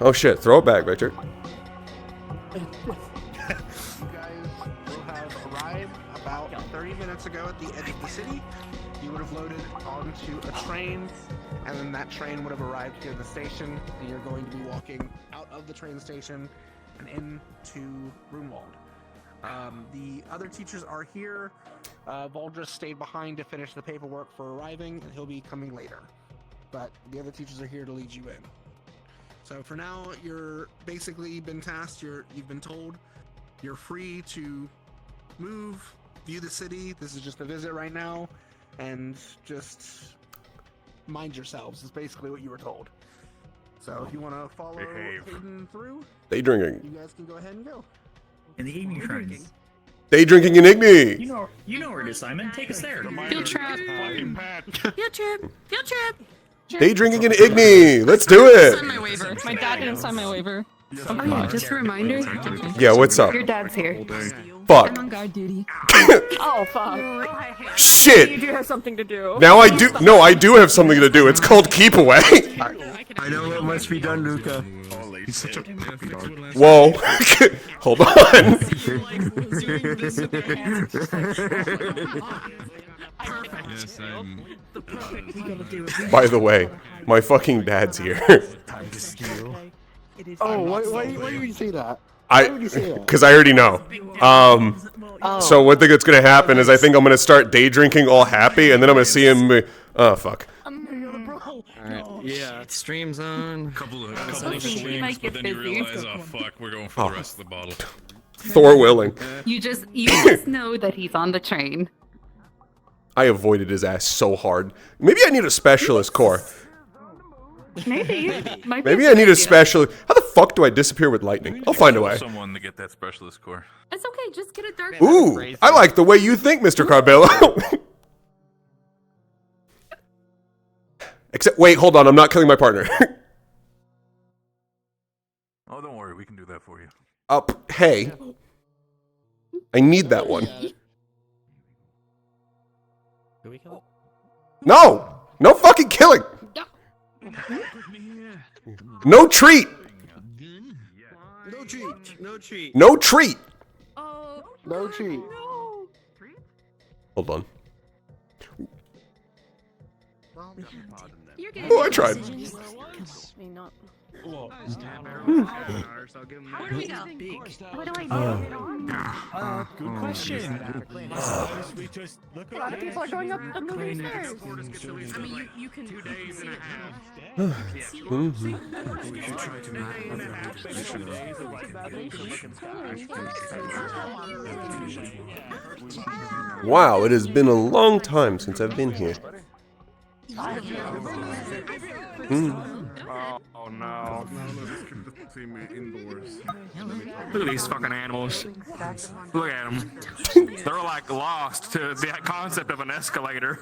Oh shit, throw it back, Richard. You guys will have arrived about 30 minutes ago at the edge of the city. You would have loaded onto a train, and then that train would have arrived here at the station, and you're going to be walking out of the train station and into Runewald. The other teachers are here. Voldris stayed behind to finish the paperwork for arriving, and he'll be coming later. But the other teachers are here to lead you in. So for now, you're basically been tasked, you've been told you're free to move, view the city. This is just a visit right now, and just mind yourselves is basically what you were told. So if you want to follow Hayden through, Day drinking. you guys can go ahead and go. In the evening, friends. Day drinking in Igni. You know where it is, Simon. Take us there. Field trip. Field trip. Field trip. Day drinking in Igni. Let's do Sign my it. waiver. My dad didn't sign my waiver. Oh yeah, just a reminder. Yeah, what's up? Your dad's here. Fuck. I'm on guard duty. Oh fuck. Shit. You do have something to do. Now I do. No, I do have something to do. It's called keep away. I know what must be done, Luca. He's such a Whoa. Hold on. yes, I'm. By the way, my fucking dad's here. Oh, why do you say that? Because I already know. So one thing that's gonna happen is I think I'm gonna start day drinking all happy, and then I'm gonna see him. Oh fuck. Alright, yeah, stream's on. Couple of He streams, might but get then you busy. realize, oh fuck, we're going for the rest of the bottle. Thor willing. You just know that he's on the train. I avoided his ass so hard. Maybe I need a specialist core. Maybe. Maybe I need a specialist. How the fuck do I disappear with lightning? I'll find a way. Someone to get that specialist core. It's okay. Just get a dark. Ooh, I like the way you think, Mr. Carbello. Except, wait, hold on. I'm not killing my partner. Oh, don't worry, we can do that for you. Up, hey. I need that one. No! No fucking killing! No treat! No treat. No treat. No treat! No treat. Hold on. You're getting Oh, I tried. Where do we go? What do I do? Good question. A lot of people are going up the moving stairs. I mean, you can. 2 days and a half. Wow, it has been a long time since I've been here. Oh no. Look at these fucking animals. Look at them. They're like lost to the concept of an escalator.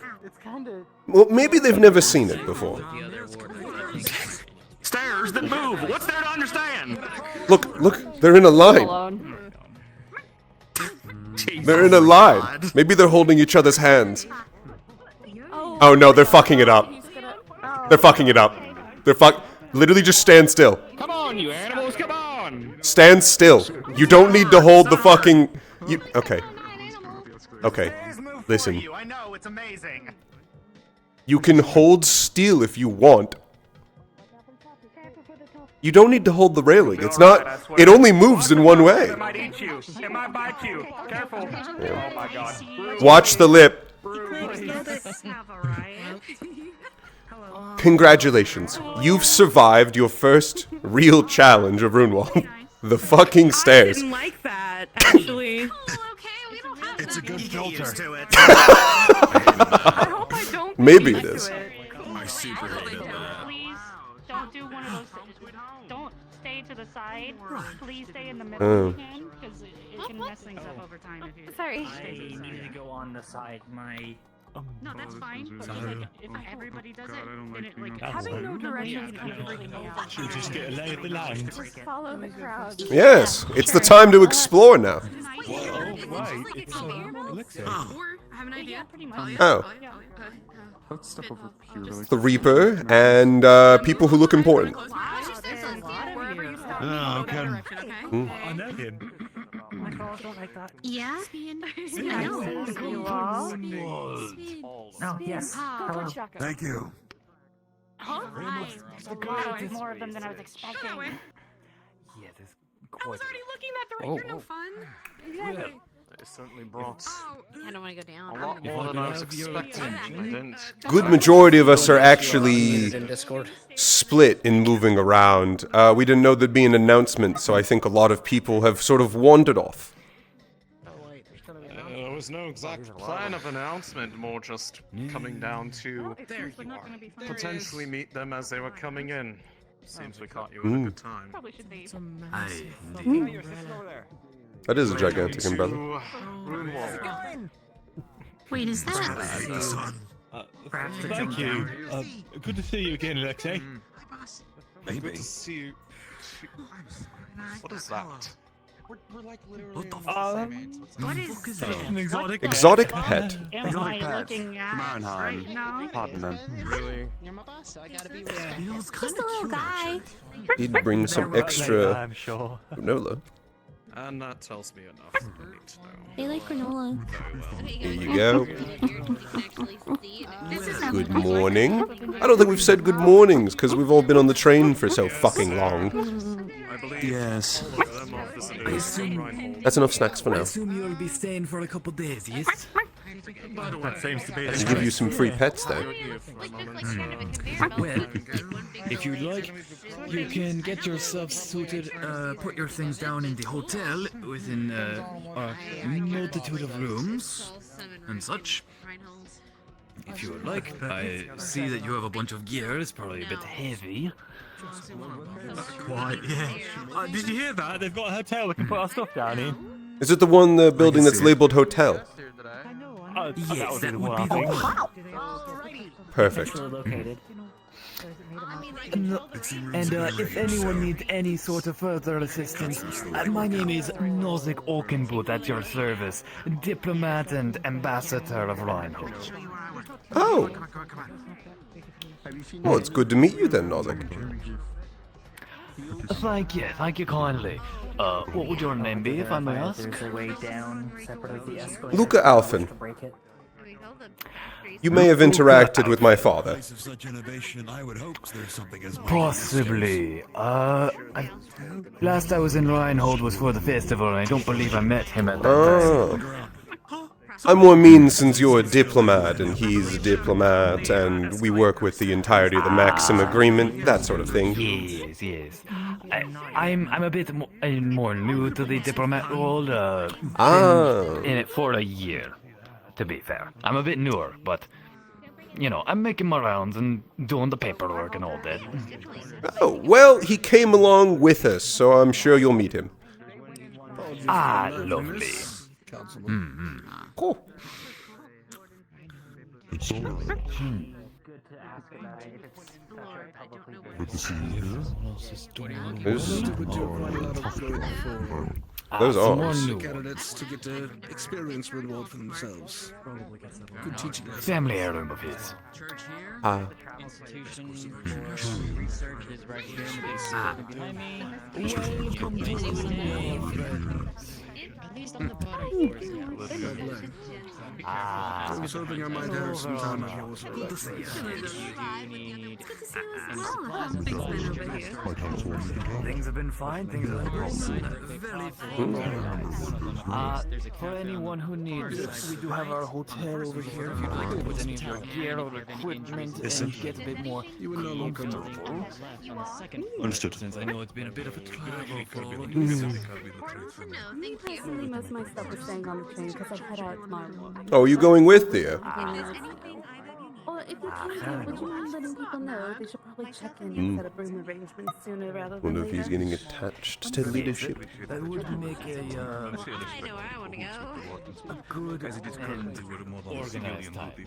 Well, maybe they've never seen it before. Stairs that move. What's there to understand? Look, they're in a line. They're in a line. Maybe they're holding each other's hands. Oh no, they're fucking it up. They're fucking it up. Literally just stand still. Come on, you animals, come on! Stand still. You don't need to hold the fucking... Okay. Okay. Listen. I know, it's amazing. You can hold still if you want. You don't need to hold the railing. It's not... It only moves in one way. It might eat you. It might bite you. Careful. Oh my god. Watch the lip. Congratulations. You've survived your first real challenge of Runewald. The fucking stairs. I didn't like that, actually. It's a good filter. I hope I don't. Maybe it is. I super hated that. Please don't do one of those. Don't stay to the side. Please stay in the middle if you can, because it can mess things up over time if you. Sorry. I needed to go on the side. My. No, that's fine. But just like if everybody does it, then it like Having no direction is kind of freaking me out. Should we just get a lay of the land? Just follow the crowd. Yes, it's the time to explore now. Right, it's elixir. Or, I have an idea. pretty much. Oh. Let's step over here really The Reaper and people who look important. Oh, okay. Okay. I know him. My girls don't like that. Yeah. I know. You are. Oh, yes. Hello. Thank you. Huh? Hi. There's a lot more of them than I was expecting. Yeah, there's I was already looking at the right. You're no fun. Exactly. They certainly brought Oh, I don't want to go down. a lot more than I was expecting. I didn't. Good majority of us are actually split in moving around. We didn't know there'd be an announcement, so I think a lot of people have sort of wandered off. There was no exact plan of announcement, more just coming down to potentially meet them as they were coming in. Seems we caught you at a good time. Probably should leave. That is a gigantic To umbrella. Runewald. Wait, is that? Perhaps to Thank jump you. down. Good to see you again, Alexei. Good to see you. What is that? We're like literally What is An exotic. Exotic pet. Am I looking at right now? really. You're my boss, so I gotta be respectful. Just a little guy. He'd bring some extra I'm sure. granola. And that tells me enough for me to know. They like granola. There you go. This is Good morning. I don't think we've said good mornings because we've all been on the train for so fucking long. I believe Yes. all of them are visiting Runewald. That's enough snacks for now. assume you'll be staying for a couple days, yes? That seems to be Let's give you some free pets there. Here for a moment. Well, if you'd like, you can get yourself suited, put your things down in the hotel within a multitude of rooms and such. If you would like, I see that you have a bunch of gear. It's probably a bit heavy. Quite, yeah. Did you hear that? They've got a hotel we can put our stuff down in. Is it the one, the building that's labeled hotel? Yes, that would be the one. Perfect. Located. And if anyone needs any sort of further assistance, my name is Nozick Oakenboot at your service, diplomat and ambassador of Runewald. Oh. Well, it's good to meet you then, Nozick. Thank you kindly. What would your name be, if I may ask? There's a way down separate the escalator. Luca Alphen. To break it. You may have interacted with my father. Of such innovation, I would hope there's something as Possibly. Last I was in Runewald was for the festival, and I don't believe I met him at that time. Oh. I'm more mean since you're a diplomat and he's a diplomat and we work with the entirety of the Maxim Agreement, that sort of thing. Yes. I'm a bit more new to the diplomat role. In it for a year, to be fair. I'm a bit newer, but you know, I'm making my rounds and doing the paperwork and all that. Oh, well, he came along with us, so I'm sure you'll meet him. Lovely. Cool. Good to ask about it if it's Those arms. Candidates to get to experience Runewald for themselves. Good teaching. Family heirloom of his. I was hoping I might have some time of yours. Things have been fine. Things have been for anyone who needs, we do have our hotel over here. If you'd like to put any of your gear or equipment and get a bit more comfortable. Understood. Since I know it's been a bit of a travel for all of Me personally, most of my stuff is staying on the train because I head out tomorrow. Oh, you going with, dear? Or if you can, would you mind letting people know they should probably check in and set up room arrangements sooner rather than Wonder if later? he's getting attached to leadership. that would make a I know where I want to go. good and organized time to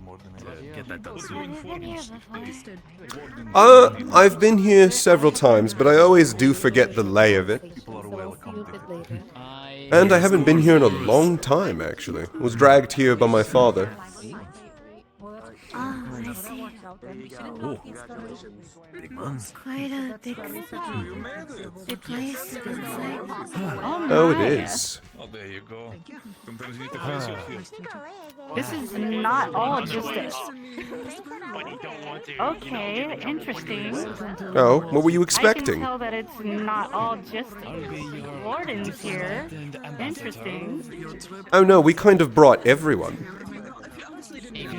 get that done soon. Understood. I've been here several times, but I always do forget the lay of it. So I'll see you a bit later. And I haven't been here in a long time, actually. Was dragged here by my father. I see. Quite a big place inside. Oh, it is. Oh, there you go. Sometimes you need to face your fears. This is not all just a... Okay, interesting. Oh, what were you I can expecting? tell that it's not all just wardens here. Interesting. Oh no, we kind of brought everyone.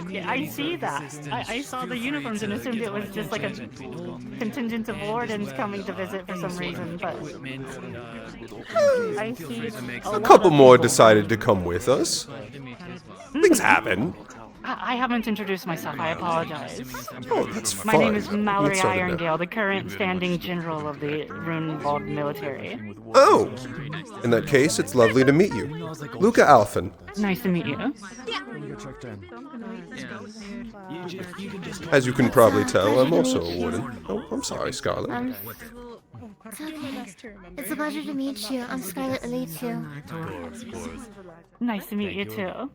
Yeah, I see that. I saw the uniforms and assumed it was just like a contingent of wardens coming to visit for some reason, but I see A couple more decided to come with us. Things happen. I haven't introduced myself. I apologize. Oh, that's My fine. name is Mallory It's not enough. Irondale, the current standing general of the Runewald military. Oh! In that case, it's lovely to meet you. Luca Alphen. Nice to meet you. As you can probably tell, I'm also a warden. Oh, I'm sorry, Scarlet. It's okay. It's a pleasure to meet you. I'm Scarlet Elite too. Nice to meet you too.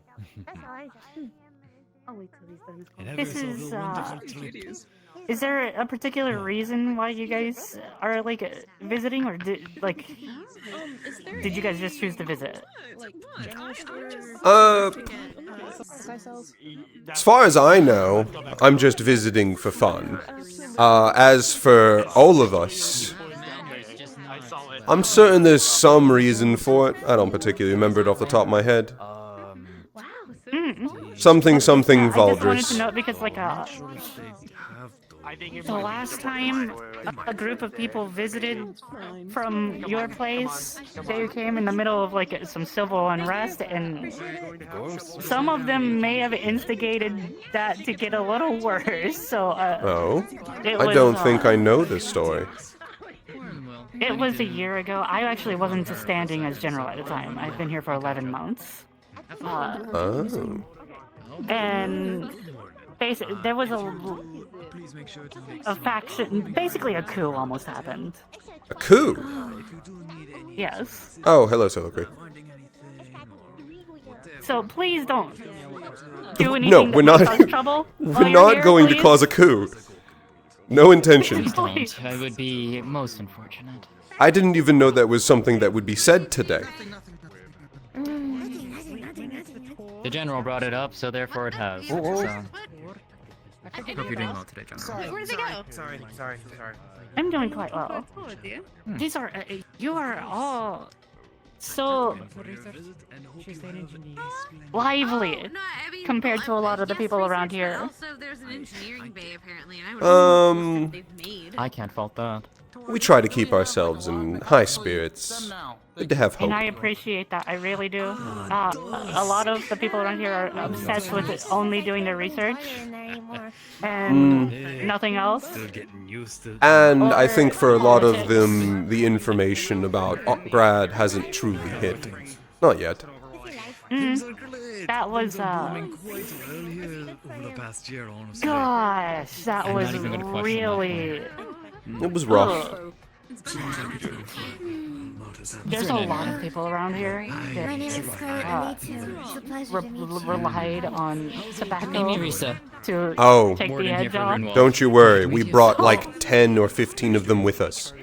This is there a particular reason why you guys are like visiting, or did you guys just choose to visit? As far as I know, I'm just visiting for fun. As for all of us, I'm certain there's some reason for it. I don't particularly remember it off the top of my head. Something I just wanted to Valdris. know because the last time a group of people visited from your place, they came in the middle of like some civil unrest, and some of them may have instigated that to get a little worse. So, Oh? it I was, don't think I know this story. It was a year ago. I actually wasn't standing as general at the time. I've been here for 11 months. Oh. And basically, there was a faction, basically a coup almost happened. A coup? Yes. Oh, hello, Soliloquy. So please don't do anything No, that we're might not. cause trouble. We're while you're not here, going to please. cause a coup. No intention. Please. That would be most unfortunate. I didn't even know that was something that would be said today. The general brought it up, so therefore it has. So. Hope you're doing well today, John. Where'd they go? Sorry. I'm doing quite well. These are you are all so lively compared to a lot of the people around here. Also, there's an engineering bay apparently, and I would Um, they've made. I can't fault that. we try to keep ourselves in high spirits. Good to have hope. And I appreciate that. I really do. A lot of the people around here are obsessed with only doing their research and nothing else. And I think for a lot of them, the information about Grad hasn't truly hit. Not yet. That was gosh, that was really. It was rough. There's a lot of people around here My name is Scarlet Elite too. It's a pleasure to meet you. relied on tobacco to Oh. take the edge off. Don't you worry, we brought like 10 or 15 of them with us.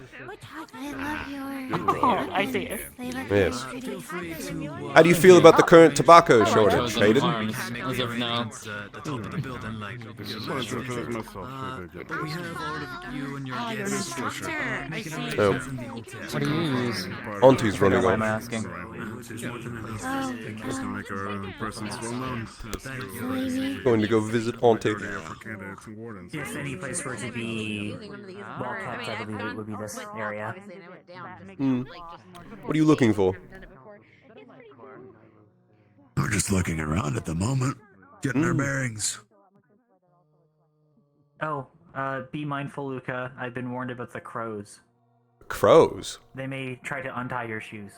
I love your Oh, I see. flavor. Yes. How do you feel about the current tobacco shortage, Hayden? As of now. Instructor, I see. Oh, What do you use? Auntie's running Why am I off. asking? Going to go visit Auntie. If any place were to be well kept, I believe it would be this area. What are you looking for? We're just looking around at the moment, getting our bearings. Oh, be mindful, Luca. I've been warned about the crows. Crows? They may try to untie your shoes.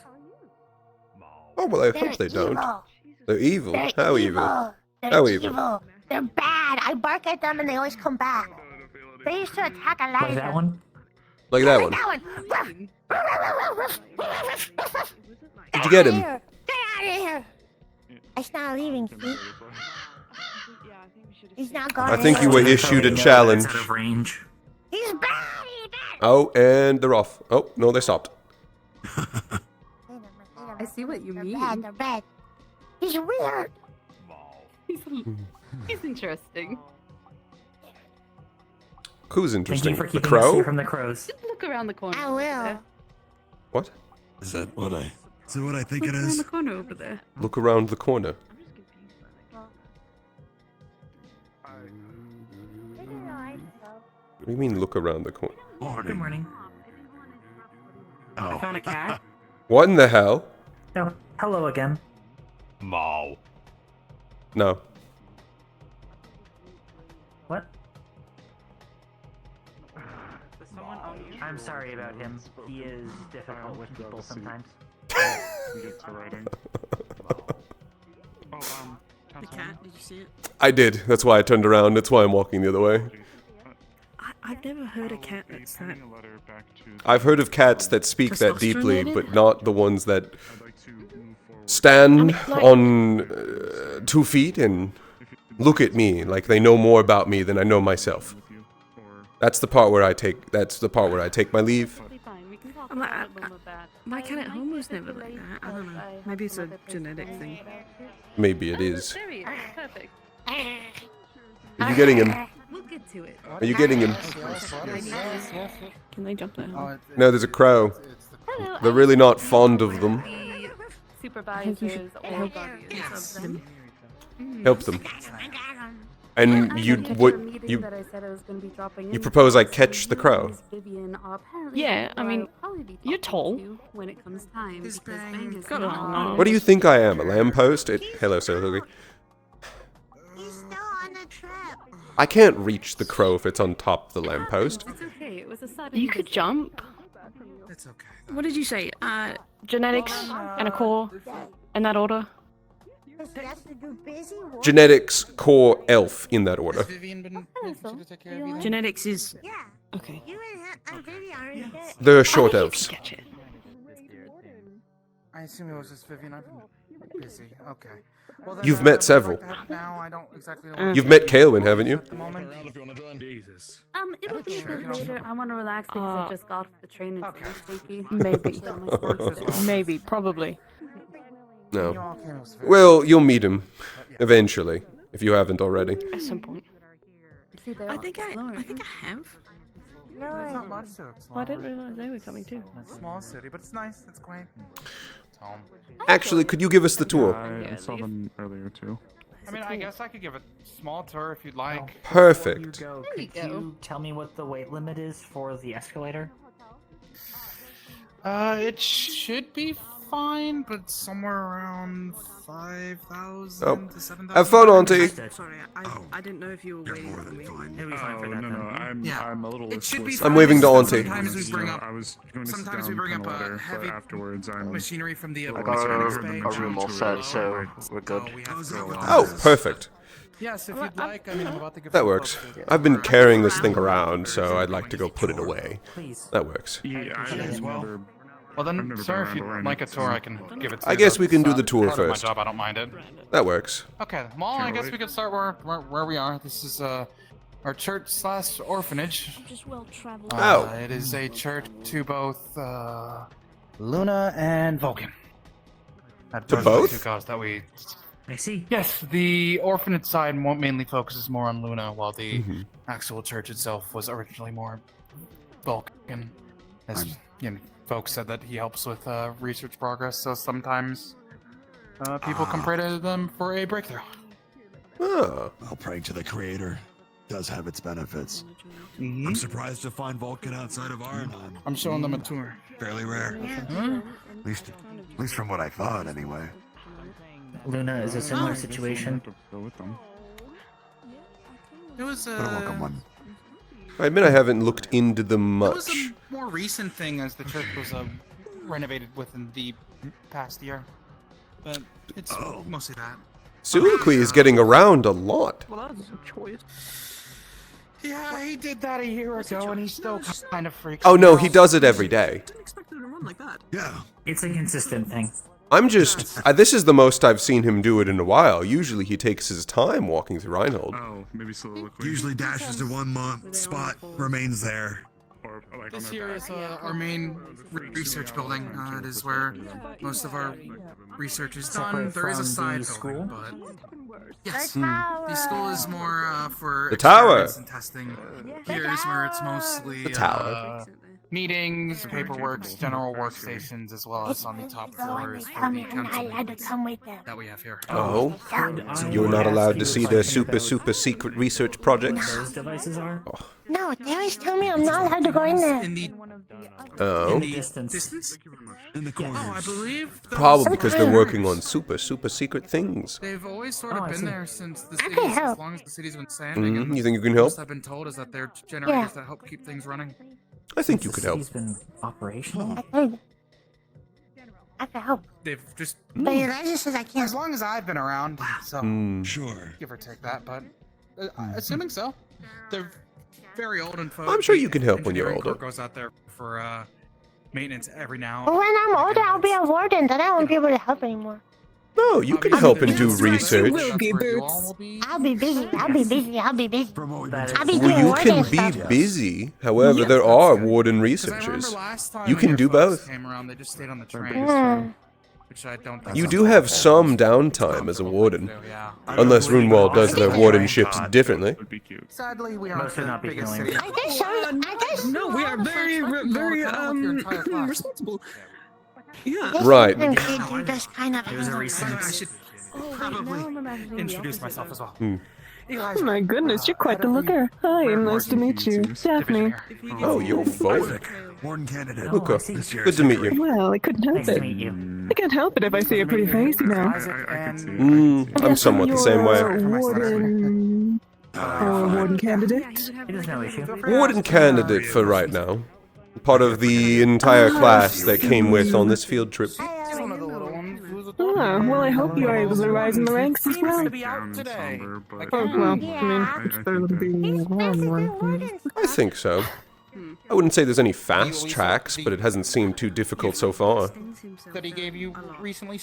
Oh, well, I hope they don't. They're evil. They're How evil? How evil? They're bad. I bark at them and they always come back. They used to attack Elijah. Like that one? Like that one. Did you get him? Get out of here! He's not leaving, see? He's not going I think you were issued a That's challenge. out of range. He's bad. He's bad. Oh, and they're off. Oh, no, they stopped. I see what you mean. They're bad. He's weird. He's interesting. Who's Thank interesting? you for The keeping us crow? safe from the crows. Just look around the corner. I will. What? Is that what I think Look it around is? the corner over there. Look around the corner. What do you mean, look around the corner? Good morning. I Oh, found a cat. What in the hell? Oh, hello again. Mo. No. What? I'm sorry about him. He is difficult with people sometimes. The cat, did you see it? I did. That's why I turned around. That's why I'm walking the other way. I've never heard a cat that's that. I've heard of cats that speak that deeply, but not the ones that stand on 2 feet and look at me like they know more about me than I know myself. That's the part where I take. That's the part where I take my leave. I'm like, my cat at home was never like that. I don't know. Maybe it's a genetic thing. Maybe it is. There he is. Perfect. Are you getting him? We'll get to it. Are you getting him? Can they jump there? No, there's a crow. They're really not fond of them. The supervisors or guardians of them. Help them. And you that I said I was going to be dropping you in propose I catch the crow? Yeah, I mean, you're tall. When it comes time, because Bang is What do you think I am? A lamppost? Hello, Sir Hoogie. He's still on the trip. I can't reach the crow if it's on top of the lamppost. It's okay. It was a sudden. You could jump. It's okay. What did you say? Genetics and a core, in that order. Genetics, core, elf, in that order. Vivian been to take care of you? Genetics is Yeah. okay. You and Vivian are in bed. They're short elves. Catch it. I assume it was just Vivian. I've been busy. Okay. Well, then, You've met several. Now I don't exactly know. You've met Kaelwyn, haven't you? At the moment. It'll be a bit later. I want to relax because I just got off the train and it's sleepy. Maybe. Maybe. Probably. No. Well, you'll meet him eventually, if you haven't already. At some point. I think I have. No, it's not much to Well, I didn't realize they were coming too. It's a small city, but it's nice. It's quaint. It's home. Actually, could you give us the tour? I saw them earlier too. I mean, I guess I could give a small tour if you'd like. Perfect. Could you go. you tell me what the weight limit is for the escalator? It should be fine, but somewhere around 5,000 Oh. to 7,000. Have fun, Auntie. Sorry, I didn't know if you were waiting for me. It'll be fine for that then. I'm a little. It should be Swiss. fine. I'm waving to It's just Auntie. Sometimes we bring up. I was going to sit Sometimes down we bring kind up of later, heavy but afterwards I'm. machinery from the I got a room all set, so we're good. Oh, perfect. Yes, if you'd like. I mean, I'm about to give That some works. folks a- I've been carrying this thing around, so I'd like to go put it away. Please. That works. Yeah, I've never. Well I've then, never sir, been if you'd around like a it, tour, so- I can give it to I you. guess we can do the That's tour part of first. My job, I don't mind it. That works. Okay, well, I guess we could start where we are. This is our church/orphanage. Just well traveled. Oh. It is a church to both Luna and Vulcan. To Those are the both? two gods that we. I see. Yes, the orphanage side mainly focuses more on Luna, while the Mm-hmm. actual church itself was originally more Vulcan. As folks said that he helps with research progress, so sometimes people come pray to them for a breakthrough. Oh. Well, praying to the Creator does have its benefits. Mm-hmm. I'm surprised to find Vulcan outside of Ironheim. I'm showing them a tour. Fairly rare. At least from what I thought, anyway. Luna is a similar situation. Go with them. It was But a welcome one. I admit I haven't looked into them It was much. a more recent thing as the church was renovated within the past year. But it's mostly that. Sulikui is getting around a lot. Well, that's a choice. Yeah, he did that a year ago, and he's still kind of freaks. Oh me no, out. he does it every day. Yeah. It's a consistent thing. I'm just... this is the most I've seen him do it in a while. Usually he takes his time walking through Runewald. Oh, maybe soliloquy. Usually dashes to one spot, remains there. Or like This on here their is back. our main research building. It is where most of our research is done. Separate There is a from side the school? building, but yes, The the school is more for The tower. experiments and testing. Here is where it's mostly The tower. meetings, paperwork, general workstations, as well as on the top floor is for the council that we have here. Oh? So you're not allowed to see their super secret research projects? Those devices are? No, they always tell me I'm not allowed to go in there. In the Oh? distance? In the corners. Oh, I believe those Probably because they're working on super secret things. They've always sort of Oh, I been see. there since the can city, as help. long as the city's been standing. and You think you can most help? I've been told is that they're generators that help keep things running. I think you The could help. city's been operational? I can help. They've just, But your legend says I as can't. long as I've been around, so Sure. give or take that, but assuming so. They're very old and folks. I'm sure you can help when you're older. Goes out there for maintenance every now. But when I'm older, I'll be a warden. Then I won't be able to help anymore. No, you can help and do That's right. research. That's where you all will be. I'll be busy. I'll be busy. I'll be busy. From what we've That been is- I'll be Well, doing you warden can be stuff. busy. However, there are warden researchers. You can do both. Came around, they just stayed on the train, Hmm. which I don't think You some do people have some downtime as a warden. do, yeah. Unless Runewald does their wardenship differently. Would be cute. Sadly, we aren't Most would the not be biggest feeling city. I guess I guess. No, we are very, very, responsible. Yeah. Yes, Right. you can do this kind of. It was a I recent... should probably introduce myself as well. Oh my goodness, you're quite the looker. Hi, nice to meet you. Daphne. Oh, you're forward. Warden candidate. Luca, This year. good to meet you. Well, I couldn't help Nice to it. meet you. I can't help it if I see a pretty face, you know. I'm somewhat the same way. Warden... warden candidate? It is no issue. Warden candidate for right now. Part of the entire class that came with on this field trip. One of the little ones who's a Ah, well, I hope you are able to rise in the ranks as well. to be out today. Oh, well, I mean, it's better than being one. I think so. I wouldn't say there's any fast tracks, but it hasn't seemed too difficult so far. That he gave you recently.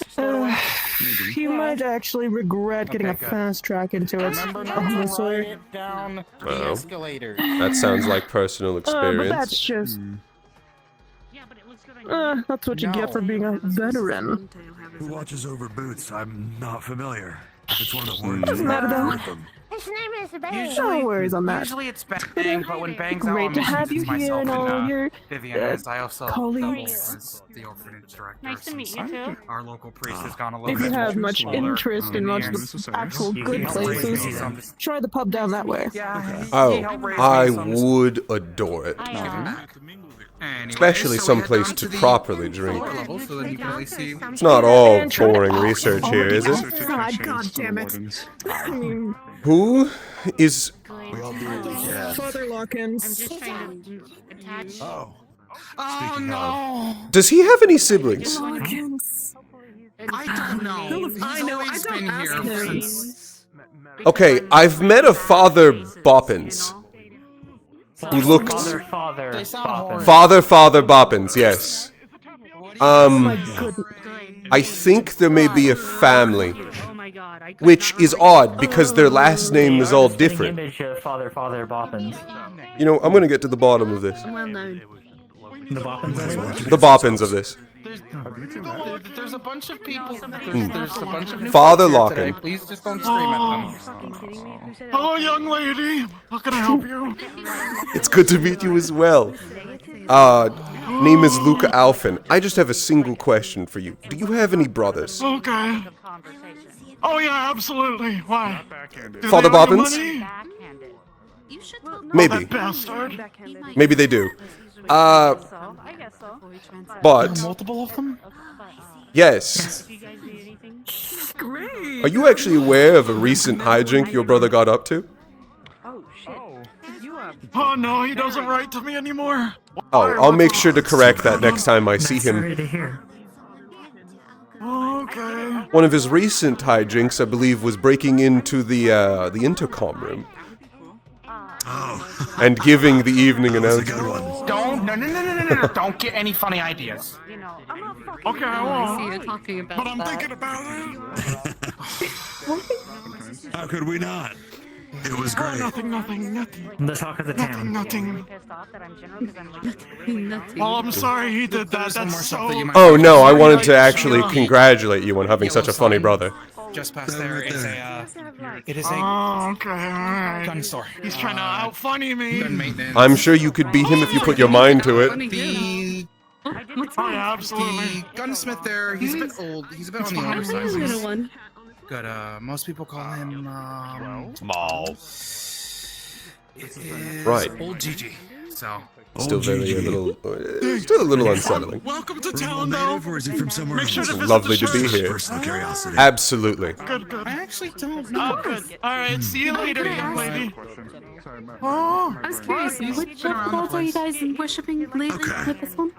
You might actually regret getting a Okay, good. fast track into it. Remember not to Honestly. ride it down the Well. escalator. That sounds like personal But experience. that's just... Yeah, but it looks good on you. that's what you get for being a veteran. Who watches over Boots? I'm not familiar. If it's one of the wardens, Doesn't matter though. His name is Bang. No worries on that. Usually it's Bang, but when Bang's out Great on to missions, have you it's here myself and all and your Vivian, as I also colleagues. as the orphanage director. Nice to meet you since too. Our local priest has gone a little If you bit have much older. interest in much of the actual good places, try the pub down that way. Oh, I would adore it. Especially someplace to properly drink. It's not all boring research here, is it? God damn it. I mean, Who is... Father Lockins. I'm just trying to attach. Oh. Oh no! Does he have any siblings? Lockins. I don't know. I know, I don't ask him. Okay, I've met a Father Boppins. Who looked... Father They sound horrible. Father Boppins, yes. I think there may be a family. Oh my god, I could Which not is write- odd, because their last name is all Spitting different. image of Father Boppins. You know, I'm gonna get to the bottom of this. Well known. The Boppins? The Boppins of this. There's a bunch of people. There's a bunch of new Father folks here today. Lockin. Please just don't scream at them. Fucking kidding me? Who said Hello, young lady. How can I help you? It's good to meet you as well. Name is Luca Alphin. I just have a single question for you. Do you have any brothers? Okay. Oh yeah, absolutely. Why? Do Father they owe you Bobbins? money? Backhanded. You should Maybe. Bastard. Maybe they do. I guess so. But, Multiple of them? yes. Do you guys need anything? Great. Are you actually aware of a recent hijink your brother got up to? Oh shit. You are. Oh no, he doesn't write to me anymore. Oh, I'll make sure to correct that next time I see Sorry him. to hear. Okay. One of his recent hijinks, I believe, was breaking into the intercom room Oh. and giving the evening That was a good announcement. one. Don't. No. No, don't get any funny ideas. You know, I'm not fucking. Okay, I I see won't. you talking about But I'm that. thinking about it. How could we not? It was great. Nothing. The talk of the town. Nothing. Pissed off that I'm general because I'm like. Well, I'm sorry he did that. That's so. Oh no, I wanted to actually congratulate you on having such a funny brother. Just past there is it is a Oh, okay, alright. gun store. He's trying to out funny me. Gun maintenance. I'm sure you could beat him if you put your mind to it. The Oh, yeah, absolutely. gunsmith there, he's a bit old. He's a bit on the older side. Little one. Good. Most people call him Small. it is Right. Old Gigi. So Still very still a little unsettling. Welcome to town, though. Or is he from somewhere Make sure else? to visit Lovely the to be church. here. Personal curiosity. Absolutely. Good. I actually don't know. Oh, good. Alright, see you later, Can I young ask- lady. Oh, I was curious, which gods are you guys worshipping lately with this one?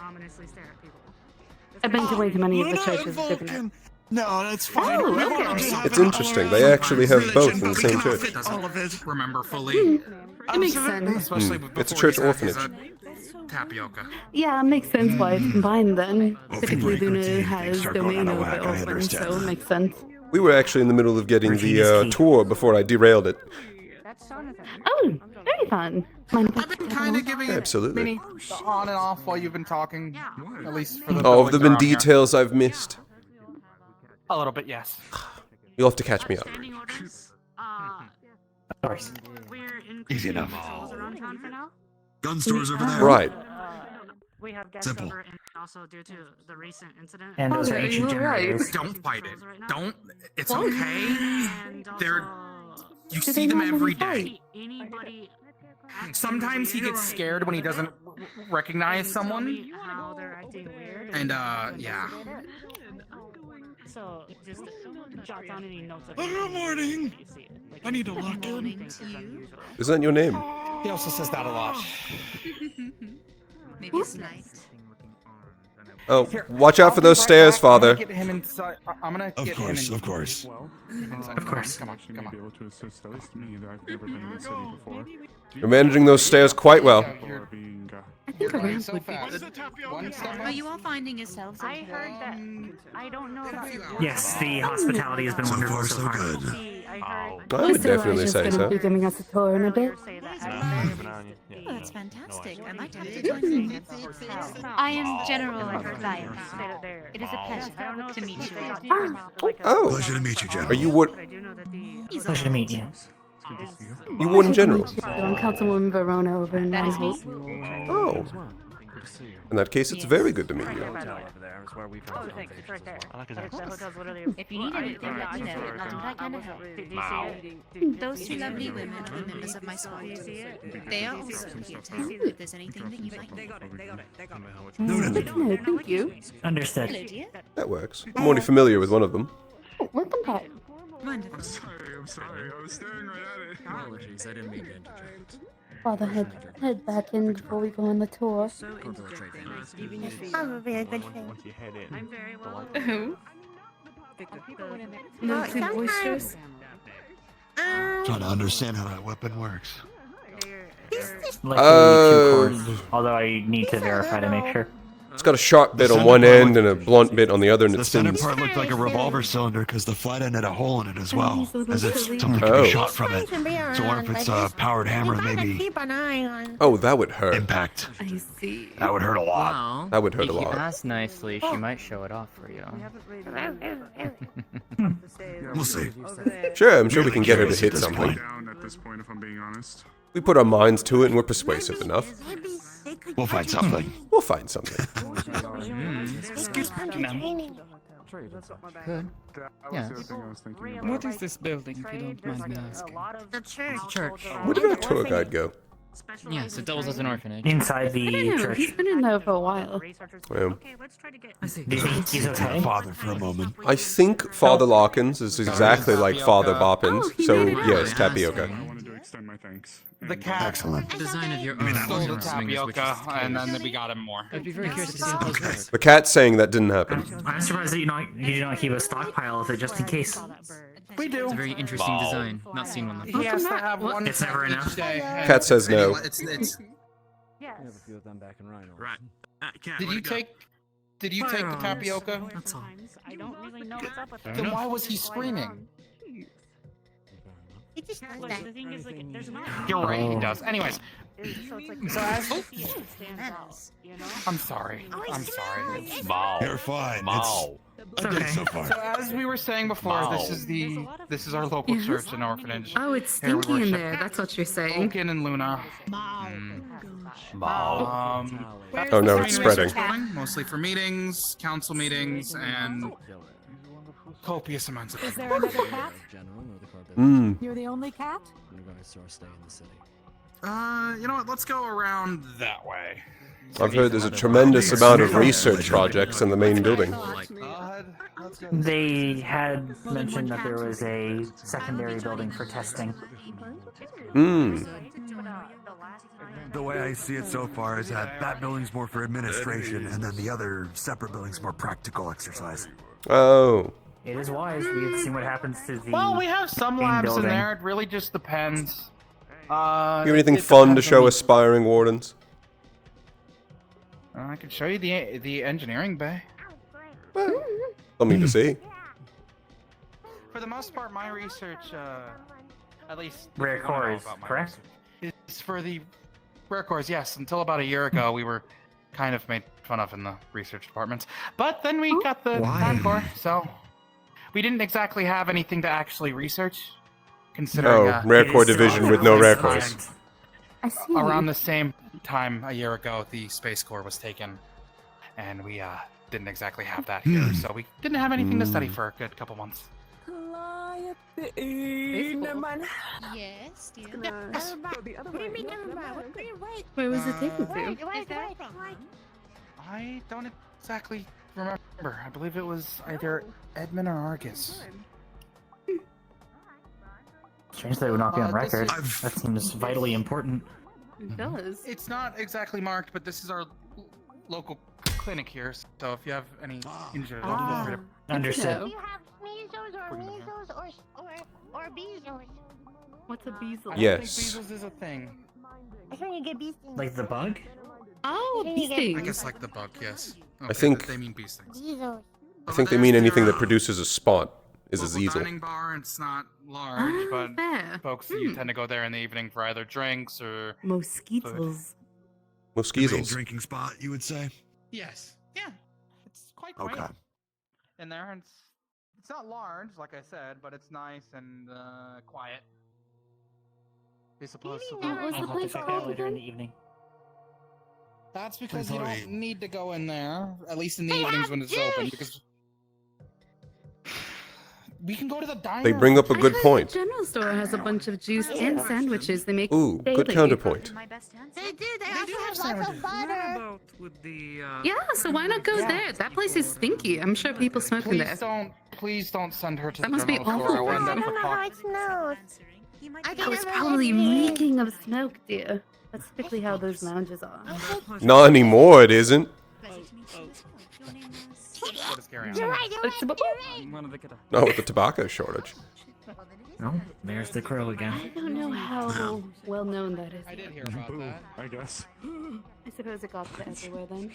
I've been to way too many of the churches. Different. no, that's fine. Oh, We okay. wanted to have It's an interesting. all-around They actually have religion, both in but the we same cannot church. fit all of it. Remember fully, It makes sense. especially It's a before church he said he's orphanage. a tapioca. Yeah, it makes sense why it's combined then. Well, Typically, if you Luna think has start going domain out of over whack, I Orphan, understand so it that. makes sense. We were actually in the middle of getting the tour before I derailed it. Oh, very fun. Mind if I I've been tag kind along? of giving Absolutely. Minnie the on and off while you've been talking. At least for the. Oh, have buildings there been around here. details I've missed? A little bit, yes. You'll have to catch me up. Of course. Easy enough. Gun stores over there. Right. We have guests Simple. over, and also due to the recent incident. And those are Okay, ancient you're right. generators. Don't fight it. Don't. It's What? okay. And They're. also, You Do see they them normally every fight? day. anybody. Sometimes he gets scared when he doesn't recognize someone. How they're acting weird. And yeah. So just jot down any notes. Good morning. I need to lock in. Isn't that your name? He also says that a lot. Maybe it's night. Oh, watch out for those stairs, Father. I'm gonna get him inside. I'm gonna Of get course, him of course. Of course. Come on. Be able to assist at least me that I've never been in the city before. You're managing those stairs quite well. Or being I think a ramp So would be fast. good. One step Are you all finding yourselves? I heard that. I don't know about. Yes, the hospitality has been So wonderful far, so so far. good. See, I heard. I would Mr. definitely Elijah's say gonna so. be giving us a tour in a bit. Say that at the Oh, that's fantastic. I might have to join you. I am General Vine. It is a pleasure to meet you. Oh, Pleasure to meet you, are General. you what? Pleasure to meet you. You Warden General? I'm Councilwoman Verona over in That is me. Runewald. Oh. In that case, it's very good to meet you. Oh, thanks. It's right there. The hotel's literally. If you need anything, let me know. Not that I kind of help. Those two lovely women are members of my squad. They are also here to help if there's anything that you might need. Good to know, thank you. Understood. Hello, dear. That works. I'm already familiar with one of them. Oh, welcome back. Wonderful. I'm sorry. I was staring right at it. Apologies, I didn't mean to interject. Father, head back in before we go on the tour. Probably a good thing. I'm very well. Who? Milks and oysters? Trying to understand how that weapon works. Likely two cores, although I need to verify to make sure. It's got a sharp bit on one end and a blunt bit on the other, and it The center spins. part looked like a revolver cylinder because the flat end had a hole in it as well, as if something Oh. could be shot from it. So I wonder if it's a powered hammer, maybe Keep an eye on. Oh, that would hurt. impact. I see. That would hurt a lot. Well, That would hurt a if you lot. ask nicely, she might show it off for you. We'll see. Sure, I'm sure we can get her to Curious hit at this something. point. Down at this point, if I'm being honest. We put our minds to it and we're persuasive enough. We'll find something. We'll find something. Excuse me, ma'am. Good. Yes. What is this building, if you don't mind me asking? The church. Church. Where did our tour guide go? Yes, it doubles as an orphanage. Inside I the don't know, church. he's been in there for a while. Do you think he's okay? Father for a moment. I think Father Larkins is exactly like Father Boppins, so yes, tapioca. I wanted to extend my thanks. The cat Excellent. Design of your stole the own tapioca, and then we got him more. I'd be very curious to see how those work. The cat's saying that didn't happen. I'm surprised that you do not keep a stockpile of it just in case. We do. It's a very interesting design. Not seen one though. He has to have one. It's never enough. Day, and Cat says no. it's Yes. Right. Did you take the tapioca? That's all. I don't really know what's up with that. Then why was he screaming? It just does Look, that. the thing is, like, there's not. You're right, he does. Anyways, So it's like. So as- stands out, you know? I'm sorry. I'm sorry. You're fine. It's okay. good so far. So as we were saying before, this is our local Yes. church and orphanage. Oh, it's Here we stinky in worship there. That's what you're saying. Oaken and Luna. Oh no, it's spreading. Building, mostly for meetings, council meetings, and copious amounts of Is people. there another cat? Mm. You're the only cat? You know what? Let's go around that way. I've heard there's a tremendous amount of research projects in the main building. They had mentioned that there was a secondary building for testing. Hmm. The way I see it so far is that building's more for administration, and then the other separate building's more practical exercise. Oh. It is wise. We've seen what happens to the. Well, we have some main labs building. in there. It really just depends. You have anything fun to show aspiring wardens? I can show you the engineering bay. Something to see. For the most part, my research, at least Rare if you wanna know cores, about my correct? research, is for the rare cores. Yes, until about a year ago, we were kind of made fun of in the research departments. But then we got the non core, so we didn't exactly have anything to actually research. Considering Rare core division with no rare cores. I see. Around the same time a year ago, the space core was taken, and we didn't exactly have that here, so we didn't have anything to study for a good couple months. Yes, dear. Where was it taken to? I don't exactly remember. I believe it was either Edmund or Argus. Strange that it would not be on This record. is- That seems vitally important. It does. It's not exactly marked, but this is our local clinic here, so if you have any injuries, feel free to Understood. Do you have measles or measles or measles? What's a beazle? I don't Yes. think measles is a thing. I think you get bee stings. Like the bug? Oh, I bee think you I stings. guess like the bug, yes. I think- they mean bee stings. Measles. I think they mean anything that produces a spot is a Local zeasel. dining bar, it's not large, but Fair. folks, you tend to go there in the evening for either drinks or... Mosquitoes. Main Mosquitoes. drinking spot, you would say? Yes. Yeah. It's quite quaint Okay. in there. And it's not large, like I said, but it's nice and quiet. You're supposed to... What was the I'll have to place check out called later in again? the evening. That's because Please you hurry. don't need to go in there, at least in the evenings when it's open, because... We can go to the diner. They bring up a good I heard point. The general store has a bunch of juice and sandwiches they make Ooh, good daily. counterpoint. They do. They also have lots of butter. With the, Yeah, so why not go there? That place is stinky. I'm sure people smoke in there. Please don't send her to That the must be general awful store. for I'll end them. up I with don't know how talk- it smells. Oh, it's probably reeking of smoke, dear. That's typically how those lounges are. Not anymore, it isn't. Let us carry on. You're right. You're right. You're right. Not with the tobacco shortage. No, there's the crow again. I don't know how well known that is. I did hear about that. I guess. I suppose it got to everywhere then.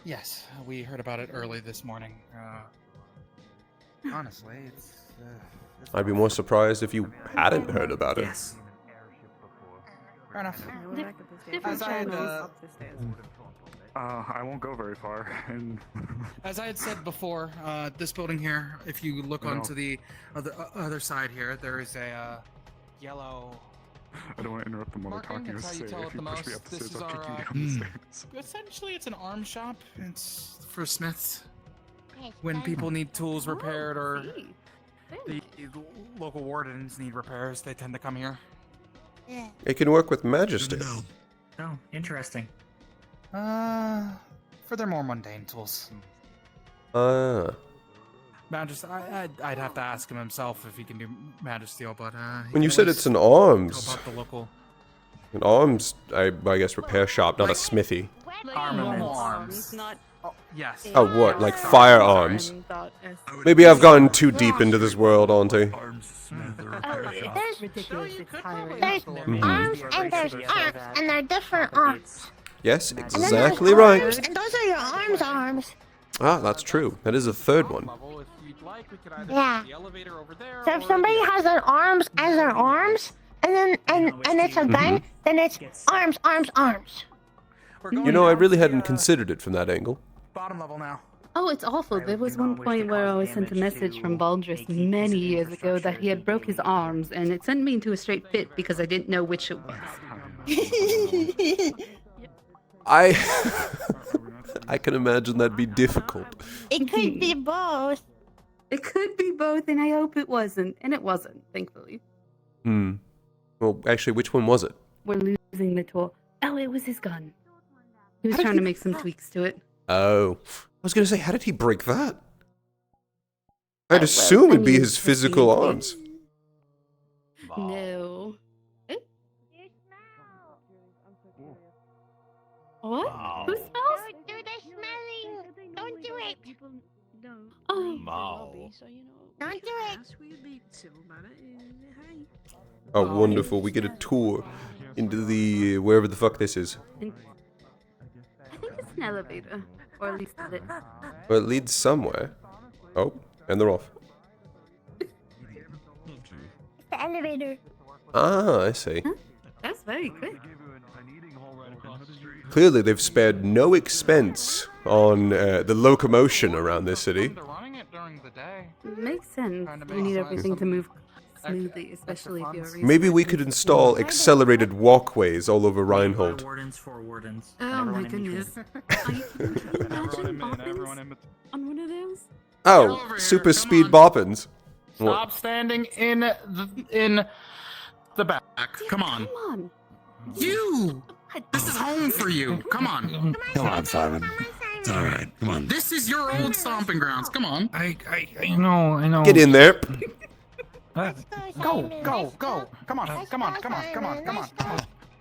Yes, we heard about it early this morning. Honestly, it's I'd be more surprised if you hadn't heard about it. Yes. fair enough. Different As I had, channels. I won't go very far. And as I had said before, this building here, if you look No. onto the other side here, there is a yellow. I don't want to interrupt them while they're Marking, talking. that's how you Say, tell if it you the push me most. up the This stairs, is I'll kick our, you down the stairs. Essentially, it's an arm shop. It's for smiths. When people need tools repaired or the local wardens need repairs, they tend to come here. It can work with Majesty. Oh, interesting. For their more mundane tools. Ah. Majesty, I'd have to ask him himself if he can do Magisteel, but he When you can said always it's an help arms, out the local an arms, I guess repair shop, not a smithy. normal arms. Not Yes. Oh, what? Like firearms? Maybe I've gone too deep into this world, Auntie. There's ridiculous. It's tiring. There's Mhm. arms and there's arms, and they're different arms. Yes, And then exactly there's right. arms, and those are your arms. Ah, that's true. That is a third one. Yeah. So if somebody has their arms as their arms, and then and it's a gun, then it's arms. You know, I really hadn't considered it from that angle. Bottom level now. Oh, it's awful. There was one point where I was sent a message from Baldrus many years ago that he had broke his arms, and it sent me into a straight fit because I didn't know which it was. I can imagine that'd be difficult. It could be both. It could be both, and I hope it wasn't. And it wasn't, thankfully. Well, actually, which one was it? We're losing the tour. Oh, it was his gun. He was trying to make some tweaks to it. Oh. I was going to say, how did he break that? I'd assume it'd be his physical arms. No. What? Who smells? Don't do the smelling. Don't do it. Oh. Don't do it. Oh, wonderful. We get a tour into the, wherever the fuck this is. I think it's an elevator. Or at least it. Well, it leads somewhere. Oh, and they're off. The elevator. Ah, I see. Huh? That's very quick. Clearly, they've spared no expense on the locomotion around this city. Makes sense. You need everything to move smoothly, especially if you're Maybe we could install accelerated walkways all over Reinhold. Four wardens. Oh my goodness. Can you imagine Bobbins on one of those? Oh, super speed boppins. Stop standing in the back. Come on. Come on. You! This is home for you. Come on. Come on, Simon. It's all right. Come on. This is your old stomping grounds. Come on. I know. Get in there. Go. Come on.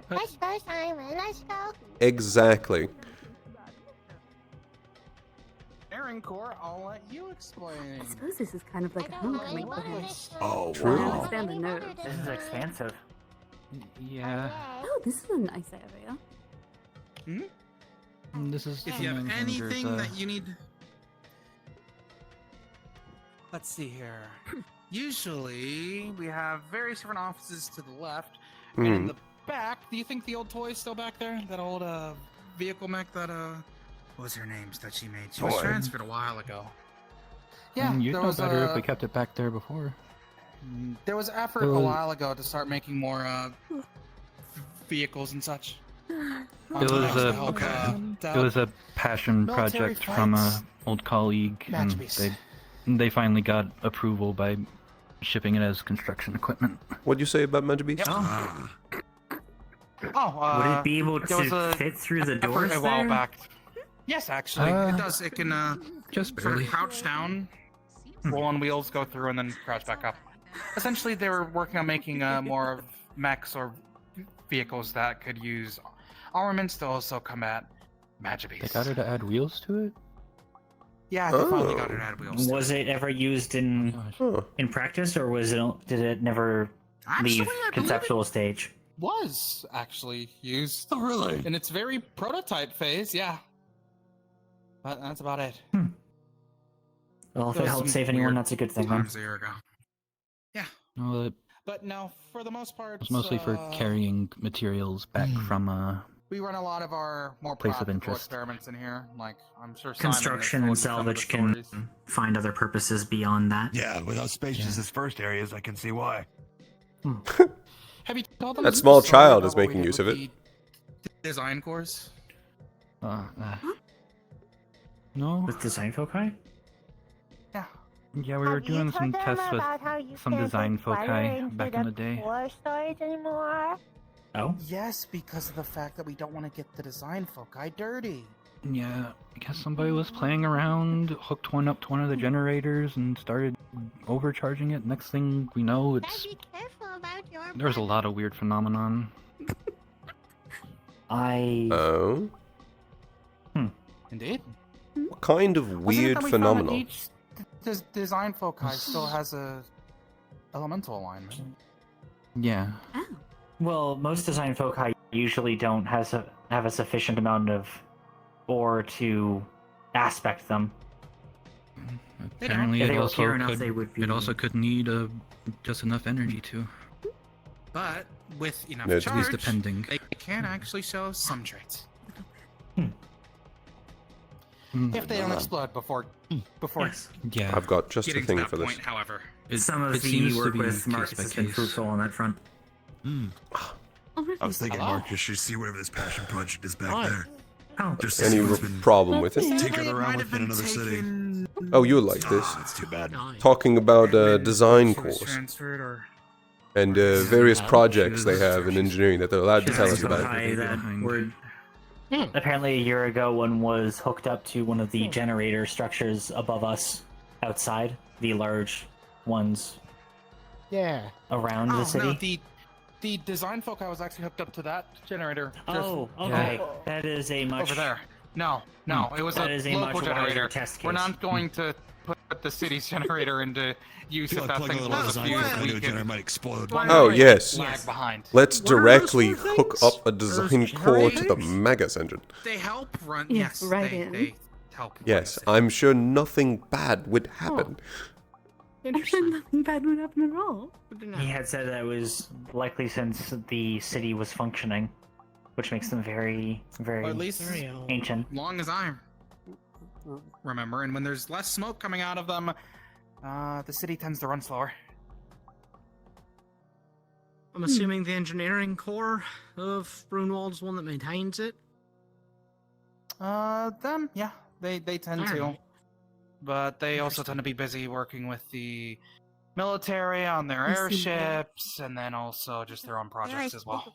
Let's go, Simon. Let's go. Exactly. Aaron Core, I'll let you explain. I suppose this is kind of like a homecoming for him. Oh, True. I understand the nerves. This is expansive. Yeah. Oh, this is a nice area. This is. If you have anything that you need. Let's see here. Usually, we have various different offices to the left, and in the back. Do you think the old toy is still back there? That old vehicle mech that what was her name that she made? She was transferred a while ago. Yeah, You'd there know was better if we kept it back there before. There was effort a while ago to start making more vehicles and such. It was a passion military project from a flights. old colleague, and they finally got approval by shipping it as construction equipment. What'd you say about Manjabeast? Would it be able to fit through the doors a while there? back. Yes, actually, it does. It can just sort barely of crouch down, roll on wheels, go through, and then crouch back up. Essentially, they were working on making more of mechs or vehicles that could use armaments to also combat Manjabeast. They got her to add wheels to it? Yeah, they finally got it to add wheels. Was it ever used in practice, or did it never leave conceptual stage? Was actually used. Oh, really? In its very prototype phase, yeah. But that's about it. Well, if it helps save anyone, that's a good thing, then. Times a year ago. Yeah. Well, it But no, for the most part, was mostly for carrying materials back from we run a lot of our more place of practical interest. experiments in here. Like I'm sure Simon Construction has and told you some of salvage the can stories. find other purposes beyond that. Yeah, with how spacious this first area is, I can see why. Have you told them That the small story child about is what we making did use of with it. the design course? No. With design foci? Yeah, we were doing some tests with some design foci back in the day. Anymore? Oh? Yes, because of the fact that we don't want to get the design foci dirty. Yeah, I guess somebody was playing around, hooked one up to one of the generators, and started overcharging it. Next thing we know, it's there's a lot of weird phenomenon. Oh? Indeed. What kind of Wasn't it weird that we found that phenomenon? each design foci still has a elemental alignment. Yeah. Well, most design foci usually don't have have a sufficient amount of ore to aspect them. Apparently, If it they were also pure enough, could. they would be. It also could need just enough energy to. But with enough That's charge, at least depending. they can actually show some traits. If they don't explode before Yeah. I've got just a getting to thing that for this. point, however. Some of it the seems to work be with case Marcus by has been case. fruitful on that front. I was thinking Marcus should see whatever this passion project is back there. Oh, Just to Any see what's been problem with it? tinkered around with in another city. Oh, you'll like this. That's too bad. Talking about design course Transferred or and various projects they have in engineering that they're allowed to tell us about. Hi, that word. Apparently, a year ago, one was hooked up to one of the generator structures above us outside, the large ones around the city. No, the design folk I was actually hooked up to that generator. Oh, okay. That is a much... Over there. No, it was That a is a local much wiser generator. test We're case. not going to put the city's generator into use if that thing blows a fuse. We generator can might explode. Oh, yes. lag behind. Let's directly hook up a design core to the Magus engine. They help run. Yes, Yes, right they, in. they help. run Yes, the city. I'm sure nothing bad would happen. I'm sure nothing bad would happen at all. He had said that it was likely since the city was functioning, which makes them very, very Or at least ancient. long as I remember, and when there's less smoke coming out of them, the city tends to run slower. I'm assuming the engineering core of Runewald is one that maintains it. Them, yeah, they tend to, Alright. but they also tend to be busy working with the military on their I see that. airships, and then also just their own projects as well.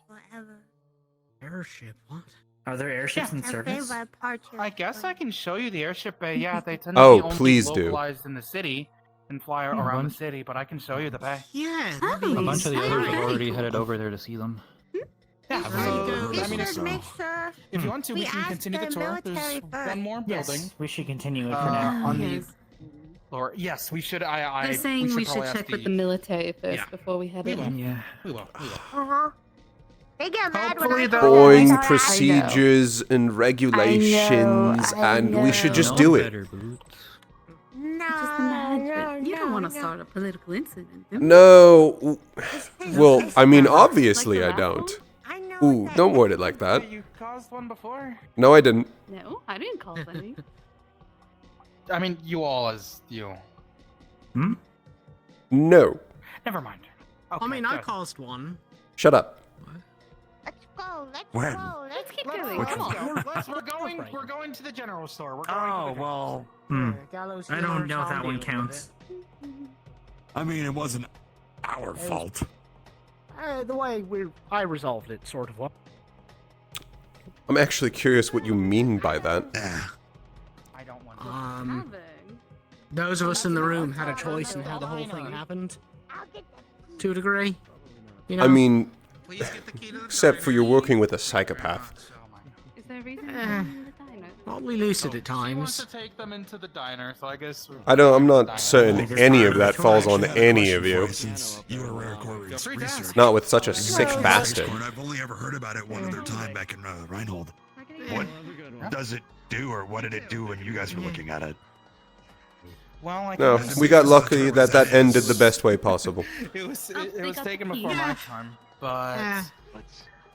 Airship, what? Are there airships in Their service? favorite part of I guess I can show you the airship bay. Yeah, they tend to Oh, be only please do. localized in the city and fly around the city, but I can show you the bay. Yeah, Oh, that'd be A bunch of the others have already cool. headed over there to see them. Yeah, so, We I mean, should make sure if you want to, we we can ask continue the the tour. There's military one first. more building. Yes, we should continue it for now. On Yes. the lower. Yes, we should. They're saying we should probably check ask with the military first Yeah. before we head We in. will. Yeah. We will. Uh-huh. They get mad when Hopefully I they'll- call them Boing like that. procedures and regulations, I and we should know. just do it. No, Just imagine. no, You don't no, want to no. start a political incident, do you? No. Well, I mean, obviously Like I the last don't. I know Ooh, that. don't word it like that. You caused one before. No, I didn't. No, I didn't call any. I mean, you all as you. No. Never mind. I mean, I good. caused one. Shut up. Let's go. Let's When? go. Let's keep go. going. Let's Come on. go. We're going to the general store. We're going Oh, to the well, Gallows I don't humor know if that zombie one a little counts. I mean, it wasn't our fault. bit. The way I resolved it, sort of. I'm actually curious what you mean by that. I don't want Um, those of us in the room had a choice in how the whole thing happened. To a degree. You know? I mean, Please get the key to the except for you're working with a psychopath. Is there a reason Eh. we're in the diner? Probably lucid at She wants times. to take them into the diner, so I guess. I'm not certain any of that falls on any of you. Since you were rare core research. Not with such a sick bastard. I've only ever heard about it one other time back in Runewald. What does it do, or what did it do when you guys were looking at it? Well, I No, can- we got lucky that ended the best way possible. It was Oh, it they was got the taken key. before my Yeah. time, but Yeah.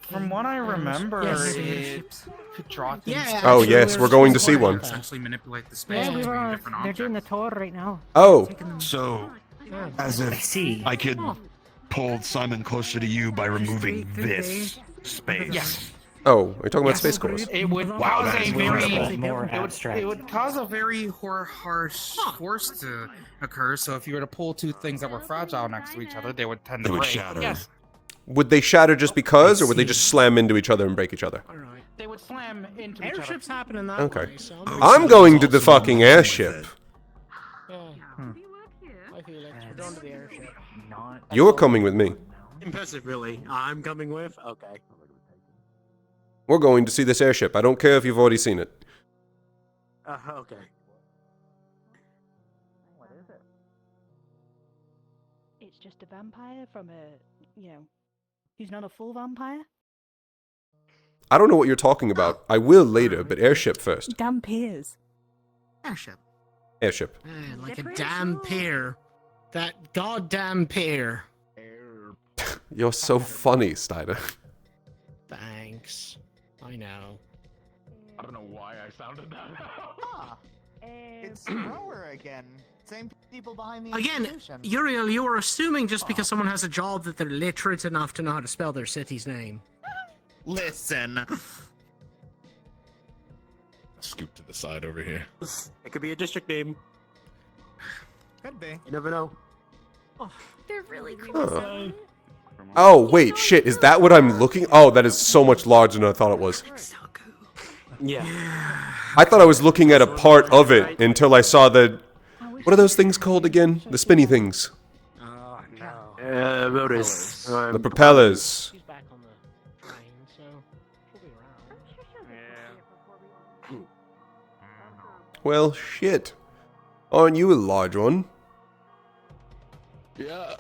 from what I remember, Yes. it could draw things. Yeah, Oh, actually, yes, we we're were going to just see wondering one. Essentially manipulate the space Yeah, we between were. different They're doing the objects. tour right now. Oh, So, as I if see. I could pull Simon closer to you by removing this space. Yes. oh, are you talking about space cores? It would Wow, cause that is a very incredible. More it would, abstract. it would cause a very harsh force to occur. So if you were to pull two things that were fragile next to each other, they would tend to They would break. shatter. Yes, Would they shatter just because, or would they just slam into each other and break each other? Alright. they would slam into each other. Airships happen in that Okay. way, so I'm going to the fucking airship. yeah. I feel like we're going to the airship. Not. You're coming with me. Impressive, really. I'm coming with? Okay. We're going to see this airship. I don't care if you've already seen it. Okay. What is it? It's just a vampire from a, he's not a full vampire. I don't know what you're talking about. I will later, but airship first. Damn piers. Airship. Airship. Like a damn pier. That goddamn pier. You're so funny, Steiner. Thanks. I know. I don't know why I sounded that. It's Rower again. Same people behind the Again, institution. Uriel, you are assuming just because someone has a job that they're literate enough to know how to spell their city's name. Listen. Scoop to the side over here. It could be a district name. Could be. You never know. Oh, they're really cool. Huh. Oh, wait, shit, is that what I'm looking? Oh, that is so much larger than I thought it was. Yeah. I thought I was looking at a part of it until I saw the... What are those things called again? The spinny things. Motors. The propellers. Well, shit. Aren't you a large one? Yeah.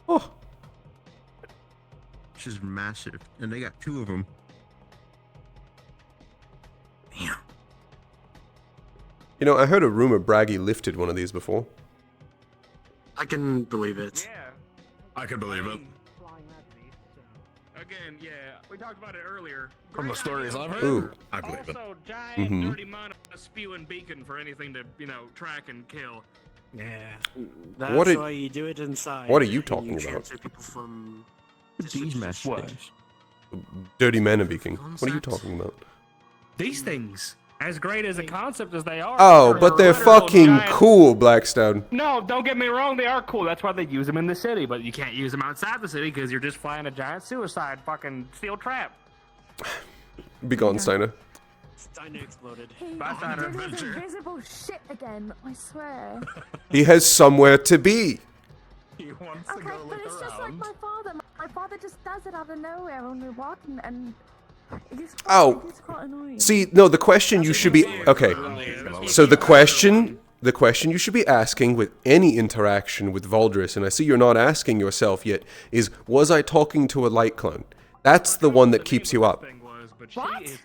Oh. This is massive, and they got 2 of them. You know, I heard a rumor Braggy lifted one of these before. I can believe it. Yeah. I can believe it. Again, yeah, we talked about it earlier. From the stories I've heard, Ooh. I believe it. Also, giant dirty mon a spewing beacon for anything to, track and kill. Yeah. That's What did- why you do it inside. what are you talking about? transfer people from These messages. Dirty men are beaking. What are you talking about? These things, as great as a concept as they are. Oh, but they're fucking cool, Blackstone. No, don't get me wrong, they are cool. That's why they use them in the city, but you can't use them outside the city because you're just flying a giant suicide fucking steel trap. Be gone, Steiner. Steiner exploded. Bye, Steiner. Invisible shit again, I swear. He has somewhere to be. He wants Okay, but it's just like my father. My father just does it out of nowhere when we're walking, and it's quite annoying. See, no, the question you should be... Okay. So the question you should be asking with any interaction with Valdris, and I see you're not asking yourself yet, is, was I talking to a light clone? That's the one that keeps you up. What? He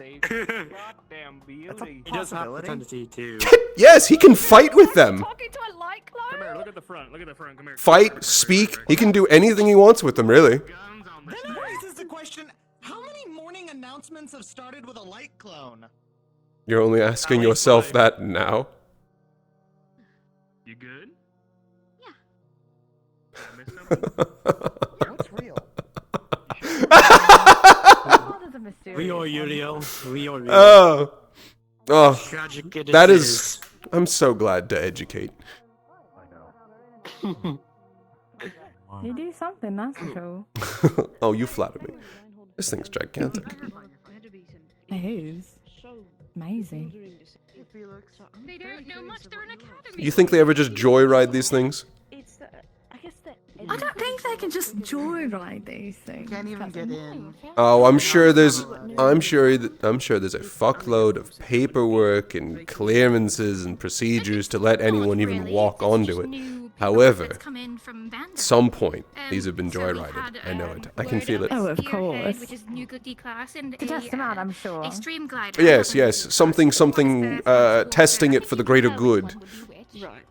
does have the tendency to... Yes, he can fight with them. Talking to a light clone? Come here, look at the front, come here. Fight, speak, he can do anything he wants with them, really. Then raises the question, how many morning announcements have started with a light clone? You're only asking yourself that now. You good? What's real? We are Uriel. We are Uriel. Oh, Tragic it that is... I'm so glad to educate. You do something, that's cool. Oh, you flatter me. This thing's gigantic. It is. Amazing. They don't know much. They're an academy. You think they ever just joyride these things? I don't think they can just joyride these things. Can't even get in. Oh, I'm sure there's a fuckload of paperwork and clearances and procedures to let anyone even walk onto it. However, at some point, these have been joyrided. I know it. I can feel it. Oh, of course. Which is new goodie class and To test them out, I'm sure. a stream glider. Yes, something, testing it for the greater good. Right.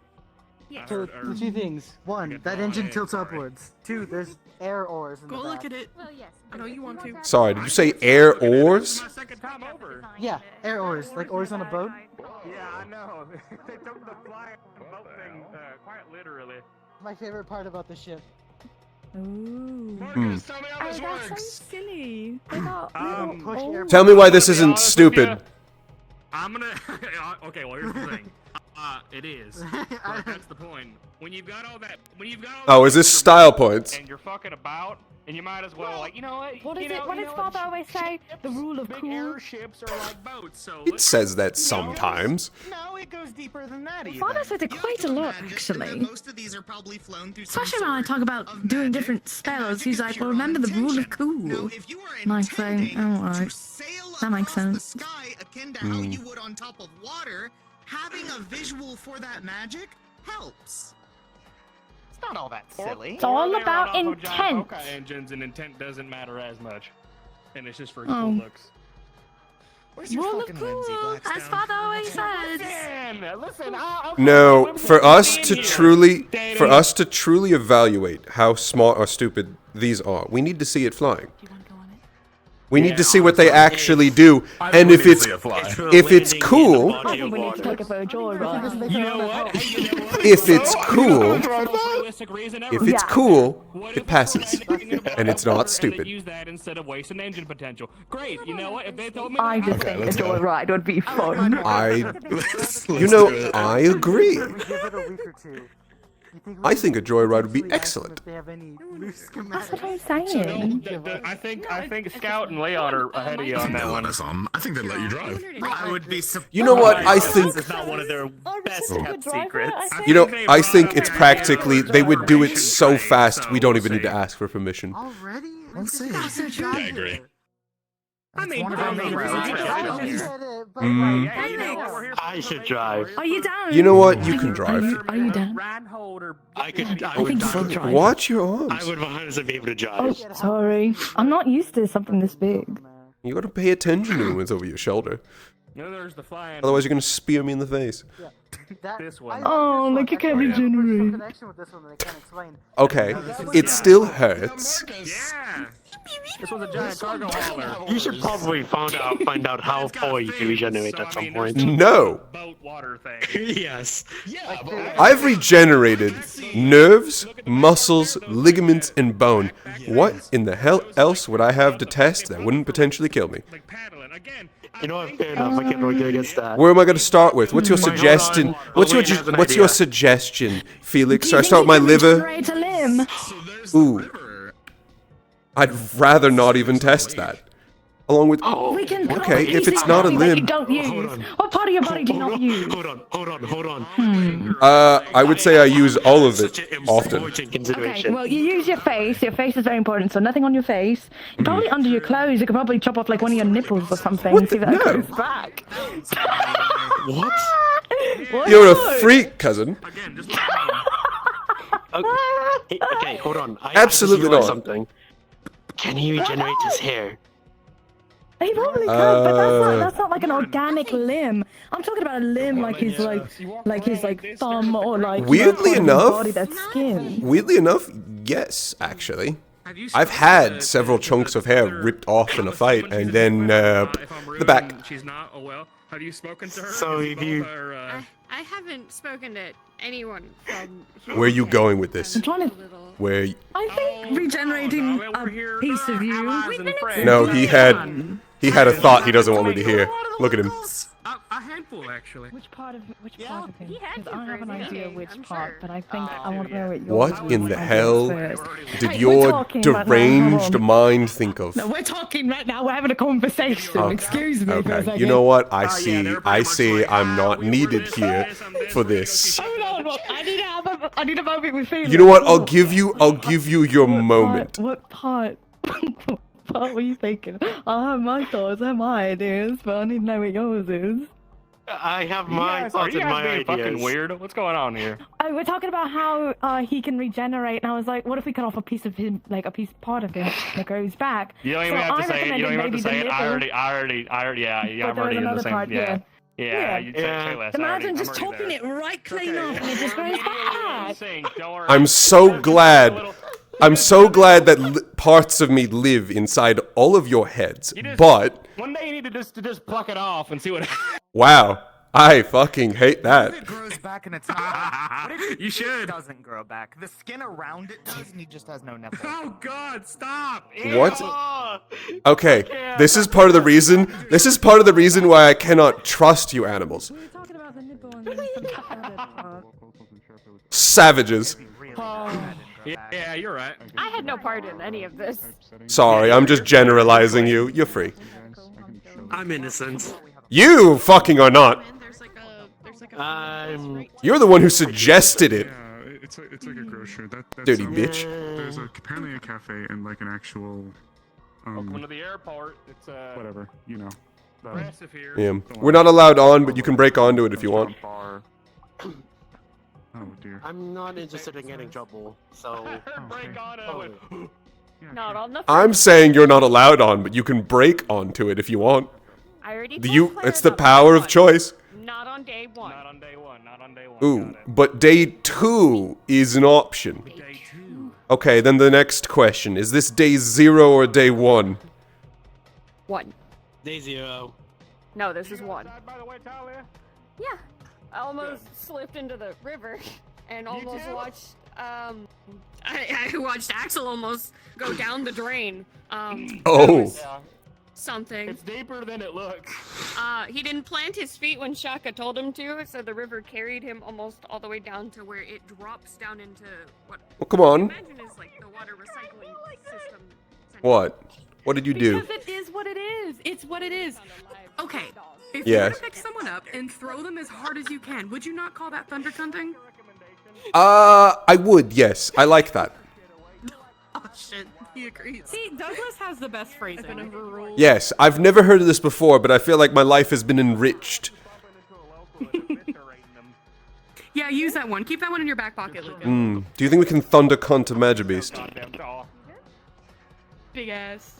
So, the 2 things. 1, that engine tilts upwards. 2, there's air oars in the Go back. look at it. Well, yes. I know you want to. Sorry, did you say air oars? Yeah, air oars, like oars on a boat. Yeah, I know. They took the flying boat thing quite literally. My favorite part about the ship. Ooh. Marcus, tell me how this That's works. so silly. They're not push air. Tell me why this isn't stupid. I'm gonna. Okay, well here's the thing. It is. But that's the point. When you've got all that, Oh, is this style points? and you're fucking about, and you might as well, like, you know what? What is you know, it? What you does know father always say? The rule of Big cool. airships are like boats, so It says that sometimes. No, it goes deeper than that even. Father says it quite a lot, actually. Most of these are probably flown through Especially when I talk about doing different spells, he's like, well, remember the rule of cool. And I say, oh, alright. That makes sense. Sky akin to how you would on top of water, having a visual for that magic helps. It's not all that silly. It's all about intent. Engines and intent doesn't matter as much. And it's just for Oh. cool looks. Rule of cool, as Father always says. Listen, No, for us to truly evaluate how smart or stupid these are, we need to see it flying. We need to see what they actually do, and if it's cool, if it's cool, it passes, and it's not stupid. Use that instead of wasting engine potential. Great. You know what? If they told me I just think a joyride would be fun. I agree. I think a joyride would be excellent. That's what I'm saying. I think Scout and Leon are ahead of you on that one. I think they'd let you drive. I would be surprised. You know what? I think. It's not one of their best kept secrets. You know, I think it's practically they would do it so fast we don't even need to ask for permission. Already? Let's see. Yeah, I agree. I mean, I should drive. Are you down? You know what? You can drive. Are you down? I could. I I would. think you can drive. Watch your arms. I would 100% be able to Oh, drive. sorry. I'm not used to something this big. You gotta pay attention to what's over your shoulder. There's the flying. Otherwise, you're gonna spear me in the face. This one. Oh, look, you can't regenerate. Okay, it still hurts. Yeah. This was a giant cargo hauler. You should probably find out how far you can regenerate at some point. No. Boat water thing. Yes. Yeah. I've regenerated nerves, muscles, ligaments, and bone. What in the hell else would I have to test that wouldn't potentially kill me? You know what? Fair enough. I can't argue against that. Where am I going to start with? What's your suggestion? What's your suggestion, Felix? Should I start with my liver? Regenerate a limb. Ooh. I'd rather not even test that. Along with We can okay, if it's not a that you limb, don't use. What part of your body do you not use? Hold on. I would say I use all of it often. Okay, well, you use your face. Your face is very important, so nothing on your face. Probably under your clothes. You could probably chop off like one of your nipples or something and see if that goes back. What? You're a freak, cousin. Okay, hold on. I Absolutely just realized not. Something. Can he regenerate his hair? He probably could, but that's not like an organic limb. I'm talking about a limb like his thumb or like Weirdly enough, body that's skin. Weirdly enough, yes, actually. I've had several chunks of hair ripped off in a fight, and then the back. She's not. Oh well. Have you spoken to her? So if you. I haven't spoken to anyone from here. Where are you going with this? I'm trying to. Where? I think regenerating a piece of you. No, he had a thought he doesn't want me to hear. Look at him. A handful, actually. Which part of him? Because I have an idea which part, but I think I want to know what yours What in the hell first. did Hey, your we're talking right now, deranged hold on. mind think of? No, we're talking right now. We're having a conversation. Okay. Excuse me for a Okay, second. you know what? I see I'm not needed here for this. Hold on, I need a moment with Felix. You know what? I'll give you your moment. What part? What part were you thinking? I have my thoughts, I have my ideas, but I need to know what yours is. I have my thoughts and my ideas. Fucking weird. What's going on here? We're talking about how he can regenerate, and I was like, what if we cut off a piece of him, like a part of him that grows back? You don't even have to say it. You don't even have to say it. I already. Yeah. I'm already in the same. Yeah. You say less. Imagine just chopping it right clean off, and it just grows back. I'm so glad that parts of me live inside all of your heads. But One day you need to just pluck it off and see what. wow, I fucking hate that. It grows back and it's not. What if You should. It doesn't grow back. The skin around it does, and he just has no nipple. Oh God! Stop! What? Okay, this is part of the reason. This is part of the reason why I cannot trust you animals. Savages. Yeah, you're right. I had no part in any of this. Sorry, I'm just generalizing you. You're free. I'm innocent. You fucking are not. I'm. You're the one who suggested it. Yeah, it's like a grocery. That's Dirty bitch. There's apparently a cafe and like an actual. Welcome to the airport. It's Whatever, you know. Impressive here. Yeah. We're not allowed on, but you can break onto it if you want. Oh dear. I'm not interested in getting trouble, so. Break on it. Not on the. I'm saying you're not allowed on, but you can break onto it if you want. I already It's the power of choice. Not on day one. Not on day one. Not on day one. Ooh, but day 2 is an option. Okay, then the next question. Is this day 0 or day 1? 1. Day 0. No, this is 1. Yeah. I almost slipped into the river and almost watched I watched Axel almost go down the drain. Oh. Something. It's deeper than it looks. He didn't plant his feet when Shaka told him to, so the river carried him almost all the way down to where it drops down into what Well, come on. imagine is like the water recycling system. What? What did you do? Because it is what it is. It's what it is. Okay. If Yes. you were to pick someone up and throw them as hard as you can, would you not call that thunder cunting? I would, yes. I like that. Oh shit, he agrees. See, Douglas has the best phrasing. Yes, I've never heard of this before, but I feel like my life has been enriched. Yeah, use that one. Keep that one in your back pocket, Luca. Do you think we can thunder cunt a Magic Beast? Big ass.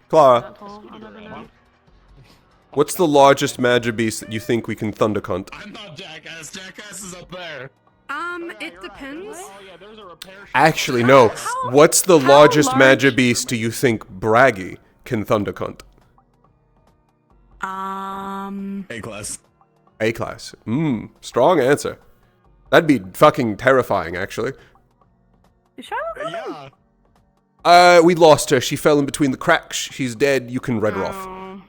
Clara, what's the largest Magic Beast that you think we can thunder cunt? I'm not Jackass. Jackass is up there. It depends. Actually, no. What's the largest Magic Beast do you think Braggy can thunder cunt? A-class. A-class. Strong answer. That'd be fucking terrifying, actually. Is Shiloh gone? We lost her. She fell in between the cracks. She's dead. You can read her off.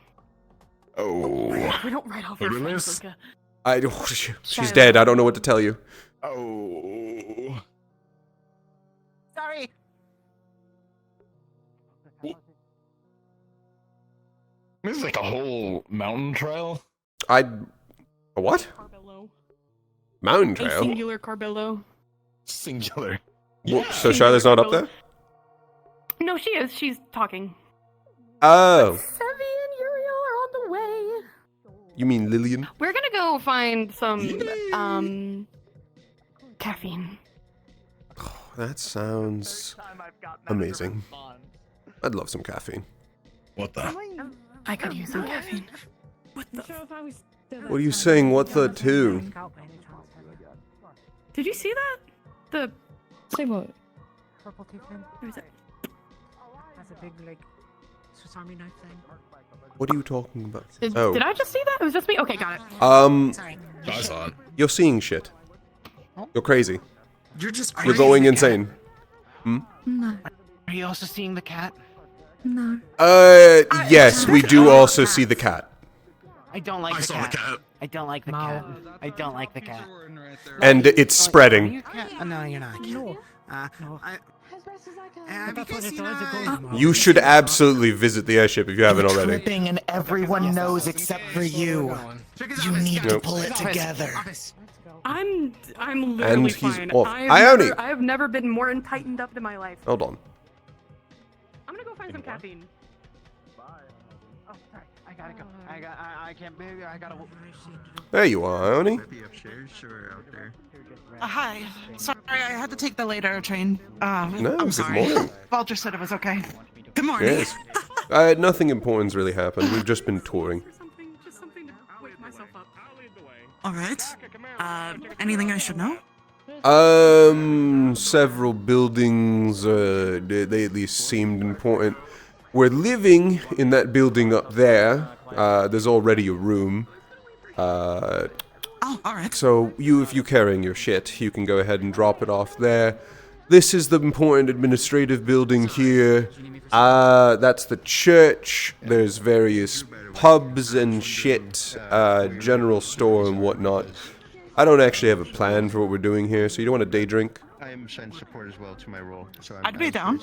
Oh. We don't write off our friends, Luca. She's dead. I don't know what to tell you. Oh. Sorry. This is like a whole mountain trail. A what? Carbello. Mountain A trail? singular Carbello. Singular. Well, so Charlotte's not up there? No, she is. She's talking. Oh. Sevy and Uriel are on the way. You mean Lillian? We're gonna go find some, caffeine. That sounds amazing. I'd love some caffeine. What the? I could use some caffeine. What are you saying? What the two? Did you see that? Say what? Purple toucan. Where is it? Has a big like Swiss Army knife thing. What are you talking about? Did Oh. I just see that? It was just me? Okay, got it. Sorry. I saw it. You're seeing shit. You're crazy. You're just You're going insane. No. Are you also seeing the cat? No. Yes, we do also see the cat. I don't like I the saw cat. the cat. I don't like the cat. I don't like the cat. And it's spreading. No, you're not. No. You should absolutely visit the airship if you haven't already. Tripping and everyone knows except for you. You need to pull it together. I'm literally And he's fine. off. I Ione! have never been more tightened up in my life. Hold on. I'm gonna go find some caffeine. Oh, sorry. I gotta go. I can't. I gotta. There you are, Ione. Hi. Sorry, I had to take the later train. No, I'm good sorry. morning. Vulture said it was okay. Good morning. Yes. Nothing important's really happened. We've just been touring. Just something to wake myself up. All right. Anything I should know? Several buildings, they at least seemed important. We're living in that building up there. There's already a room. Oh, all right. So if you're carrying your shit, you can go ahead and drop it off there. This is the important administrative building here. That's the church. There's various pubs and shit, general store and whatnot. I don't actually have a plan for what we're doing here, so you don't want a day drink? I am showing support as well to my role, so I'd be down.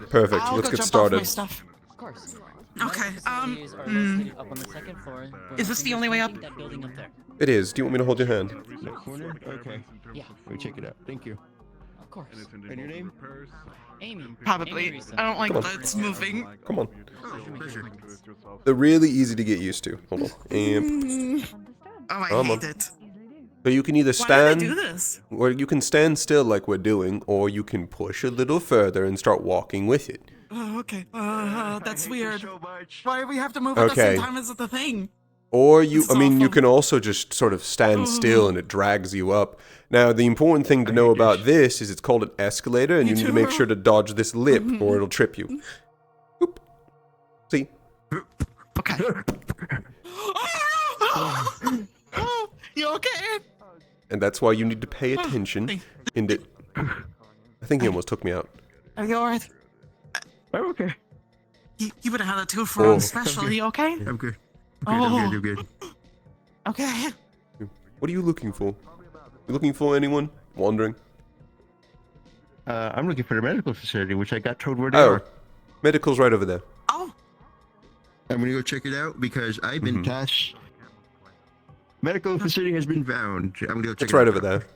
Perfect. I'll Let's go get jump off my started. stuff. Of course. Okay. Is this the only way up? It is. Do you want me to hold your hand? The corner? Okay. Yeah. Let me check it out. Thank you. Of course. And your name? Amy. Probably. I don't like Come on. that it's moving. Come on. They're really easy to get used to. Hold on. And Oh, I come on. hate it. So you can either Why do they stand, do this? or you can stand still like we're doing, or you can push a little further and start walking with it. Oh, okay. That's weird. Why do we have to move at the Okay. same time as the thing? Or you, This I is mean, you awful. can also just sort of stand still and it drags you up. Now, the important thing to know about this is it's called an escalator, and you need to make sure to dodge this lip or it'll trip you. Oop. See? Okay. You okay? And that's why you need to pay attention. And it, I think he almost took me out. Are you alright? I'm okay. You would have had a 2 for Oh. 1 special. Are you okay? I'm good. Oh. I'm good. Okay. What are you looking for? You looking for anyone? Wandering? I'm looking for the medical facility, which I got told where they Oh, are. medical's right over there. I'm gonna go check it out because I've been tasked. Medical facility has been found. I'm gonna go check It's it right out. over there.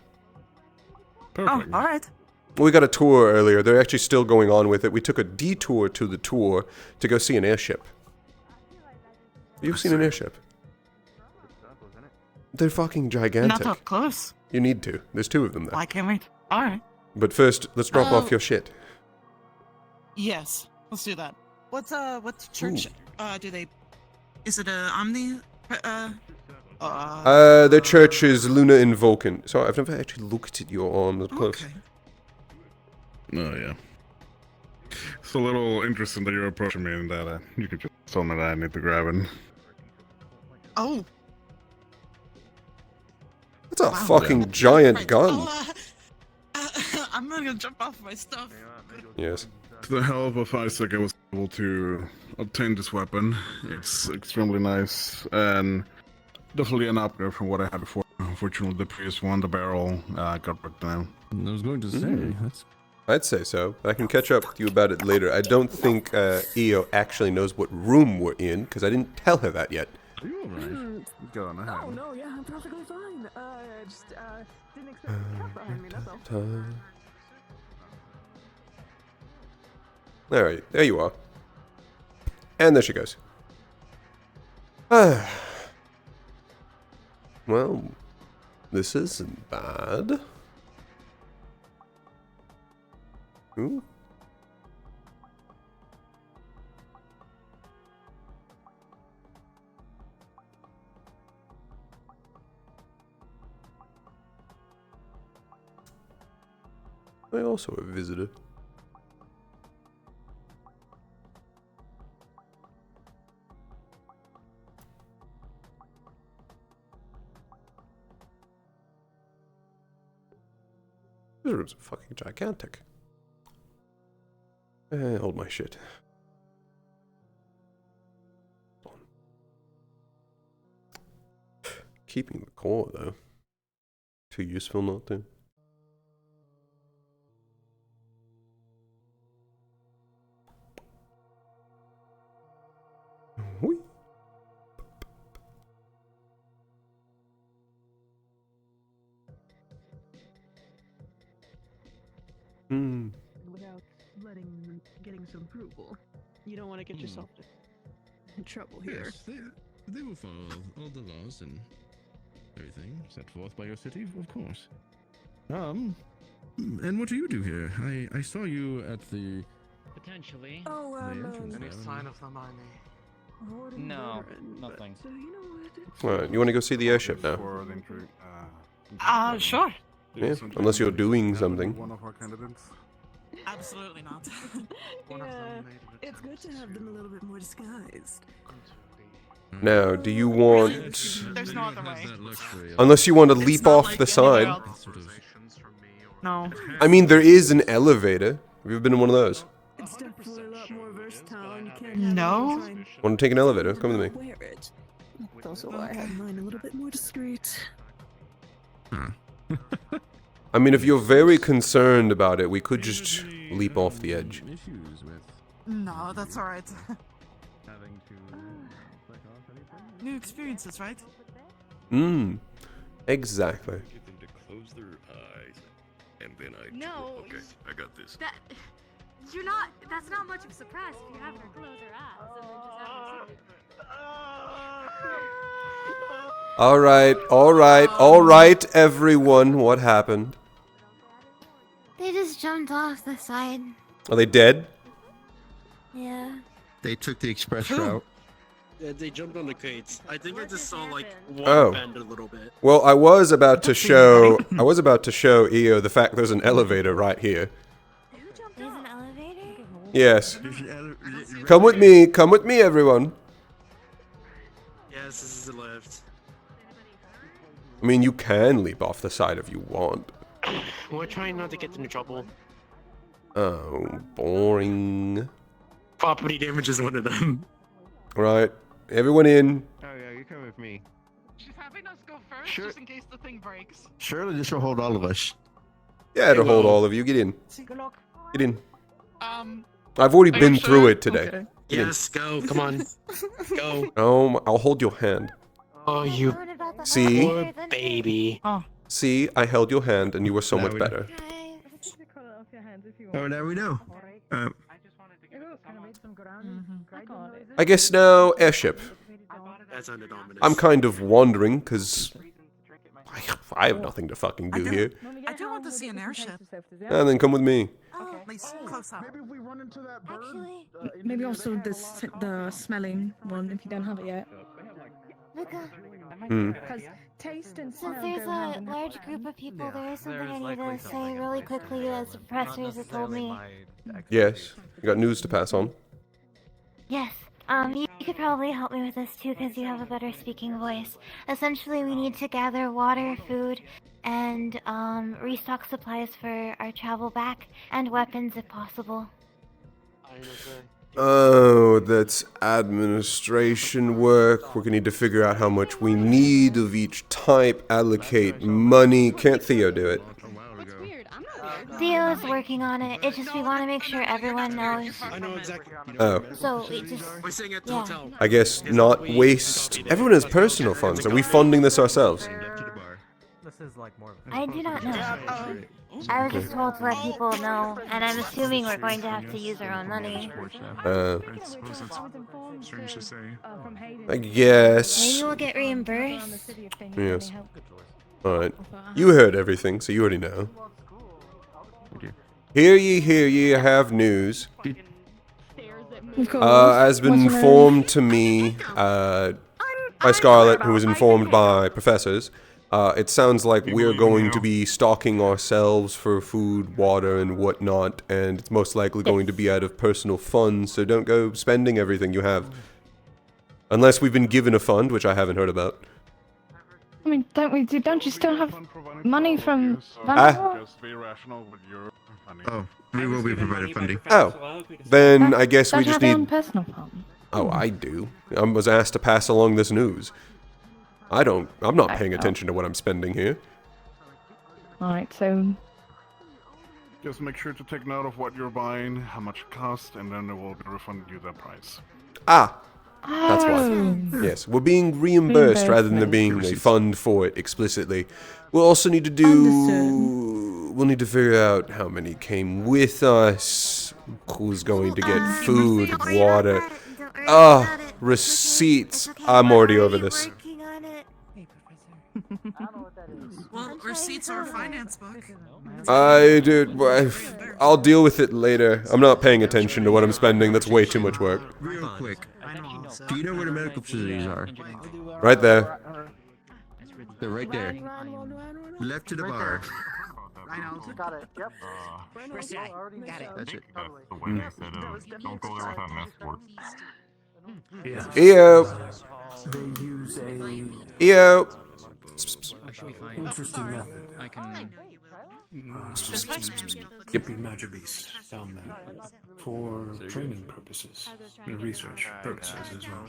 Oh, alright. We got a tour earlier. They're actually still going on with it. We took a detour to the tour to go see an airship. You've seen an airship? They're fucking gigantic. Not up close. You need to. There's 2 of them there. I can't wait. Alright. But first, let's drop off your shit. Yes. Let's do that. What church do they... Is it a Omni? Their church is Luna and Vulcan. So I've never actually looked at your arms up close. Oh, yeah. It's a little interesting that you're approaching me and that you could just tell me that I need to grab it. Oh. That's a fucking giant gun. I'm not gonna jump off my stuff. Yes. To the help of Isaac, I was able to obtain this weapon. It's extremely nice and definitely an upgrade from what I had before. Unfortunately, the previous one, the barrel, got broken down. I was going to say, that's... I'd say so. I can catch up with you about it later. I don't think EO actually knows what room we're in, because I didn't tell her that yet. Are you alright? Go on ahead. Oh, no, yeah, I'm perfectly fine. Just, didn't expect a cat behind me, that's all. Alright, there you are. And there she goes. Well, this isn't bad. Ooh. I also a visitor. This room's fucking gigantic. Hold my shit. Keeping the core though. Too useful not to. Whee. Without getting some approval. You don't want to get yourself in trouble here. Yes, they will follow all the laws and everything set forth by your city, of course. And what do you do here? I saw you at the... Potentially. Oh, Any sign of them on me? No, nothing. Alright, you want to go see the airship now? Sure. Yeah, unless you're doing something. One of our candidates. Absolutely not. Yeah, it's good to have them a little bit more disguised. Now, do you want... There's no other way. Unless you want to leap off the side. No. I mean, there is an elevator. Have you ever been in one of those? It's definitely a lot more versatile. You can't No. Want to take an elevator? Come with me. wear it. That's why I have mine a little bit more discreet. I mean, if you're very concerned about it, we could just leap off the edge. No, that's alright. New experiences, right? Exactly. Get them to close their eyes, and then I. No. Okay, I got this. You're not. That's not much of a surprise if you have her close her eyes and then just have her Alright, alright, alright, everyone. What happened? They just jumped off the side. Are they dead? Yeah. They took the express route. Yeah, they jumped on the crates. I think I just saw like one Oh. bend a little bit. Well, I was about to show EO the fact there's an elevator right here. There's an elevator? Yes. Come with me, everyone. Yes, this is the lift. I mean, you can leap off the side if you want. We're trying not to get into trouble. Oh, boring. Property damage is one of them. Right, everyone in. Oh yeah, you come with me. She's having us go first, just in case the thing breaks. Surely this will hold all of us. Yeah, it'll hold all of you. Get in. Good luck. Get in. I've already been through it today. Okay. Get in. Yes, go. Come on. Go. I'll hold your hand. Oh, you See? poor baby. See, I held your hand and you were so much better. Oh, now we know. I guess now, airship. That's underdominant. I'm kind of wandering, because I have nothing to fucking do here. I do want to see an airship. And then come with me. At least close up. Maybe if we run into that bird. Maybe also the smelling one if you don't have it yet. Hmm. Because taste and smell Since there's go hand a in large group of people, there is something I need to say really quickly as the professors have told me. Yes. You got news to pass on. Yes. You could probably help me with this too, because you have a better speaking voice. Essentially, we need to gather water, food, and restock supplies for our travel back, and weapons if possible. Oh, that's administration work. We're gonna need to figure out how much we need of each type, allocate money. Can't Theo do it? Theo is working on it. It's just we want to make sure everyone knows. I know exactly. Oh. So we just. We're sitting at the Yeah. hotel. I guess not waste. Everyone has personal funds. Are we funding this ourselves? I do not know. I was just told to let people know, and I'm assuming we're going to have to use our own money. Strange to say. I guess. Maybe we'll get reimbursed. Yes. Alright. You heard everything, so you already know. Hear ye, I have news. Has been informed to me by Scarlet, who was informed by professors. It sounds like we're going to be stocking ourselves for food, water, and whatnot, and it's most likely going to be out of personal funds, so don't go spending everything you have. Unless we've been given a fund, which I haven't heard about. I mean, don't you still have money from Just be rational with your money. Oh, we will be provided funding. Oh, then I guess we Don't just have your own need... personal fund. Oh, I do. I was asked to pass along this news. I'm not paying attention to what I'm spending here. Alright, so Just make sure to take note of what you're buying, how much it costs, and then they will be refunded you that price. Ah! That's why. Yes, we're being reimbursed rather than there being a fund for it explicitly. We'll also need to do... We'll need to figure out how many came with us, who's going to get food, water. Receipts. I'm already over this. Well, receipts are a finance book. I'll deal with it later. I'm not paying attention to what I'm spending. That's way too much work. Real quick, do you know where the medical facilities are? Right there. They're right there. Left to the bar. Got it. Yep. Got it. That's it. The way they said, don't go there without an escort. EO. They use a EO. interesting method. I can. Yep. Magic beast down there for training purposes and research purposes as well.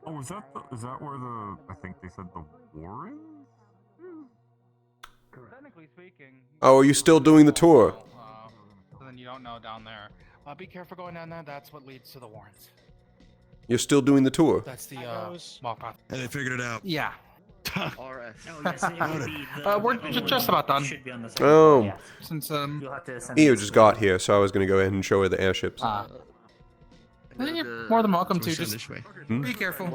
Oh, is that where the I think they said the war is? Technically speaking. Oh, are you still doing the tour? So then you don't know down there. Be careful going down there. That's what leads to the warrants. You're still doing the tour? That's the small path. And they figured it out. Yeah. RS. We're just about done. Oh. Since EO just got here, so I was going to go ahead and show her the airships. Yeah, more than welcome to. Just this way. be careful.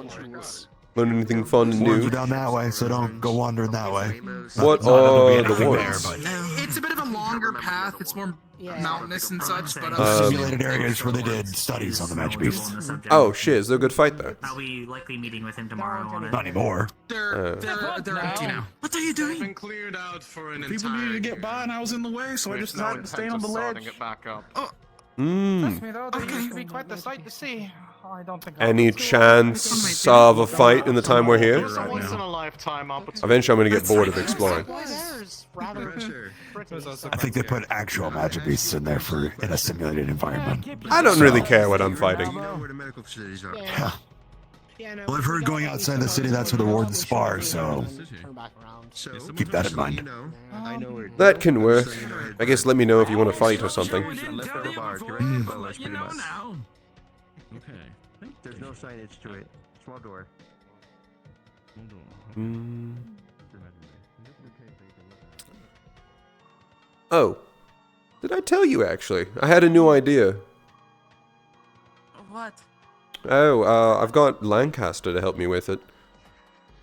Learn anything fun and Wards new? are down that way, so don't go wandering that way. What Not that there'll be are the anything wards? there, but It's a bit of a longer path. It's more mountainous and such, but simulated areas where they did studies on the magic beasts. Oh shit, is there a good fight there? I'll be likely meeting with him tomorrow on it. Not anymore. They're empty now. What are you doing? Been cleared out for an People needed to get by and I was in the way, so I just decided to stay on the ledge. It back up. Oh, Trust me though, they used to be quite the sight to see. I don't think I'll Any be too chance of a fight in the time we're here? It's a once in a lifetime opportunity. Eventually I'm gonna get bored of exploring. I think they put actual magic beasts in there in a simulated environment. I don't really care what I'm fighting. Yeah. Well, I've heard going outside the city, that's where the wardens spar, so keep that in mind. That can work. I guess let me know if you want to fight or something. Okay. There's no signage to it. Small door. Oh. Did I tell you actually? I had a new idea. what? Oh, I've got Lancaster to help me with it.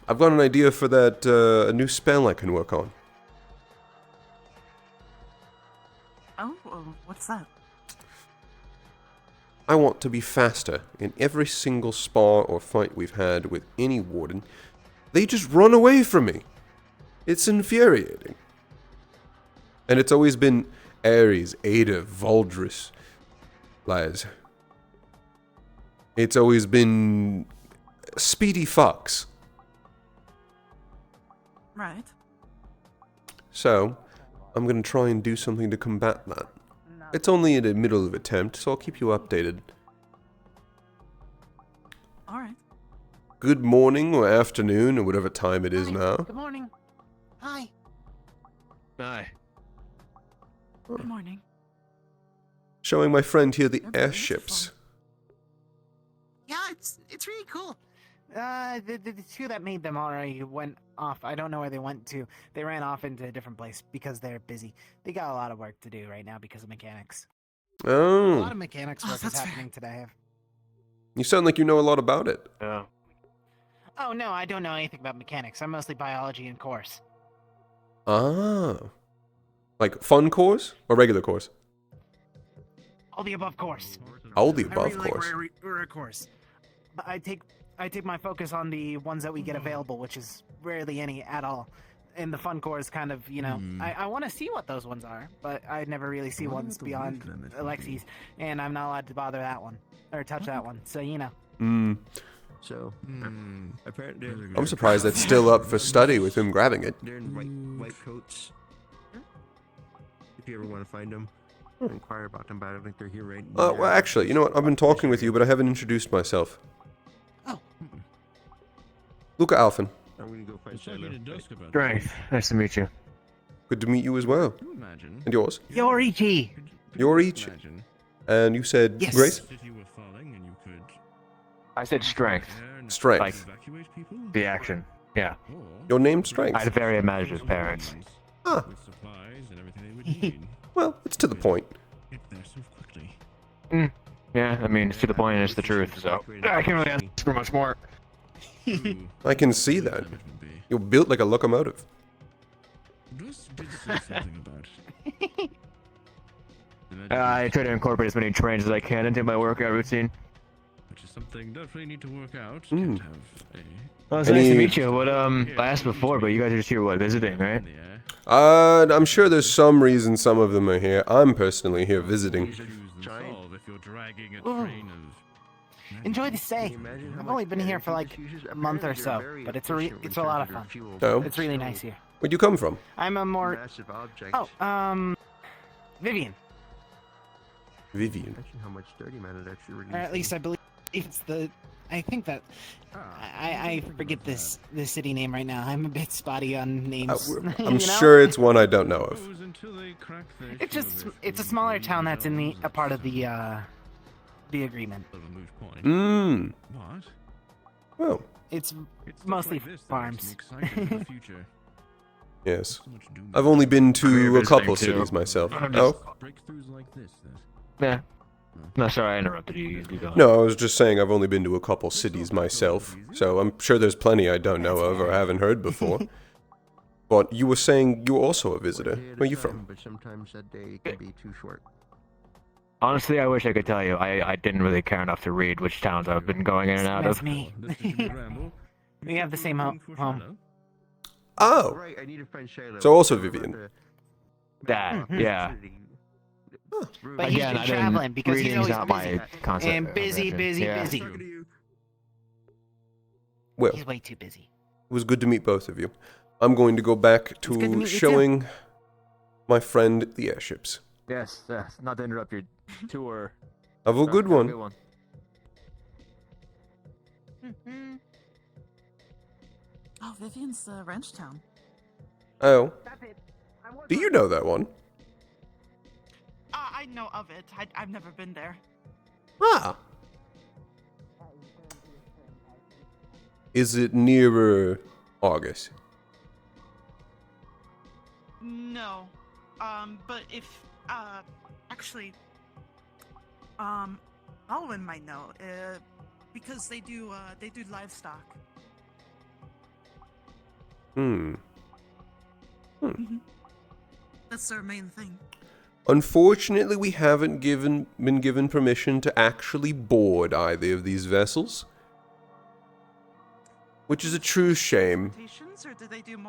I've got an idea for that, a new spell I can work on. Oh, what's that? I want to be faster in every single spar or fight we've had with any warden. They just run away from me. It's infuriating. And it's always been Ares, Ada, Valdris, Laz. It's always been speedy fucks. Right. So, I'm gonna try and do something to combat that. It's only in the middle of attempt, so I'll keep you updated. Alright. Good morning or afternoon or whatever time it is now. Good morning. Hi. Hi. Good morning. Showing my friend here the airships. Yeah, it's really cool. The two that made them already went off. I don't know where they went to. They ran off into a different place because they're busy. They got a lot of work to do right now because of mechanics. A lot Oh. of mechanics work is happening today. You sound like you know a lot about it. Yeah. Oh no, I don't know anything about mechanics. I'm mostly biology and course. Ah. Like fun course or regular course? All the above course. All the I above really like course. rare course. But I take my focus on the ones that we get available, which is rarely any at all. And the fun course kind of, you know, I want to see what those ones are, but I never really see ones beyond Alexi's, and I'm not allowed to bother that one or touch that one. So you know. So, apparently, I'm surprised that's still up for study with him grabbing it. they're in white coats. If you ever want to find them, inquire about them. But I don't think they're here right now. Well, actually, you know what? I've been talking with you, but I haven't introduced myself. Oh. Luca Alphen. I'm gonna go find Shiloh. Strength. Nice to meet you. Good to meet you as well. And yours? Yorichi. Yorichi. And you said Yes. Grace? I said strength. Strength. Like the action. Yeah. Your name's Strength. I had very imaginative parents. Ah. Well, it's to the point. Yeah, I mean, it's to the point and it's the truth, so I can't really ask for much more. I can see that. You're built like a locomotive. I try to incorporate as many trains as I can into my workout routine. Which is something definitely need to work out. Mm. Can't have a... Well, it's nice to meet you. What, I asked before, but you guys are just here, what, visiting, right? I'm sure there's some reason some of them are here. I'm personally here visiting. Enjoy the stay. I've only been here for like a month or so, but it's a lot of fun. Oh? It's really nice here. Where'd you come from? I'm a more Vivian. Vivian. How much dirty man it actually Or at least I believe it's the. I think that I forget this city name right now. I'm a bit spotty on names. I'm you know? sure it's one I don't know of. It's a smaller town that's in a part of the agreement. Mmm. Well. It's mostly farms. Yes. I've only been to a couple visiting, too. cities myself. I'm Oh. Yeah. No, sorry, I interrupted you. You go. No, I was just saying I've only been to a couple cities myself, so I'm sure there's plenty I don't know of or haven't heard before. But you were saying you were also a visitor. Where are you from? But sometimes that day can be too short. Honestly, I wish I could tell you. I didn't really care enough to read which towns I've been going in and out That's of. me. We have the same home. Oh! Right, I need a friend Shayla. So also Vivian. That, yeah. But he's been traveling because he's always not busy. my concept. And busy. Yeah. Well, He's way too busy. it was good to meet both of you. I'm going to go back good to meet to you showing my friend the airships. Yes, not to interrupt your tour. Have a good one. Oh, Vivian's ranch town. Oh. Do you know that one? I know of it. I've never been there. Ah. Is it nearer August? No. But if, actually, Alwyn might know, because they do livestock. That's their main thing. Unfortunately, we haven't been given permission to actually board either of these vessels. Which is a true shame.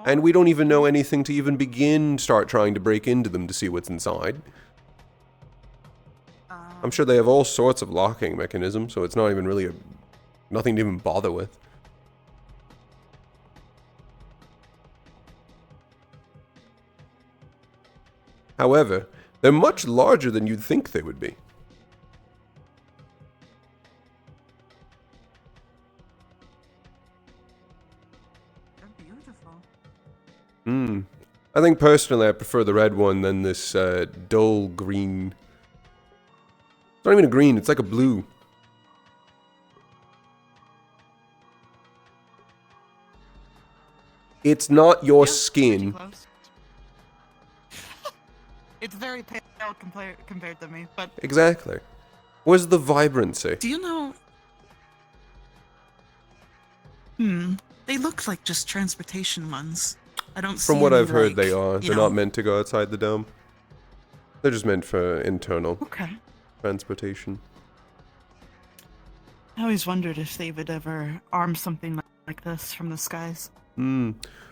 And we don't even know anything to even start trying to break into them to see what's inside. I'm sure they have all sorts of locking mechanisms, so it's not even really nothing to even bother with. However, they're much larger than you'd think they would be. I think personally I prefer the red one than this dull green. It's not even a green, it's like a blue. It's not your skin. It's very pale compared to me, but... Exactly. Where's the vibrancy? Do you know... They look like just transportation ones. I don't see From what any, I've heard, like, they are. you They're know- not meant to go outside the dome. They're just meant for internal transportation. I always wondered if they would ever arm something like this from the skies.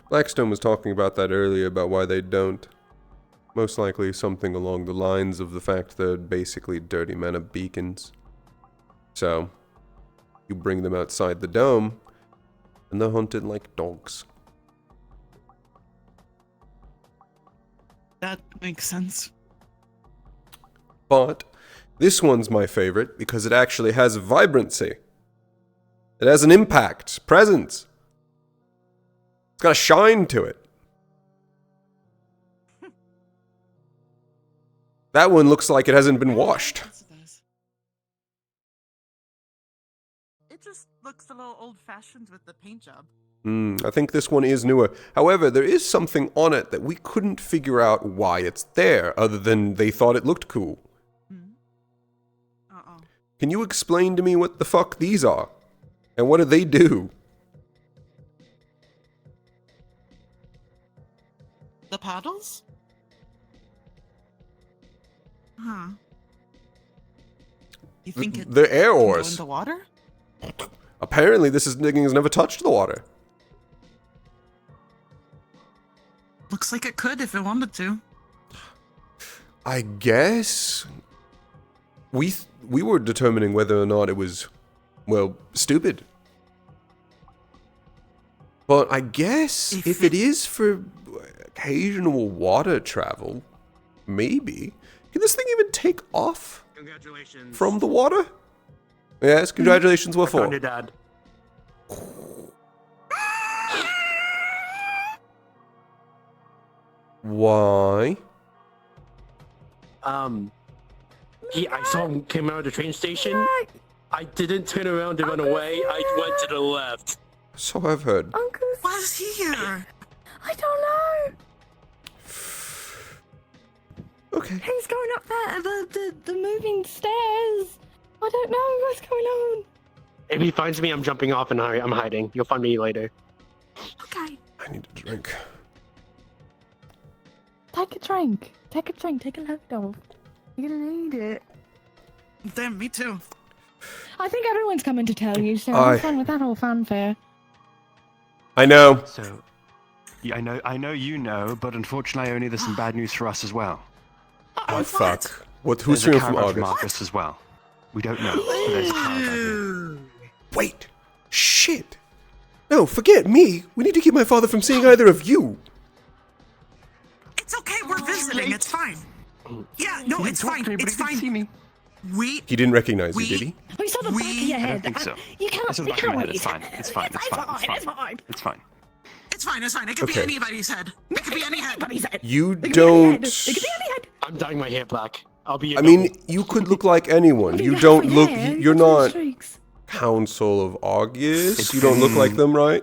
Blackstone was talking about that earlier, about why they don't. Most likely something along the lines of the fact they're basically dirty men of beacons. So, you bring them outside the dome, and they're hunted like dogs. That makes sense. But this one's my favorite because it actually has vibrancy. It has an impact, presence. It's got a shine to it. That one looks like it hasn't been washed. It just looks a little old-fashioned with the paint job. I think this one is newer. However, there is something on it that we couldn't figure out why it's there, other than they thought it looked cool. Can you explain to me what the fuck these are? And what do they do? The paddles? Huh. You think it They're air can go oars. into water? Apparently this thing has never touched the water. Looks like it could if it wanted to. I guess we were determining whether or not it was, well, stupid. But I guess if it is for occasional water travel, maybe. Can this thing even take off from the water? Yes, congratulations, what for? Dad. Why? I saw him came out of the train station. I didn't turn around to run away. I went to the left. So I've heard. Why is he here? I don't know. Okay. Who's going up there? The moving stairs. I don't know what's going on. If he finds me, I'm jumping off and I'm hiding. You'll find me later. Okay. I need a drink. Take a drink. Take a drink. Take a load of. You're gonna need it. Damn, me too. I think everyone's coming to tell you, so I- have fun with that whole fanfare. I know. So, yeah, I know you know, but unfortunately, only there's some bad news for us as well. What fuck? What? Who's There's a hearing from caravan August? Marcus as well. We don't know. But there's a caravan here. Wait. Shit. No, forget me. We need to keep my father from seeing either of you. It's okay, we're visiting, it's fine. Yeah, no, it's fine, it's fine. See me. He didn't recognize you, did he? We saw the back of your I head. don't think so. You can't. It's in the You back of can't my head. wait. It's fine. It's fine. It's fine. It's fine. It's fine. It's fine, it's fine. It could Okay. be anybody's head. It could be any head. You don't. I'm dyeing my hair black. I'll be. I mean, you could look like anyone. You don't look. You're not Council of August. You don't look like them, right?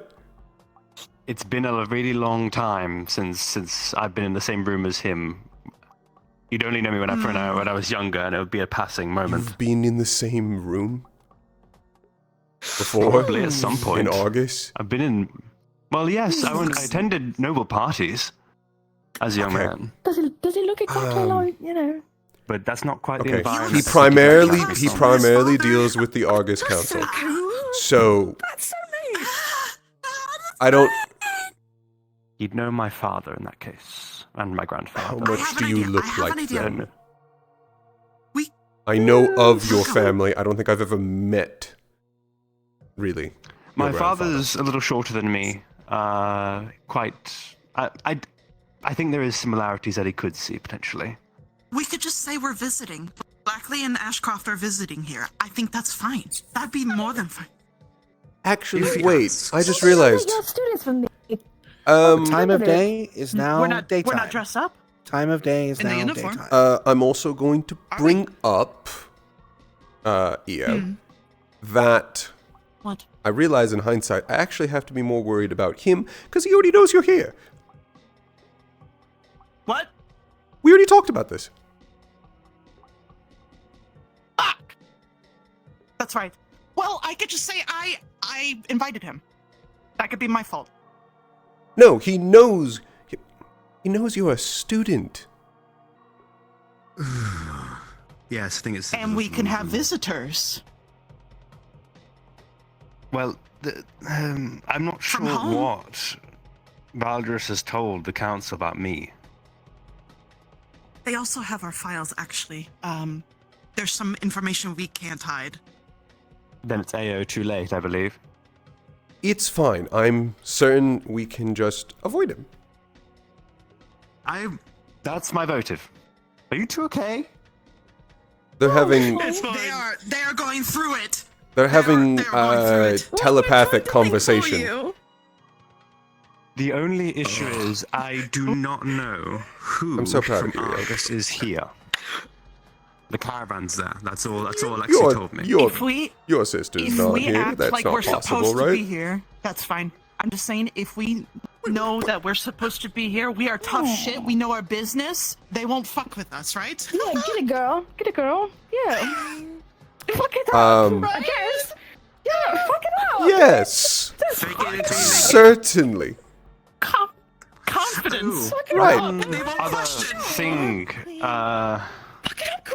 It's been a really long time since I've been in the same room as him. You'd only know me when I was younger, and it would be a passing moment. You've been in the same room before? Probably at some point. In August? I've been in... Well, yes, I attended noble parties as a young man. Does he look exactly like, you know? But that's not quite the Okay, environment. he primarily deals with the August Council. So... That's so nice. I don't... You'd know my father in that case, and my grandfather. How much do you look like them? We... I know of your family. I don't think I've ever met, really. My father's a little shorter than me. I think there is similarities that he could see, potentially. We could just say we're visiting. Blackley and Ashcroft are visiting here. I think that's fine. That'd be more than fine. Actually, wait. I just realized. You're students from the... Time of day is now daytime. We're not dressed up. Time of day is In the now uniform. daytime. I'm also going to bring up, Eo, that What? I realize in hindsight, I actually have to be more worried about him, because he already knows you're here. What? We already talked about this. That's right. Well, I could just say I invited him. That could be my fault. No, he knows. He knows you're a student. Yes, I think it's... And we can have visitors. Well, I'm not sure what Valdris has told the council about me. They also have our files, actually. There's some information we can't hide. Then it's AO too late, I believe. It's fine. I'm certain we can just avoid him. That's my votive. Are you two okay? They're having... They are going through it. They're having telepathic conversation. The only issue is I do not know who I'm so proud of from you, Argus is here. The caravan's there. That's all Lexi told me. Your sister's If not we here. act That's like not we're possible, supposed to right? be here, that's fine. I'm just saying, if we know that we're supposed to be here, we are tough shit, we know our business, they won't fuck with us, right? Yeah, get it, girl. Get it, girl. Yeah. Fuck it up, I guess. Yeah, fuck it up. Yes. Certainly. Confidence. Right. Other thing,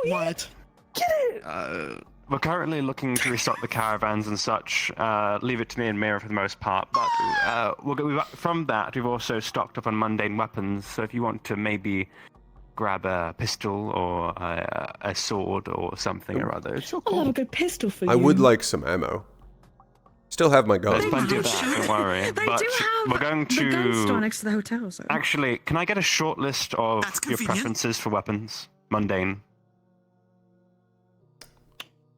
What? Get it. We're currently looking to restock the caravans and such. Leave it to me and Mira for the most part. But from that, we've also stocked up on mundane weapons. So if you want to maybe grab a pistol or a sword or something or other, it's I'll have a good pistol for you. I would like some ammo. Still have my gun. There's plenty of that, don't worry. But we're going to... the gun store next to the hotel, so... Actually, can I get a short list of your preferences for weapons? Mundane.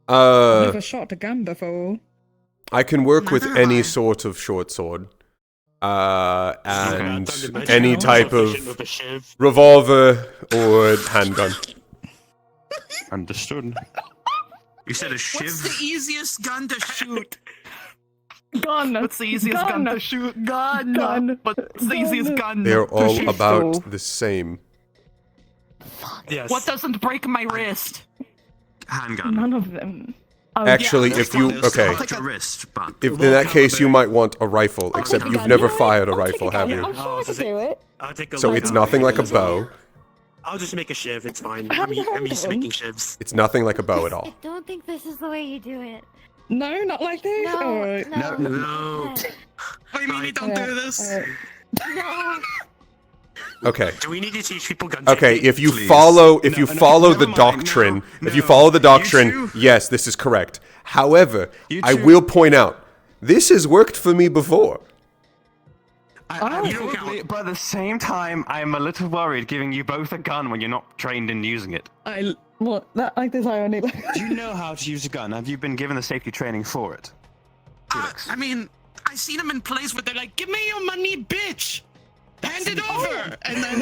I've never shot a gun before. I can work with any sort of short sword. And any type of revolver or handgun. Understood. You said a shiv? What's the easiest gun to shoot? Gun. What's the easiest gun to shoot? Gun. What's the easiest gun They're to all shoot? about the same. Yes. What doesn't break my wrist? Handgun. None of them. Actually, if you okay, if in that case you might want a rifle. Except you've never fired a rifle, have you? I'm sure I can do it. I'll take a So look. it's nothing like a bow. I'll just make a shiv. It's fine. I'm used to making shivs. It's nothing like a bow at all. I don't think this is the way you do it. No, not like this. No, Alright. No. What do you mean you don't do this? No. Okay. Do we need to teach people gun Okay, safety? if you Please. follow the doctrine, if you follow the doctrine, yes, this is correct. However, I will point out, this has worked for me before. Absolutely, but at the same time, I'm a little worried giving you both a gun when you're not trained in using it. That like this irony. Do you know how to use a gun? Have you been given the safety training for it? I mean, I seen them in plays where they're like, "Give me your money, bitch! Hand it over!" And then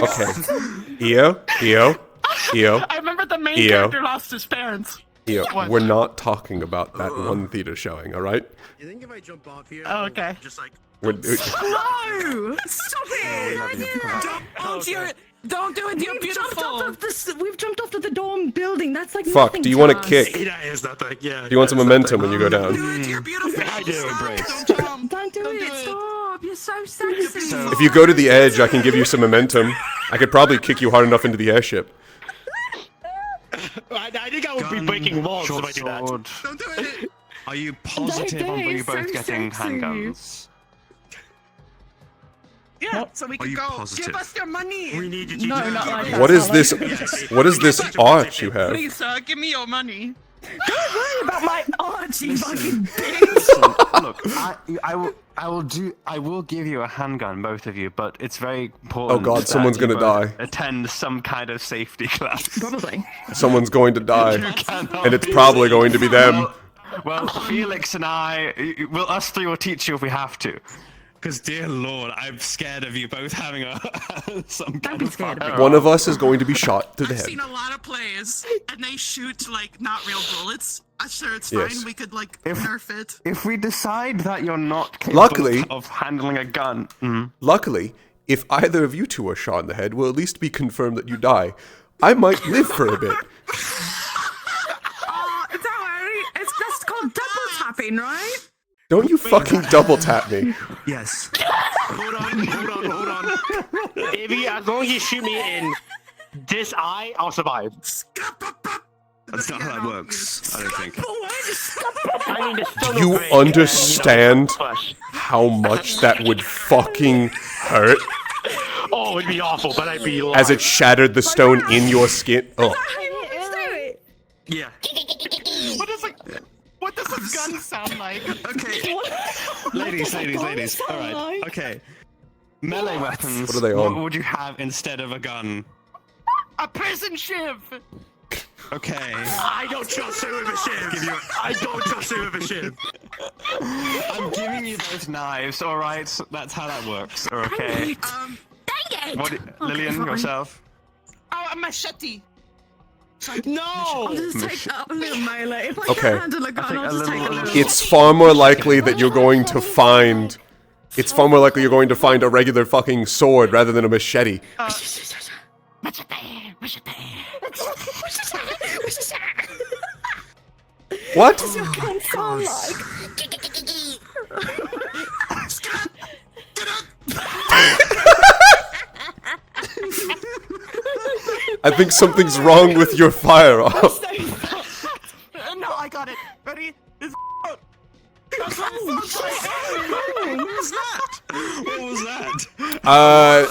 Okay. EO. I remember the main EO. character lost his parents. EO, What? we're not talking about that one theater showing, alright? You think if I jump off here, Oh, okay. just like No! Stop it! Don't do it, you're beautiful! We've jumped off the dorm building. That's like Fuck, nothing do you want to us. kick? Yeah, it's nothing. Yeah. Do you want some momentum when you go down? You're beautiful! I do, embrace. Don't do it. Stop! You're so sexy. If you go to the edge, I can give you some momentum. I could probably kick you hard enough into the airship. I think I would be breaking walls if I do that. Don't do it. Are you positive on you both getting handguns? Yeah, so we can you go. positive? Give us your money. We need you to No, do not that. like that. What is this? What is this arch you have? Please, sir, give me your money. Don't worry about my art, you fucking Look, I will give you a handgun, both of you, but it's very important. Oh God, that someone's you gonna both die. Attend some kind of safety class. Probably. Someone's going to die. And it's probably going to be them. Well, Felix and us three will teach you if we have to. Because, dear Lord, I'm scared of you both having some kind of fire. One of us is going to be shot to the I've head. seen a lot of plays, and they shoot, like, not real bullets. I'm sure it's Yes. fine. We could, like, nerf it. If we decide that you're not capable Luckily- of handling a gun, Luckily, if either of you two are shot in the head, we'll at least be confirmed that you die. I might live for a bit. Oh, don't worry. It's just called double tapping, right? Don't you fucking double tap me. Yes. Hold on. As long as you shoot me in this eye, I'll survive. That's not how that works, I don't think. I mean, it's still Do you no grade, understand flesh. how much that would fucking hurt? Oh, it'd be awful, but I'd be As it shattered the stone in your skin? Oh. Yeah. What does a gun sound like? Okay. Ladies. Alright, okay. Melee weapons. What are they on? What would you have instead of a gun? A prison shiv! Okay. I don't trust her with a shiv. I don't trust her with a shiv. I'm giving you those knives, alright? That's how that works, okay? Dang it! What, Lillian, fine. yourself? Oh, a machete! No! I'll just take up a little melee. If I Okay. can't handle a gun, I'll just take a little. It's far more likely that you're going to find... It's far more likely you're going to find a regular fucking sword rather than a machete. What? What's your gun sound like? I think something's wrong with your firearm. No, I got it. Ready? It's What was that?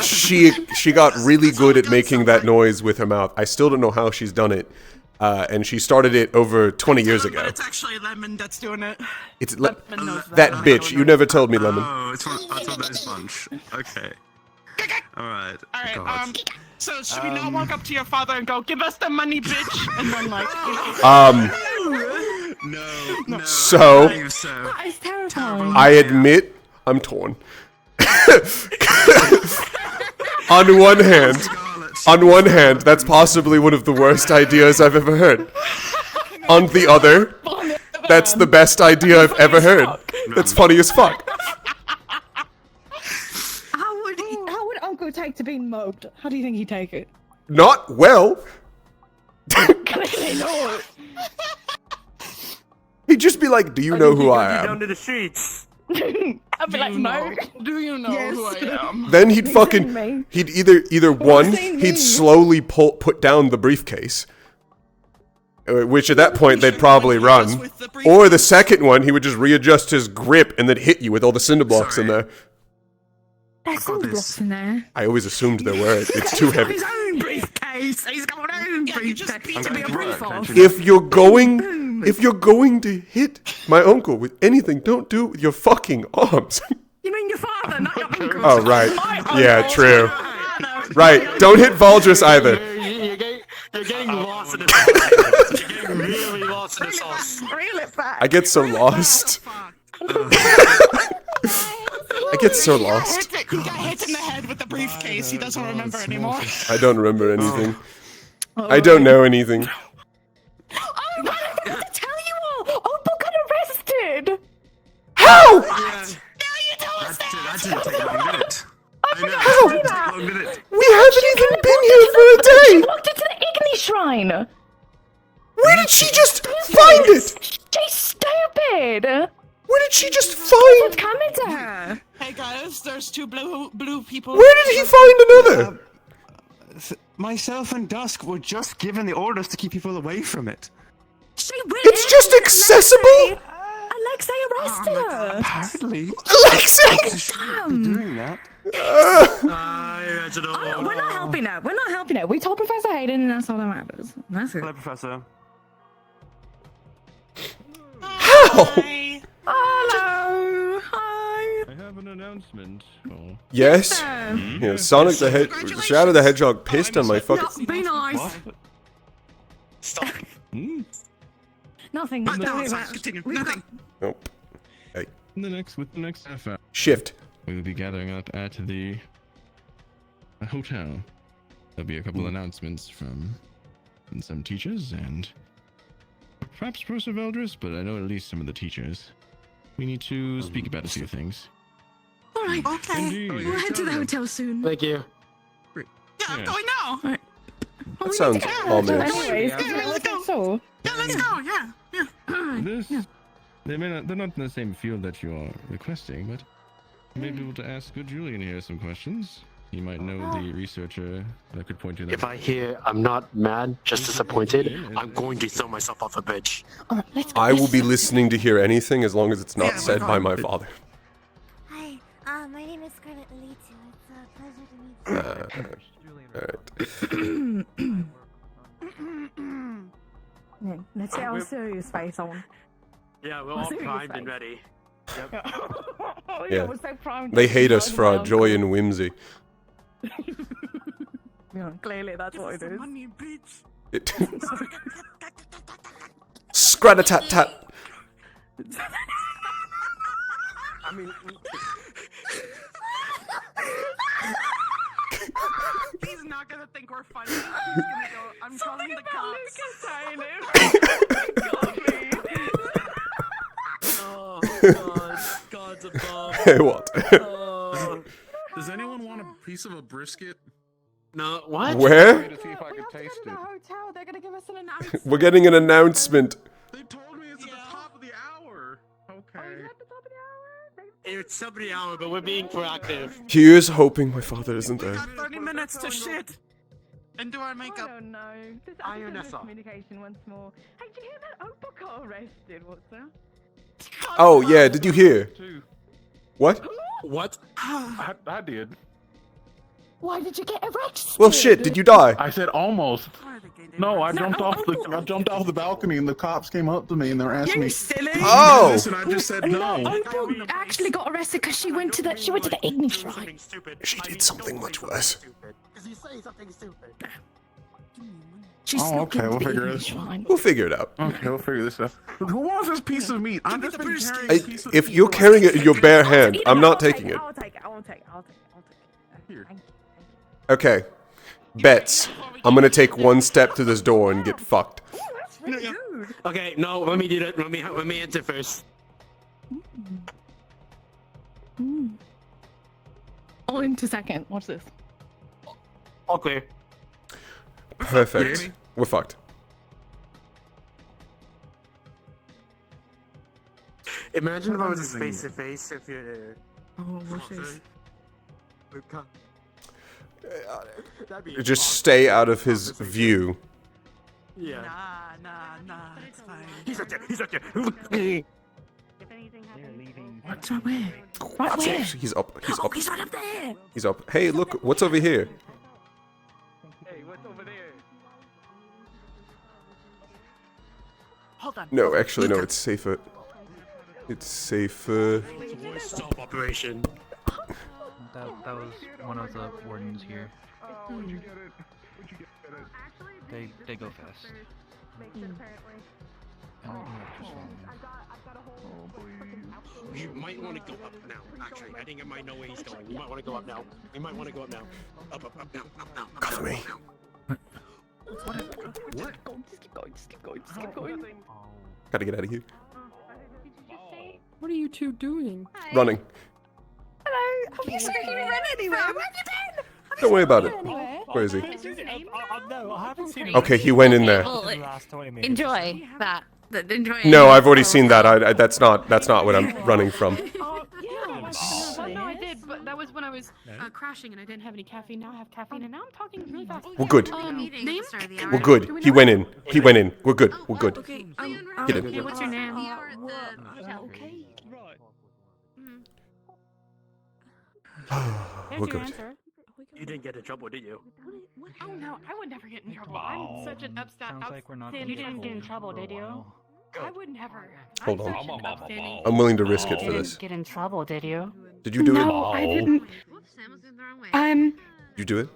She got really good at making that noise with her mouth. I still don't know how she's done it. And she started it over 20 years ago. But it's actually Lemon that's doing it. It's Lemon knows that bitch. You never told me, Lemon. Oh, it's one of those bunch. Okay. Alright. Alright, so should we now walk up to your father and go, give us the money, bitch? And then, like, No. So, That is terrifying. I admit I'm torn. On one hand, that's possibly one of the worst ideas I've ever heard. On the other, that's the best idea I've ever heard. That's funny as fuck. How would take to being mugged? How do you think he'd take it? Not well. Clearly not. He'd just be like, "Do you know who I Down am?" to the streets. I'd be like, no. Do you know who I am? Then he'd fucking, he'd either one, he'd slowly put down the briefcase, which at that point they'd probably run, or the second one, he would just readjust his grip and then hit you with all the cinder blocks in there. There's cinder blocks in there. I always assumed there were. It's too heavy. His own briefcase. He's got his own briefcase. To be a brief off. If you're going to hit my uncle with anything, don't do it with your fucking arms. You mean your father, not your uncle? Oh, right. Yeah, true. Right. Don't hit Valdris either. You're getting lost in the sauce. You're getting really lost in the sauce. Reel it back. I get so lost. I get so lost. He got hit in the head with the briefcase. He doesn't remember anymore. I don't remember anything. I don't know anything. Oh, what I forgot to tell you all! Opal got arrested! How? What? Now you tell us That didn't take long, did it? I know. How? It didn't take long, did it? We haven't even been here for a day! She walked into the Igni Shrine! Where did she just find it? She's stupid! Where did she just find? What's coming to her? Hey guys, there's two blue people. Where did he find another? Myself and Dusk were just given the orders to keep people away from it. It's just accessible? Alexei arrested her! Apparently. Alexei! Damn! Doing that. We're not helping her. We're not helping her. We told Professor Hayden and that's all that matters. That's it. Hello, Professor. How? Hello! Hi! I have an announcement. Oh. Yes? Yeah, Sonic the Shadow the Hedgehog pissed on my fucking... Be nice! Stop. Nothing. Continue. Nothing. Nope. Hey. With the next half hour, Shift. we will be gathering up at the hotel. There'll be a couple announcements from some teachers and perhaps Professor Veldris, but I know at least some of the teachers. We need to speak about a few things. Alright, okay. Indeed. We'll head to the hotel soon. Thank you. Yeah, I'm going now. Right. That sounds ominous. Anyways, Let's go. Yeah, let's go. Yeah. They're not in the same field that you are requesting, but you may be able to ask good Julian here some questions. He might know the researcher that could point to that. If I hear I'm not mad, just disappointed, I'm going to throw myself off a bridge. I will be listening to hear anything as long as it's not said by my father. Hi, my name is Scarlett Elitu. It's a pleasure to meet you. Alright. Let's get our serious face on. Yeah, we're all primed and ready. Yep. Yeah. We're so primed. They hate us for our joy and whimsy. Yeah, clearly that's what it is. Scrat-a-tat-tat. I mean... He's not gonna think we're funny. He's gonna go, I'm calling the cops. Oh, God. God's above. Hey, what? Does anyone want a piece of a brisket? No, what? Where? To see if I could taste it. Hotel, they're gonna give us an announcement. We're getting an announcement. They told me it's at the top of the hour. Okay. It's top of the hour, but we're being proactive. Here's hoping my father isn't there. 30 minutes to shit. And do our makeup. I don't know. This communication once more. Hey, did you hear that Opal got arrested? What's that? Oh, yeah, did you hear? What? What? I did. Why did you get arrested? Well, shit, did you die? I said almost. No, I jumped off the balcony and the cops came up to me and they were asking me. Silly. Oh! Listen, I just said no. Opal actually got arrested because she went to the Igni Shrine. She did something much worse. Because you say something stupid. Okay, we'll figure it. We'll figure it out. Okay, we'll figure this out. Who wants this piece of meat? I'm just been carrying a piece of If you're carrying it in your bare hand, I'm not taking it. I'll take it. Here. Okay. Bets. I'm gonna take one step to this door and get fucked. That's really good. Okay, no, let me do that. Let me enter first. I'll into second. Watch this. All clear. Perfect. We're fucked. Imagine if I was a face to face if you're. Oh, what's this? Just stay out of his view. Yeah. Nah, it's fine. He's right there. He's right there. What's right where? Right where? He's up. He's up. He's right up there. He's up. Hey, look, what's over here? Hey, what's over there? Hold on. No, actually, no, it's safer. It's safer. Stop operation. That was one of the wardens here. They go fast. You might want to go up now. Actually, I think I might know where he's going. You might want to go up now. You might want to go up now. Up now. Cover me. What? Just keep going. Gotta get out of here. What are you two doing? Running. Hello. Have you seen me run anywhere? Where have you been? Don't worry about it. Anywhere? Where is he? No, I haven't seen him. Okay, he went in there. Enjoy that. Enjoy. No, I've already seen that. That's not what I'm running from. Well, no, I did, but that was when I was crashing and I didn't have any caffeine. Now I have caffeine and now I'm talking really fast. We're good. Name? We're good. He went in. He went in. We're good. We're good. Okay. Get in. Okay, what's your name? Okay. We're good. You didn't get in trouble, did you? Oh no, I would never get in trouble. I'm such an upstanding. You didn't get in trouble, did you? I would never. Hold on. I'm willing to risk it for this. Get in trouble, did you? Did you do it? No, I didn't. Did you do it?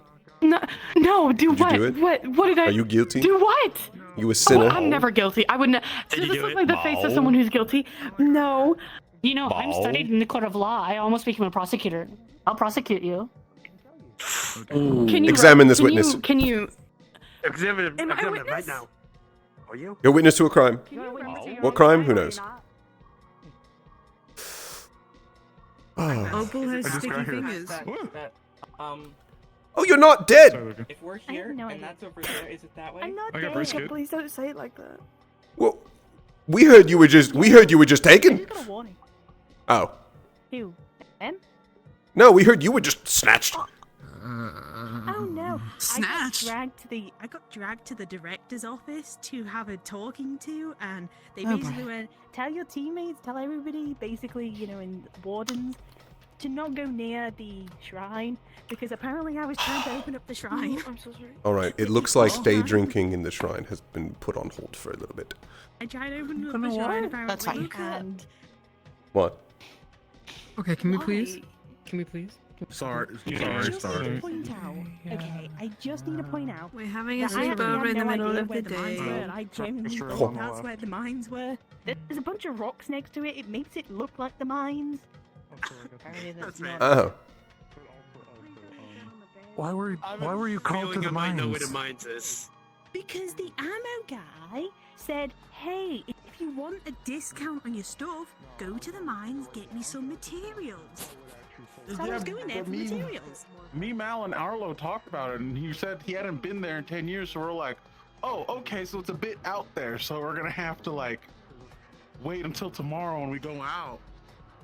No. Do Did what? you do it? What did I? Are you guilty? Do what? You a sinner? I'm never guilty. I wouldn't. Does this look like the face of someone who's guilty? No. You know, I'm studied in the court of law. I almost became a prosecutor. I'll prosecute you. Can you examine this witness? Can you? Examine it right now. Are you? You're a witness to a crime. What crime? Who knows? Opal has sticky fingers. Oh, you're not dead. If we're here and that's over there, is it that way? I'm not dead. Please don't say it like that. Well, we heard you were just taken. Oh. Who? Them? No, we heard you were just snatched. Oh no! Snatched. I got dragged to the director's office to have a talking to, and they Oh, basically boy. went, Tell your teammates, tell everybody, basically, in wardens, to not go near the shrine because apparently I was trying to open up the shrine. I'm so sorry. All right. It looks like day drinking in the shrine has been put on hold for a little bit. I tried opening up the shrine, apparently. That's fine. And What? Okay, can we please? Can we please? Sorry. Point out, okay, I just need to point out. We're having a that I actually sleepover have in the no middle idea of where the mines day. were, and I genuinely Sure. thought That's where the mines were. There's a bunch of rocks next to it. It makes it look like the mines. Apparently that's not. Oh. Why were you called to the I might know where mines? the mines is. Because the ammo guy said, hey, if you want a discount on your stuff, go to the mines, get me some materials. So I was going there for materials. Me, Mal, and Arlo talked about it, and he said he hadn't been there in 10 years, so we're like, oh, okay, so it's a bit out there, so we're gonna have to, wait until tomorrow when we go out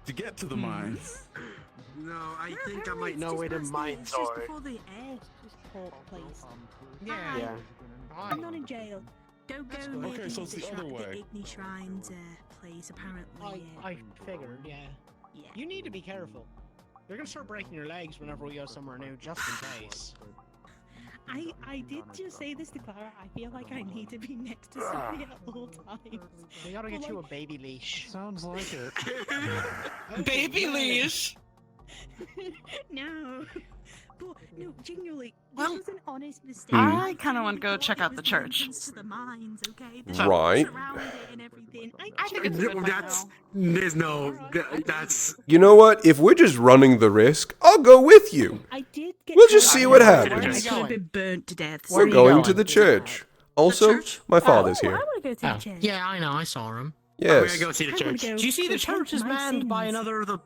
to get to the mines. No, I think I might know where the mines Just are. before the airport place. Yeah. I'm not in jail. Don't go near Okay, so it's the other way. the Igni Shrine's place, apparently. I figured, yeah. You need to be careful. You're gonna start breaking your legs whenever we go somewhere new, just in case. I did just say this to Clara. I feel like I need to be next to Sophie at all times. We gotta get you a baby leash. Sounds like it. Baby leash. No. But, no, genuinely, Well, this was an honest mistake. I kind of want to go check out the church. To the mines, okay? Right. And everything. I think it's good. There's no. That's. You know what? If we're just running the risk, I'll go with you. I did get We'll just see what I happens. could have been burnt to death. We're going to the church. Also, my father's here. Go to the church. Yeah, I know. I saw him. Yes. We're gonna go see the I wanna church. go Do you see the repent church is my manned by sins. another of the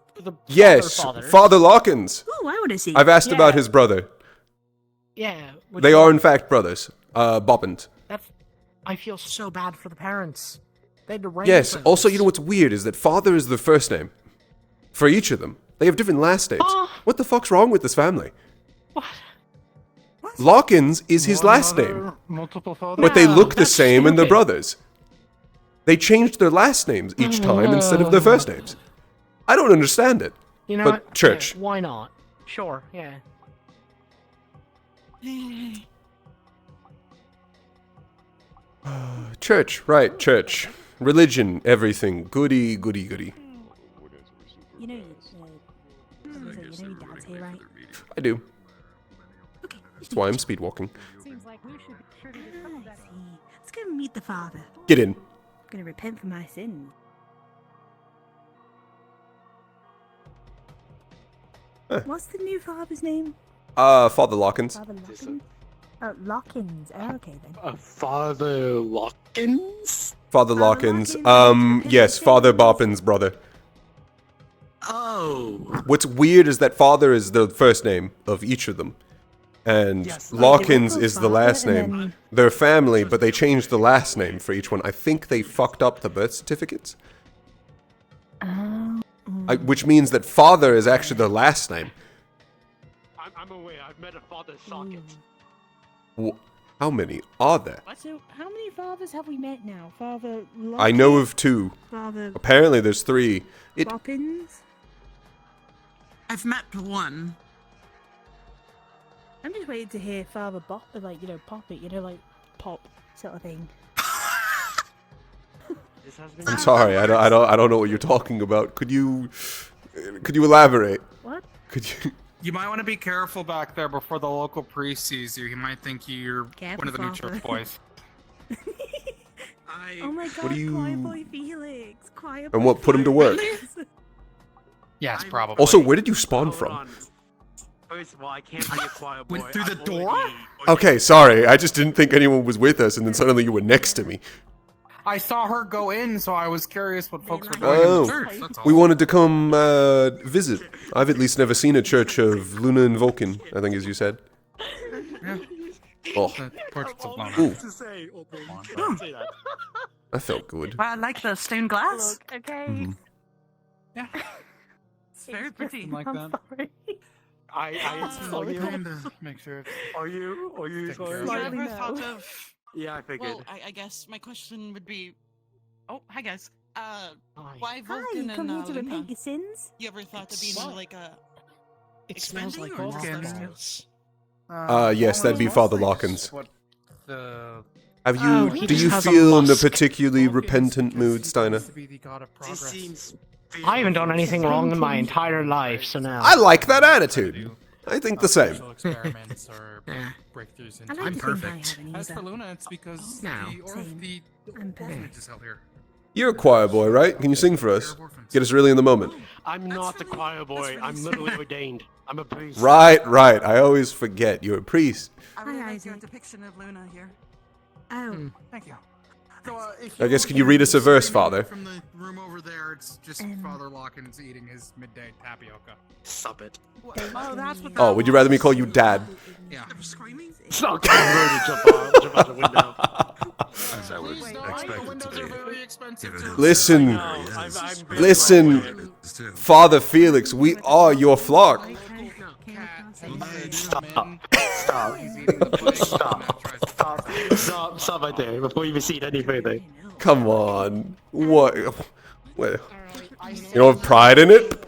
Yes, fathers? Father Lockins. Oh, I want to see. I've asked about his brother. Yeah. They are, in fact, brothers. Boppins. I feel so bad for the parents. They had to raise Yes, them. also, you know what's weird is that father is the first name. For each of them. They have different last names. What the fuck's wrong with this family? What? Lawkins is his last name. Multiple fathers. But they look the that's same and they're stupid. brothers. They changed their last names each time instead of their first names. I don't understand it. You know But what? church. Yeah, why not? Sure, yeah. Church, right, church. Religion, everything. Goody, goody, goody. You know, your dad's here, right? I do. That's why I'm speed walking. Seems like we should sure to get some of that. Let's go meet the father. Get in. I'm gonna repent for my sins. What's the new father's name? Father Lawkins. Father Lockins? Lockins. Oh, okay then. Father Lockins? Father Lawkins. Yes, Father Boppin's brother. Oh. What's weird is that father is the first name of each of them. And Lawkins is the last name. They're family, but they changed the last name for each one. I think they fucked up the birth certificates. Which means that father is actually their last name. I'm aware. I've met a father socket. How many are there? So, how many fathers have we met now? Father Lockins? I know of 2. Father Apparently there's 3. Boppins? I've met one. I'm just waiting to hear Father Bop, like, you know, pop it, you know, like, pop sort of thing. I'm sorry, I don't know what you're talking about. Could you elaborate? What? Could you? You might want to be careful back there before the local priest sees you. He might think you're one of the new church boys. Oh my god, What do you- Choir Boy Felix! Choir And what put him to work? Yes, probably. Also, where did you spawn from? First of all, I can't be a choir boy. Went through the door? Okay, sorry. I just didn't think anyone was with us, and then suddenly you were next to me. I saw her go in, so I was curious what folks were doing in Oh, the church. That's all. we wanted to come visit. I've at least never seen a church of Luna and Vulcan, I think as you said. Yeah. Oh, The portraits of Lona. ooh, Don't say that. that felt good. Well, I like the stained glass. Okay. Mhm. Yeah. It's very pretty. Like that. Sorry. Are you? Trying to make sure. Are you? Are you? Take care You of Sorry. ever thought of? Yeah, I figured. Well, I guess my question would be, oh, hi guys. Hi, Why you Vulcan come and here to Luna? repent your sins? You ever thought of being like a? It smells like expanding or Vulcan. just- Yes, that'd be Father Lawkins. What the Have you? Oh, he do just you has a feel in a musk. particularly repentant mood, Steiner? to be the god of progress. seems. I haven't done anything wrong in my entire life, so now. I like that attitude. I think the same. Social experiments or breakthroughs I into like to think I perfect. have any As for either. Luna, it's because No. the I'm perfect. orphanage is held here. You're a choir boy, right? Can you sing for us? Get us really in the moment. I'm not the choir boy. I'm literally ordained. I'm a priest. Right. I always forget you're a priest. I really Hi, like your Isaac. depiction of Luna here. Oh, Thank you. So, if I guess, can you read us a verse, Father? From the room over there, it's just Father Lawkins eating his midday tapioca. Stop it. Oh, that's what. Oh, would you rather me call you Dad? Yeah. Screaming? Stop getting ready to jump out the window. As I would Please expect don't. it Windows to are be. very expensive. Given to Listen, No, I'm listen, Father Felix, we are your flock. Stop. Stop right there before you proceed any further. Come on. What? You don't have pride in it?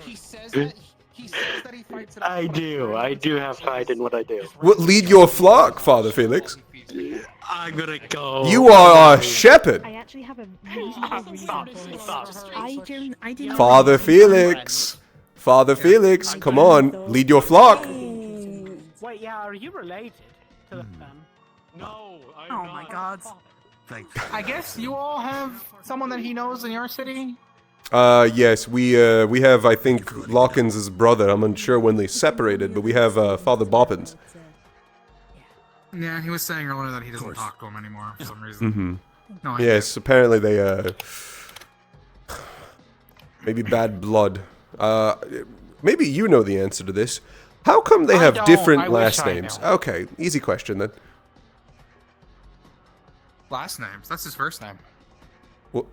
I do have pride in what I do. What, lead your flock, Father Felix? I'm gonna go. You are a shepherd. I actually have a reasonable reason for it. I didn't. Father Felix. Father Felix, come on, lead your flock. Wait, yeah, are you related to them? No. Oh my God. I guess you all have someone that he knows in your city. Yes, we have, I think, Lawkins' brother. I'm unsure when they separated, but we have Father Boppins. Yeah, he was saying earlier that he doesn't talk to him anymore for some reason. Mm-hmm. No, Yes, apparently they maybe bad blood. Maybe you know the answer to this. How come they I have don't. different I wish last I names? knew. Okay, easy question then. Last names. That's his first name. What?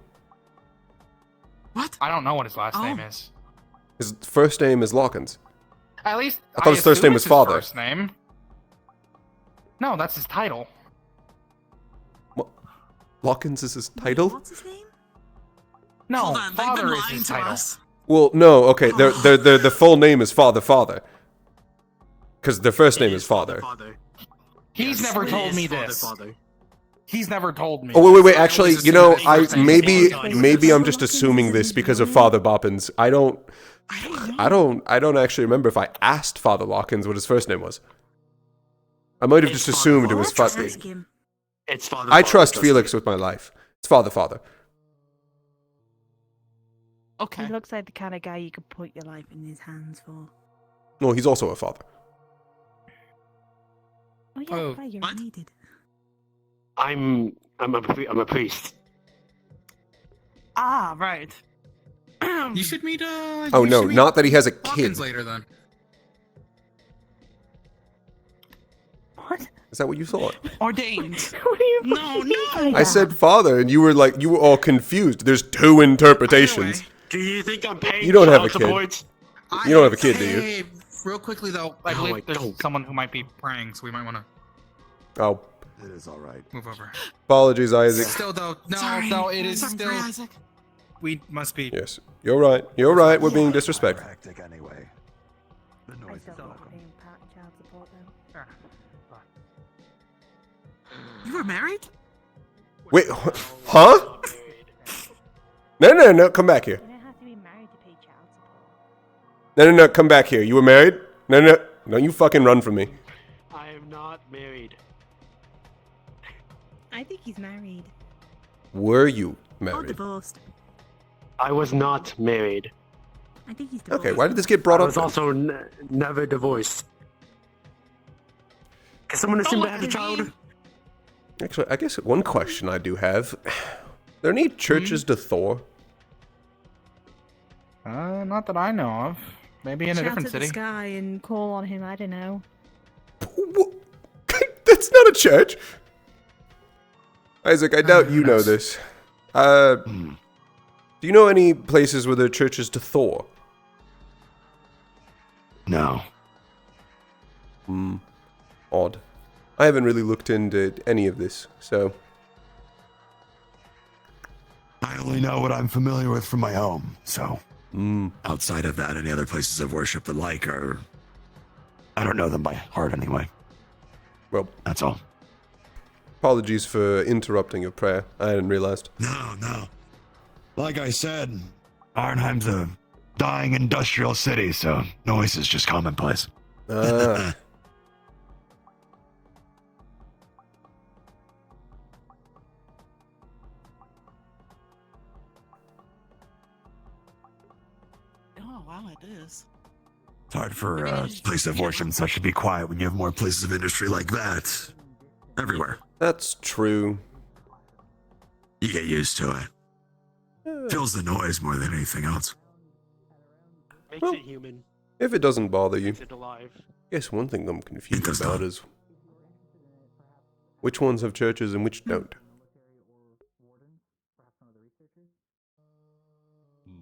What? I don't know what his last name is. His first name is Lawkins. At least I thought his first assume name it's was his Father. First name. No, that's his title. Lawkins is his title? What's his name? No, Hold on, they've been Father is lying his to title. us. Well, no, okay, the full name is Father. Because their first name is Father. He's never told me this. He's never told me. Oh, wait, this. actually, you know, maybe I'm just assuming this because of Father Boppins. I don't actually remember if I asked Father Lawkins what his first name was. I might have just assumed it was Father. It's Father. I trust Felix with my life. It's Father. Okay. He looks like the kind of guy you could put your life in his hands for. No, he's also a father. Oh yeah, right, you're needed. I'm a priest. Ah, right. You should meet. Oh no, not that he has a kid. Hawkins later then. What? Is that what you thought? Ordained. What are you No. I said father, and you were all confused. There's two interpretations. Do you think I'm paying You don't have a child kid. support? You don't have a kid, do you? Hey, real quickly though, I No, believe I there's don't. someone who might be praying, so we might want to Oh, It is all right. move over. apologies, Isaac. Still though, no, Sorry. no, it is Sorry, still. Isaac. We must be. Yes, you're right. You're right. We're being disrespectful. Hectic anyway. The noise is welcome. child support then. You were married? Wait, huh? No, come back here. You don't have to be married to pay child support. No, come back here. You were married? No, don't you fucking run from me. I am not married. I think he's married. Were you Or married? divorced. I was not married. I think he's divorced. Okay, why did this get brought I up? was then? also never divorced. Can someone assume I had a child? Actually, I guess one question I do have: there any churches to Thor? Not that I know of. Maybe in a Shout different at city. the sky and call on him. I don't know. That's not a church. Isaac, I doubt you know this. Do you know any places where there are churches to Thor? No. Odd. I haven't really looked into any of this, so. I only know what I'm familiar with from my home, so. Outside of that, any other places of worship the like are. I don't know them by heart anyway. Well, that's all. Apologies for interrupting your prayer. I hadn't realized. No. Like I said, Arnheim's a dying industrial city, so noise is just commonplace. Ah. Oh wow, it is. It's hard for a place of worship such to be quiet when you have more places of industry like that. Everywhere. That's true. You get used to it. Fills the noise more than anything else. Makes it human. If it doesn't bother you. Makes it alive. I guess one thing I'm confused about is which ones have churches and which don't.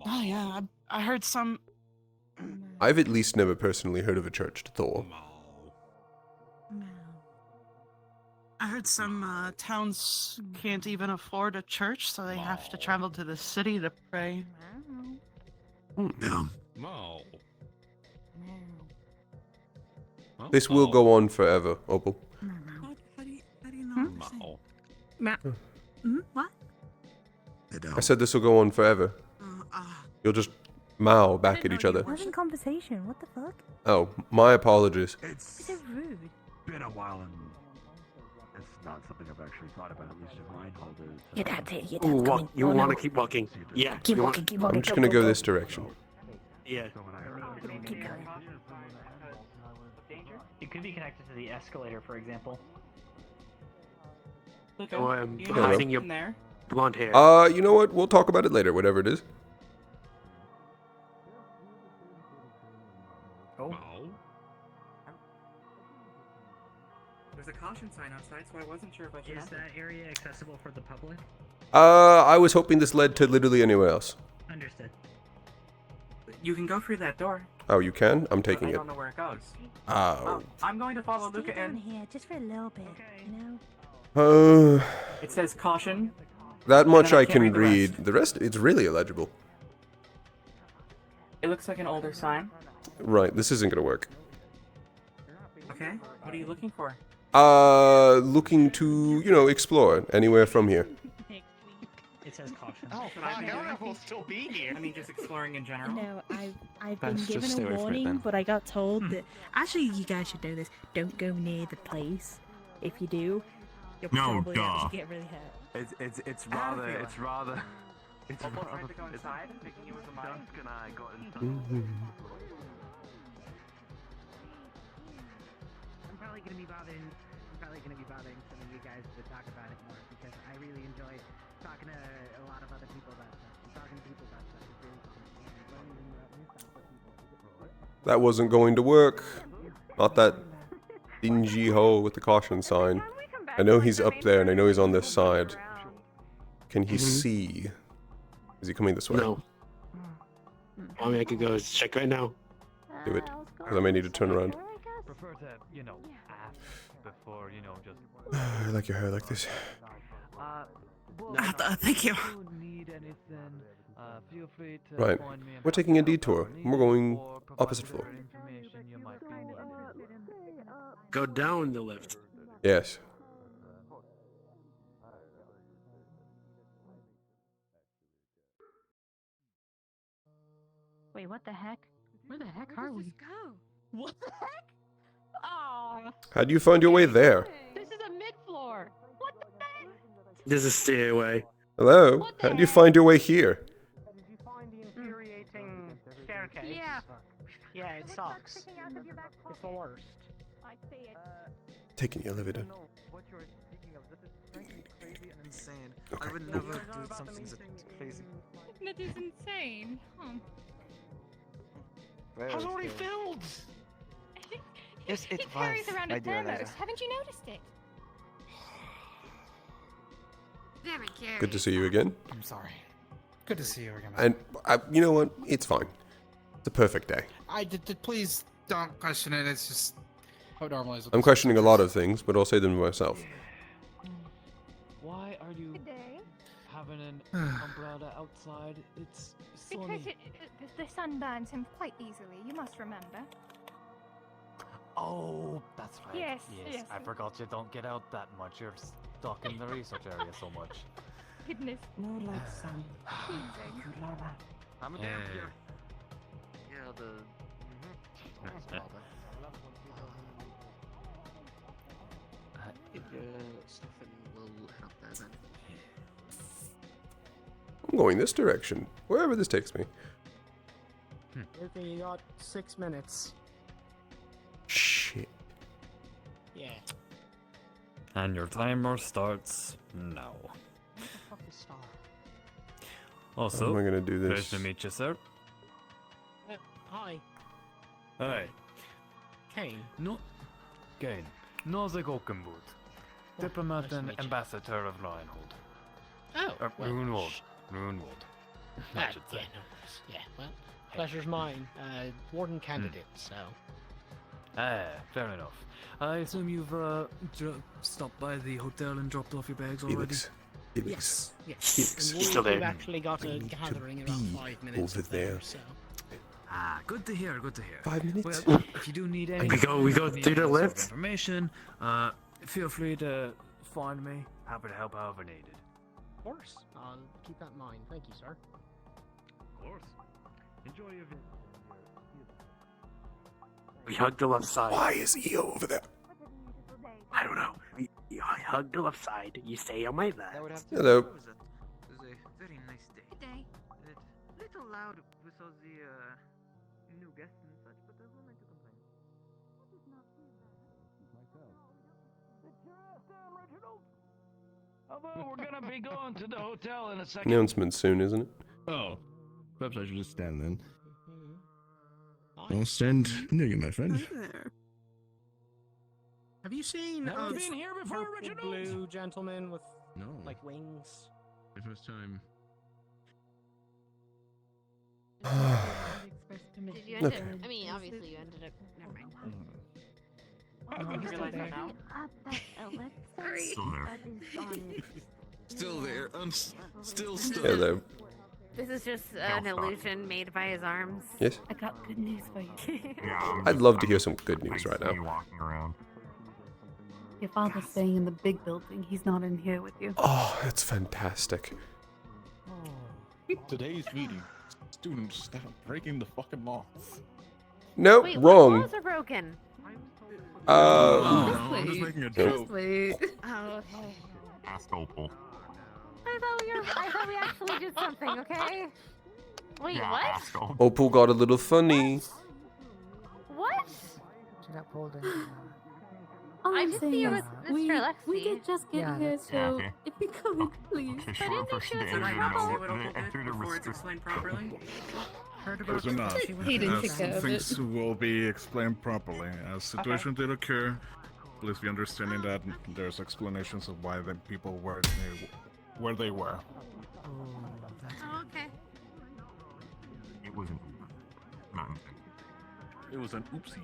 Oh yeah, I heard some. I've at least never personally heard of a church to Thor. I heard some towns can't even afford a church, so they have to travel to the city to pray. Yeah. This will go on forever, Opal. How do you know? What? I said this will go on forever. You'll just mow back at each other. We're having conversation. What the fuck? Oh, my apologies. Is it rude? Been a while and it's not something I've actually thought about, at least in Reinhold. Your dad's here. Your Ooh, dad's coming. you Oh, want no. to keep walking? Yeah. Keep you walking, keep walking. I'm just gonna go this direction. Yeah. Keep going. It could be connected to the escalator, for example. So I'm Hello. hiding your blonde hair. You know what? We'll talk about it later, whatever it is. There's a caution sign outside, so I wasn't sure if I should. Is that area accessible for the public? I was hoping this led to literally anywhere else. Understood. You can go through that door. Oh, you can? I'm taking I it. don't know where it goes. Oh. I'm going to follow Luca Stay down in. here, just for a little bit, you know? It says caution. That much And I can't can the read. rest. The rest, it's really illegible. It looks like an older sign. Right, this isn't gonna work. Okay. What are you looking for? Looking to, you know, explore anywhere from here. It says caution. Oh, Should I be doing we'll still be here. I mean, just exploring in general. No, I've been Best just given stay a away from it warning, then. but I got told that actually you guys should know this. Don't go near the place. If you do, you'll probably actually get really hurt. It's rather It's rather to go inside, thinking it was a mine. Dusk and I got in touch. I'm probably gonna be bothering some of you guys to talk about it more because I really enjoy talking to a lot of other people about stuff. Talking to people about stuff is really fun. And learning new stuff with people. That wasn't going to work. Not that dingy hole with the caution sign. I know he's up there and I know he's on this side. Can he see? Is he coming this way? No. I mean, I could go check right now. Do it. Because I may need to turn around. Prefer to, ask before, just. I like your hair like this. Thank you. Feel free to Right. find me We're taking a detour. We're going opposite floor. Go down the lift. Yes. Wait, what the heck? Where the heck are we? Go. What the heck? Oh, How do you find your way there? this is a mid-floor. What the heck? There's a stairway. Hello? How do you find your way here? Did you find the infuriating staircase? Yeah. Yeah, it sucks. It's the worst. I see it. Taking the elevator. What you're speaking of, this is frankly crazy and insane. Okay. I would never do something so crazy. That is insane. How's already filled? Yes, it He was. carries around I a do realize thermos. that. Haven't you noticed it? Very curious. Good to see you again. I'm sorry. Good to see you again. And you know what? It's fine. It's a perfect day. I did. Please don't question it. It's just how it normally is. I'm questioning a lot of things, but I'll say them to myself. Why are you having an umbrella outside? It's sunny. Because the sun burns him quite easily, you must remember. Oh, that's right. Yes, yes. I forgot you don't get out that much. You're stuck in the research area so much. Goodness. No, like sun. I'm a Yeah. damn here. Yeah, the. Stefan will head up there then. I'm going this direction. Wherever this takes me. Okay, you got 6 minutes. Shit. Yeah. And your timer starts now. What the fuck is Star? Also, How am I gonna do this? Nice to meet you, sir. Hi. Hi. Kane. No, Kane. Noze Gokenbut. Diplomat nice to and meet you. ambassador of Runewald. Oh, well, Runewald. Runewald. I Ah, should yeah, say. no worries. Yeah, well, pleasure's mine. Warden candidate, so. Ah, fair enough. I assume you've stopped by the hotel and dropped off your bags already? Felix. Felix. Yes. Felix. And we've actually got a gathering in about 5 minutes over up there, there. so. Ah, good to hear, good to hear. 5 minutes? Well, if you do need any We go through the lift? information, feel free to find me. Happy to help however needed. Of course. I'll keep that in mind. Thank you, sir. Of course. Enjoy your visit. We hugged the left side. Why is EO over there? I don't know. I hugged the left side. You stay on my left. Hello. It was a very nice day. Good day. Little loud with all the new guests and such, but there's no need to complain. Although we're gonna be going to the hotel in a second. Announcement soon, isn't it? Oh, perhaps I should just stand then. I'll stand near you, my friend. Have you seen Never this been here before, purple Reginald? blue gentleman with No. like wings? The first time. Did you end up? I mean, obviously you ended up. Never mind. Realize that now? Sorry. Still there. Still Hello. This is just an illusion made by his arms. Yes? I got good news for you. I'd love to hear some good news right now. Walking around. Your father's staying in the big building. He's not in here with you. Oh, that's fantastic. Today's meeting, students stop breaking the fucking laws. Nope, Wait, wrong. what laws are broken? I'm just making a joke. Wait. Oh, okay. Ask Opal. I thought we actually did something, okay? Wait, Yeah, what? ask Opal. Opal got a little funny. What? She got pulled in. All I I'm just saying see you is, with Mr. Lexi. we did just get Yeah, here, that's- so okay. if you come in, please. Okay, sure. First, the editor enter the Before it's explained properly? Close enough. He didn't As take care of things will be explained properly. As situations did occur, please be understanding that there's explanations of why the people were where they were. Oh, okay. It was an not an- It was an oopsie.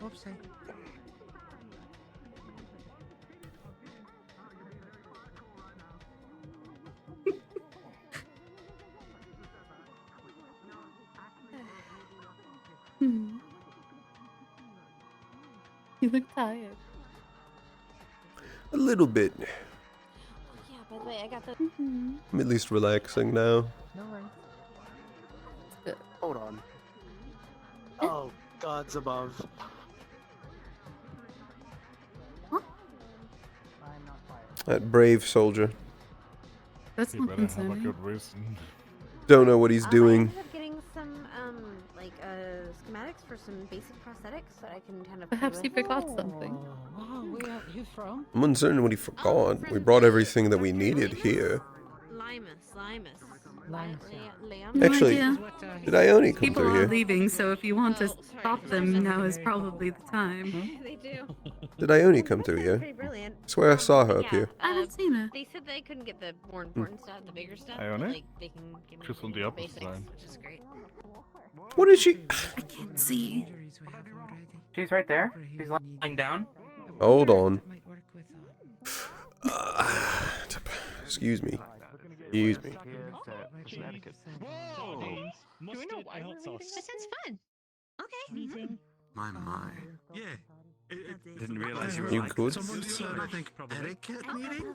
Whoopsie. You look tired. A little bit. Yeah, by the way, I got the. I'm at least relaxing now. No worries. Hold on. Oh, gods above. That brave soldier. That's You not better have a concerning. good reason. Don't know what he's I doing. ended up getting some schematics for some basic prosthetics that I can kind of. Perhaps play he with. forgot something. Wow, where are you from? I'm uncertain what he forgot. We brought everything that we needed here. Limus. No Actually, idea. did Ione come People through are here? leaving, so if you want to stop them, now is probably the time. They do. Did Ione come through here? Pretty brilliant. I swear I saw her up here. I haven't seen her. They said they couldn't get the more important stuff, the bigger stuff. Ione? But, like, they can give me She's on the opposite basics, side. which is great. What is she? I can't see. She's right there. She's lying down. Hold on. Excuse me. Excuse me. Whoa! Do we know why hot sauce? That sounds fun. Okay. Meeting. My. Yeah. Didn't realize you were You like good? Someone said, I think, etiquette meeting?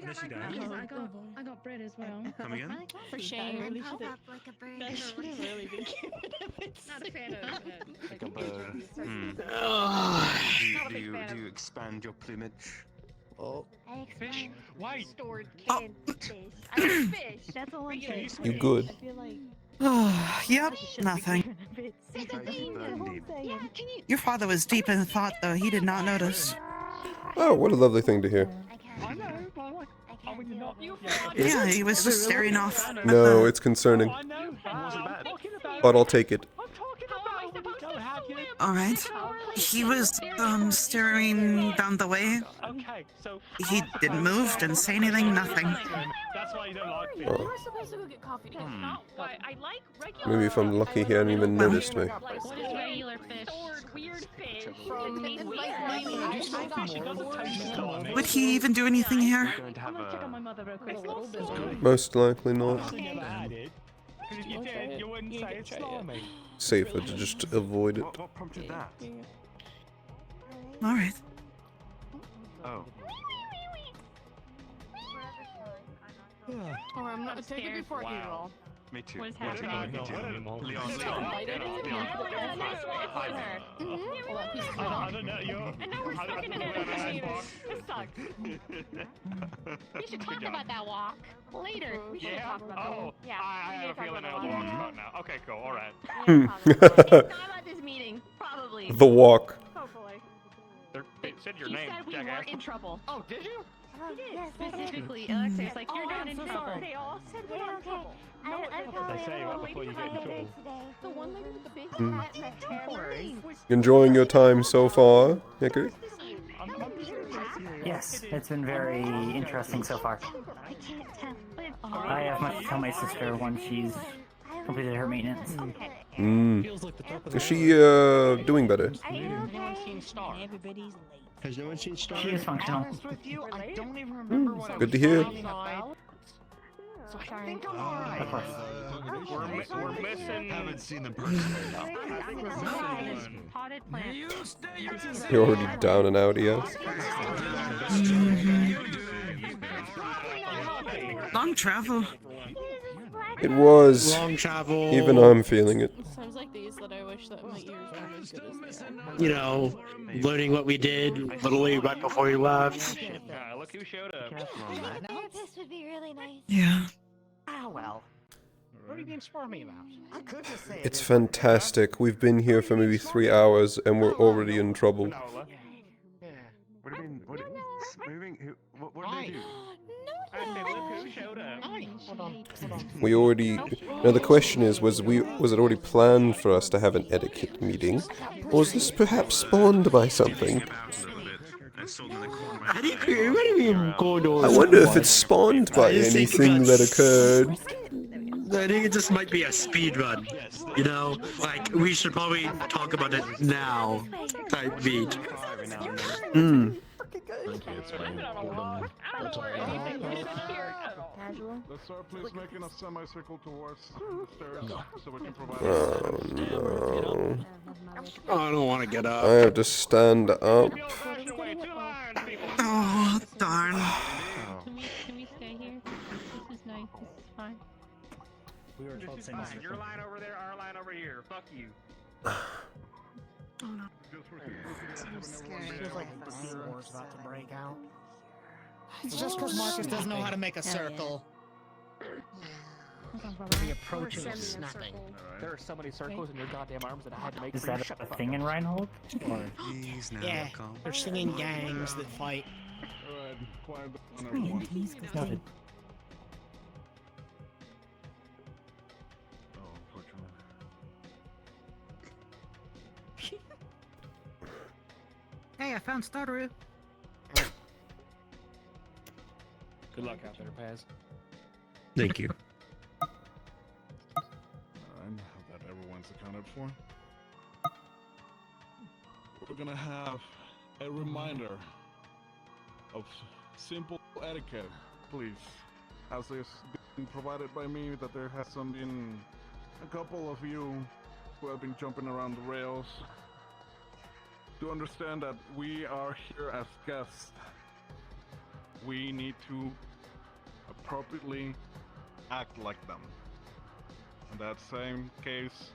Yes, you I got bread as well. Come again? For shame. And pop up like a bird. That should have really been Not a fan of Like a bird. Do you expand your plumage? Oh. I Fish? Why? stored canned fish. I like fish. That's all I'm saying. You good? I feel like. Yep, nothing. Your father was deep in thought, though. He did not notice. Oh, what a lovely thing to hear. I know, but like, I mean, you're not. Yeah, he was just staring off. No, it's concerning. I know. I'm talking about. But I'll take it. I'm talking about when you go have your. All right. He was staring down the way. Okay, so. He didn't move, didn't say anything, nothing. That's why you don't like fish. Oh. We're supposed to go get coffee together. Not why I like regular. Maybe if I'm lucky, he hadn't even noticed me. Like, what is regular fish? Stored weird fish. Would he even do anything here? I'm gonna check on my mother real quick. Most likely not. Because if you did, you wouldn't say it's slimy. Safer to just avoid it. What prompted that? All right. Oh. Or I'm not take it before you roll. Me too. What is Me too. happening? Me too. Leon. I don't know, you're. And now we're stuck in an elevator. This sucks. We should talk about that walk later. We should Yeah? talk about that. Oh, Yeah. I we need have to a talk feeling I know about what that. we're talking about now. Okay, cool, alright. It's not about this meeting, probably. The walk. Hopefully. It said your He name, said we jackass. weren't in trouble. Oh, did you? Oh, yes, I did. Specifically, Alexei, it's like you're not in trouble. They all said we're in trouble. I'm probably say a right little before you get in tired trouble. today. The one lady with the big Hmm. hat and the hair. Enjoying your time so far, Hickory? Yes, it's been very interesting so far. I have much to tell my sister once she's completed her maintenance. Hmm. Is she doing better? Everybody's late. Has no one seen Star? She is functional. I don't even remember what I Good to was hear. talking about. So I think I'm alright. Of course. We're missing. Haven't seen them personally. Potted plant. You're already down and out, yes? Long travel. It was. Long travel. Even I'm feeling it. Times like these that I wish that my ears weren't as good as they are. You know, learning what we did literally right before we left. Look who showed up. A therapist would be really nice. Yeah. Ah, well. What are you being smarmy about? I could just say It's fantastic. We've been here for maybe 3 hours and we're already in trouble. What do you mean? What did they do? We already. Now the question is, was it already planned for us to have an etiquette meeting, or was this perhaps spawned by something? What do you mean going on? I wonder if it's spawned by anything that occurred. I think it just might be a speed run. You know, like we should probably talk about it now. Type beat. Hmm. Let's start please making a semicircle towards the stairs so we can provide. Oh no. I don't want to get up. I have to stand up. Oh, darn. Can we stay here? This is nice. This is fine. We were told same as Your line over there, our line over here. Fuck you. Oh no. Feels like the Sea War's about to break out. It's just because Marcus doesn't know how to make a circle. The approach is snapping. There are so many circles in your goddamn arms that I had to make. Is that a thing in Reinhold? Or... Yeah, they're singing gangs that fight. Alright, quiet down everyone. Noted. Hey, I found Stardew. Good luck out there, Paz. Thank you. Alright, that everyone's accounted for. We're gonna have a reminder of simple etiquette, please. As it's been provided by me that there has been a couple of you who have been jumping around the rails. To understand that we are here as guests, we need to appropriately act like them. In that same case,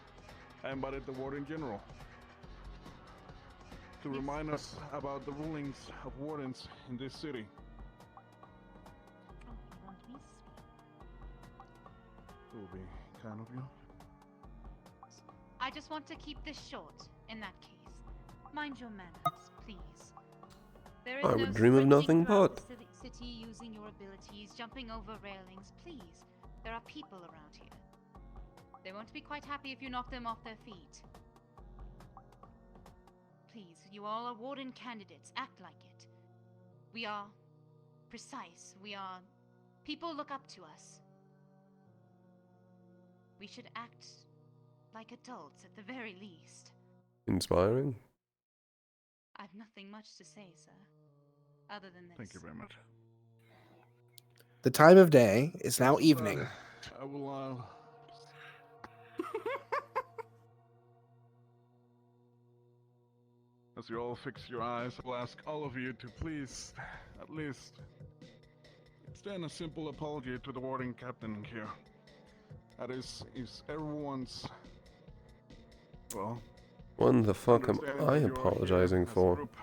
I invited the Warden General to remind us about the rulings of wardens in this city. It will be kind of you. I just want to keep this short, in that case. Mind your manners, please. There is I no would dream of nothing sprinting but. throughout the city using your abilities, jumping over railings, please. There are people around here. They won't be quite happy if you knock them off their feet. Please, you all are warden candidates. Act like it. We are precise. People look up to us. We should act like adults at the very least. Inspiring. I've nothing much to say, sir. Other than this. Thank you very much. The time of day is now evening. I will, as you all fix your eyes, I will ask all of you to please, at least, extend a simple apology to the warden captain here. That is everyone's, well... What the fuck am understanding I that you are here apologizing as a for? group,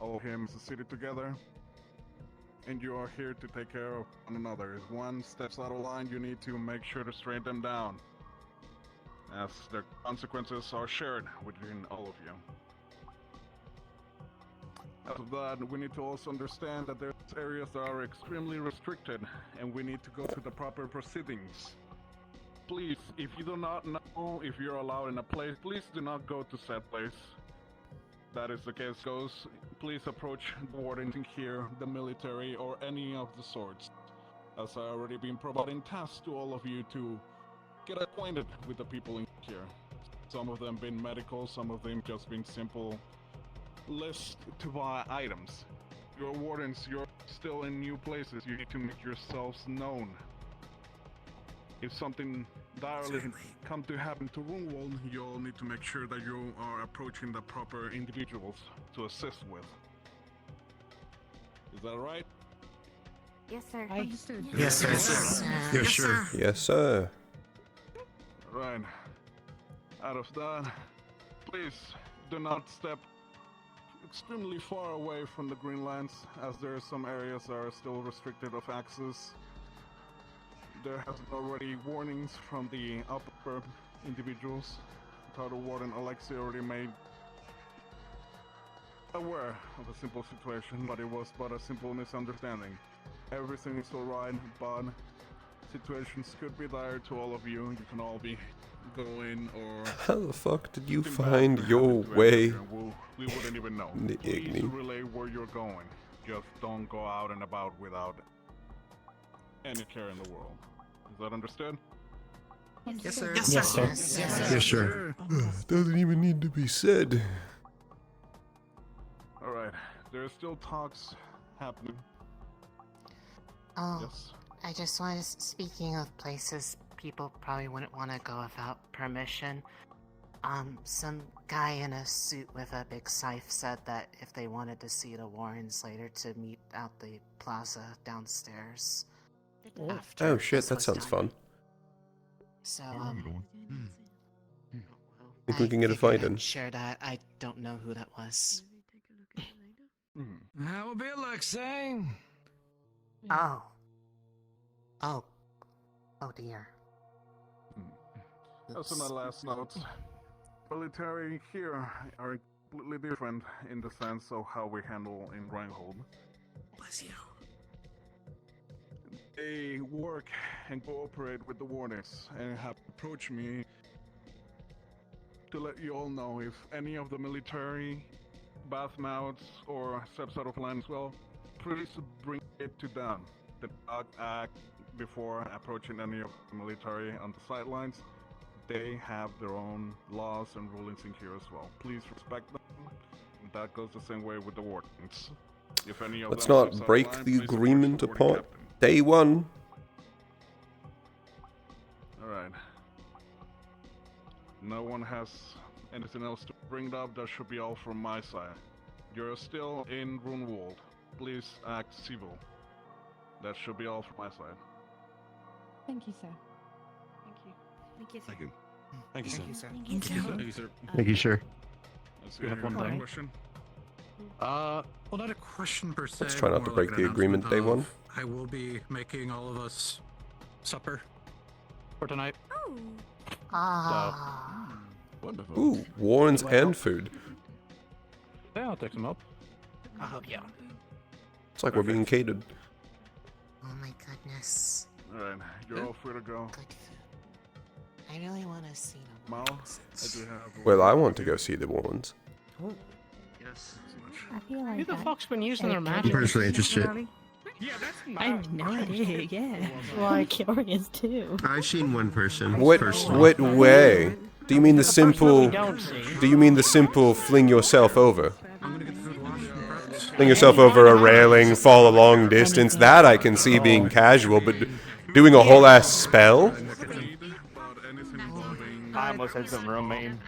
all of him as a city together, and you are here to take care of one another. If one steps out of line, you need to make sure to straighten them down, as the consequences are shared between all of you. Out of that, we need to also understand that there's areas are extremely restricted, and we need to go to the proper proceedings. Please, if you do not know if you're allowed in a place, please do not go to said place. That is the case goes, please approach the wardens in here, the military, or any of the sorts. As I already been providing tasks to all of you to get acquainted with the people in here. Some of them been medical, some of them just been simple list to buy items. You're wardens, you're still in new places, you need to make yourselves known. If something direly come to happen to Runewald, you'll need to make sure that you are approaching the proper individuals to assist with. Is that right? Yes, sir. Understood. Yes, sir. Yeah, sure. Yes, sir. Right. Out of that, please do not step extremely far away from the Greenlands, as there are some areas that are still restricted of access. There have been already warnings from the upper individuals. Title Warden Alexei already made aware of a simple situation, but it was but a simple misunderstanding. Everything is alright, but situations could be dire to all of you. You can all be going or... How the fuck did you find your way? We wouldn't even know. Please relay where you're going. Just don't go out and about without any care in the world. Is that understood? Yes, sir. Yes, sir. Yes, sir. Doesn't even need to be said. Alright, there are still talks happening. Oh, Yes. I just wanted to, speaking of places people probably wouldn't want to go without permission. Some guy in a suit with a big scythe said that if they wanted to see the Warrens later to meet out the plaza downstairs. after Oh shit, this that was sounds done. fun. So, Think we can get a fight in? Share that. I don't know who that was. How will be Alexei? Oh. Oh. Oh dear. That's my last notes. Military here are completely different in the sense of how we handle in Runewald. Bless you. They work and cooperate with the wardens and have approached me to let you all know if any of the military bath mouths or steps out of line as well, please bring it to them. The dog act before approaching any of the military on the sidelines. They have their own laws and rulings in here as well. Please respect them. That goes the same way with the wardens. If any of Let's them not steps out of break line, the please approach agreement the warding upon captain. day one. Alright. No one has anything else to bring up. That should be all from my side. You're still in Runewald. Please act civil. That should be all from my side. Thank you, sir. Thank you, sir. Thank you. Thank you, sir. Thank you, sir. Thank you, sir. Thank you, sir. Thank you, sir. Let's You have hear one your thing? question. Well, not a question per se. Let's try not to more break like the an agreement day announcement one. of I will be making all of us supper for tonight. Oh. Ah. Wonderful. Ooh, Warrens and food. Yeah, I'll take some up. Oh, yeah. It's like we're being catered. Oh my goodness. Alright, you're all free to go. Good food. I really want to see them. Mal, I do have... Well, I want to go see the Warrens. Yes. I feel like Who the that. fuck's been using their I'm magic? personally interested. Yeah, that's I have no idea, yeah. Well, I'm curious too. I've seen one person. What way? Do you mean the simple? Do you mean the simple fling yourself over? Fling yourself over a railing, fall a long distance. That I can see being casual, but doing a whole ass spell? I almost said something real mean.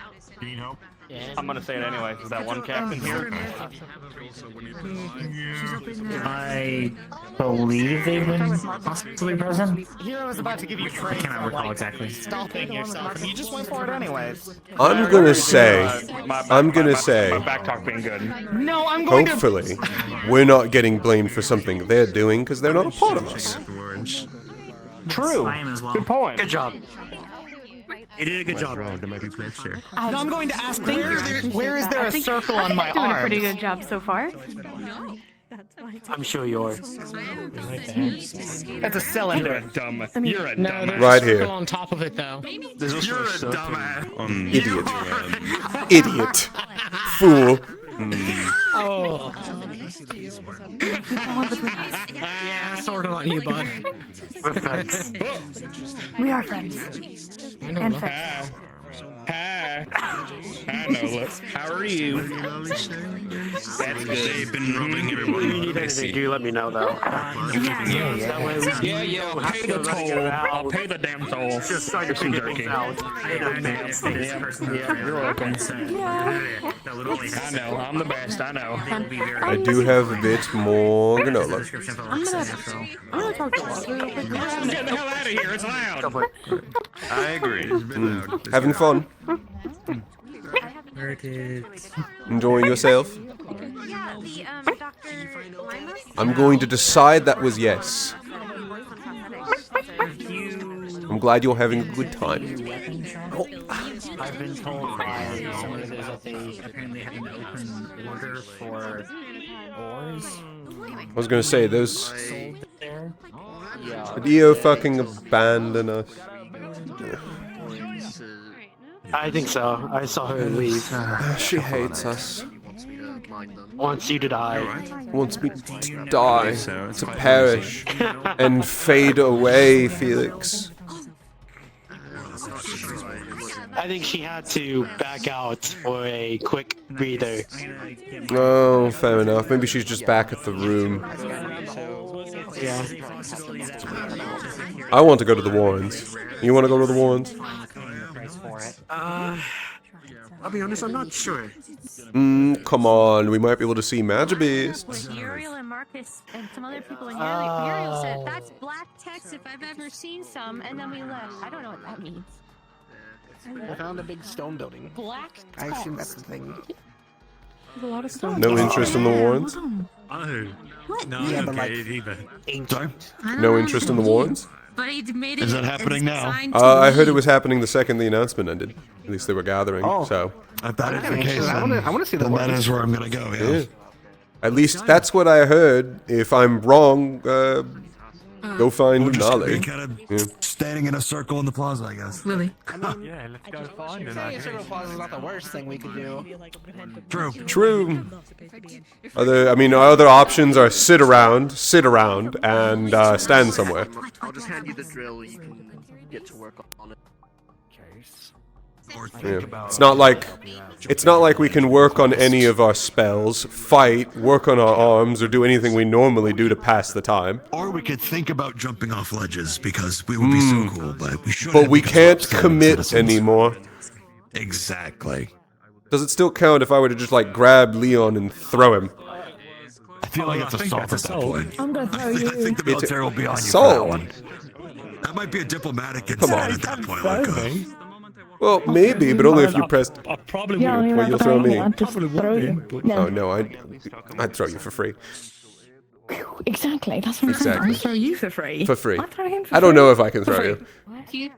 I'm gonna say it anyway. Is that one captain here? I believe they've been possibly present. Hero was about to give you training. I cannot recall exactly. Stopping yourself, and you just went for it anyways. I'm gonna say, My back talk being good. No, I'm going hopefully, we're not getting blamed for something they're doing because they're not a part of us. True. I am as well. Good point. Good job. You did a good job. Sure. Now I'm going to ask, where is there a I circle on think my you're doing arm? a pretty good job so far. I'm sure you're. That's a cylinder. You're a dumb. You're a No, dumb. there's Right a here. circle on top of it though. You're a dumbass. Idiot. Idiot. Fool. Oh. Yeah, sort of on you, bud. We are friends. And friends. Hi. Hi, Nola. How are you? That's good. They've been rubbing everyone. If you need anything, do let me know though. Yeah, I'll pay the toll. I'll pay the damn toll. Just start your jerking out. Yeah, you're welcome. I know, I'm the best, I know. I do have a bit more granola. I'm gonna talk to Walter real quick. Get the hell out of here, it's loud. I agree. Having fun? Enjoying yourself? Yeah, the Dr. Lima. I'm going to decide that was yes. I'm glad you're having a good time. I've been told by some of the that they apparently had an open order for ores. I was going to say, those... Sold there. Did EO fucking abandon us? I think so. I saw her leave. She hates us. Wants you to die. Wants me to die, to perish, and fade away, Felix. I think she had to back out for a quick breather. Oh, fair enough. Maybe she's just back at the room. Yeah. I want to go to the Warrens. You want to go to the Warrens? I'll be honest, I'm not sure. Come on. We might be able to see magic beasts. Uriel and Marcus and some other people in Uriel said that's black text if I've ever seen some, and then we left. I don't know what that means. I found a big stone building. Black I assume that's the thing. There's a lot of stuff. No interest in the Warrens? Oh. No, Yeah, I'm but like okay either. Sorry? No interest in the Warrens? But he made it. Is that happening now? I heard it was happening the second the announcement ended. At least they were gathering, so... If that is the I'm case, interested. I wanna see the then that Warrens. is where I'm gonna go, yeah. Yeah. At least that's what I heard. If I'm wrong, go find We're just gonna be Nolly. kind of standing in a circle in the plaza, I guess. Lily. Yeah, let's go find her. Saying Circle Plaza is not the worst thing we could do. True. True. Other options are sit around, and stand somewhere. I'll just hand you the drill. You can get to work on it. Yeah. It's not like we can work on any of our spells, fight, work on our arms, or do anything we normally do to pass the time. Or we could think about jumping off ledges because we would be so cool, but we should. But we can't commit anymore. Exactly. Does it still count if I were to just like grab Leon and throw him? I feel like it's assault at that point. I'm gonna throw you. I think the military will be on you for Assault? that one. That might be a diplomatic incident at that point. Like, Well, maybe, but only if you pressed. I probably Yeah, Well, you're you'll throw me. I'd just throw you. Oh no, I'd throw you for free. Exactly, that's what I'm saying. Exactly. I'll throw you for free. For free. I'll throw him for I don't free. know if I can For throw free. you.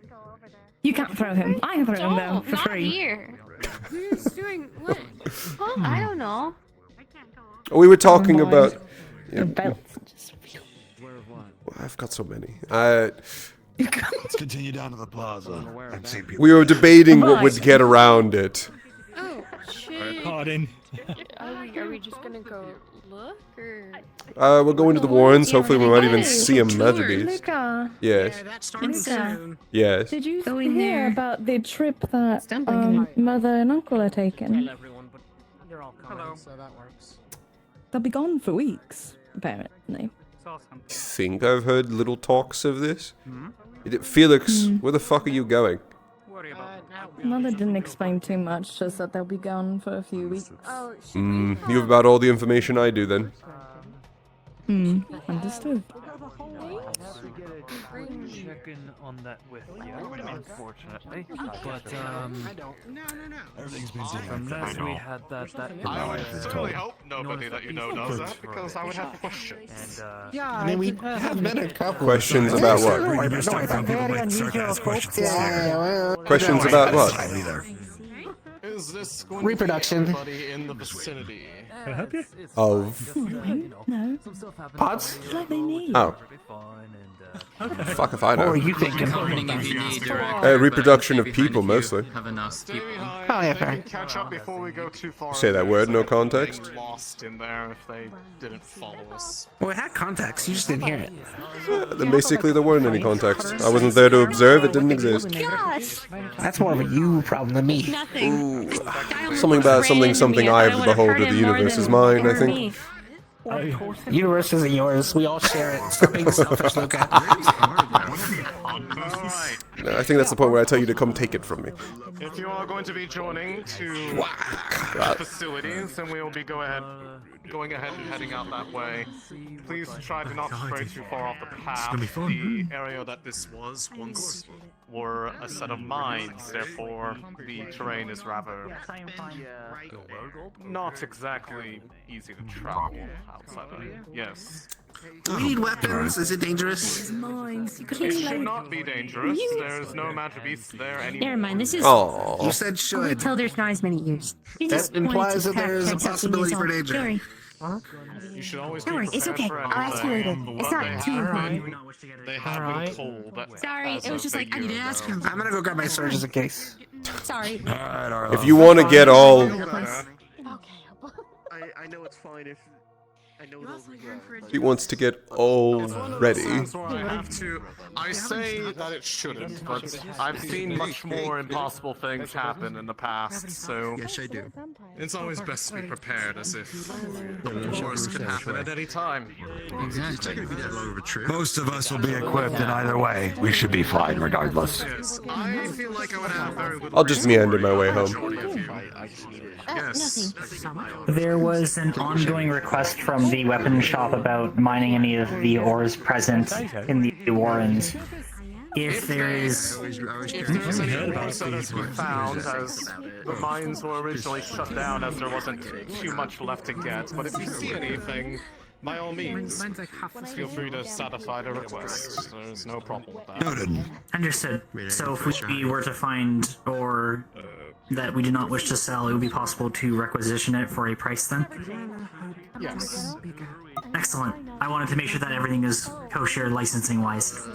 You can't throw him. I can throw him though, for Not free. here. Who's doing what? Huh? I don't know. We were talking about. The belts. I've got so many. let's continue down to the plaza and see people. We were debating what would get around it. Oh, shit. Pardon. Are we just gonna go look, or? We're going to the Warrens. Hopefully, we might even see a magic beast. Luca. Yes. Luca. Yes. Did you hear about the trip that mother and uncle are taking? They're all coming, so that works. They'll be gone for weeks, apparently. Think I've heard little talks of this. Felix, where the fuck are you going? Mother didn't explain too much, just that they'll be gone for a few weeks. Oh, You have about all the information I do then. Understood. Checking on that with you, unfortunately. But Everything's been from last we had that I certainly hope nobody that you know knows that, because I would have questions. And Yeah, I mean, we have been a couple. Questions about what? Questions about what? Questions about what? Is this going Reproduction. to be anybody in the vicinity? Can I help you? Of. No. Pods? It's what they need. Oh. Fuck if I know. What were you thinking? Reproduction of people, mostly. Oh, yeah, fair. Catch up before we go too far. Say that word, no context. Lost in there if they didn't follow us. Well, it had context. You just didn't hear it. Then basically there weren't any context. I wasn't there to observe, it didn't exist. That's more of a you problem than me. Ooh. Something about something I have the behold of the universe is mine, I think. Universe isn't yours. We all share it. Stop being selfish, Luca. I think that's the point where I tell you to come take it from me. If you are going to be joining to facilities, then we will be going ahead and heading out that way. Please try to not stray too far off the path. The area that this was once were a set of mines, therefore the terrain is rather not exactly easy to travel outside of it. Yes. Do we need weapons? Is it dangerous? It should not be dangerous. There's no magic beasts there anymore. Never mind, this is. Oh. You said should. Until there's not as many years. That implies that there is a possibility for danger. Sorry. You should always Don't worry, be it's okay. prepared for I'll ask you later. anything, It's but not too important. They have been told that. Sorry, it was just like I need to ask him. I'm gonna go grab my sword just in case. Sorry. If you want to get all... I know it's fine if I know He wants to get all ready. I say that it shouldn't, but I've seen much more impossible things happen in the past, so... Yes, I do. It's always best to be prepared, as if the worst could happen at any time. Exactly. Most of us will be equipped, and either way, we should be fine regardless. Yes, I feel like I would have very good I'll just meander my way home. Yes. There was an ongoing request from the weapons shop about mining any of the ores present in the warrens. If there is... If there's any ores that is to be found, as the mines were originally shut down as there wasn't too much left to get, but if you see anything, by all means, feel free to satisfy the request. There's no problem with that. Noted. Understood. So if we were to find ore that we do not wish to sell, it would be possible to requisition it for a price then? Yes. Excellent. I wanted to make sure that everything is kosher licensing-wise.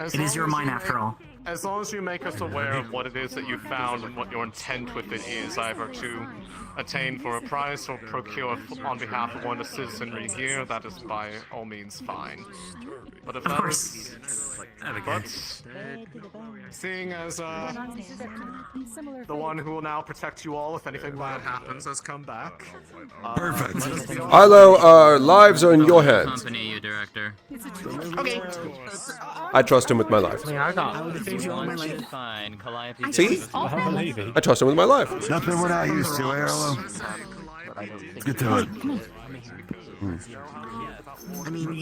It is your mine after all. As long as you make us aware of what it is that you found and what your intent with it is, either to attain for a price or procure on behalf of one of the citizenry here, that is by all means fine. But if that is... But, seeing as the one who will now protect you all if anything bad happens has come back. Perfect. Arlo, our lives are in your hands. Accompany you, Director. Okay. I trust him with my life. Fine. Calliope. See? I trust him with my life. Nothing we're not used to, eh, Arlo? Let's get to it.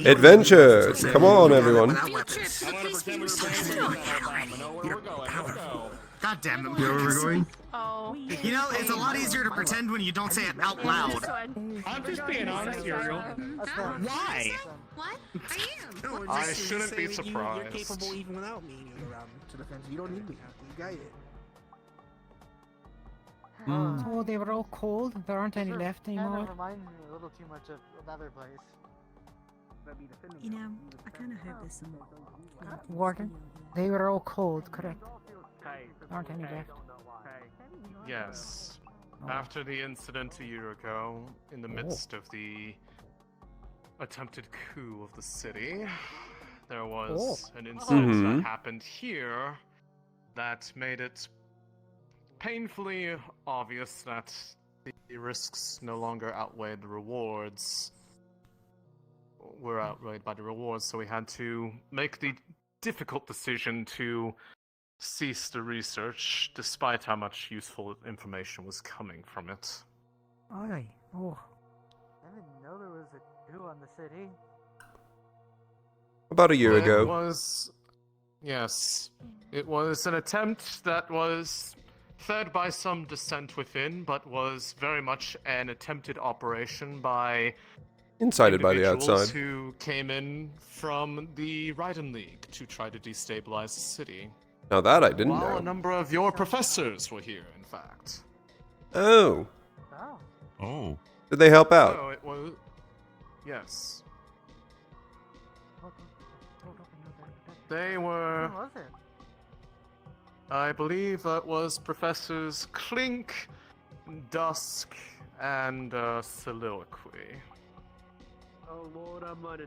Adventure! Come on, everyone. God damn it. You know where we're going? Oh. You know, it's a lot easier to pretend when you don't say it out loud. I'm just being honest here, girl. Why? What? I am. I shouldn't be surprised. You're capable even without me around to defend you. You don't need me. You got it. Oh, they were all cold. There aren't any left anymore. That reminds me a little too much of another place. You know, I kind of hope there's some... Warden, they were all cold, correct? There aren't any left. Yes. After the incident a year ago, in the midst of the attempted coup of the city, there was an incident that happened here that made it painfully obvious that the risks no longer outweighed the rewards. Were outweighed by the rewards, so we had to make the difficult decision to cease the research, despite how much useful information was coming from it. Aye. Oh. I didn't know there was a coup on the city. About a year ago. It was... Yes. It was an attempt that was fed by some dissent within, but was very much an attempted operation by... Incited by the individuals outside. Who came in from the Raiden League to try to destabilize the city. Now that I didn't While know. a number of your professors were here, in fact. Oh. Oh. Did they help out? Oh, it was. Yes. They were. Who was it? I believe that was Professors Clink, Dusk, and Soliloquy. Oh Lord, I'm running.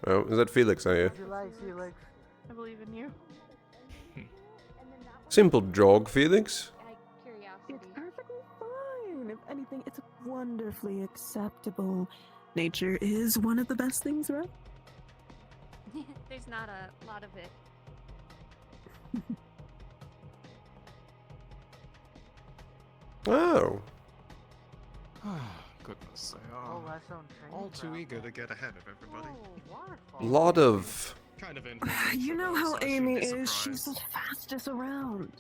Oh, is that Felix, I hear? How'd you like, Felix? I believe in you. Simple jog, Felix. It's perfectly fine. If anything, it's wonderfully acceptable. Nature is one of the best things around. There's not a lot of it. Oh. Goodness, they Oh, are that's on train all too travel. eager to get ahead of everybody. Lot of. Kind of You know information, how so I shouldn't Amy be is. She's the surprised. fastest around.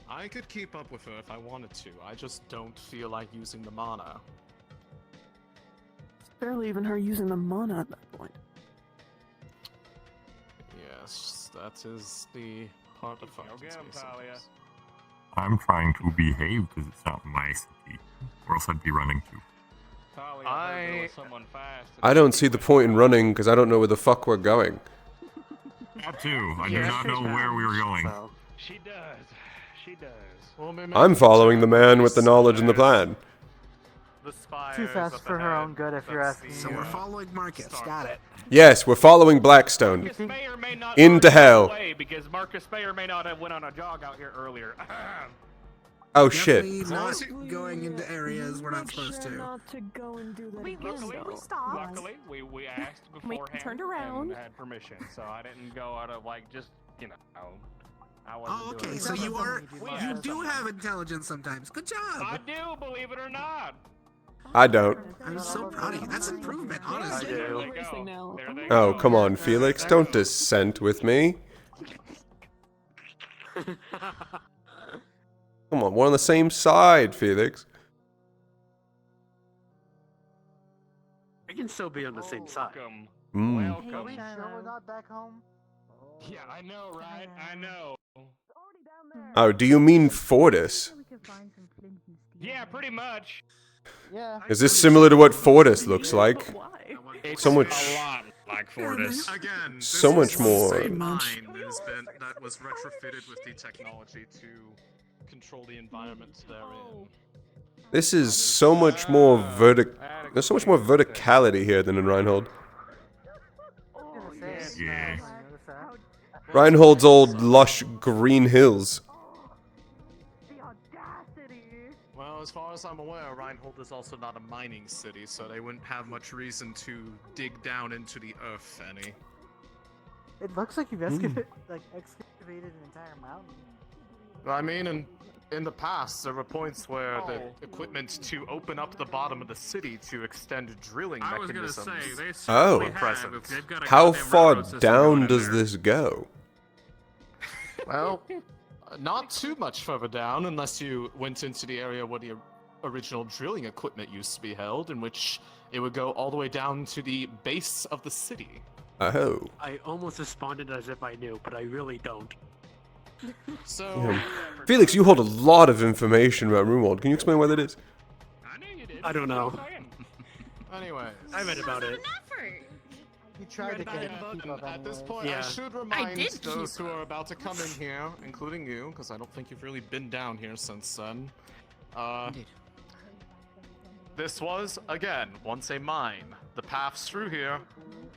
I could keep up with her if I wanted to. I just don't feel like using the mana. It's barely even her using the mana at that point. Yes, that is the part of fighting. I'm trying to behave because it's not my city, or else I'd be running too. I don't see the point in running because I don't know where the fuck we're going. That too. I do not know where we were going. She does. She does. Well, I'm following the man with the knowledge and the plan. Too fast for her own good, if you're asking me. So we're following Marcus. Got it. Yes, we're following Blackstone. Marcus may or may not Into hell. away because Marcus may or may not have went on a jog out here earlier. Oh shit. Definitely not going into areas we're not supposed to. Not to go and do that Luckily, again, though. we asked We beforehand turned around. and had permission, so I didn't go out of like just I wasn't Oh, doing okay. it. So you do have intelligence sometimes. Good job. I do, believe it or not. I don't. I'm so proud of you. That's improvement, honestly. There they go. There they Oh, go. come on, Felix. Don't dissent with me. Come on, we're on the same side, Felix. I can still be on the same side. Welcome. Are we sure we're not back home? Yeah, I know, right? I know. Oh, do you mean Fortis? Yeah, pretty much. Yeah. Is this similar to what Fortis looks like? It's So much. a lot like Fortis. Again, So much more. The same mine that was retrofitted with the technology to control the environment therein. This is so much more There's so much more verticality here than in Reinhold. Yeah. Reinhold's old lush green hills. Well, as far as I'm aware, Reinhold is also not a mining city, so they wouldn't have much reason to dig down into the earth any. It looks like you've excavated an entire mountain. I mean, in the past, there were points where the equipment to open up the bottom of the city to extend drilling I was gonna mechanisms say, they Oh. certainly have if they've got a How goddamn far railroad system down going in does there. this go? Well, not too much further down, unless you went into the area where the original drilling equipment used to be held, in which it would go all the way down to the base of the city. Oh. I almost responded as if I knew, but I really don't. So, Yeah. Felix, you hold a lot of information about Runewald. Can you explain what that is? I don't know. Anyways, I read about it. You tried to keep up at this anyway. point, Yeah. I should I remind did those keep who are about to come in here, including you, because I don't think you've really been down here since then. This was, again, once a mine. The paths through here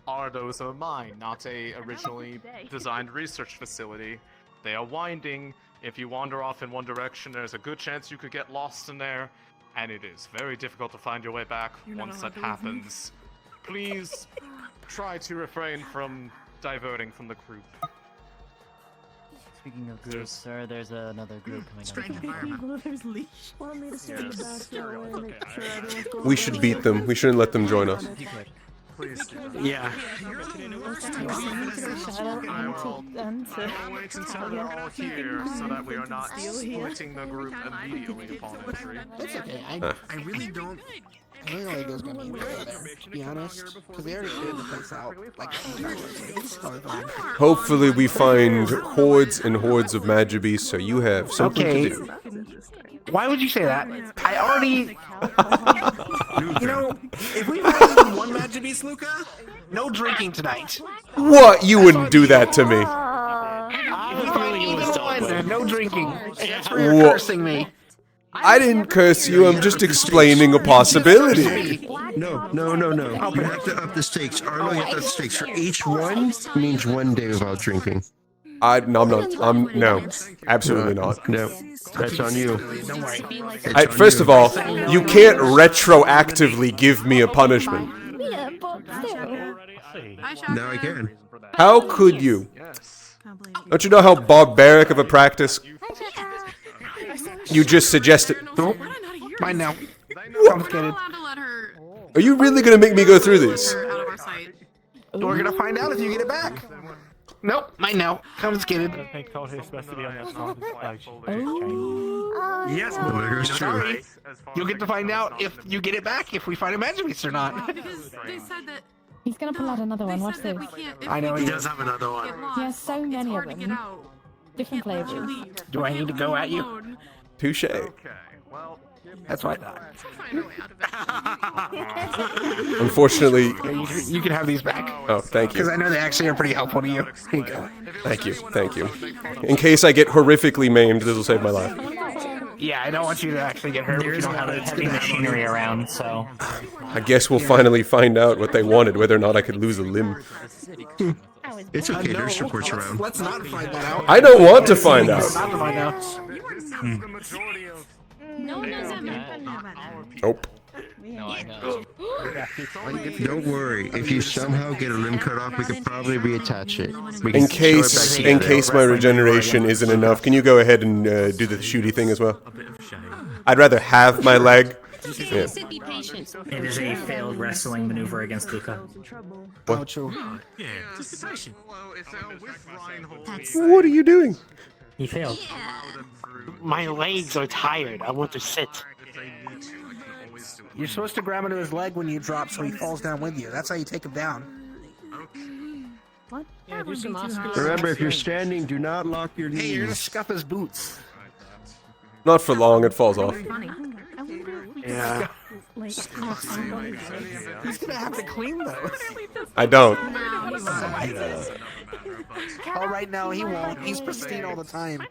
are those of a mine, not a originally designed research facility. They are winding. If you wander off in one direction, there's a good chance you could get lost in there, and it is very difficult to find your way back once that happens. Please try to refrain from diverting from the group. Speaking of groups, sir, there's another group coming Strange up. environment. There's leash. Want me to stay in the back door and make sure everyone's going We should beat them. We shouldn't let them join us. Please do. Yeah. I will wait until they're all here so that we are not splitting the group immediately upon entry. That's okay. I really don't I don't think there's gonna be anybody there, to be honest. Because they already cleared the place out. Like, it's probably fine. Hopefully we find hordes and hordes of Magibis so you have something to do. Why would you say that? I already... You know, if we find even one Magibis, Luca, no drinking tonight. What? You wouldn't do that to me. If we find even one, no drinking. That's where you're cursing me. I didn't curse you, I'm just explaining a possibility. No. You have to up the stakes. Arlo, you have to up the stakes. For each one means 1 day without drinking. No, absolutely not. No, that's on you. First of all, you can't retroactively give me a punishment. Now I can. How could you? Don't you know how barbaric of a practice you just suggested? Nope. Mine now. Complicated. Are you really gonna make me go through this? We're gonna find out if you get it back. Nope, mine now. Confiscated. Yes, but there goes true. You'll get to find out if you get it back if we find a magic beast or not. Because they said that he's gonna pull out another one. Watch this. I know he does have another one. He has so many of them. Different flavors. Do I need to go at you? Touche. That's what I thought. Unfortunately, you can have these back. Oh, thank you. Because I know they actually are pretty helpful to you. Here you go. Thank you. In case I get horrifically maimed, this will save my life. Yeah, I don't want you to actually get hurt. There's a lot of heavy machinery around, so... I guess we'll finally find out what they wanted, whether or not I could lose a limb. It's okay, there's reports around. Let's not find that out. I don't want to find out. Not to find out. No one knows that many. Nope. Don't worry, if you somehow get a limb cut off, we could probably reattach it. In case my regeneration isn't enough, can you go ahead and do the shooty thing as well? I'd rather have my leg. Yeah. It is a failed wrestling maneuver against Luca. What? What are you doing? He failed. My legs are tired. I want to sit. You're supposed to grab onto his leg when you drop so he falls down with you. That's how you take him down. What? Yeah, do some Oscars. Remember, if you're standing, do not lock your knees. Hey, you're gonna scuff his boots. Not for long, it falls off. Yeah. He's gonna have to clean those. I don't. Oh, right now he won't. He's pristine all the time.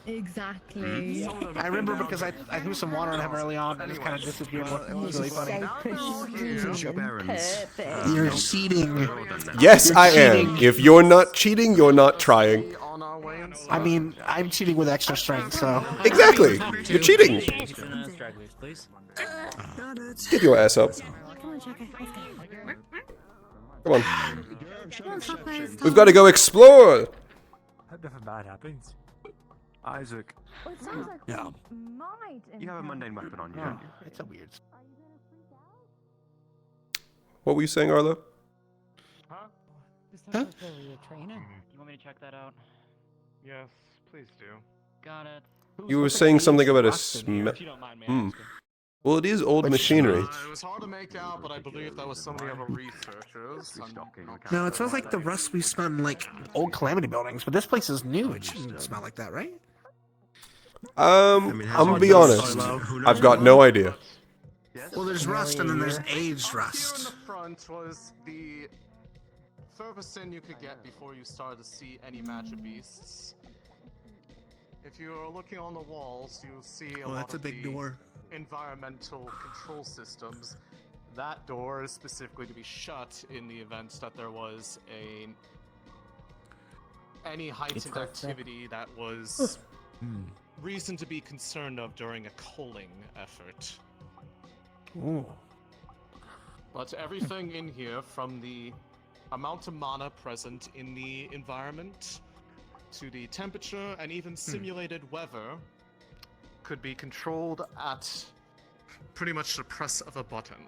Exactly. I remember because I threw some water on him early on and it kind of disappeared. It was really funny. You're cheating. Yes, You're I cheating. am. If you're not cheating, you're not trying. I mean, I'm cheating with extra strength, so. Exactly. You're cheating. Get your ass up. Come on. We've got to go explore. Hope nothing bad happens. Isaac. Well, it sounds like Yeah. might. You have a mundane weapon on you, don't you? It's a weird. What were you saying, Arlo? Huh? You want me to check that out? Yes, please do. Got it. You were saying something about a smell. Well, it is old machinery. It was hard to make out, but I believe that was some of the other researchers. No, it smells like the rust we smelled in like old Calamity buildings, but this place is new. It shouldn't smell like that, right? I'm gonna be honest. I've got no idea. Well, there's rust and then there's aged rust. Here in the front was the furthest in you could get before you started to see any magic beasts. If you're looking on the walls, you'll see a lot that's a of big the door. environmental control systems. That door is specifically to be shut in the event that there was any heightened activity that was reason to be concerned of during a culling effort. Ooh. But everything in here, from the amount of mana present in the environment to the temperature and even simulated weather, could be controlled at pretty much the press of a button.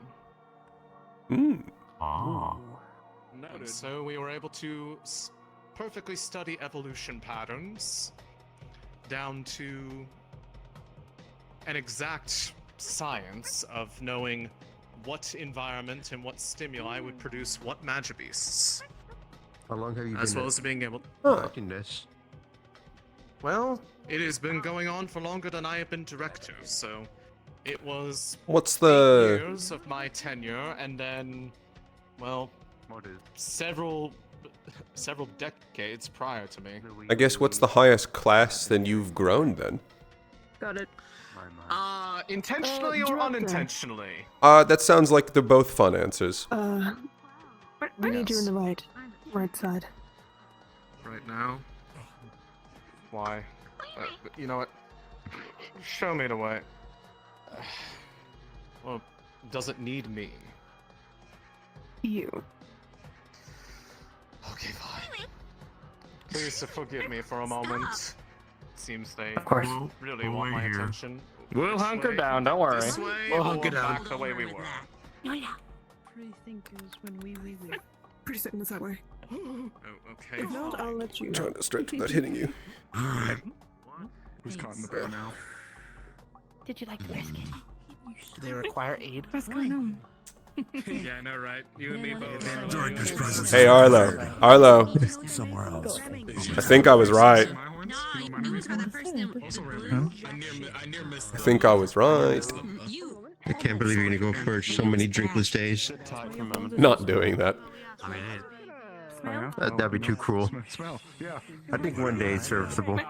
And so we were able to perfectly study evolution patterns down to an exact science of knowing what environment and what stimuli would produce what magic beasts. How long have you As been well as being able. watching this? Well, it has been going on for longer than I have been director, so it was What's 8 the- years of my tenure, and then, well, several decades prior to me. I guess what's the highest class then you've grown then? Got it. Intentionally or Director. unintentionally? That sounds like they're both fun answers. We need you in the right side. Right now? Why? You know what? Show me the way. Well, does it need me? You. Okay, fine. Please forgive me for a moment. Seems they Of course. really want my attention. We'll This hunker way, down, don't worry. This way, We'll or hunker down. back the way we were. Free thinkers when we. Pretty certain it's that way. Oh, okay. If not, I'll let you. I'm trying to stretch without hitting you. Who's caught in the bear now? Did you like the biscuit? Do they require aid? What's going on? Yeah, I know, right? You and me both. Director's presence. Hey, Arlo. Arlo. Somewhere else. I think I was right. I think I was right. I can't believe you're gonna go for so many drinkless days. Not doing that. That'd be too cruel. Yeah. I think one day it's serviceable.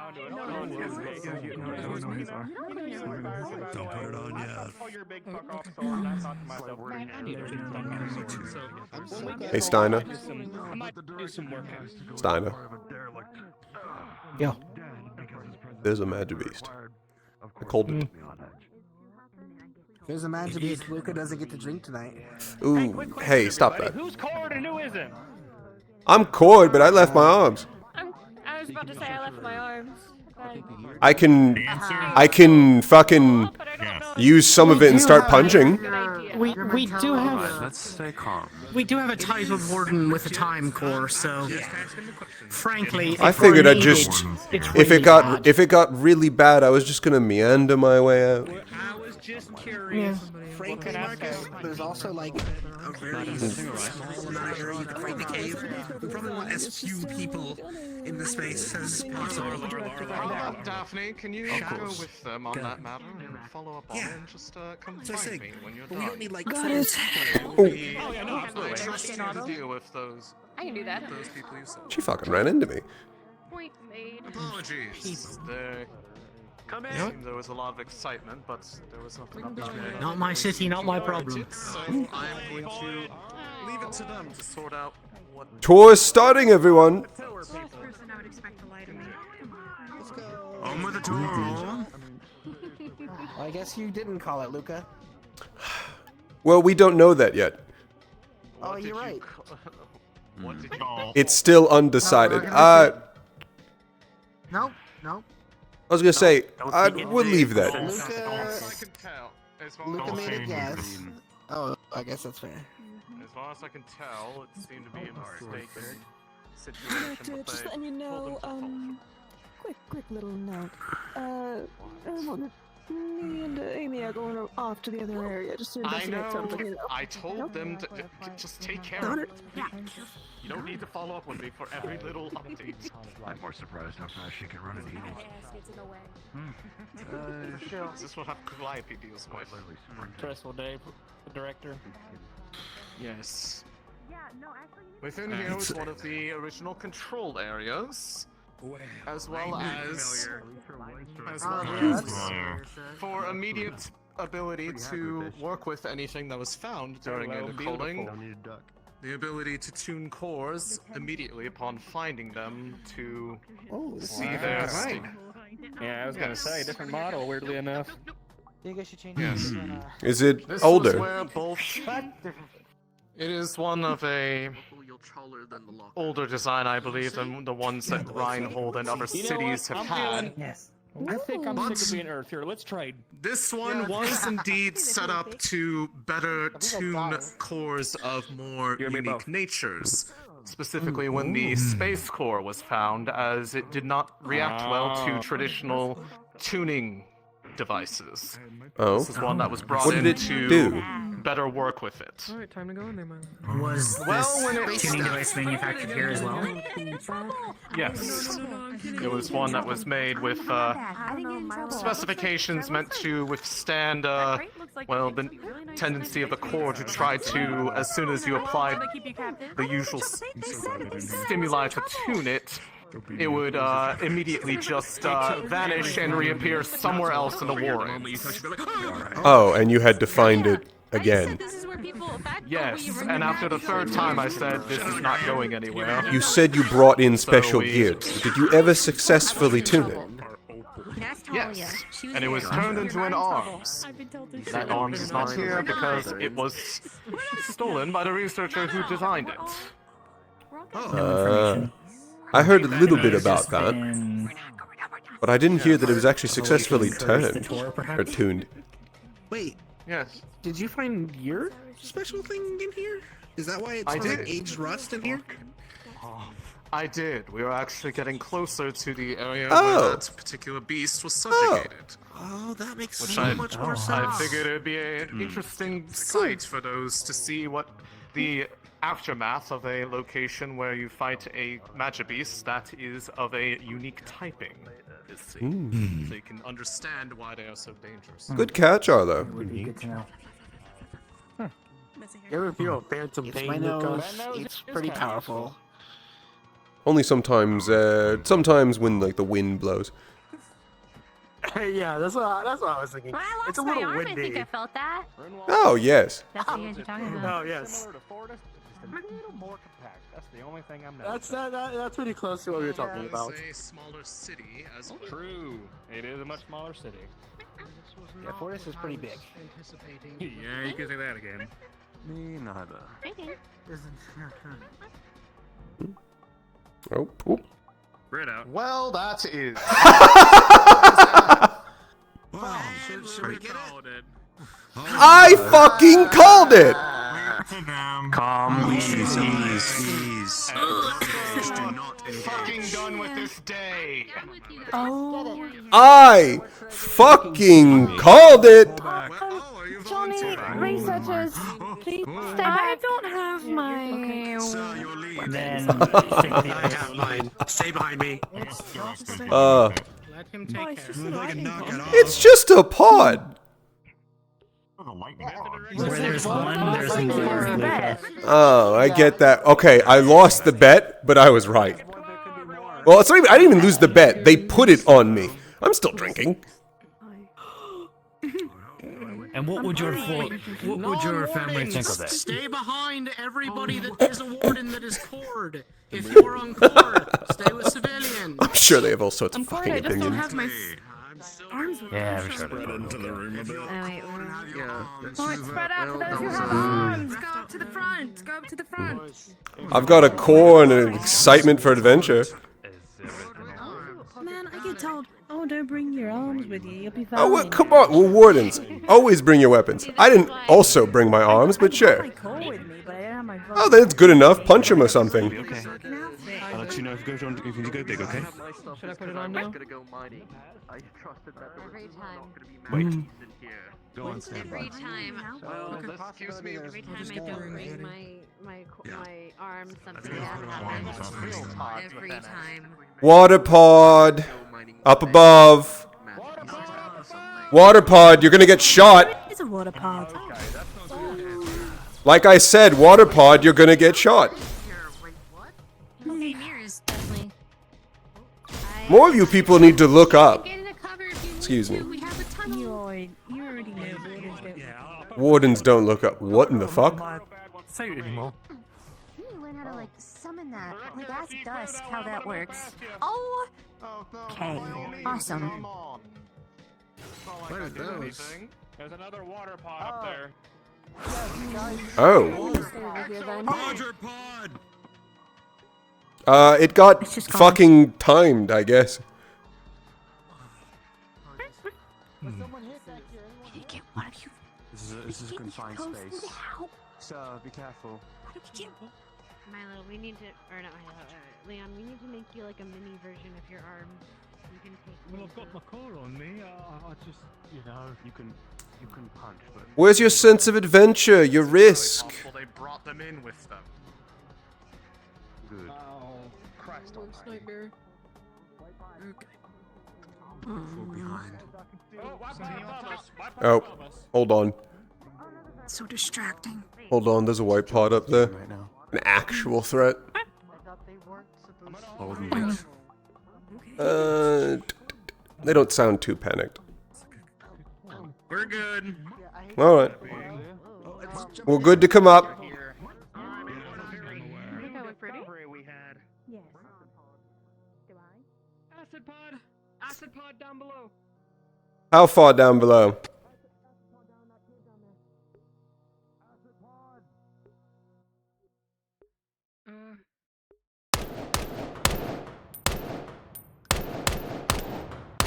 Don't put it on yet. Hey, Steiner. I might do some work. Steiner. Yeah. There's a magic beast. I called it. There's a magic beast. Luca doesn't get to drink tonight. Ooh, hey, stop that. Who's cord and who isn't? I'm cord, but I left my arms. I was about to say I left my arms. I can fucking use some of it and start punching. We do have Let's stay calm. we do have a type of warden with a time core, so frankly, I if we're figured I'd needed, just, it's if really it got bad. if it got really bad, I was just gonna meander my way out. I was just curious. Frankly, Marcus, there's also like a very small amount of area you can fight the cave. We probably want as few people in the space as possible. Daphne, can you go with them on that matter and follow up on it and just come find me when you're done? We don't need like Got 4 it. people. Oh yeah, no, absolutely. I trust you to deal with those. I can do that. Those people you said. She fucking ran into me. Point made. Apologies. Come in. Seemed there was a lot of excitement, but there was nothing up to Not my city, not my problem. So I'm going to leave it to them to sort out what. Tour's starting, everyone. On with the tour. I guess you didn't call it, Luca. Well, we don't know that yet. Oh, you're right. What did you call? It's still undecided. Nope, nope. I was gonna say, we'll leave that. Luca made a guess. Oh, I guess that's fair. As far as I can tell, it seemed to be a mistaken situation. Director, but just they letting you know, told them to quick little note. Me and Amy are going off to the other area just to I investigate something. know. You know. I told them to just take care Got of it. it. You don't need to follow up with me for every little update. I'm more surprised how fast she can run at heels. This will have Calliope deals with. Stressful day, director. Yes. Within here was one of the original control areas, as well as for immediate ability to work with anything that was found during encoding. The ability to tune cores immediately upon finding them to see their state. Yeah, I was gonna say different model. Weirdly enough. You guys should change Yes. Is it This older? was where both. It is one of a older design, I believe, than the ones that Runewald and other You know cities what? have had. Yes. I think I'm sick of being Earth here. Let's trade. This one was indeed set up to better tune cores of more unique natures. Specifically when the space core was found, as it did not react well to traditional tuning devices. Oh. This is one that was brought What in did it to do? could better work with it. All right, time to go in there, man. Was this tuning device manufactured here as well? Yes. It was one that was made with specifications meant to withstand, well, the tendency of the core to try to, as soon as you applied the usual stimuli to tune it, it would immediately just vanish and reappear somewhere else in the warrens. Oh, and you had to find it again. Yes, and after the third time I said, this is not going anywhere. You said you brought in special gear. Did you ever successfully tune it? Yes, and it was turned into an arms. That arms is not here because it was stolen by the researcher who designed it. I heard a little bit about that, but I didn't hear that it was actually successfully turned or tuned. Wait. Yes. Did you find your special thing in here? Is that why it's like aged rust in here? I did. We were actually getting closer to the area where that particular beast was subjugated. Oh, that makes Which so much more sense. I figured it'd be an interesting sight for those to see what the aftermath of a location where you fight a magic beast that is of a unique typing is seen. So you can understand why they are so dangerous. Good catch, Arlo. Would be good to know. You ever feel a phantom It's pain, my nose. Luca? It's pretty powerful. Only sometimes, sometimes when like the wind blows. Yeah, that's what I was thinking. When I It's lost a little my arm, I windy. think I felt that. Oh yes. That's what you guys are talking about. Oh yes. Similar to Fortis, just a little more compact. That's the only thing I'm That's that's pretty close to what we were talking about. It's a smaller city as well. True. It is a much smaller city. Yeah, Fortis is pretty big. Yeah, you can say that again. Me neither. Oh, poop. Read out. Well, that is. Wow, should we get it? I fucking called it! Calm, ease. Fucking done with this day. Oh. I fucking called it! Johnny, researchers, please stay back. I don't have my... Then I have mine. Stay behind me. Let him take care. It's just a pod! where there's one, there's more, Luca. Oh, I get that. Okay, I lost the bet, but I was right. Well, it's not even, I didn't even lose the bet. They put it on me. I'm still drinking. And what would your family think of that? Stay behind everybody that is a warden that is cord. If you are on cord, stay with civilian. I'm sure they have all sorts of fucking I just don't opinions. have my arms. Yeah, I'm sure. Into the room a bit. Spread out to those who have arms. Go up to the front. Go up to the front. I've got a core and an excitement for adventure. Man, I get told, oh, don't bring your arms with you. You'll be fine. Oh, what? Come on, we're wardens. Always bring your weapons. I didn't also bring my arms, but sure. Oh, that's good enough. Punch him or something. Okay. I'll let you know if you go dig, okay? Should I put it on now? Wait. Go on, Sam. Every time. Excuse me. Every time I don't bring my arms, something bad happens. Every time. Water pod. Up above. Water pod, you're gonna get shot. It's a water pod. Like I said, water pod, you're gonna get shot. More of you people need to look up. Excuse me. You already know wardens don't. Wardens don't look up. What in the fuck? Say it anymore. You need to learn how to, like, summon that. Like, ask Dusk how that works. Oh! Okay, awesome. What are those? There's another water pot up there. Oh. Roger pod! It got fucking timed, I guess. This is a confined space. So be careful. Milo, we need to, or not Milo, Leon, we need to make you like a mini version of your arm. You can take. Well, I've got my core on me. I just, you know, you can. Where's your sense of adventure, your risk? They brought them in with them. Good. Oh, Christ Nightmare. Oh, hold on. So distracting. Hold on, there's a white pod up there. An actual threat. They don't sound too panicked. We're good. Alright. Well, good to come up. Acid pod down below. How far down below?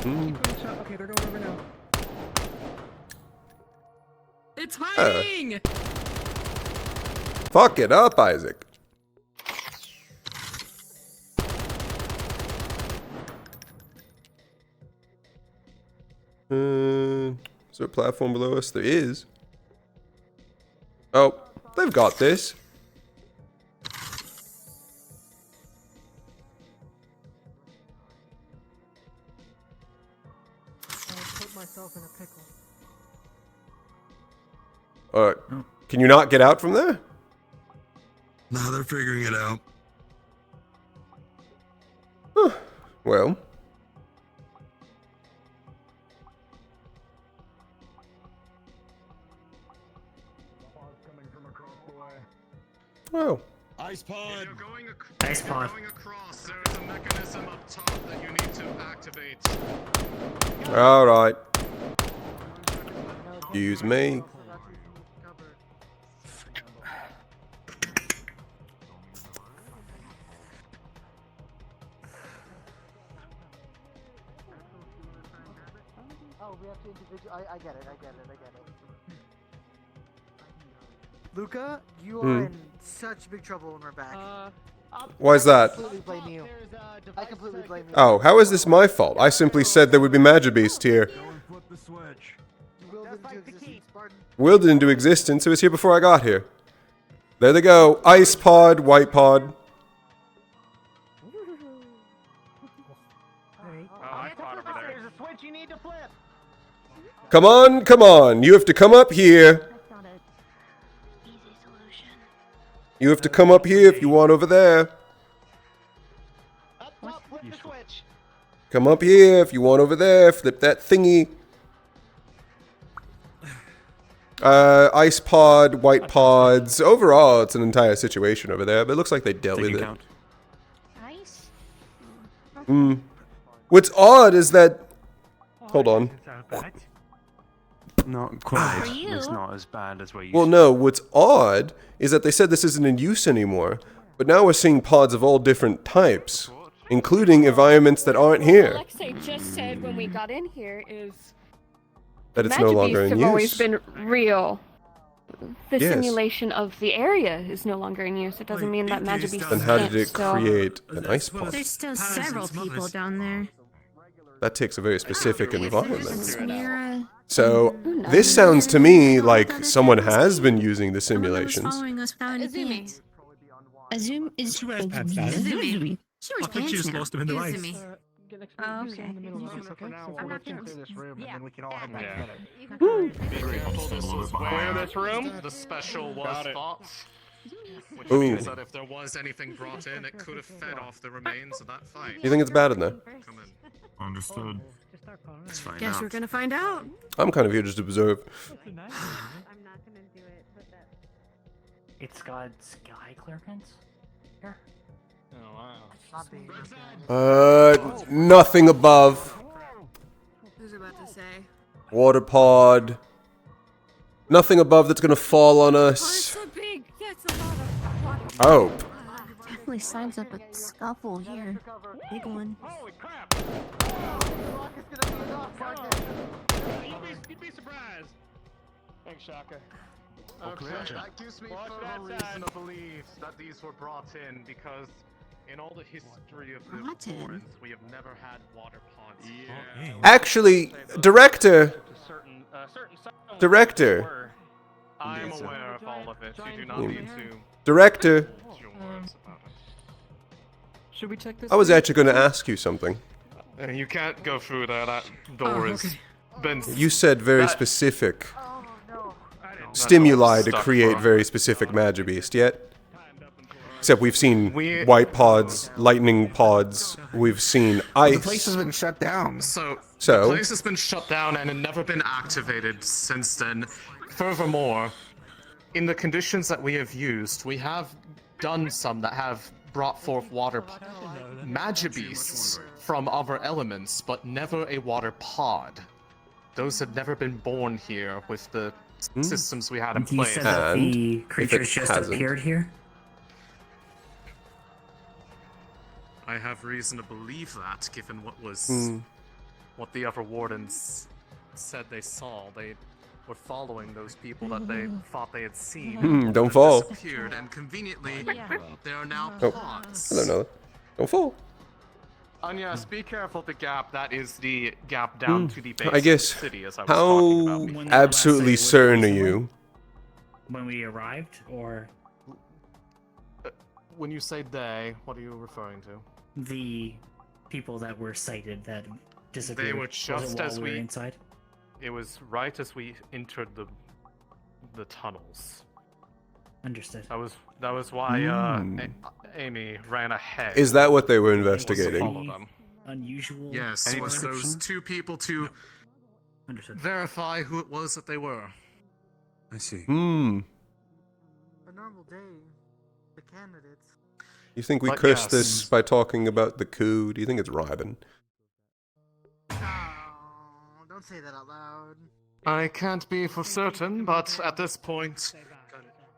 Okay, they're going over now. It's hiding! Fuck it up, Isaac. Is there a platform below us? There is. Oh, they've got this. Put myself in a pickle. Can you not get out from there? No, they're figuring it out. Huh. Well. Oh. Ice pod. Ice pod. Going across, there is a mechanism up top that you need to activate. Alright. Excuse me. Oh, we have to individual. I get it. Luca, you are in such big trouble when we're back. Why is that? I completely blame you. I completely blame you. Oh, how is this my fault? I simply said there would be Magibeast here. Willed into existence. It was here before I got here. There they go. Ice pod, white pod. There's a switch you need to flip. Come on, come on. You have to come up here. You have to come up here if you want over there. Come up here if you want over there. Flip that thingy. Ice pod, white pods. Overall, it's an entire situation over there, but it looks like they dealt with it. Nice. What's odd is that... Hold on. Not quite. It's not as bad as we're used Well, no, what's odd is that they said this isn't in use anymore, but now we're seeing pods of all different types, including environments that aren't here. Alexei just said when we got in here is That it's no longer in have use. always been real. The Yes. simulation of the area is no longer in use. It doesn't mean that Magibeast Then how did can't it still... create an ice pod? There's still several people down there. That takes a very specific environment. Mira, So, this sounds to me like someone has been using the simulations. following us without any pants. Azumi. She wears I think she pants just now. lost him in the ice. Azumi. Oh, okay. For now, we'll look into this room, and then we can all head back Yeah. together. Be careful, this was Where this room? the special was Got it. thought. Which Ooh. means that if there was anything brought in, it could have fed off the remains of that fight. You think it's bad in there? Come in. Understood. Let's find Guess out. we're gonna find out. I'm kind of here just to observe. I'm not gonna do it, but that. It's got sky clearance here. Oh wow. Nothing above. Who's about to say? Water pod. Nothing above that's gonna fall on us. So big. That's a lot of water. Oh. Definitely signs up a scuffle here. Big one. You'd be surprised. Thanks, Shaka. Okay, that gives me further reason to believe that these were brought in because in all the history of the Brought in? Florence, we have never had water pods. Actually, director, certain someone Director. were. I am aware of all of it. You do not Yeah. need to. Director. Your words about it. Should we check this? I was actually going to ask you something. You can't go through there. That door is been. You said very that- specific That stimuli door's to stuck create for- very specific Magia Beast yet. Except we've seen We- white pods, lightning pods, we've seen ice. The place has been shut down. So So? the place has been shut down and had never been activated since then. Furthermore, in the conditions that we have used, we have done some that have brought forth Magia Beasts from other elements, but never a water pod. Those had never been born here with the systems we had in You place. said that the if creatures it just hasn't. appeared here? I have reason to believe that, given what was Hmm. what the other wardens said they saw. They were following those people that they thought they had seen. Don't and fall. disappeared, and conveniently, they are now Oh, pods. I don't know. Don't fall. And yes, be careful of the gap. That is the gap down to the base I guess. of the city, as I was talking How about. before. absolutely certain are you? When we arrived, or When you say they, what are you referring to? the people that were sighted that disappeared? They were Was it just while as we were we. inside. It was right as we entered the tunnels. Understood. That was why Amy ran ahead. Is that what they were Was to investigating? follow them. Unusual. Yes, Any it was those description? two people to Understood. verify who it was that they were. I see. Hmm. A normal day, the candidates. You think we But cursed yes. this by talking about the coup? Do you think it's Ryben? Oh, don't say that out loud. I can't be for certain, but at this point,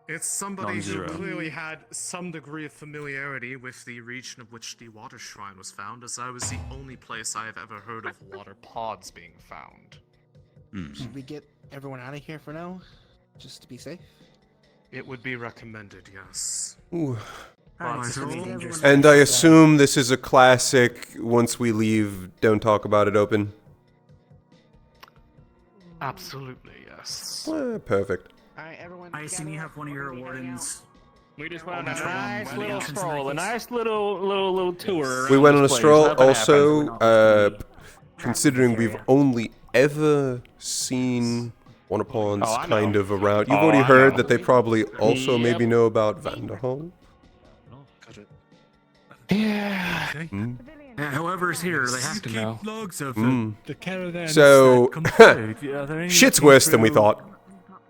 it's somebody who Non-zero. clearly had some degree of familiarity with the region of which the water shrine was found, as I was the only place I have ever heard of water pods being found. Should we get everyone out of here for now? Just to be safe? It would be recommended, yes. Ooh. But And I assume this is a classic, once we leave, don't talk about it open? absolutely, yes. Perfect. Alright, everyone. I assume you have one of your wardens. We just went on a Control nice the little entrance stroll, a like this. nice little tour. We around went on a this place. stroll. Nothing Also, happened. considering we've only ever seen water ponds Oh, I know. kind of around, you've Oh, already I heard know. that they probably also Yep. maybe know about Vanderhall. Yeah. Whoever's here, they have to Keep know. logs of Mm. the caravan. So, that come through. Are there any shit's that came worse than we through thought.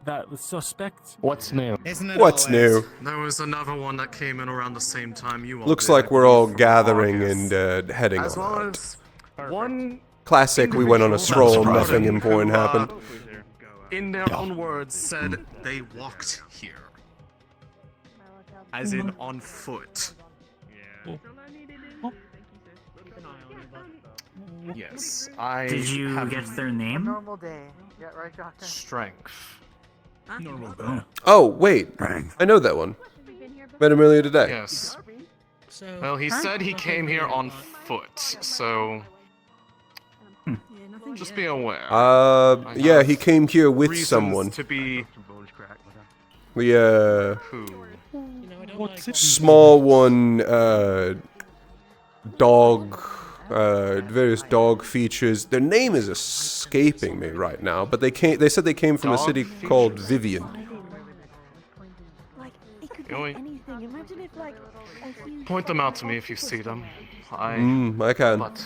That was suspect. What's new? Isn't it What's always? new? There was another one that came in around the same time you all Looks did, like I we're all believe, from gathering August. and heading As on well out. as one Classic, we went on a individual stroll, that was nothing who, important happened. In their own words, said they walked here. As in on foot. Yes, I Did you have get their name? Normal day. Yeah, right, Doctor? strength. Oh, wait. I know that one. Met him earlier today. Yes. Well, he said he came here on foot, so just be aware. Yeah, he came here with Reasons someone. to be The, who? small one, dog, various dog features. Their name is escaping me right now, but they said they came from a Dog city called Vivian. Like, it could be Going- anything. Imagine if, like, a huge Point them out to me if you see them. I can. But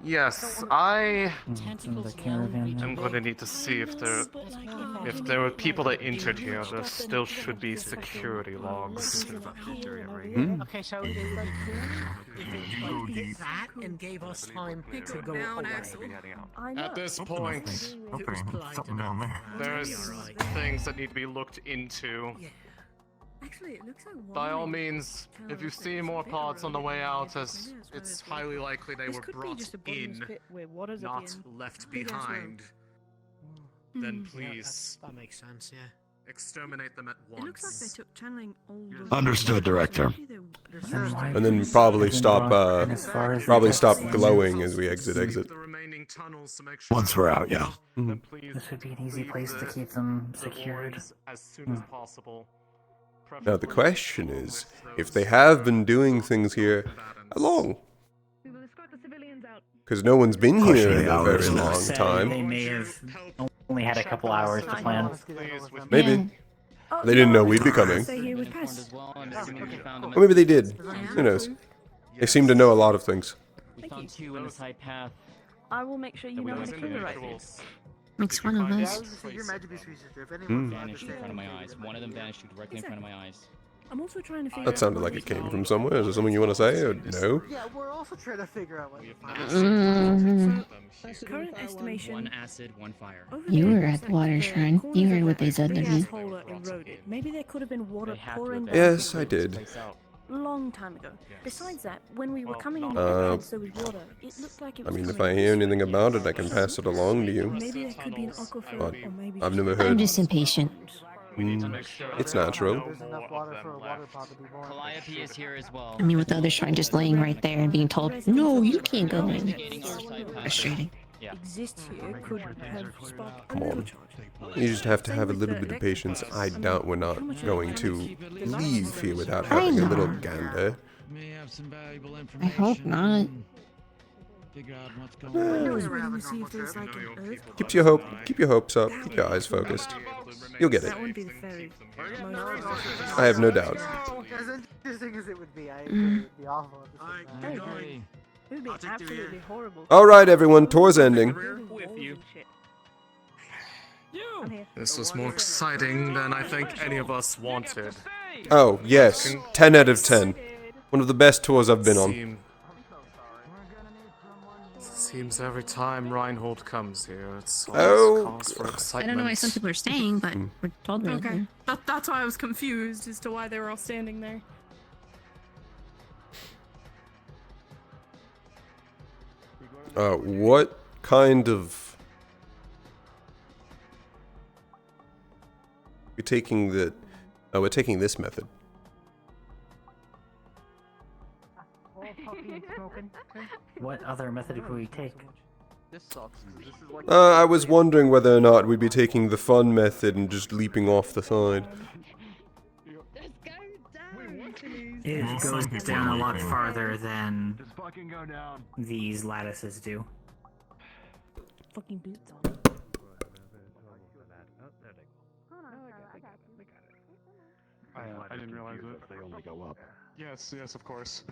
yes, I From the caravan. am going to need to see if there were people that entered here. There still should be security logs. Okay, so if they did that and gave us time to go away. At this point, Okay, something down there. there's things that need to be looked into. Actually, it looks like By all means, if you see more pods on the way out, as it's highly likely they were brought in, not left behind, then please That makes sense, yeah. exterminate them at once. It looks like they took channeling all the Understood, Director. And then probably stop glowing as we exit. Once we're out, yeah. Mhm. This would be an easy place to keep them secured. As soon as possible. Now the question is, if they have been doing things here, how long? Because no one's been here in a very long They time. may have only had a couple hours to plan. Maybe. They didn't know we'd be coming. Or maybe they did. Who knows? They seem to know a lot of things. We found two in the side path. I will make sure you know how to kill the right thing. Makes one of us. Vanished in front of my eyes. One of them vanished directly in front of my eyes. I'm also trying to figure That sounded like it came from somewhere. Is there something you want to say? Or no? Yeah, we're also trying to figure out what current estimation. One acid, one fire. You were at the water shrine. You heard what they said to me. Maybe there could have been water pouring down. Yes, I did. Long time ago. Besides that, when we were coming in so with water, it looked like it I was mean, if coming I hear anything about it, I can pass it along to you. Maybe there could be an aquifer, But or maybe I've never I'm heard. just impatient. It's natural. Calliope is here as well. I mean, with the other shrine just laying right there and being told, no, you can't go in. Frustrating. exist here could have sparked Come on. You just have to have a little bit of patience. I doubt we're not going to leave here without having a little gander. I hope not. Keep your hopes up. Keep your eyes focused. You'll get it. I have no doubt. As interesting as it would be, it would be awful. It would be absolutely horrible. All right, everyone. Tour's ending. This was more exciting than I think any of us wanted. Oh, yes. 10 out of 10. One of the best tours I've been on. Seems every time Reinhold comes here, it's Oh. cause for I excitement. don't know why some people are staying, but we're told they're Okay. there. That's why I was confused as to why they were all standing there. What kind of... We're taking the... Oh, we're taking this method. What other method could we take? I was wondering whether or not we'd be taking the fun method and just leaping off the side. It goes down a lot farther than these lattices do. Fucking boots on. I didn't realize it. They only go up. Yes, of course.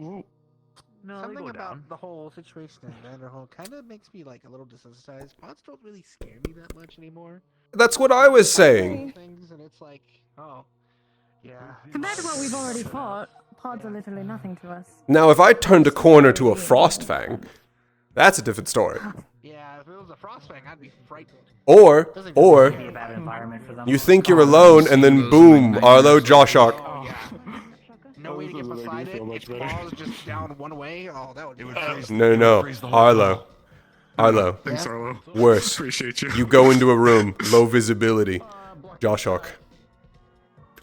Ooh. No, something about the whole situation in Vanderhall kind of makes me like a little desensitized. Pods don't really scare me that much anymore. That's what I was saying. Things and it's like, oh, yeah. Compared to what we've already fought, pods are literally nothing to us. Now, if I turned a corner to a Frostfang, that's a different story. Yeah, if it was a Frostfang, I'd be frightened. Or, you think you're alone, and then boom, Arlo Joshok. No way to get beside it. Its claws just down one way. Oh, that would be No, Arlo. Arlo. Thanks, Arlo. Worse. Appreciate you. You go into a room, low visibility. Joshok.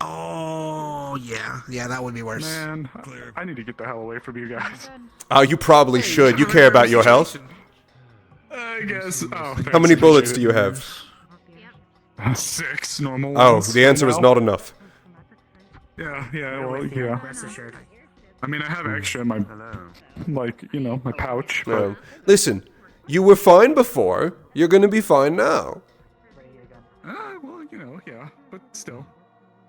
Oh, yeah, that would be worse. Man, I need to get the hell away from you guys. Oh, you probably should. You care about your health? I guess. Oh, How many bullets do you have? 6 normal Oh, ones. the answer is not enough. Yeah, well, yeah. I mean, I have extra in my, my pouch. But... Listen, you were fine before. You're gonna be fine now. Well, yeah, but still.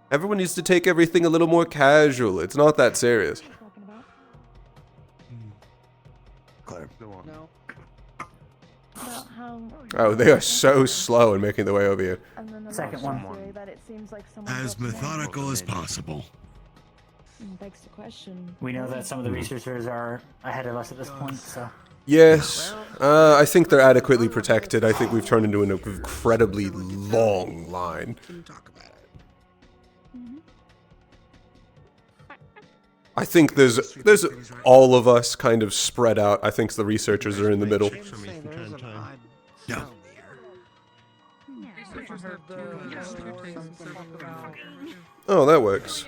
Everyone needs to take everything a little more casual. It's not that serious. Claire, go on. No. Oh, they are so slow in making their way over here. Second one. As methodical as possible. Begs the question. We know that some of the researchers are ahead of us at this point, so. Yes, I think they're adequately protected. I think we've turned into an incredibly long line. I think there's all of us kind of spread out. I think the researchers are in the middle. Yeah. Oh, that works.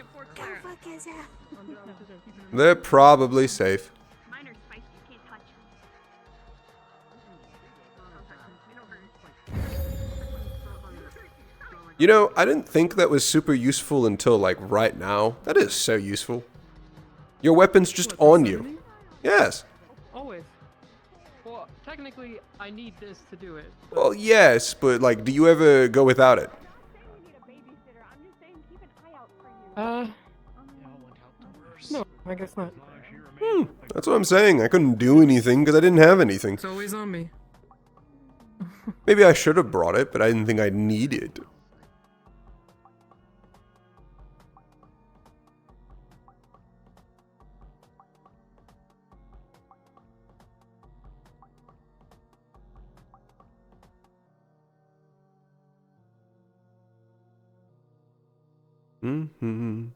They're probably safe. You know, I didn't think that was super useful until, like, right now. That is so useful. Your weapon's just on you. Yes. Always. Well, technically, I need this to do it. Well, yes, but, like, do you ever go without it? No, I guess not. That's what I'm saying. I couldn't do anything because I didn't have anything. It's always on me. Maybe I should have brought it, but I didn't think I'd need it. Mm-hmm.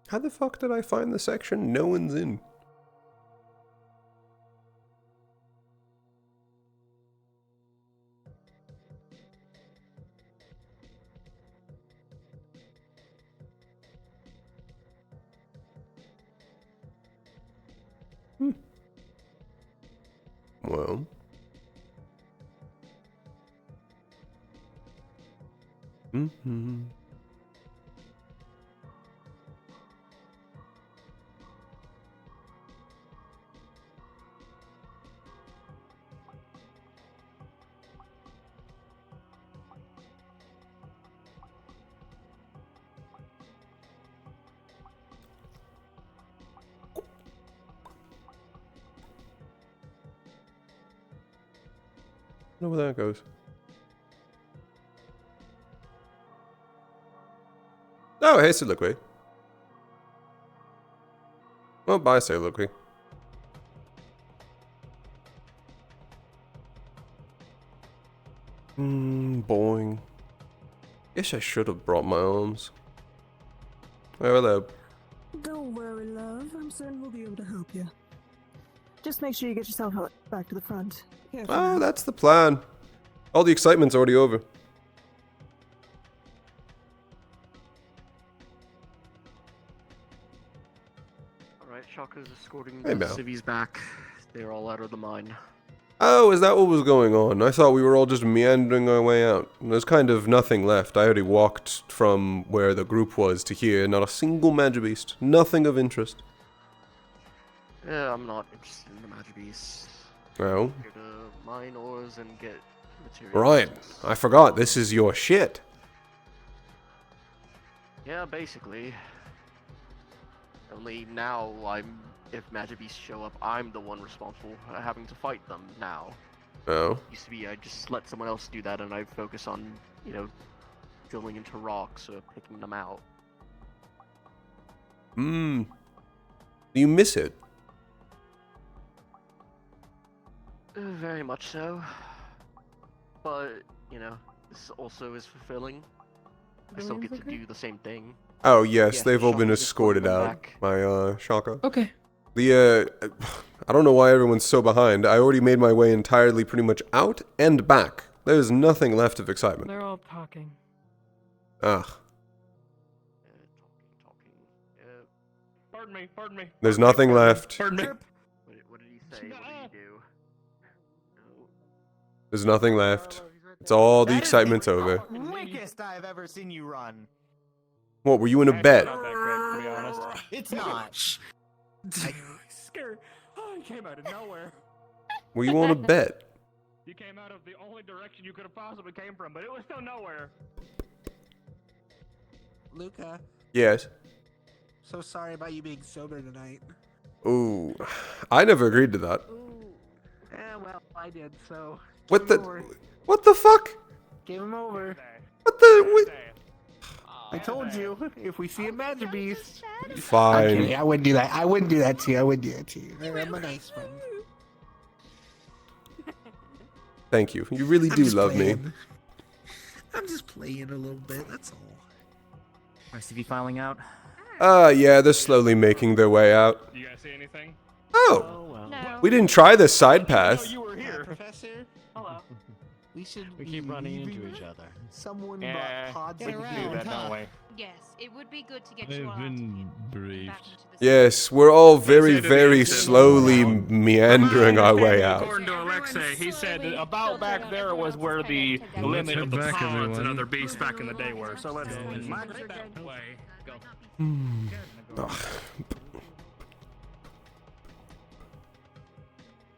How the fuck did I find the section no one's in? Well. Mm-hmm. I don't know where that goes. Oh, hey, Soliloquy. Well, bye, Soliloquy. Boing. Guess I should have brought my arms. Oh, hello. Don't worry, love. I'm certain we'll be able to help you. Just make sure you get yourself back to the front. Careful Oh, now. that's the plan. All the excitement's already over. Alright, Shaka's escorting Hey, the Mel. civvies back. They're all out of the mine. Oh, is that what was going on? I thought we were all just meandering our way out. There's kind of nothing left. I already walked from where the group was to here. Not a single magic beast. Nothing of interest. Yeah, I'm not interested in the magic beasts. Oh. Here to mine ores and get materials. Right. I forgot. This is your shit. Yeah, basically. Only now if magic beasts show up, I'm the one responsible for having to fight them now. Oh. Used to be I just let someone else do that and I focus on, you know, drilling into rocks or picking them out. Do you miss it? Very much so. But, you know, this also is fulfilling. I still get to do the same thing. Oh, yes. Yeah, they've all been Shaka's escorted escorting them out back. by, Shaka. Okay. I don't know why everyone's so behind. I already made my way entirely pretty much out and back. There's nothing left of excitement. They're all talking. Ugh. Pardon me. There's nothing left. Pardon me. What did he say? What did he do? There's nothing left. It's all the excitement's over. Quickest I've ever seen you run. What, were you in a bet? Not that quick, to be honest. It's not. Scared. Oh, he came out of nowhere. Were you on a bet? You came out of the only direction you could have possibly came from, but it was still nowhere. Luca, Yes. so sorry about you being sober tonight. Ooh. I never agreed to that. Yeah, well, I did, so. What give him the... over. What the fuck? Give him over. What the... I told you, if we see a magic beast. I'm Fine. kidding, I wouldn't do that. I wouldn't do that to you. I'm a nice one. Thank you. You really do just love me. playing. I'm just playing a little bit, that's all. Rest of you filing out? Yeah, they're slowly making their way out. You guys see anything? Oh! No. We didn't try this side path. You were here. Professor? Hello. We should We keep running into each other. Someone Yeah, brought pods we can do that, don't we? Yes, it would be good to get you all I've out. been bereaved. Yes, we're all very, said it very is. slowly meandering our way out. According to Alexei, he said that about back there was where the limit of the head back, pods and everyone. other beasts back in the day were. So let's march that way. Go.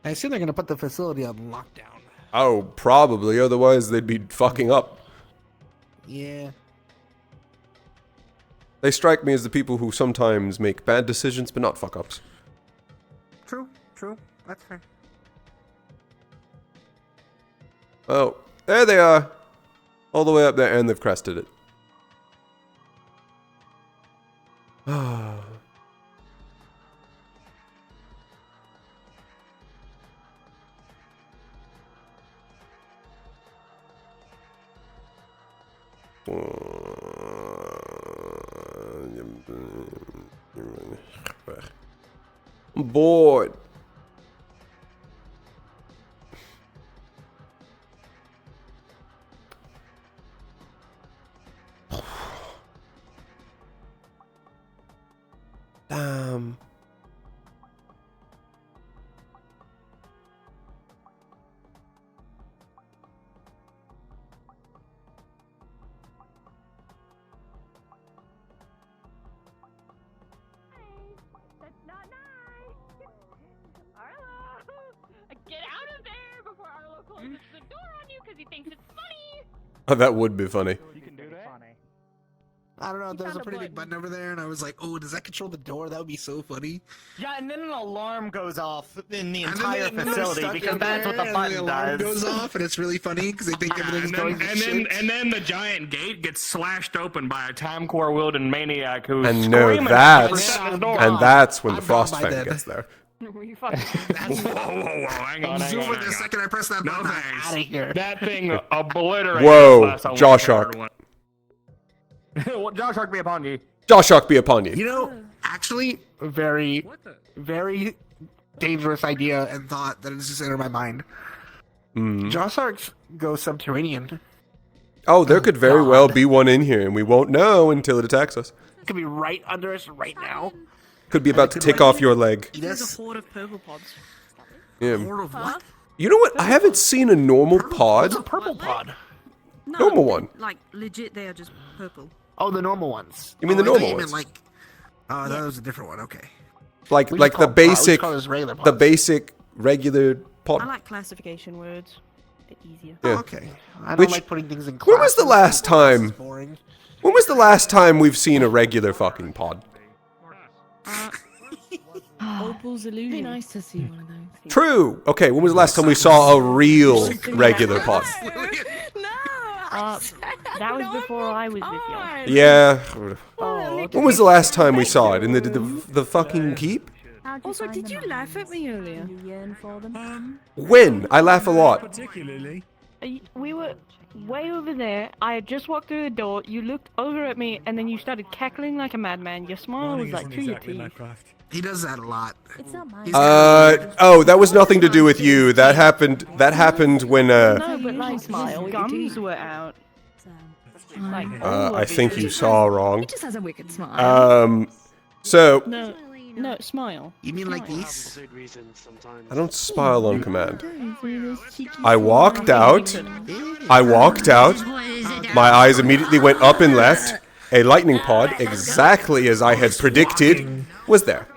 I assume they're gonna put the facility on lockdown. Oh, probably. Otherwise, they'd be fucking up. Yeah. They strike me as the people who sometimes make bad decisions, but not fuck-ups. True. That's fair. Oh, there they are. All the way up there, and they've crested it. Ah. I'm bored. Damn. That's not nice. Arlo, get out of there before Arlo closes the door on you because he thinks it's funny. Oh, that would be funny. You can do that. I don't know, there's a found a pretty big button over there, and I was like, oh, does that control the door? That would be so funny. Yeah, and then an alarm goes off in the And entire then they're facility stuck because in that's what there, the and button alarm does. goes off, and it's really funny because they think everything's And going to shit. then the giant gate gets slashed open by a time core wielding maniac who's And no, screaming that's at the door. and that's when the I'm frost gone by fang then. gets there. Were you fucking? Whoa, hang on, I'm hang zooming on, the hang on. second I press that No button. I'm thanks. out of here. That thing obliterated. Whoa, last time we Josh heard Shark. one. Well, Josh Shark be upon you. Josh Shark be upon you. You know, actually, very, very dangerous idea and thought that has just entered my mind. Josh Arcs go subterranean. Oh, there could very God. well be one in here, and we won't know until it attacks us. It could be right under us right now. Could be about to take off your leg. There's a horde of purple pods. Yeah. Horde of what? You know what? I haven't seen a normal pod. What's a purple pod? No, Normal one. Like legit, they are just purple. Oh, the normal ones. You mean the I thought normal you ones? meant like, oh, that was a different one. Okay. Like We like just the call it pod. We just basic call those regular the pods. basic regular pod. I like classification words. Bit easier. Yeah. Oh, okay. I don't Which- like putting things in When was the classes. last time? It's boring. When was the last time we've seen a regular fucking pod? Opal's illusion. Be nice to see one of those. True. Okay, when was the last time we saw a real regular pod? That was before I was with you. Yeah. Oh, When was the last time we saw it? In the fucking keep? Also, did you laugh at me earlier? When? I laugh a lot. Particularly. We were way over there. I had just walked through the door. You looked over at me, and then you started cackling like a madman. Your smile was like through your teeth. He does that a lot. It's not mine. Oh, that was nothing to do with you. That happened when No, but like his gums were out. Like, all I of think it. you saw wrong. He just has a wicked smile. So No, smile. You mean like this? I don't smile on command. I walked out. My eyes immediately went up and left. A lightning pod, exactly as I had predicted, was there.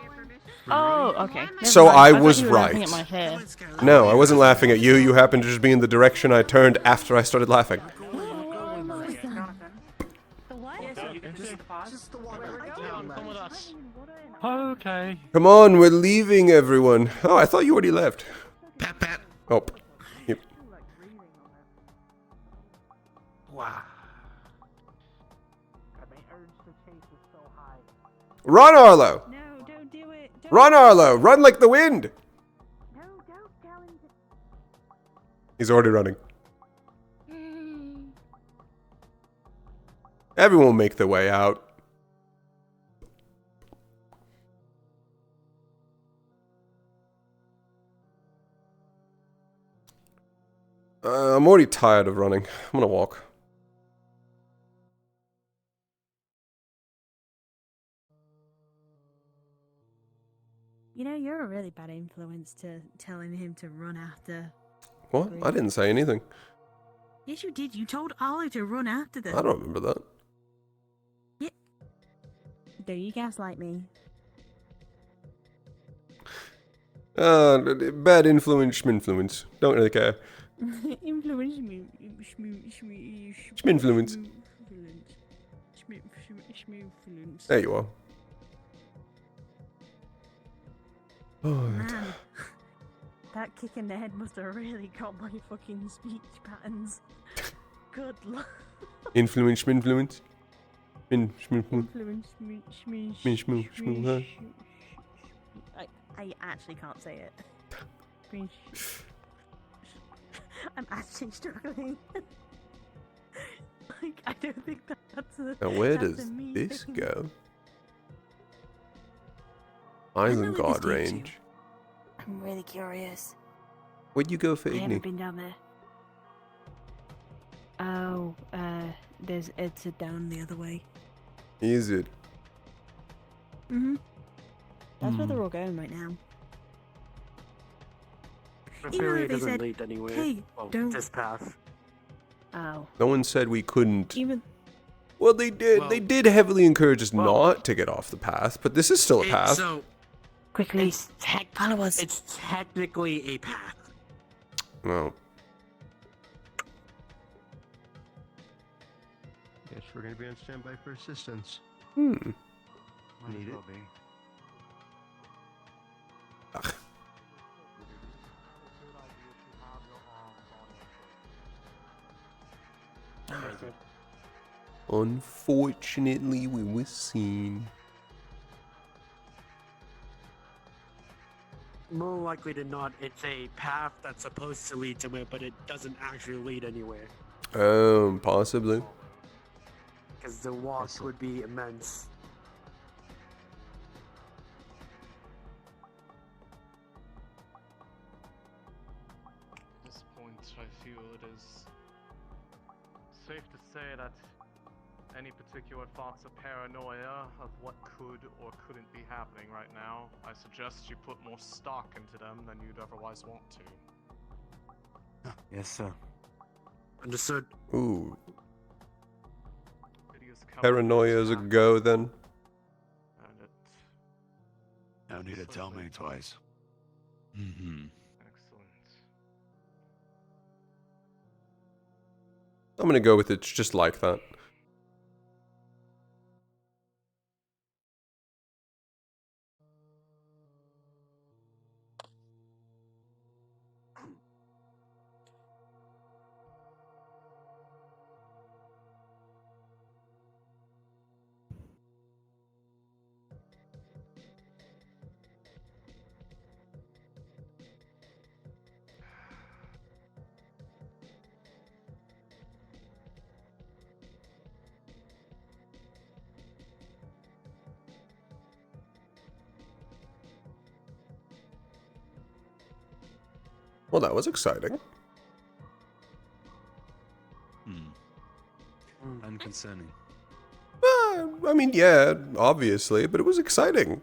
Oh, okay. Never So mind. I thought was you were laughing right. at my hair. No, I wasn't laughing at you. You happened to just be in the direction I turned after I started laughing. Okay. Come on, we're leaving, everyone. Oh, I thought you already left. Pat, pat. Oh. Yep. Wow. Run, Arlo! No, don't do it. Run, Arlo! Run like the wind! He's already running. Everyone will make their way out. I'm already tired of running. I'm gonna walk. You know, you're a really bad influence to telling him to run after. What? I didn't say anything. Yes, you did. You told Ollie to run after them. I don't remember that. Yeah. Do you gaslight me? Bad influence, schminfluence. Don't really care. Influence me. Schminfluence. There you are. Oh, Man, that kick in the head must have really got my fucking speech patterns. Good luck. Influence, schminfluence. Influence me. I actually can't say it. I'm actually struggling. Like, I don't think that's a. Now where that's does a me this thing. go? I know Island where this Guard takes you. range. I'm really curious. Where'd you go for I haven't Igni? been down there. Oh, it's down the other way. Is it? Mm-hmm. That's where they're all going right now. I Even feel though it they doesn't said, lead anywhere. hey, Well, don't- this path. Oh. No one said we couldn't. Even. Well, they did. Well- they did heavily encourage us not to get off the path, but this is still a path. So Quickly, follow us. It's technically a path. Well, Guess we're gonna be on standby for assistance. hmm. Need it. Unfortunately, we were seen. More likely than not, it's a path that's supposed to lead somewhere, but it doesn't actually lead anywhere. Possibly. Because the walk would be immense. At this point, I feel it is safe to say that any particular thoughts of paranoia of what could or couldn't be happening right now, I suggest you put more stock into them than you'd otherwise want to. Yes, sir. Understood. Ooh. It is coming Paranoia's a go then. and it No need to tell me twice. Mm-hmm. excellent. I'm gonna go with it's just like that. Well, that was exciting. And concerning. I mean, yeah, obviously, but it was exciting.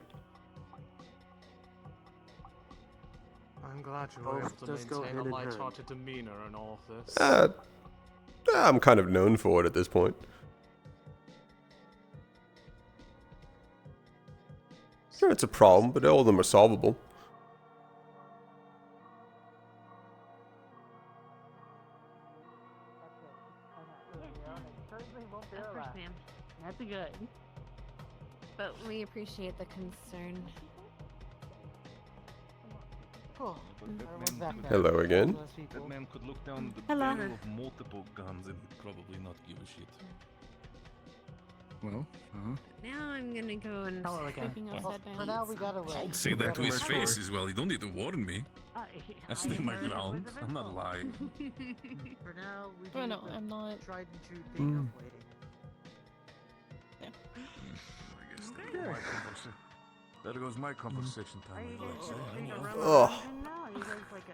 I'm glad you were able to Just go maintain a hand in hand. light-hearted demeanor in all of this. I'm kind of known for it at this point. Sure, it's a problem, but all of them are solvable. Of course, ma'am. That's good. But we appreciate the concern. Hello again. That man could look down the Hello. barrel of multiple guns and he'd probably not give a shit. Well, Now I'm gonna go and. For now, we gotta wait. I'll say that to his face as well. You don't need to warn me. I stand my ground. I'm not lying. For now, we Oh, no, I'm not. tried and true thing of waiting. There goes my conversation time. Oh. Are you guys like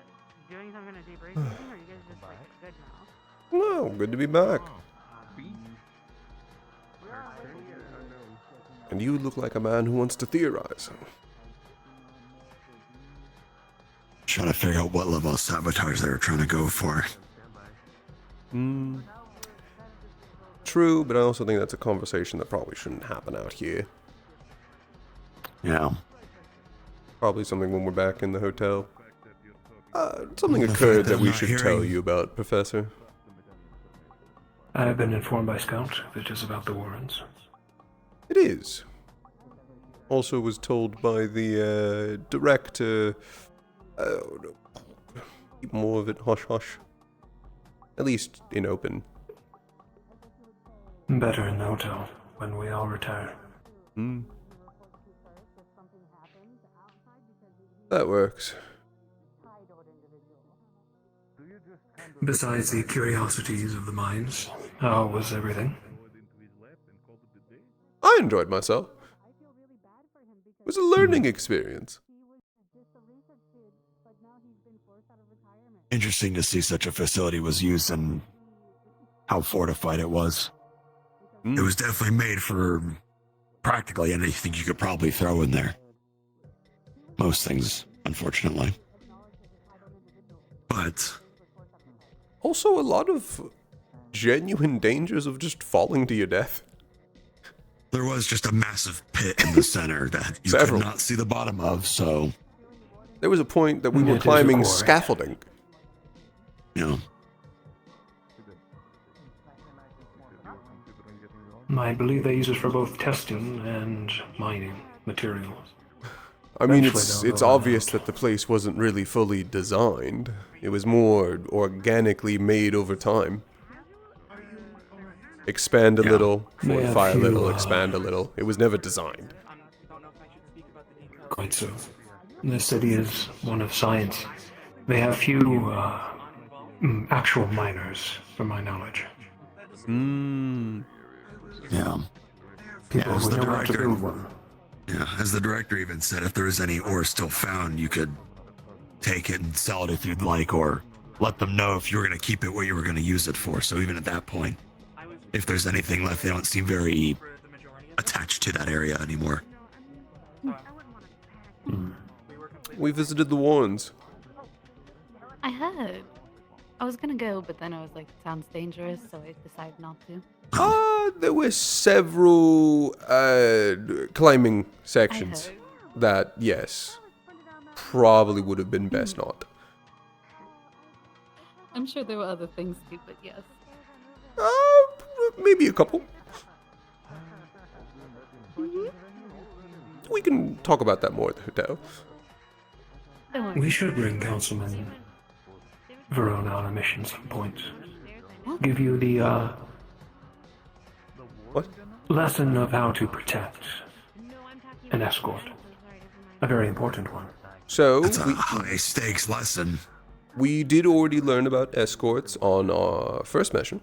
doing some kind of debriefing, or are you guys just like good now? No, good to be back. And you look like a man who wants to theorize. Trying to figure out what level of sabotage they were trying to go for. True, but I also think that's a conversation that probably shouldn't happen out here. Yeah. Probably something when we're back in the hotel. Something occurred that we should tell you about, Professor. I've been informed by Scout that it is about the Warrens. It is. Also was told by the director. Keep more of it hush hush. At least in open. Better in the hotel when we all retire. That works. Besides the curiosities of the mines, how was everything? I enjoyed myself. It was a learning experience. Interesting to see such a facility was used and how fortified it was. It was definitely made for practically anything you could probably throw in there. Most things, unfortunately. But also a lot of genuine dangers of just falling to your death. there was just a massive pit in the center that you could not see the bottom of, so... There was a point that we were climbing scaffolding. Yeah. I believe they use it for both testing and mining materials. I mean, it's obvious that the place wasn't really fully designed. It was more organically made over time. Expand a little, fortify a little, expand a little. It was never designed. Quite so. The city is one of science. They have few actual miners, from my knowledge. Yeah. People as who the know how to director, build one. yeah, as the director even said, if there was any ore still found, you could take it and sell it if you'd like, or let them know if you were going to keep it, what you were going to use it for. So even at that point, if there's anything left, they don't seem very attached to that area anymore. We visited the Warrens. I heard. I was gonna go, but then I was like, it sounds dangerous, so I decided not to. There were several climbing sections that, yes, probably would have been best not. I'm sure there were other things too, but yes. Maybe a couple. We can talk about that more at the hotel. We should bring Councilman Verona on a mission some point. Give you the lesson of how to protect an escort. A very important one. So That's a high-stakes lesson. We did already learn about escorts on our first mission.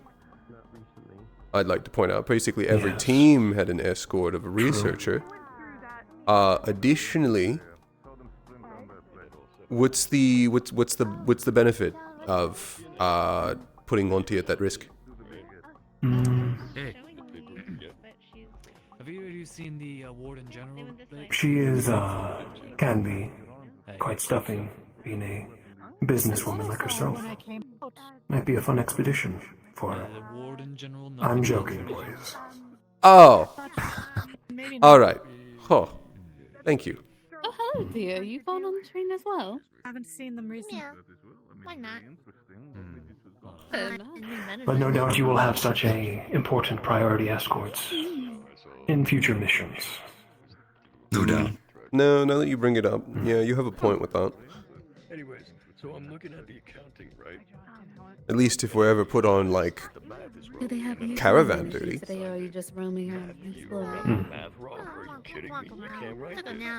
I'd like to point out, basically every team had an escort of a researcher. Additionally, what's the benefit of putting Monty at that risk? Hey. Have you seen the Warden General? She is, can be quite stuffing, being a businesswoman like herself. Might be a fun expedition for her. I'm joking, boys. Oh! Alright. Oh. Thank you. Oh, hello, dear. You've gone on the train as well? Haven't seen them recently. Yeah. Why not? But no doubt you will have such a important priority escorts in future missions. No doubt. No, now that you bring it up, yeah, you have a point with that. Anyways, So I'm looking at the accounting, right? At least if we're ever put on, like, Do they have you caravan duty. today, or are you just roaming around the You're floor? running math wrong. Are you kidding me? You can't write this.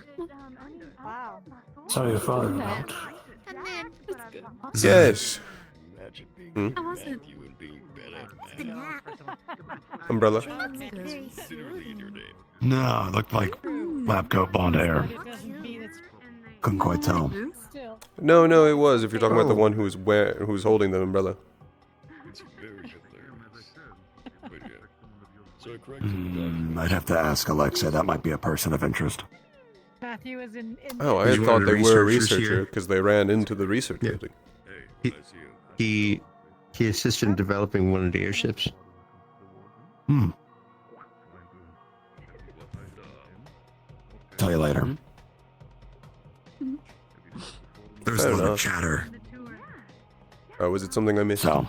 Wow. Saw your father out. Yes. Imagine being Hmm? good at math, you and being bad at math. Umbrella. Literally in your name. No, it looked like lab coat blonde hair. Couldn't quite tell. No, no, it was. If you're talking about the one who's holding the umbrella. It's very hilarious. But yeah. So I corrected the document. I'd have to ask Alexa. That might be a person of interest. Matthew was in Oh, I He's thought one of they the were a researchers researcher here. because they ran into the research Yeah. building. Hey, I see you. He assisted in developing one of the airships. Tell you later. There's Fair a lot of enough. chatter. Oh, was it something I missed? So,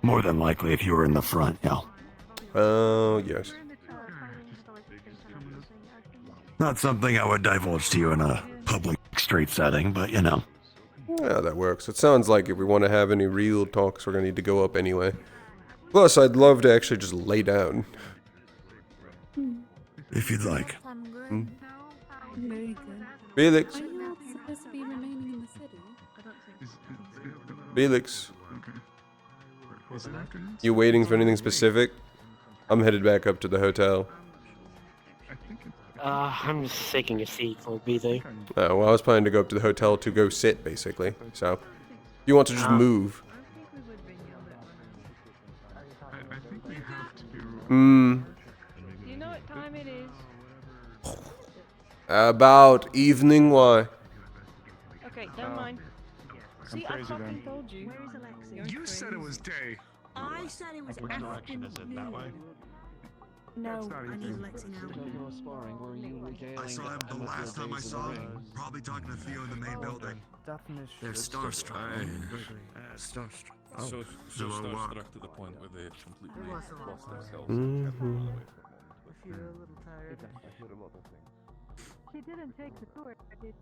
more than likely, if you were in the front, yeah. Oh, yes. Not something I would divulge to you in a public street setting, but you know. Yeah, that works. It sounds like if we want to have any real talks, we're going to need to go up anyway. Plus, I'd love to actually just lay down. If you'd like. Hmm? Very good. Felix. Are you all supposed to be remaining in the city? Felix. You waiting for anything specific? I'm headed back up to the hotel. I'm just taking a seat. We'll be there. Oh, well, I was planning to go up to the hotel to go sit, basically. So, if you want to just move. Hmm. Do you know what time it is? About evening, why? Okay, never mind. See, I fucking told you. Where is Alexi? You said it was day. I said it was afternoon. No, I need Alexi now. I saw him the last time I saw him. Probably talking to Theo in the main building. They're starstruck. Starstruck. So starstruck to the point where they completely lost themselves. Mm-hmm. She didn't take the tour, did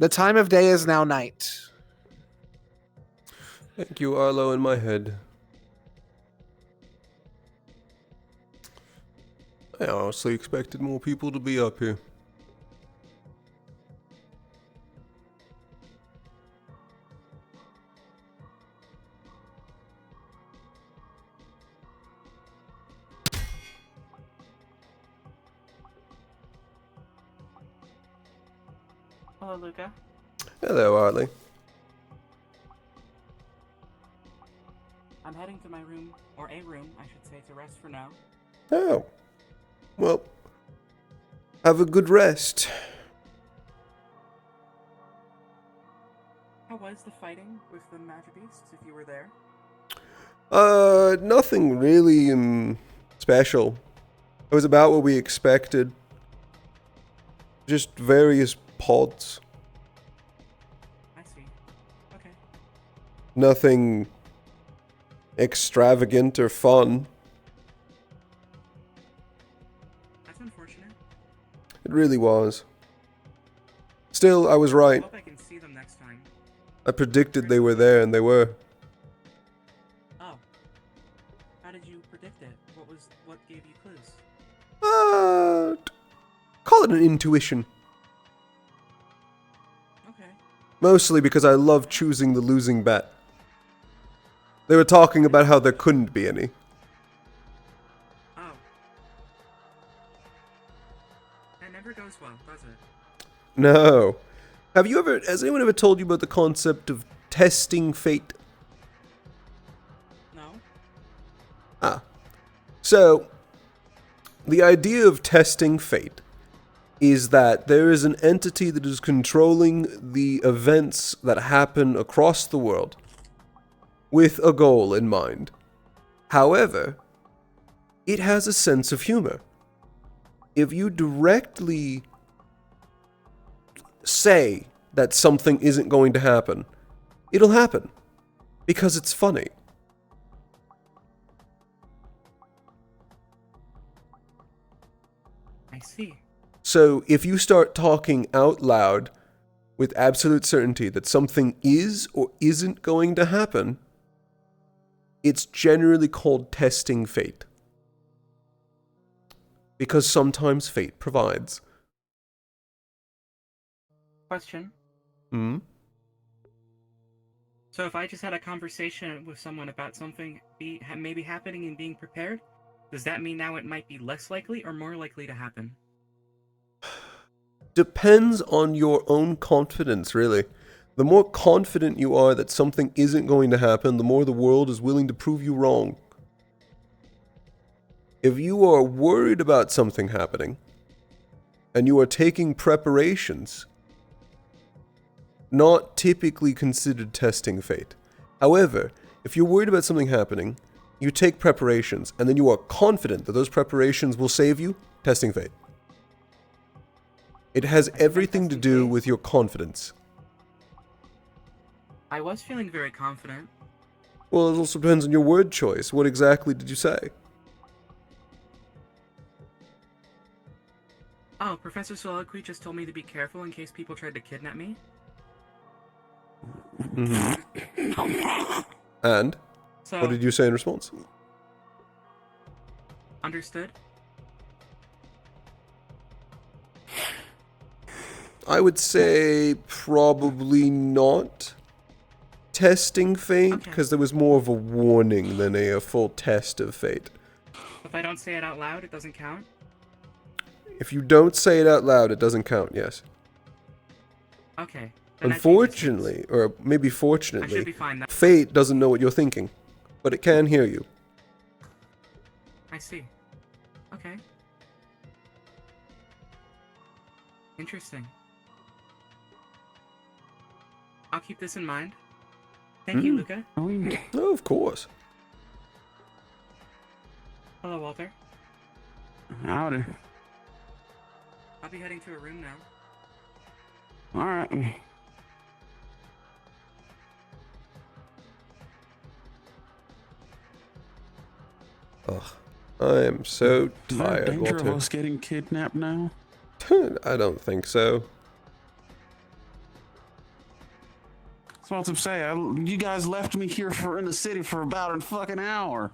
The time of day is now night. Thank you, Arlo, in my head. I honestly expected more people to be up here. Hello, Luca. Hello, Arlie. I'm heading to my room, or a room, I should say, to rest for now. Oh. Well, have a good rest. How was the fighting with the magic beasts, if you were there? Nothing really special. It was about what we expected. Just various pods. I see. Okay. Nothing extravagant or fun. That's unfortunate. It really was. Still, I was right. I hope I can see them next time. I predicted they were there, and they were. Oh. How did you predict it? What gave you clues? Call it an intuition. Okay. Mostly because I love choosing the losing bet. They were talking about how there couldn't be any. Oh. That never goes well, does it? No. Has anyone ever told you about the concept of testing fate? No. Ah. So, the idea of testing fate is that there is an entity that is controlling the events that happen across the world with a goal in mind. However, it has a sense of humor. If you directly say that something isn't going to happen, it'll happen because it's funny. I see. So if you start talking out loud with absolute certainty that something is or isn't going to happen, it's generally called testing fate. Because sometimes fate provides. Question. Hmm? So if I just had a conversation with someone about something maybe happening and being prepared, does that mean now it might be less likely or more likely to happen? Depends on your own confidence, really. The more confident you are that something isn't going to happen, the more the world is willing to prove you wrong. If you are worried about something happening, and you are taking preparations, not typically considered testing fate. However, if you're worried about something happening, you take preparations, and then you are confident that those preparations will save you, testing fate. It has everything to do with your confidence. I was feeling very confident. Well, it also depends on your word choice. What exactly did you say? Oh, Professor Soliloquy just told me to be careful in case people tried to kidnap me. Mm-hmm. And? So, What did you say in response? Understood. I would say probably not testing fate, because there was more of a warning than a full test of fate. If I don't say it out loud, it doesn't count? If you don't say it out loud, it doesn't count, yes. Okay. Unfortunately, or maybe I should fortunately, be fine now. fate doesn't know what you're thinking, but it can hear you. I see. Okay. Interesting. I'll keep this in mind. Thank you, Luca. Oh, of course. Hello, Walter. Howdy. I'll be heading to a room now. All right. Ugh, I am so Is there a tired, danger of Walter. us getting kidnapped now? I don't think so. That's what I'm saying. You guys left me here in the city for about a fucking hour.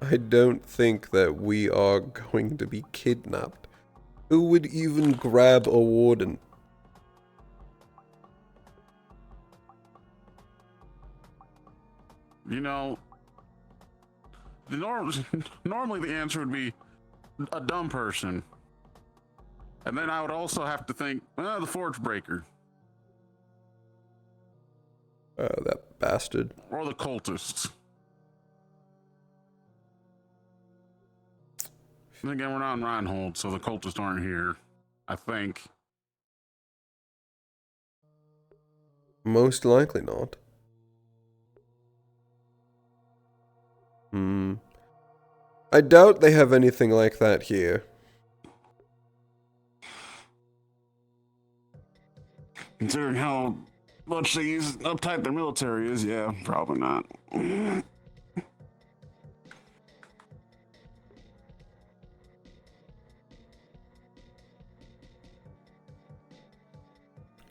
I don't think that we are going to be kidnapped. Who would even grab a warden? You know, normally the answer would be a dumb person. And then I would also have to think, well, the forge breaker. That bastard. Or the cultists. And again, we're not in Runewald, so the cultists aren't here. I think. Most likely not. I doubt they have anything like that here. Considering how much they use uptight their military is, yeah, probably not.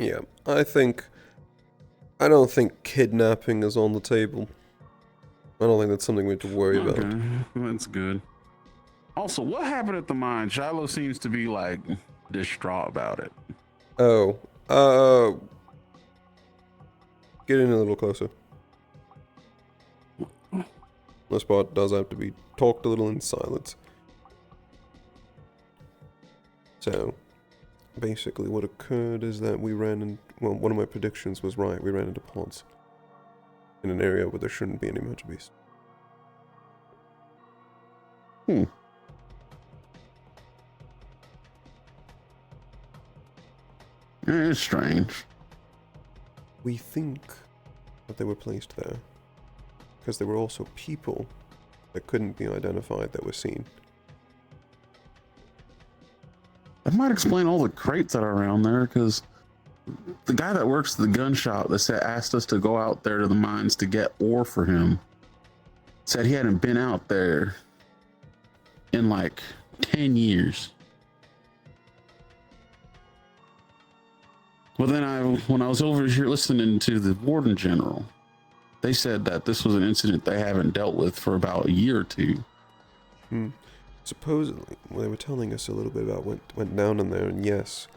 Yeah, I don't think kidnapping is on the table. I don't think that's something we have to worry about. That's good. Also, what happened at the mine? Shiloh seems to be, like, distraught about it. Oh, get in a little closer. This part does have to be talked a little in silence. So, basically what occurred is that we ran in, well, one of my predictions was right. We ran into pods in an area where there shouldn't be any magic beasts. It's strange. We think that they were placed there because there were also people that couldn't be identified that were seen. That might explain all the crates that are around there, because the guy that works at the gun shop that asked us to go out there to the mines to get ore for him said he hadn't been out there in like 10 years. Well, then when I was over here listening to the warden general, they said that this was an incident they haven't dealt with for about a year or two. Supposedly, well, they were telling us a little bit about what went down in there, and yes,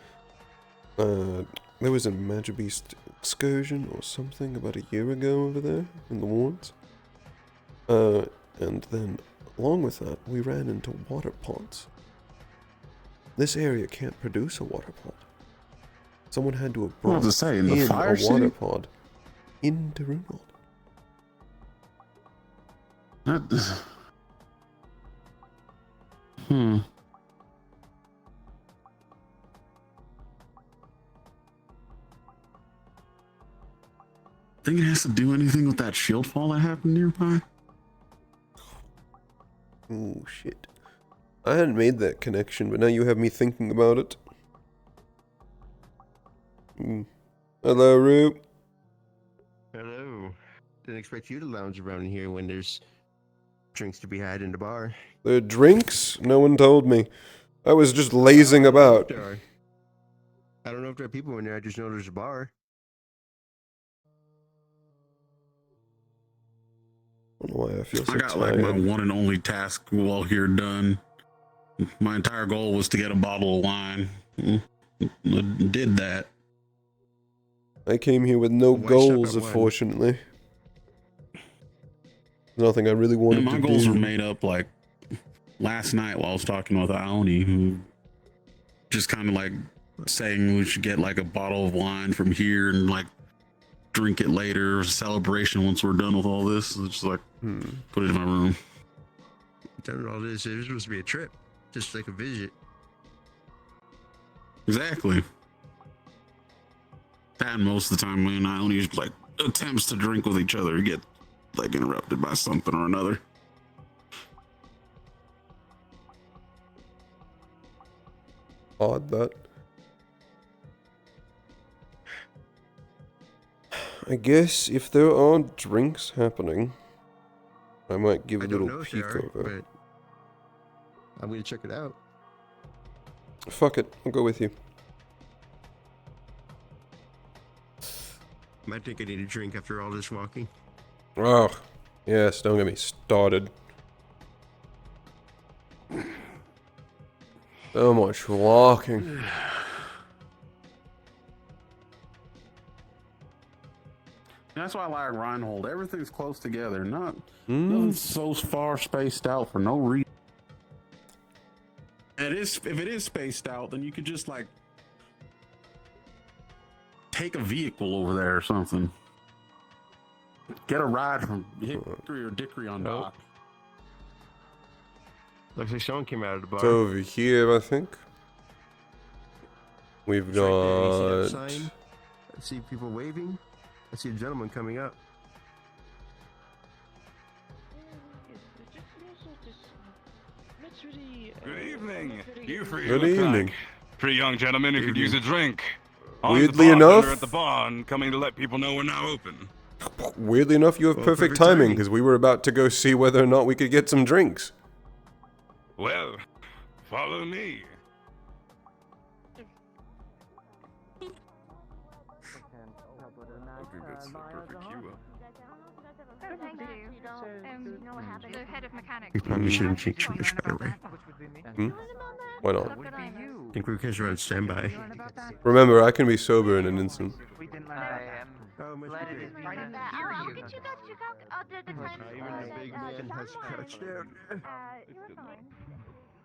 there was a Magic Beast excursion or something about a year ago over there in the wards. And then, along with that, we ran into water pods. This area can't produce a water pod. Someone had to have brought in the fire a water city? pod into Runewald. Think it has to do anything with that shield fall that happened nearby? Oh shit. I hadn't made that connection, but now you have me thinking about it. Hello, Rube. Hello. Didn't expect you to lounge around here when there's drinks to be had in the bar. There are drinks? No one told me. I was just lazing about. I don't know if there are people in there, I just know there's a bar. I don't know why I feel so I got tired. like my one and only task while here done. My entire goal was to get a bottle of wine. I did that. I came here with no Why goals, shut that wine? unfortunately. Nothing I really wanted My to goals do. were made up like last night while I was talking with Aoni, who just kind of like saying we should get like a bottle of wine from here and like drink it later, celebration once we're done with all this. It's just like put it in my room. Done all this, it was supposed to be a trip, just like a visit. Exactly. And most of the time, me and Aoni just like attempts to drink with each other get like interrupted by something or another. Odd that. I guess if there are drinks happening, I might give a little peek over. But I'm gonna check it out. Fuck it, I'll go with you. Might think I need a drink after all this walking. Oh, yes, don't get me started. So much walking. That's why I like Runewald. Everything's close together. Nothing so far spaced out for no reason. If it is spaced out, then you could just like take a vehicle over there or something. Get a ride from Hickory or Dickory on dock. Looks like someone came out of the bar. It's over here, I think. We've It's right there. You see that got... sign? I see people waving. I see a gentleman coming up. Good evening. You three Good look evening. like three young gentlemen who could use a drink. Weirdly I'm the bartender enough- at the bar and coming to let people know we're now open. Weirdly enough, you have Well, perfect perfect timing, timing. because we were about to go see whether or not we could get some drinks. Well, follow me. Thank you. You know what happened? The head of mechanics. We probably shouldn't check too much better, right? Why not? I think we guys are on standby. Remember, I can be sober in an instant. I'll get you guys check out the claims. Even the big man has crouched down. You're fine.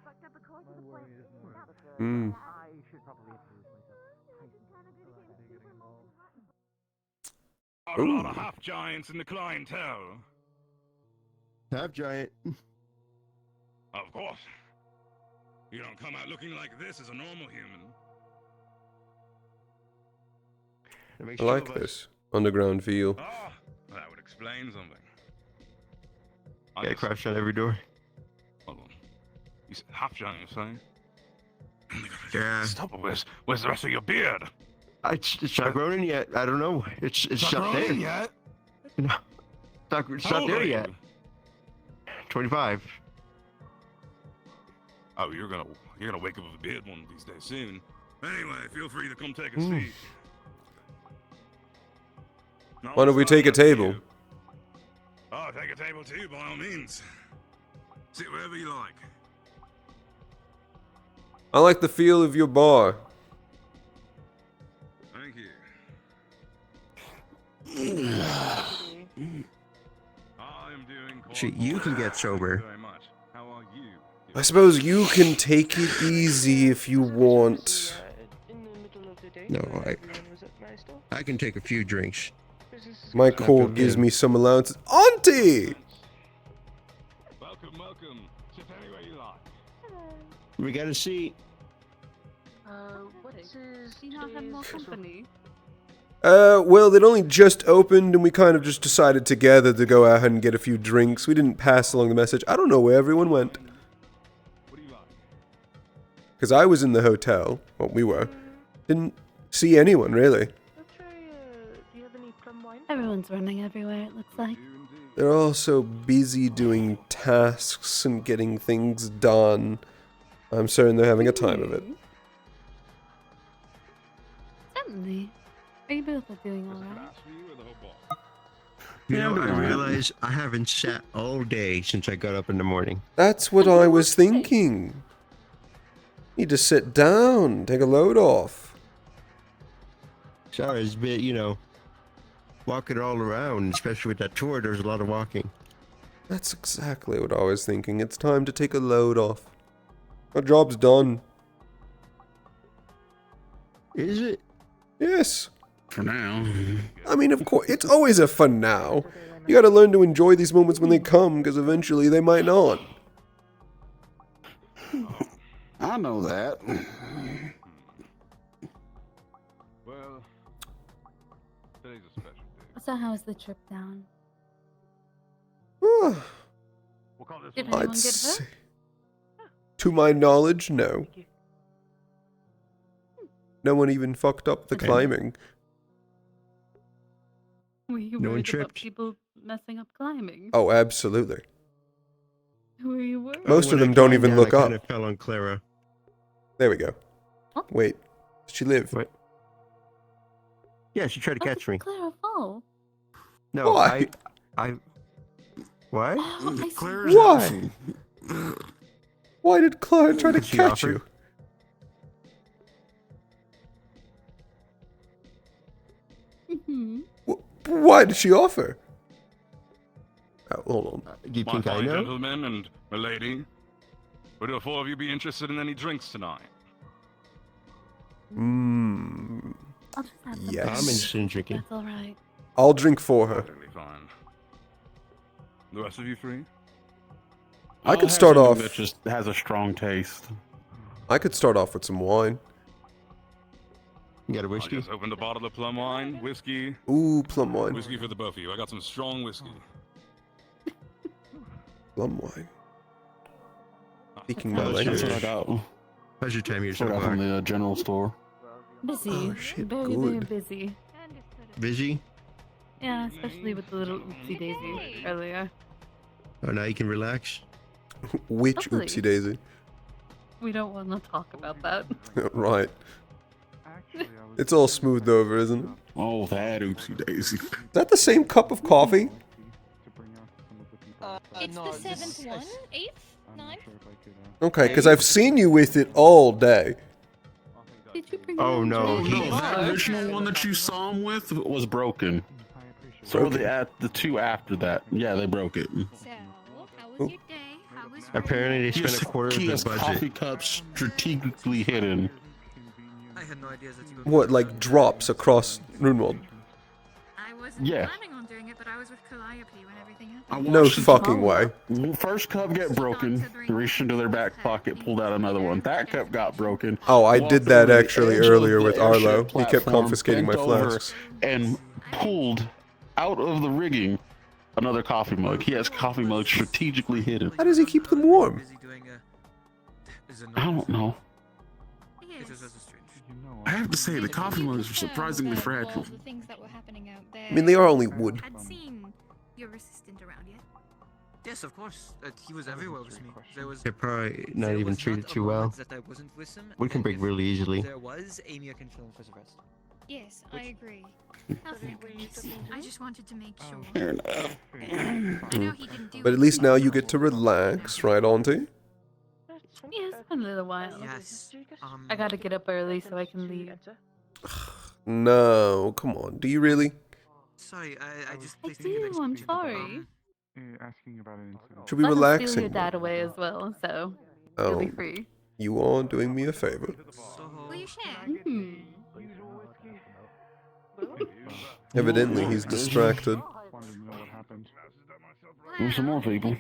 Fucked up a course of the place. I should probably Are a lot of half giants in the clientele. Half giant. Of course. You don't come out looking like this as a normal human. I like this underground feel. Ah, that would explain something. Got a crush on every door. Hold on. You said half giant, you're saying? Yeah. Stop it. Where's the rest of your beard? It's not grown in yet. I don't know. It's Not not grown there. in yet? No. It's How not old there are yet. you? 25. Oh, you're gonna wake up with a beard one of these days soon. Anyway, feel free to come take a Hmm. seat. Why don't we take a table? Oh, take a table too, by all means. Sit wherever you like. I like the feel of your bar. Thank you. I'm doing quite Shit, you can get sober. very much. How are you? I suppose you can take it easy if you want. No, I can take a few drinks. My court gives me some allowances. Auntie! Welcome, welcome. Sit anywhere you like. We got a seat. What's his... Do you not have more company? Well, they'd only just opened, and we kind of just decided together to go out and get a few drinks. We didn't pass along the message. I don't know where everyone went. Because I was in the hotel. Well, we were. Didn't see anyone, really. Everyone's running everywhere, it looks like. They're all so busy doing tasks and getting things done. I'm certain they're having a time of it. Certainly. Are you both doing alright? You know, I realize I haven't sat all day since I got up in the morning. That's what I was thinking. Need to sit down, take a load off. Sorry, it's a bit, walking all around, especially with that tour, there's a lot of walking. That's exactly what I was thinking. It's time to take a load off. Our job's done. Is it? Yes. For now. I mean, of course, it's always a fun now. You gotta learn to enjoy these moments when they come, because eventually they might not. I know that. Well, today's a special day. So how's the trip down? We'll call this Did one. anyone I'd get say, hurt? to my knowledge, no. No one even fucked up the climbing. Were you No one worried about tripped. people messing up climbing? Oh, absolutely. Were you worried? Most of When I them don't climbed even down, look I up. kind of fell on Clara. There we go. Huh? Wait, does she live? What? Yeah, she tried to catch me. Clara fall. No, Why? I. What? Oh, I see. Claire's Why? Why did Clara try to She catch offered? you? Mm-hmm. Why did she offer? Oh, hold on. Do you My think I fine know? gentlemen and milady, would the four of you be interested in any drinks tonight? Mmm. I'll just have them. Yes. I'm interested in drinking. That's alright. I'll drink for her. Perfectly fine. The rest of you free? I could I'll start have off. something that just has a strong taste. I could start off with some wine. You got a I whiskey? just opened a bottle of plum wine, whiskey. Ooh, plum wine. Whiskey for the both of you. I got some strong whiskey. Plum wine. Speaking my That's That's what I language. got. How's your time here so Sort of from far? the general store. Busy. Oh, shit, very, very good. busy. Busy? Yeah, especially with the little oopsie daisy earlier. Oh, now you can relax? Which Hopefully. oopsie daisy? We don't want to talk about that. Right. It's all smoothed over, isn't it? Oh, that oopsie daisy. Is that the same cup of coffee? It's the seventh one, eighth, ninth. Okay, because I've seen you with it all day. Did you bring Oh, your own no. drink? No, that original one that you saw him with was broken. So the two after that, yeah, they broke it. So, how was your day? How was Apparently they He spent has, a quarter of he the has budget. coffee cups strategically hidden. I had no idea that you What, like drops across Runewald? wasn't Yeah. planning on doing it, but I was with Calliope when everything happened. No fucking way. First cup get broken, reached into their back pocket, pulled out another one. That cup got broken. Oh, I walked did that over to the actually edge earlier of with the airship Arlo. He kept platform, confiscating my bent over, flasks. and pulled out of the rigging another coffee mug. He has coffee mugs strategically hidden. How does he keep them warm? I don't know. I have to say, the coffee mugs are surprisingly fragile. I mean, they are only wood. Had seen your assistant around yet? Yes, of course. He was everywhere with me. They're probably not even treated too well. We can break really easily. There was Amy can film for the rest. Yes, I agree. Nothing worries. I just wanted to make sure. Fair enough. I know he didn't do But at least now you get to relax, right, Auntie? Yeah, it's been a little while. Yes. I gotta get up early so I can leave. No, come on. Do you really? Sorry, I just. I do, I'm sorry. Should be Let us steal relaxing. your dad away as well, so you'll Oh, be free. you are doing me a favor. Will you share? Evidently, he's distracted. There's some more people.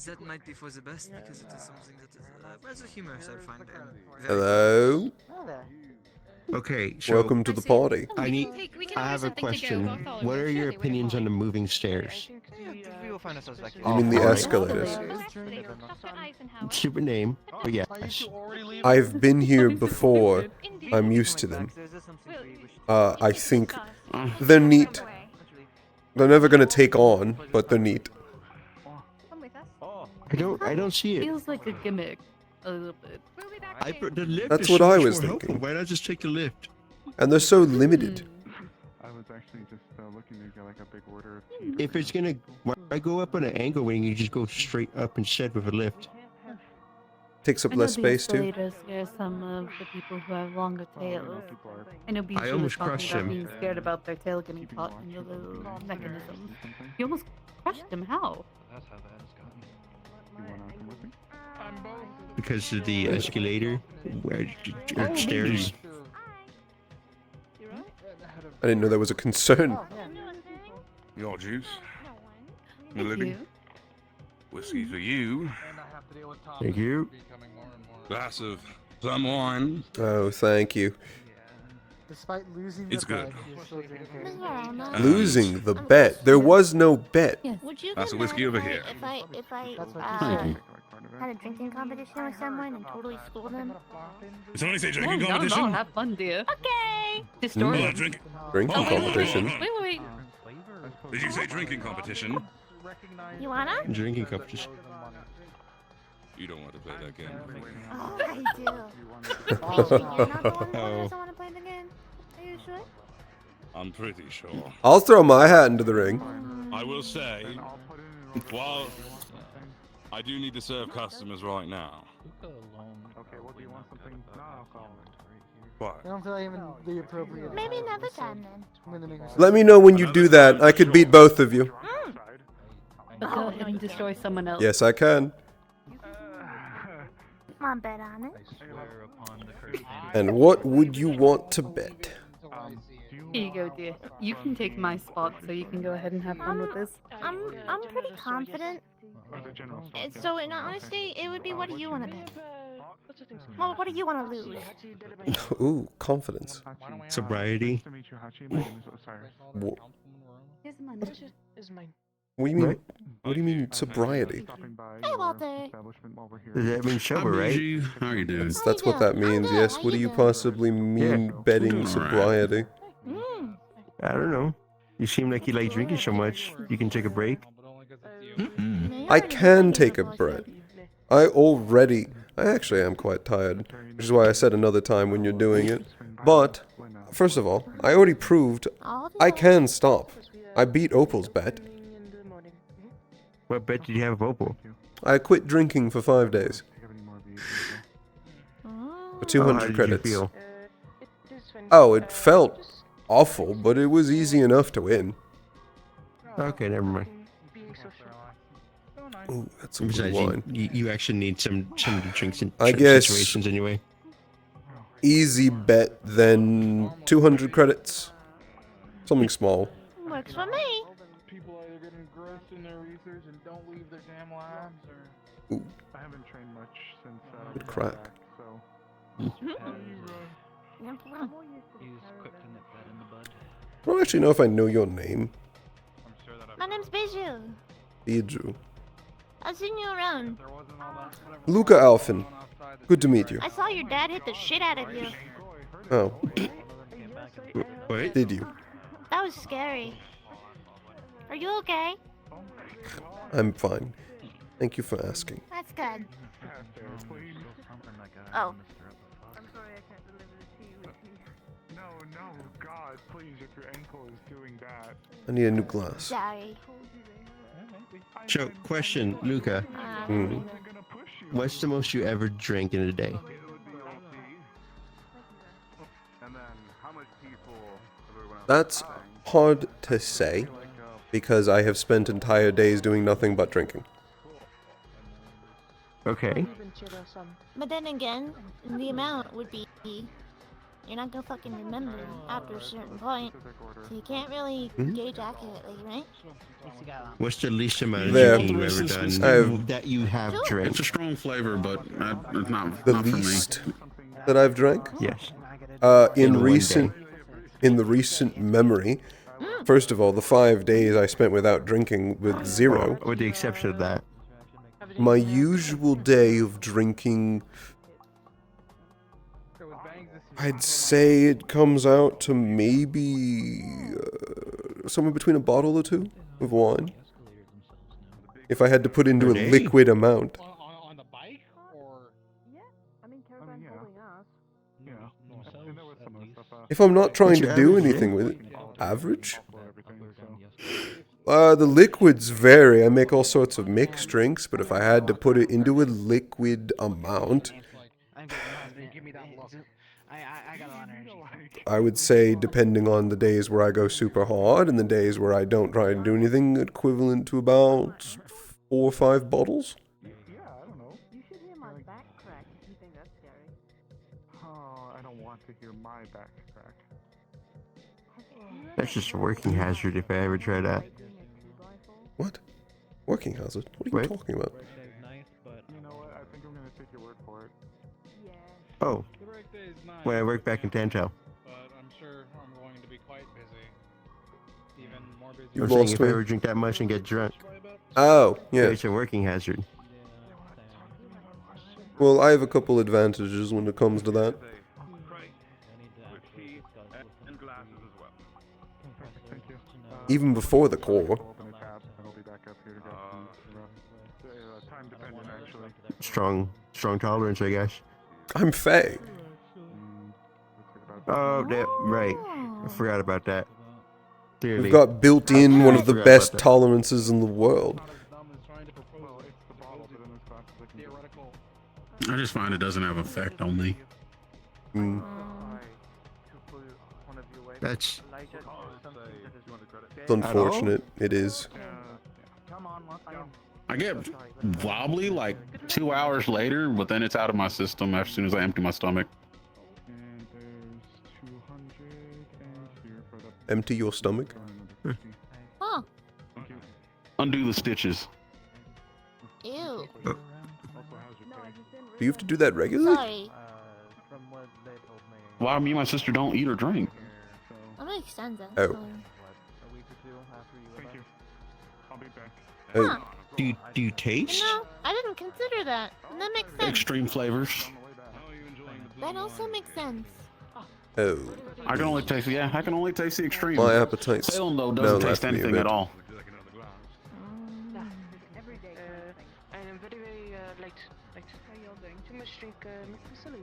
That might be for the best because it is something that is rather humorous, I find. Hello? Okay, so Welcome to the party. I have a question. What are your opinions on the moving stairs? We will find ourselves back here. You mean the escalators? Stupid name, but yes. I've been here before. I'm used to them. I think they're neat. They're never gonna take on, but they're neat. I don't see it. Feels like a gimmick, a little bit. The lift That's is what so I much was more thinking. helpful. Why not just take the lift? And they're so limited. I was actually just looking to get like a big order of If it's gonna, why go up on an angle when you just go straight up instead with a lift? Takes up I know less the space too. escalators scare some of the people who have longer tails. I know Bijou was almost talking crushed about him. being scared about their tail getting caught in the little mechanisms. You almost crushed him. How? That's how bad it's gotten. You wanna come with me? Because of the escalator, or stairs. I didn't know there was a concern. Your juice. Thank Lily. you. Whiskey for you. Thank you. Glass of some wine. Oh, thank you. Despite losing It's good. Losing the bet. There was no bet. Would you That's get a whiskey mad over if here. if I Thank you. had a drinking competition with someone and totally schooled them? Did somebody say No, drinking no, competition? no, have fun, dear. Okay. Historian. Oh, drink. Drinking competition. Wait, wait, wait. Did you say drinking competition? You wanna? Drinking competition. You don't want to play that game. Oh, I do. Actually, you're not the one who doesn't want to play the game. Are you sure? I'm pretty sure. I'll throw my hat into the ring. I will say, while I do need to serve customers right now. Okay, well, do you want something non-alcoholic? What? I don't feel like even the appropriate. Maybe another time then. Let me know when you do that. I could beat both of you. But go ahead and destroy someone else. Yes, I can. Come on, bet on it. And what would you want to bet? Here you go, dear. You can take my spot, so you can go ahead and have fun with this. I'm pretty confident. So in honesty, it would be, what do you want to bet? Well, what do you want to lose? Ooh, confidence. Sobriety. Wha- Is mine. What do you mean? What do you mean sobriety? Hey, Walter. Does that mean sober, right? How are you doing? That's what that means. Yes. What do you possibly mean betting sobriety? I don't know. You seem like you like drinking so much. You can take a break. I can take a break. I actually am quite tired, which is why I said another time when you're doing it. But, first of all, I already proved I can stop. I beat Opal's bet. What bet did you have with Opal? I quit drinking for 5 days. For 200 how did credits. you feel? Oh, it felt awful, but it was easy enough to win. Okay, never mind. Ooh, that's some good Besides, wine. you actually need some drinks in I certain guess- situations anyway. Easy bet, then 200 credits. Something small. Works for me. People either get engrossed in their research and don't leave their damn labs, or Ooh. I haven't trained much since Good I got crack. back, so. He's quick to nip that in the bud. I don't actually know if I know your name. My name's Bijou. Bijou. I've seen you around. Luca Alphin. Good to meet you. I saw your dad hit the shit out of you. Oh. Wait. Did you? That was scary. Are you okay? I'm fine. Thank you for asking. That's good. Oh. No, God, please, if your ankle is doing that. I need a new glass. Sorry. So, question, Luca. Hmm. What's the most you ever drank in a day? That's hard to say, because I have spent entire days doing nothing but drinking. Okay. But then again, the amount would be... You're not gonna fucking remember after a certain point, so you can't really gauge accurately, right? What's the least amount of There. drinking you've ever done I've- that you have drank? It's a strong flavor, but it's not The not for me. least that I've drank? Yes. In one recent... In the recent memory, first of all, the 5 days I spent without drinking with 0. With the exception of that. My usual day of drinking... I'd say it comes out to maybe somewhere between a bottle or 2 of wine. If I had to put into a liquid amount. On the bike, or? Yeah, I mean, Caravan's holding us. Yeah. And there was some other stuff. If I'm not trying What's to your do average, anything yeah? with it. Average? The liquids vary. I make all sorts of mixed drinks, but if I had to put it into a liquid amount, I would say, depending on the days where I go super hard and the days where I don't try and do anything, equivalent to about 4 or 5 bottles. Yeah, I don't know. You should hear my back crack if you think that's scary. Oh, I don't want to hear my back crack. That's just a working hazard if I ever try that. What? Working hazard? What are you Wait. talking about? You know what? I think I'm gonna take your word for it. Oh. When I work back in Tantal. But I'm sure I'm going to be quite busy. Even more busy. You I'm saying lost if me. I ever drink that much and get drunk. Oh, yeah. It's a working hazard. Well, I have a couple advantages when it comes to that. Even before the core. Strong tolerance, I guess. I'm Faye. Oh, right. I forgot about that. Clearly. We've got built in one of the Forgot best about that. tolerances in the world. I just find it doesn't have effect on me. Mm. That's It's unfortunate. It is. I get wobbly like 2 hours later, but then it's out of my system as soon as I empty my stomach. Empty your stomach. Huh. Undo the stitches. Ew. Do you have to do that regularly? Sorry. Why me and my sister don't eat or drink? That makes sense. Oh. Thank you. I'll be back. Oh. do you taste? You know, I didn't consider that. And that makes sense. Extreme flavors. That also makes sense. Oh. I can only taste the extreme. My appetite's Salem though now doesn't left taste me a anything bit. at all. I'm very, like, how y'all doing? Too much drink, makes me silly.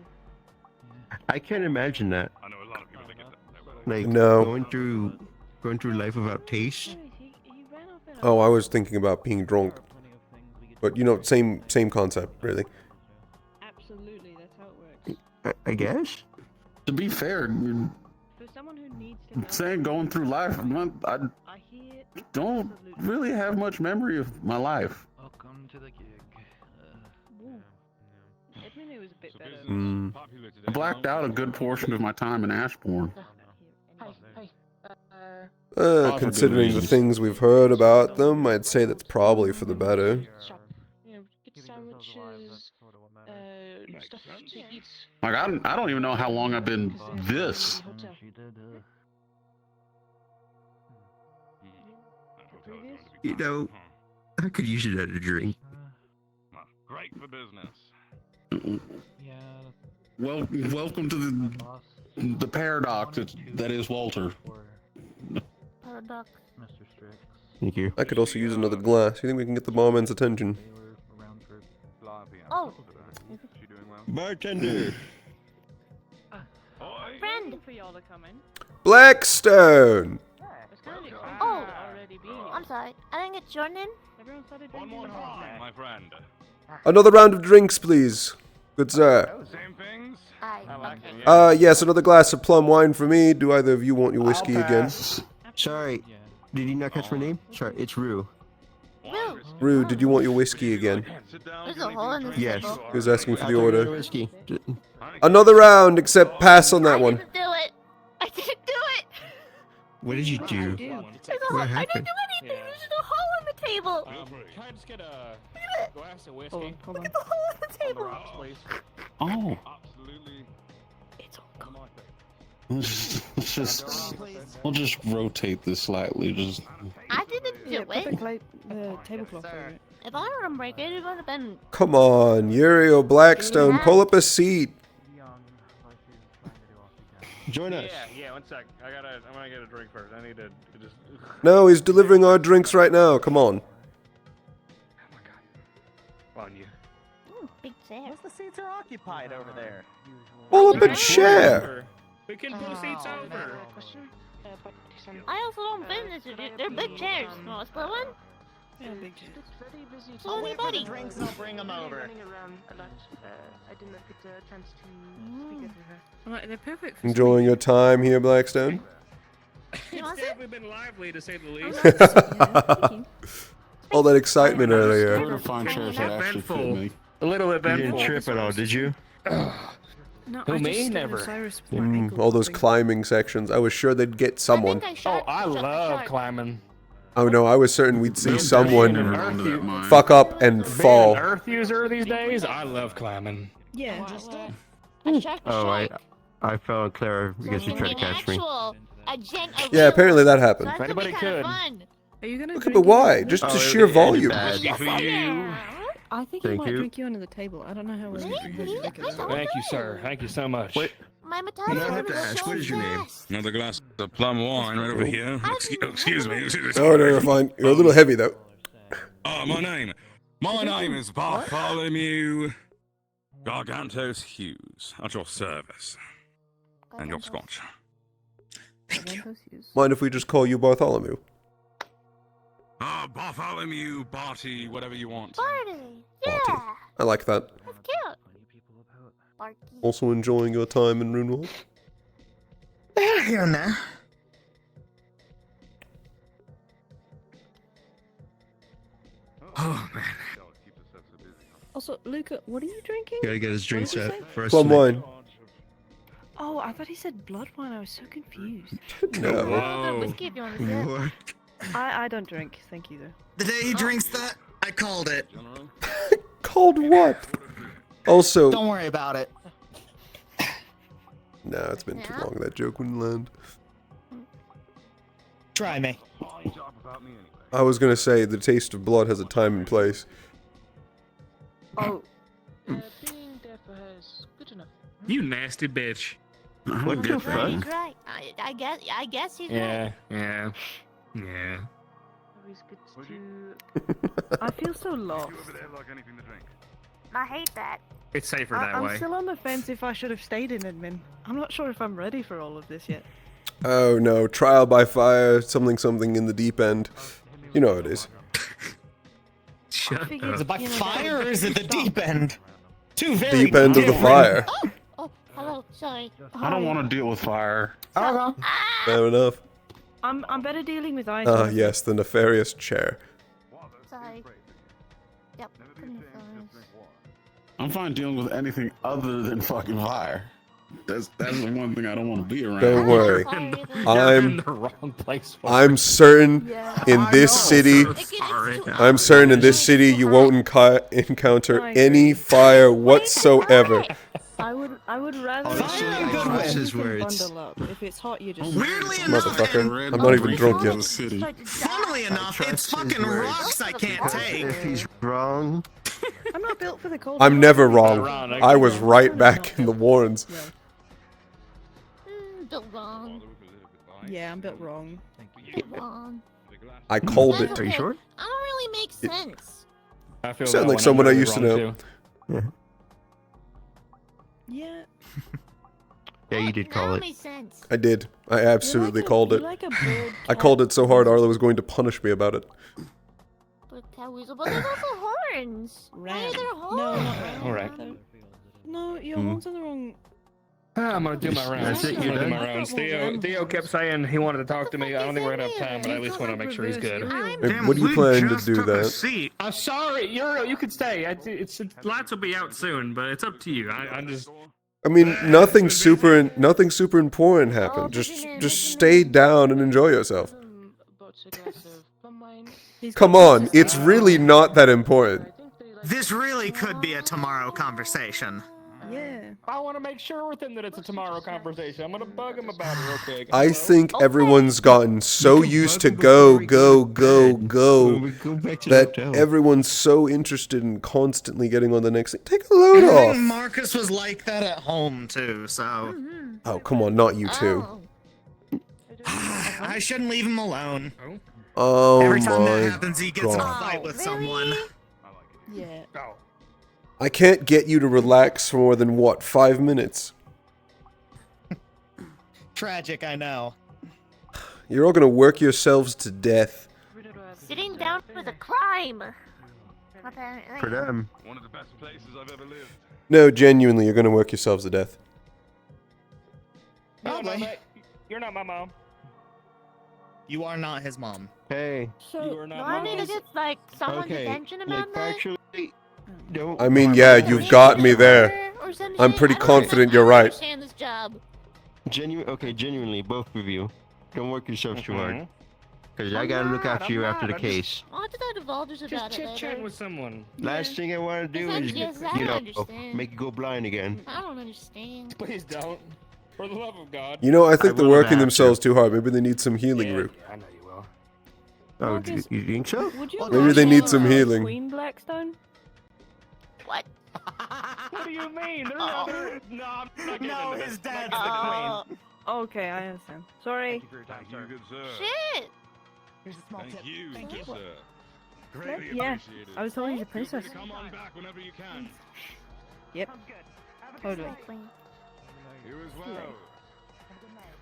I can't imagine that. I know a lot of people that get that. Like No. going through life without taste. Oh, I was thinking about being drunk. But you know, same concept, really. Absolutely, that's how it works. I guess. To be fair, For someone who needs to saying going through life, I don't really have much memory of my life. Welcome to the gig. Edmund was a bit better. Mm. I blacked out a good portion of my time in Ashbourne. Hey, Considering the things we've heard about them, I'd say that's probably for the better. You know, get sandwiches, stuff to eat. Like, I don't even know how long I've been this. You know, I could use it at a drink. Great for business. Well, welcome to the paradox that is Walter. Paradox. Thank you. I could also use another glass. You think we can get the barman's attention? Oh. Bartender. Friend. For y'all to come in. Blackstone! Oh. I'm sorry. I didn't get your name. One more time, my friend. Another round of drinks, please. Good sir. Same things. Yes, another glass of plum wine for me. Do either of you want your whiskey again? Sorry, did you not catch my name? Sorry, it's Rue. Rue, did you want your whiskey again? There's a hole in this Yes. table. He was asking for the order. Whiskey. Another round, except pass on that one. Do it. I didn't do it. What did you do? There's a hole. What I didn't happened? do anything. There's a hole in the table. Can I just get a glass of whiskey? Look at the hole in the table. Oh. Absolutely. It's all gone. We'll just rotate this slightly. Just. I didn't do it. The tablecloth over it. If I were to break it, it would have been. Come on, Uriel Blackstone, pull up a seat. Join us. Yeah, one sec. I'm gonna get a drink first. I need to just. No, he's delivering our drinks right now. Come on. On you. Ooh, big chair. Most of the seats are occupied over there. Pull up a chair. We can pull seats over. I also don't fit in this. They're big chairs. You want to split one? Yeah, big chairs. So anybody. Drinks, I'll bring them over. I did not get a chance to speak to her. Alright, they're perfect for Enjoying your time here, Blackstone? You want It's it? definitely been lively, to say the least. All that excitement We're earlier. to find chairs that actually fit me. A little You eventful. didn't trip at all, did you? No, Who, I me? just Never. Cyrus All those climbing sections. I was sure they'd get someone. I love climbing. Oh no, I was certain we'd see someone Earth fuck up and Being fall. an Earth user these days, I love climbing. Yeah. Oh, I fell on Clara because she tried to catch me. Yeah, apparently that happened. That could be Anybody kinda could. fun. Are you gonna But drink why? you? Just Oh, to it sheer would be volume. bad. For you. I think he Thank might you. drink you under the table. I don't know how well you drink it. Thank you, sir. Thank you so much. Wait, My you metabolism don't have to is ask. so What is your name? fast. Another glass of plum wine right over here. Excuse me. Oh, no, you're fine. You're a little heavy though. My name is Bartholomew Gargantos Hughes. At your service. And your scotch. Mind if we just call you Bartholomew? Bartholomew, Barty, whatever you want. Barty. Yeah. I like that. That's cute. Barty. Also enjoying your time in Runewald? Here now. Oh man. Also, Luca, what are you drinking? Gotta get his drink What did you set say? for us. Plum tonight. wine. Oh, I thought he said blood wine. I was so confused. No. Whiskey if you want to sip. What? I don't drink. Thank you, though. The day he drinks that, I called it. Called what? Also, Don't worry about it. no, it's been too long. That joke wouldn't land. Try me. I was gonna say the taste of blood has a time and place. Oh. Being deaf for her is good enough. You nasty bitch. What the fuck? He's right. I guess he's right. Yeah. Always good to. I feel so lost. I hate that. It's safer that I'm way. still on the fence if I should have stayed in admin. I'm not sure if I'm ready for all of this yet. Oh no, trial by fire, something in the deep end. You know how it is. Shut Is it by fire or is it the deep end? Two very Deep end of the fire. Oh, hello. Sorry. I don't want to deal with fire. Fair enough. I'm better dealing with ice. Ah, yes, the nefarious chair. Sorry. Yep. couldn't have done this. I'm fine dealing with anything other than fucking fire. That's the one thing I don't want to be around. Don't worry. You're in the wrong place for I'm it. certain in this city. I'm certain in this city you won't encounter any fire whatsoever. I would rather. Honestly, I trust his words. Bundle up. If it's hot, you just. Weirdly enough, Motherfucker, I'm not even drunk yet. funnily enough, it's fucking rocks I can't take. If he's wrong, I'm not built for the cold. I'm never wrong. I was right back in the Warrens. Built wrong. Yeah, I'm built wrong. Built wrong. I called it. Are you sure? I don't really make sense. I feel Sound that like one, someone I'm I used to wrong know. too. Yeah. Yeah, you did call That it. makes sense. I did. I absolutely called it. Like a bird I called it so hard Arlo was going to punish me about it. But Catweasel, but there's also horns. Why are there horns? No, not ram. All right. No, your horns are the wrong. I'm gonna do my rounds. That's it, I'm you're gonna do done? my rounds. Theo kept saying he wanted to talk to me. I don't think we're gonna have time, but I at least want to make sure he's good. What are you planning to do that? I'm sorry, you could stay. It's lights will be out soon, but it's up to you. I'm just. I mean, nothing super important happened. Just stay down and enjoy yourself. Come on, it's really not that important. This really could be a tomorrow conversation. Yeah. I want to make sure with him that it's a tomorrow conversation. I'm gonna bug him about it real quick. I think everyone's gotten so used to go that everyone's so interested in constantly getting on the next thing. Take a load I think off. Marcus was like that at home too, so. Oh, come on, not you two. I shouldn't leave him alone. Oh Every time that my happens, he gets in a God. fight with someone. Yeah. I can't get you to relax for more than, what, 5 minutes? Tragic, I know. You're all gonna work yourselves to death. Sitting down was a crime. Apparently. For them. One of the best places I've ever lived. No, genuinely, you're gonna work yourselves to death. You're not my mom. You are not his mom. Hey. So, You are not do I need to get like someone's Okay. attention Like, about that? factually, don't. I mean, yeah, you've got me there. I'm pretty confident you're right. Understand this job. Genuinely, both of you, don't work yourselves too hard. Mhm. Because I gotta look after you after the I'm case. I'll have to talk to Vultures Just about it chit chat later. with someone. Last thing I want to do is, Yes, I you know, understand. make you go blind again. I don't understand. Please don't. For the love of God. You know, I think they're will working have themselves too hard. Maybe they need some healing root. I know you will. Oh, you think so? Would you Maybe they need some healing. Queen Blackstone? What? What do you mean? There's other... No, I'm not getting No, into his this. dad's the queen. Okay, I understand. Sorry. Thank you, good sir. Shit! Here's a small tip. Thank you, Thank good you. sir. Greatly Yeah, appreciated. I was told he's a Feel free princess. to come on back whenever you can. Yep. Totally. You as well.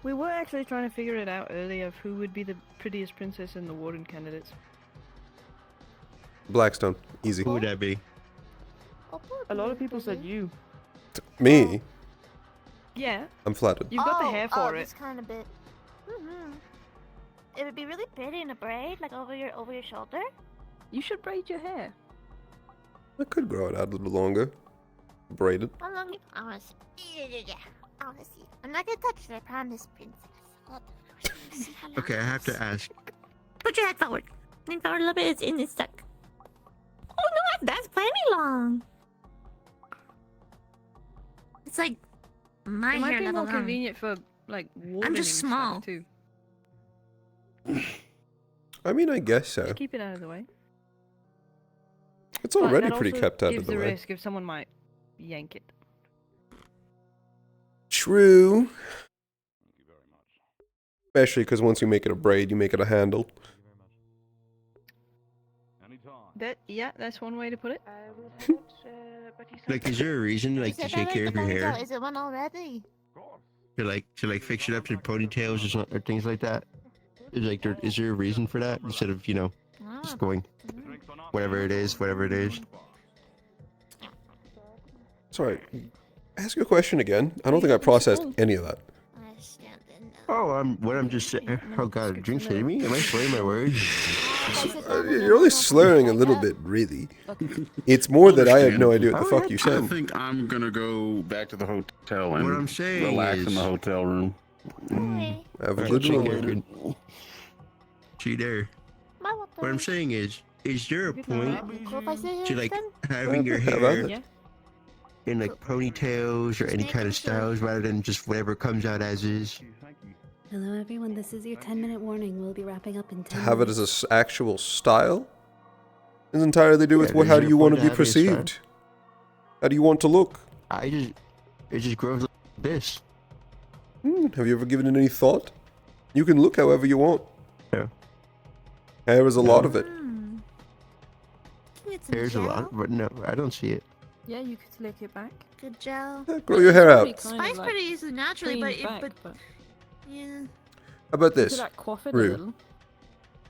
We were actually trying to figure it out earlier of who would be the prettiest princess in the warden candidates. Blackstone, easy. Who would that be? A lot of people said you. Me? Yeah. I'm flattered. You've got the hair for it. This kind of bit. It would be really pretty in a braid, like over your shoulder. You should braid your hair. I could grow it out a little longer. Braided. How long? I want to see. Yeah. I want to see. I'm not gonna touch it. I promise, princess. Okay, I have to ask. Put your head forward. Lean forward a little bit. It's in. It's stuck. Oh no, that's plenty long. It's like my It might hair be level more long. convenient for like wardening I'm just small. stuff too. I mean, I guess so. Just keep it out of the way. It's But already that pretty also kept out of gives the the way. risk if someone might yank it. True. Especially because once you make it a braid, you make it a handle. That's one way to put it. Like, is there a reason, like, to take care of your hair? Is it one already? To fix it up to ponytails or things like that? Is there a reason for that instead of, you know, just going whatever it is? Sorry, ask your question again. I don't think I processed any of that. What I'm just saying. Oh god, are you kidding me? Am I slurring my words? You're only slurring a little bit, really. It's more that I have no idea what the fuck you I said. think I'm gonna go back to the hotel and What I'm saying relax is- in the hotel room. Have a good one. See there. What I'm saying is there a point to like having your How about hair that? in like ponytails or any kind of styles rather than just whatever comes out as is? Hello, everyone. This is your 10-minute warning. We'll be wrapping up in 10 Have it minutes. as a actual style? It's entirely to do with Yeah, how there's do you no want point to be to having a style. perceived? How do you want to look? It just grows like this. Have you ever given it any thought? You can look however you want. Yeah. Hair is a lot of it. There's a lot, but no, I don't see it. Yeah, you could slick it back. Good gel. Grow your hair out. Spice pretty easily naturally, but yeah. How about You this? could like quaff it a Rue. little.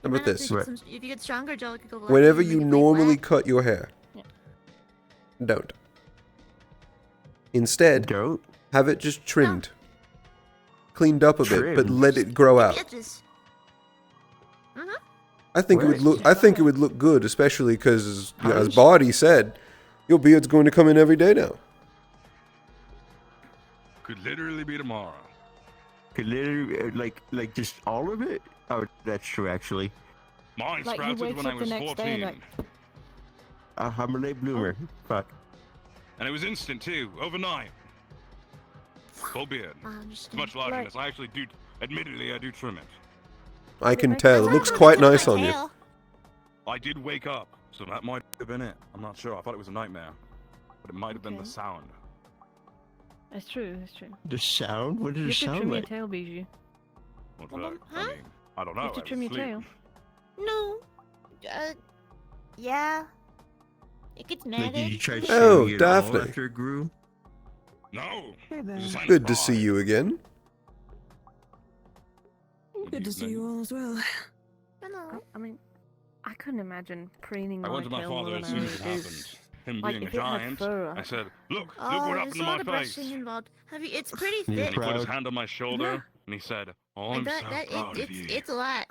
How about this? If you get stronger gel, it could go black. Whenever Make you it normally black. cut your hair, don't. Instead, have it just trimmed. Cleaned up a bit, but let it grow out. Edges. I think it would look. I think it would look good, especially because, as Barty said, your beard's going to come in every day now. Could literally be tomorrow. Could literally like just all of it? Oh, that's true actually. Mine Like, he sprouted wakes when I up the was next day 14. and, like- I'm a late bloomer. Fuck. And it was instant too, overnight. Full beard. It's much larger than this. I actually do, admittedly, I do trim it. I can tell. It looks quite nice on you. I did wake up, so that might have been it. I'm not sure. I thought it was a nightmare. But it might have been the sound. That's true, that's true. The sound? What You did it have to sound trim like? your tail, Bijou. What's that? I mean, I don't know. You have to I trim was your asleep. tail. No. Yeah. It gets Like, matted. did you try Oh, shaving it all Daphne. after it grew? No. Good to see you again. Good to see you all as well. I mean, I couldn't imagine preening I my went to my tail father more as than soon I as it is. happened. Him Like, being a if it had giant, fur, I said, look Oh, what there's happened a to lot my of face. brushing involved. It's pretty And thick. he put his hand on my shoulder, and he said, oh, I'm so proud of you. It's a lot.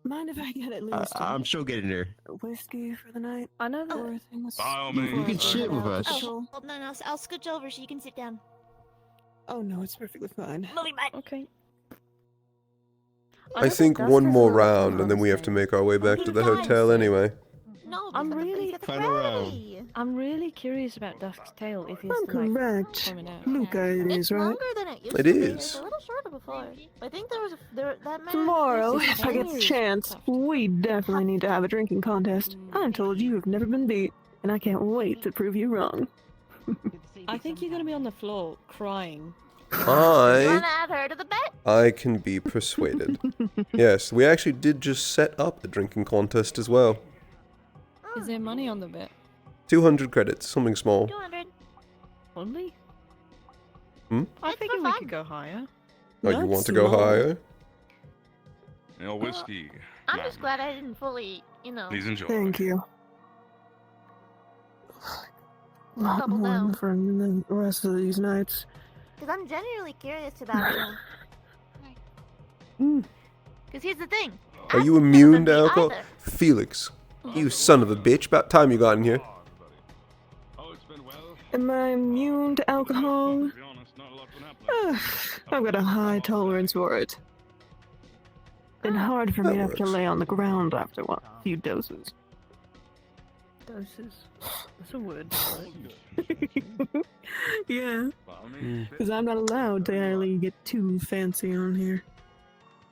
Mind if I get at least I'm still getting there. whiskey for the night? I know there were things. By all You means. can sit with us. Oh, hold on, I'll scooch over so you can sit down. Oh no, it's perfectly fine. Moving back. Okay. I think one more round, and then we have to make our way back to the hotel anyway. No, I'm really, Final round. I'm really curious about Dusk's tail. If he's I'm like correct. coming out. Luca, it It's is, right? longer than it used It to be. is. It's a little shorter before. I think that man. Tomorrow, used to if I get the be- chance, we definitely need to have a drinking contest. I'm told you have never been beat, and I can't wait to prove you wrong. I think you're gonna be on the floor crying. Wanna add her to the bet? I can be persuaded. Yes, we actually did just set up a drinking contest as well. Is there money on the bet? 200 credits, something small. 200. Only? Hmm? I figured we could go higher. Oh, you want to go higher? No whiskey. I'm just glad I didn't fully, Please enjoy. Thank you. A lot Double more down. for the rest of these nights. Because I'm genuinely curious about it. Because here's the thing. Are you immune to alcohol? Felix, you son of a bitch. About time you got in here. Am I immune to alcohol? I've got a high tolerance for it. Been hard for me to have to lay on the ground after a few doses. Doses. That's a word. Yeah. Because I'm not allowed to really get too fancy on here.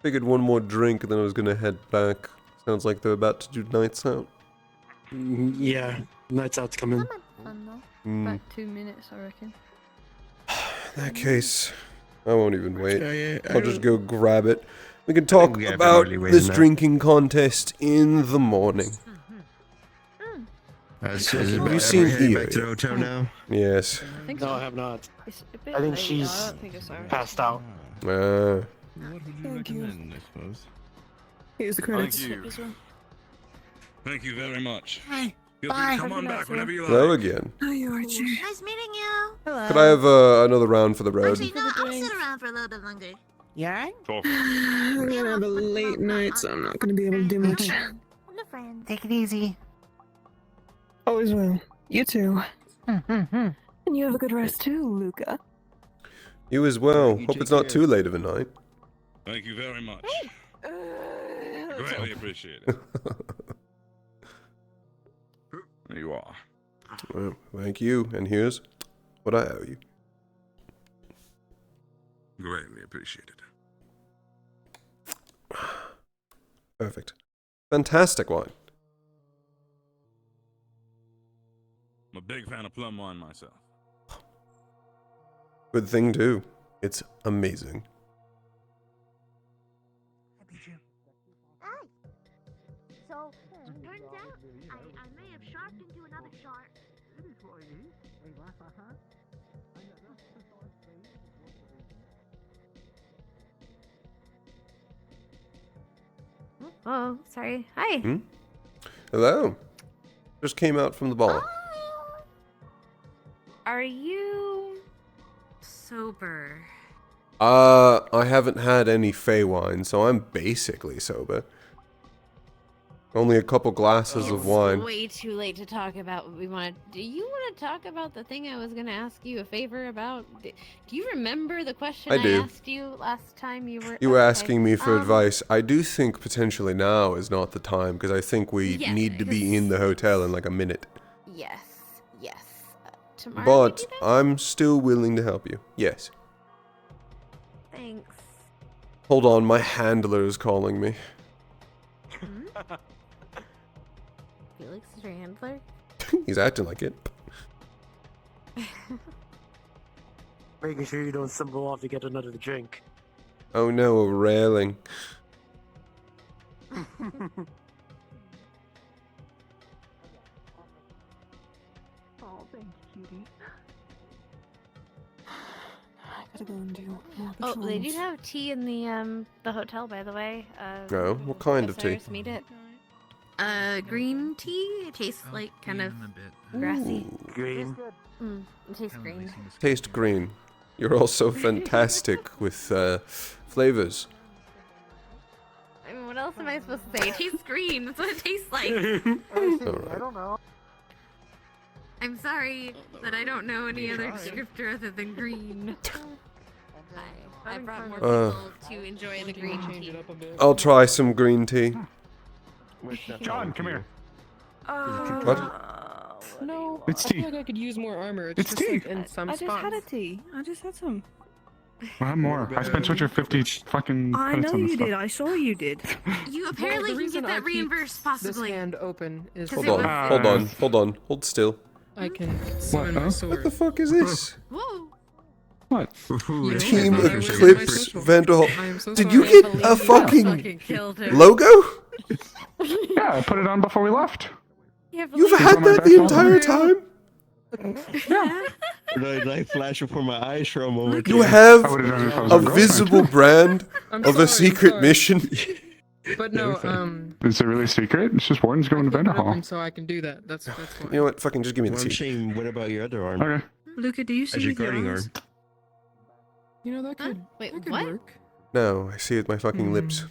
Figured one more drink and then I was gonna head back. Sounds like they're about to do nights out. Yeah, nights out's coming. About 2 minutes, I reckon. In that case, I won't even wait. Yeah, I'll just go grab it. We can talk we have about everybody this waiting up. drinking contest in the morning. Have you seen Eve? back to the hotel now? Yes. No, I have not. It's a bit I think late. she's I don't think it's alright. passed out. Thank you. I suppose. Here's the Thank credits. you. Thank you very much. Hey, Feel free bye. to come on back whenever you like. Hello again. Hi, Archie. Nice meeting you. Could I have another round for the road? Actually, no, I'll sit around for a little bit longer. Yeah? I'm gonna have a late night, so I'm not gonna be able to do much. Take it easy. Always will. You too. And you have a good rest too, Luca. You as well. Hope it's not too late of a night. Thank you very much. Greatly appreciate it. There you are. Well, thank you, and here's what I owe you. Greatly appreciated. Perfect. Fantastic wine. I'm a big fan of plum wine myself. Good thing, too. It's amazing. So, turns out, I may have sharked into another shark. Oh, sorry. Hi. Hmm? Hello. Just came out from the bar. Are you sober? I haven't had any Fey wine, so I'm basically sober. Only a couple glasses of wine. It's way too late to talk about what we want to. Do you want to talk about the thing I was going to ask you a favor about? Do you remember the question I do. asked you last time you were? You were okay. asking me for advice. I do think potentially now is not the time, because I think we Yeah, need to be in the hotel in like a minute. Yes, yes. Tomorrow. But I'm still willing to help you. Yes. Thanks. Hold on, my handler is calling me. Felix is your handler? He's acting like it. Making sure you don't stumble off to get another drink. Oh no, a railing. Oh, thank you, cutie. I gotta go and do more Oh, they do patrols. have tea in the hotel, by the way. Oh, what kind of tea? upstairs, Meet it. Green tea. It tastes like kind of Ooh. grassy. Green. It tastes green. Taste green. You're also fantastic with flavors. I mean, what else am I supposed to say? It tastes green. That's what it tastes like. Alright. don't know. I'm sorry that I don't know any other descriptor other than green. I brought more people to enjoy the green tea. I'll try some green tea. John, come here. What? No, It's I tea. feel like I could use more armor. It's just tea. like in some I spots. just had a tea. I just had some. Well, have more. I spent such a 50 fucking I credits know on this you stuff. did. I saw you did. You apparently can reason get I that keep reimbursed, possibly. This hand open is Hold Because it on, was- hold on, hold on. Hold still. I can summon my huh? sword. What the fuck is this? Whoa. What? You Team know, I was Eclipse my Vanderhall. I am so Did sorry. you I get believe a you fucking killed him. logo? Yeah, I put it on before we left. You've It's had on my that back the all entire day. time? Like flash before my eyes for a moment. You have I would've done it if I was a your girlfriend. visible brand I'm of a sorry, secret sorry. mission? But no, Is it really secret? It's just Warden's going to click it Vanderhall. open so I can do that. That's fine. You know what? Fucking just give me the Well, I'm seat. saying, what about your other arm? Okay. Luca, do you see As your with your guarding eyes? arm. You know that could Wait, that could what? work. No, I see it with my fucking lips.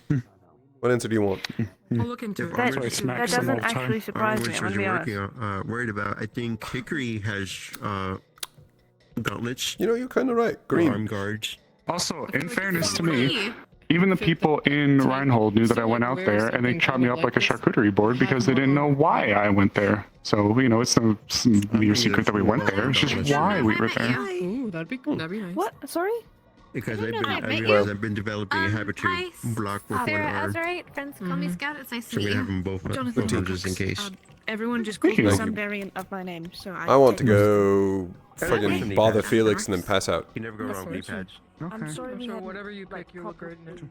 What answer do you want? I'll look into it. That, Sorry, that smacks them all doesn't the time. actually surprise me. Which I'm was gonna be you're honest. working worried about. I think Hickory has gauntlets, You know, you're kind of right. Green. arm guards. Also, in fairness to me, even the people in Reinhold knew that I went out there, and they chopped me up like a charcuterie board because they didn't know why I went there. So, you know, it's no your secret that we went there. It's just why we were there. Ooh, that'd be nice. What? Sorry? Because I didn't know I I met realize you. I've been developing a habit to Hi, block with one Sarah arm. Azurite. Friends call me Scout. It's nice to So we meet have you. them both, Jonathan both arms just in case. Everyone just Thank calls me you. some variant of my name, so I want to take most go Okay. fucking bother Felix and then pass out. You never go wrong with knee pads. I'm sorry we So had whatever you pick, you look great in it.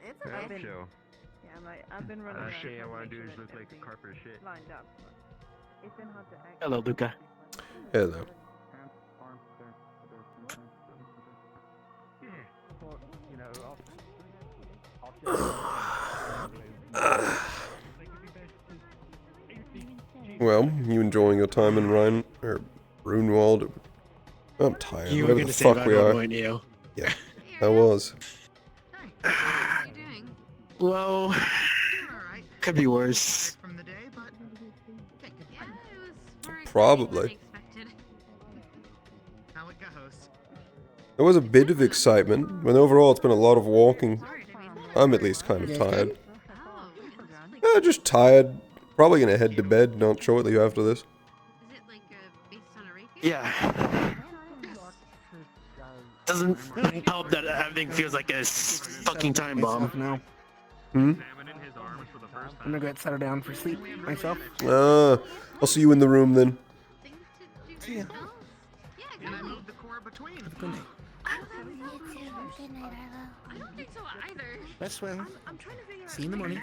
It's okay. Show. Yeah, I've been running around. Shit I want to do is look like a carpet of shit. Lined up. It's been hard to act. Hello, Luca. Hello. Well, you enjoying your time in Runewald? I'm tired. You were Whatever gonna the say fuck that, we are. weren't you? Yeah. I was. Well, could be worse. Probably. There was a bit of excitement, but overall it's been a lot of walking. I'm at least kind of tired. Just tired. Probably gonna head to bed, not shortly after this. Yeah. Doesn't help that everything feels like a fucking time bomb. No. Hmm? I'm gonna go settle down for sleep myself. I'll see you in the room then. See ya. Good night. I don't think so either. Best swim. See you in the morning.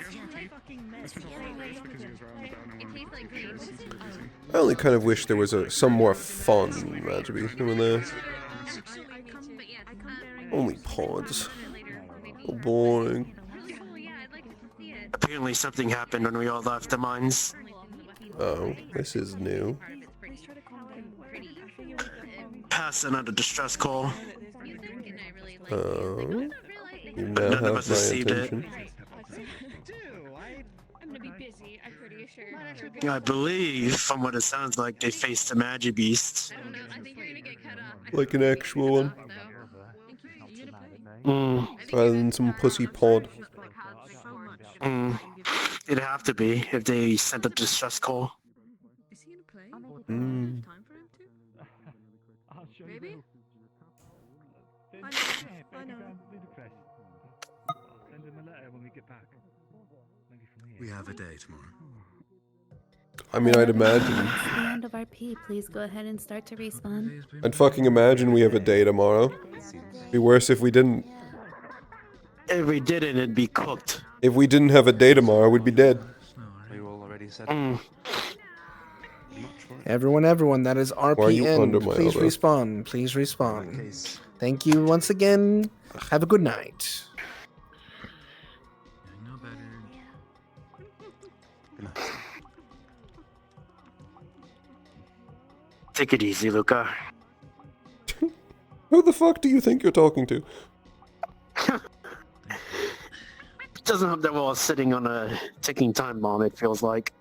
I only kind of wish there was some more fun, Rajabi, in there. Only pods. Oh, boring. Apparently something happened when we all left the mines. Oh, this is new. Passed another distress call. Oh, you But now none of have us my received it. attention. I believe, from what it sounds like, they faced a Magi Beast. Like an actual one. Rather than some pussy pod. It'd have to be if they sent a distress call. Mm. Maybe? I know. Send him a letter when we get back. We have a day tomorrow. I mean, I'd imagine. It's the end of RP. Please go ahead and start to respawn. I'd fucking imagine we have a day tomorrow. Be worse if we didn't. If we didn't, it'd be cooked. If we didn't have a day tomorrow, we'd be dead. Everyone, that is Why are you under RPN. my Please elbow? respawn. Please respawn. Thank you once again. Have a good night. Take it easy, Luca. Who the fuck do you think you're talking to? It doesn't help that we're all sitting on a ticking time bomb, it feels like.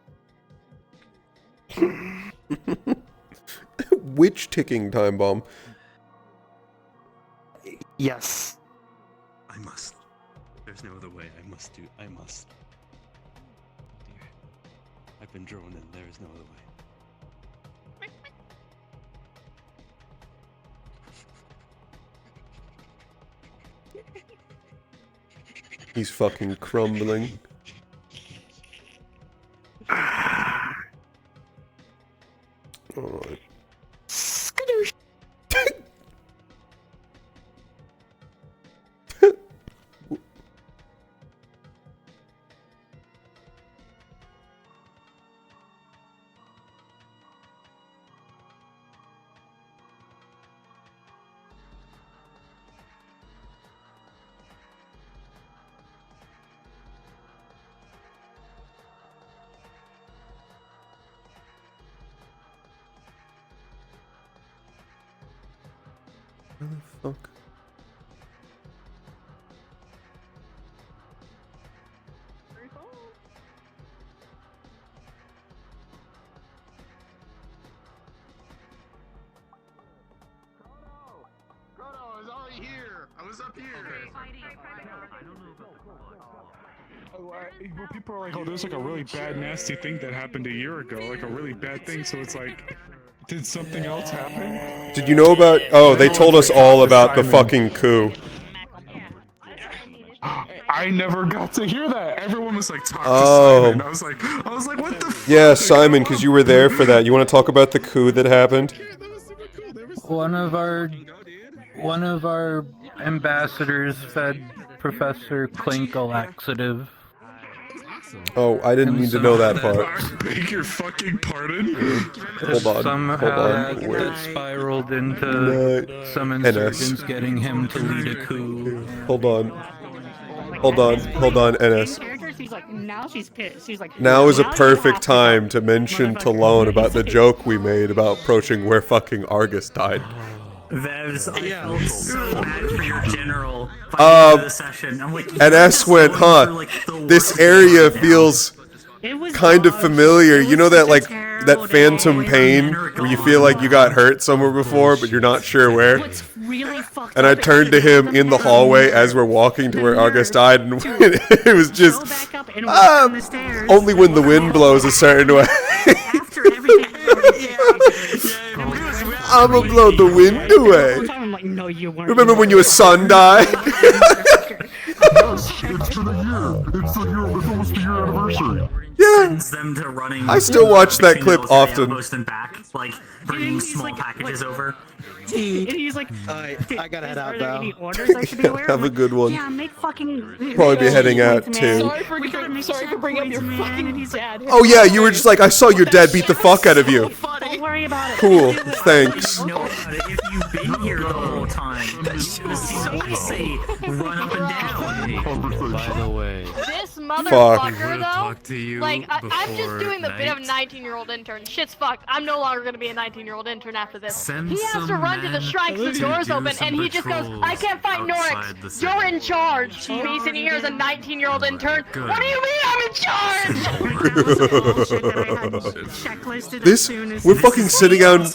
Which ticking time bomb? Yes. I must. There's no other way. I must. Dear. I've been drawn in. There is no other way. He's fucking crumbling. Alright. Where the fuck? I was already here. I was up here. Well, people are like, oh, there's like a really bad, nasty thing that happened a year ago, like a really bad thing. So it's like, did something else happen? Did you know about? Oh, they told us all about the fucking coup. I never got to hear that. Everyone was like, talk to Oh. Simon. I was like, what the? F Yeah, Simon, because you were there for that. You want to talk about the coup that happened? One of our ambassadors fed Professor Clink a laxative. Oh, I didn't mean to know that part. Beg your fucking pardon? Hold on, Somehow hold on. that spiraled into some insurgents getting him to lead a coup. Hold on, NS. She's like, now she's pissed. She's like, Now is a now you perfect have to time to mention to Lone about the joke we made about approaching where fucking Argus died. Vevs, I felt so bad for your general by the end of the session. I'm like, And S went, huh, this area feels kind of familiar. You know that, like, that phantom pain where you feel like you got hurt somewhere before, but you're not sure where? And I turned to him in the hallway as we're walking to where August died, and it was just, only when the wind blows a certain way. I'ma blow the wind away. I'm like, no, you weren't. Remember when your son died? It's for the year. It's almost the year anniversary. Sends them to running. I still watch that between clip the military often. outpost and back, like bringing small packages over. And he's like, I gotta head out are there now. any orders I should be aware of? Have a good one. Yeah, make fucking. Probably be heading out too. Sorry for bringing up your fucking dad. Oh yeah, you were just like, I saw your dad beat the fuck out of you. Don't worry about it. Cool, thanks. No, if you've been here the whole time, I say run up and down. By the way, This motherfucker, talk to though, you like, I'm just doing the bit of night. 19-year-old intern. Shit's fucked. I'm no longer gonna be a 19-year-old intern after this. Send He has to some run to the men shrines, the to doors do open, some and he just goes, patrols I can't fight outside the Norix. city. You're in charge. Me sitting here as a 19-year-old intern. Good. What do you mean I'm in charge? This, we're fucking sitting down.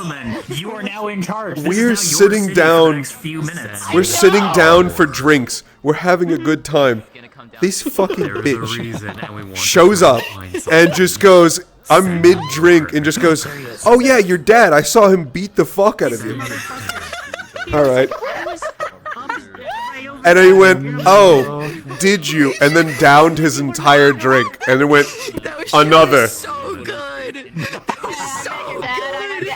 You are now in charge. This We're is now your sitting city for the down. next few minutes. We're sitting down for drinks. We're having a good time. This fucking bitch shows up and just goes, I'm mid-drink, and just goes, oh yeah, your dad, I saw him beat the fuck out of you. Alright. And he went, oh, did you? And then downed his entire drink, and then went, another.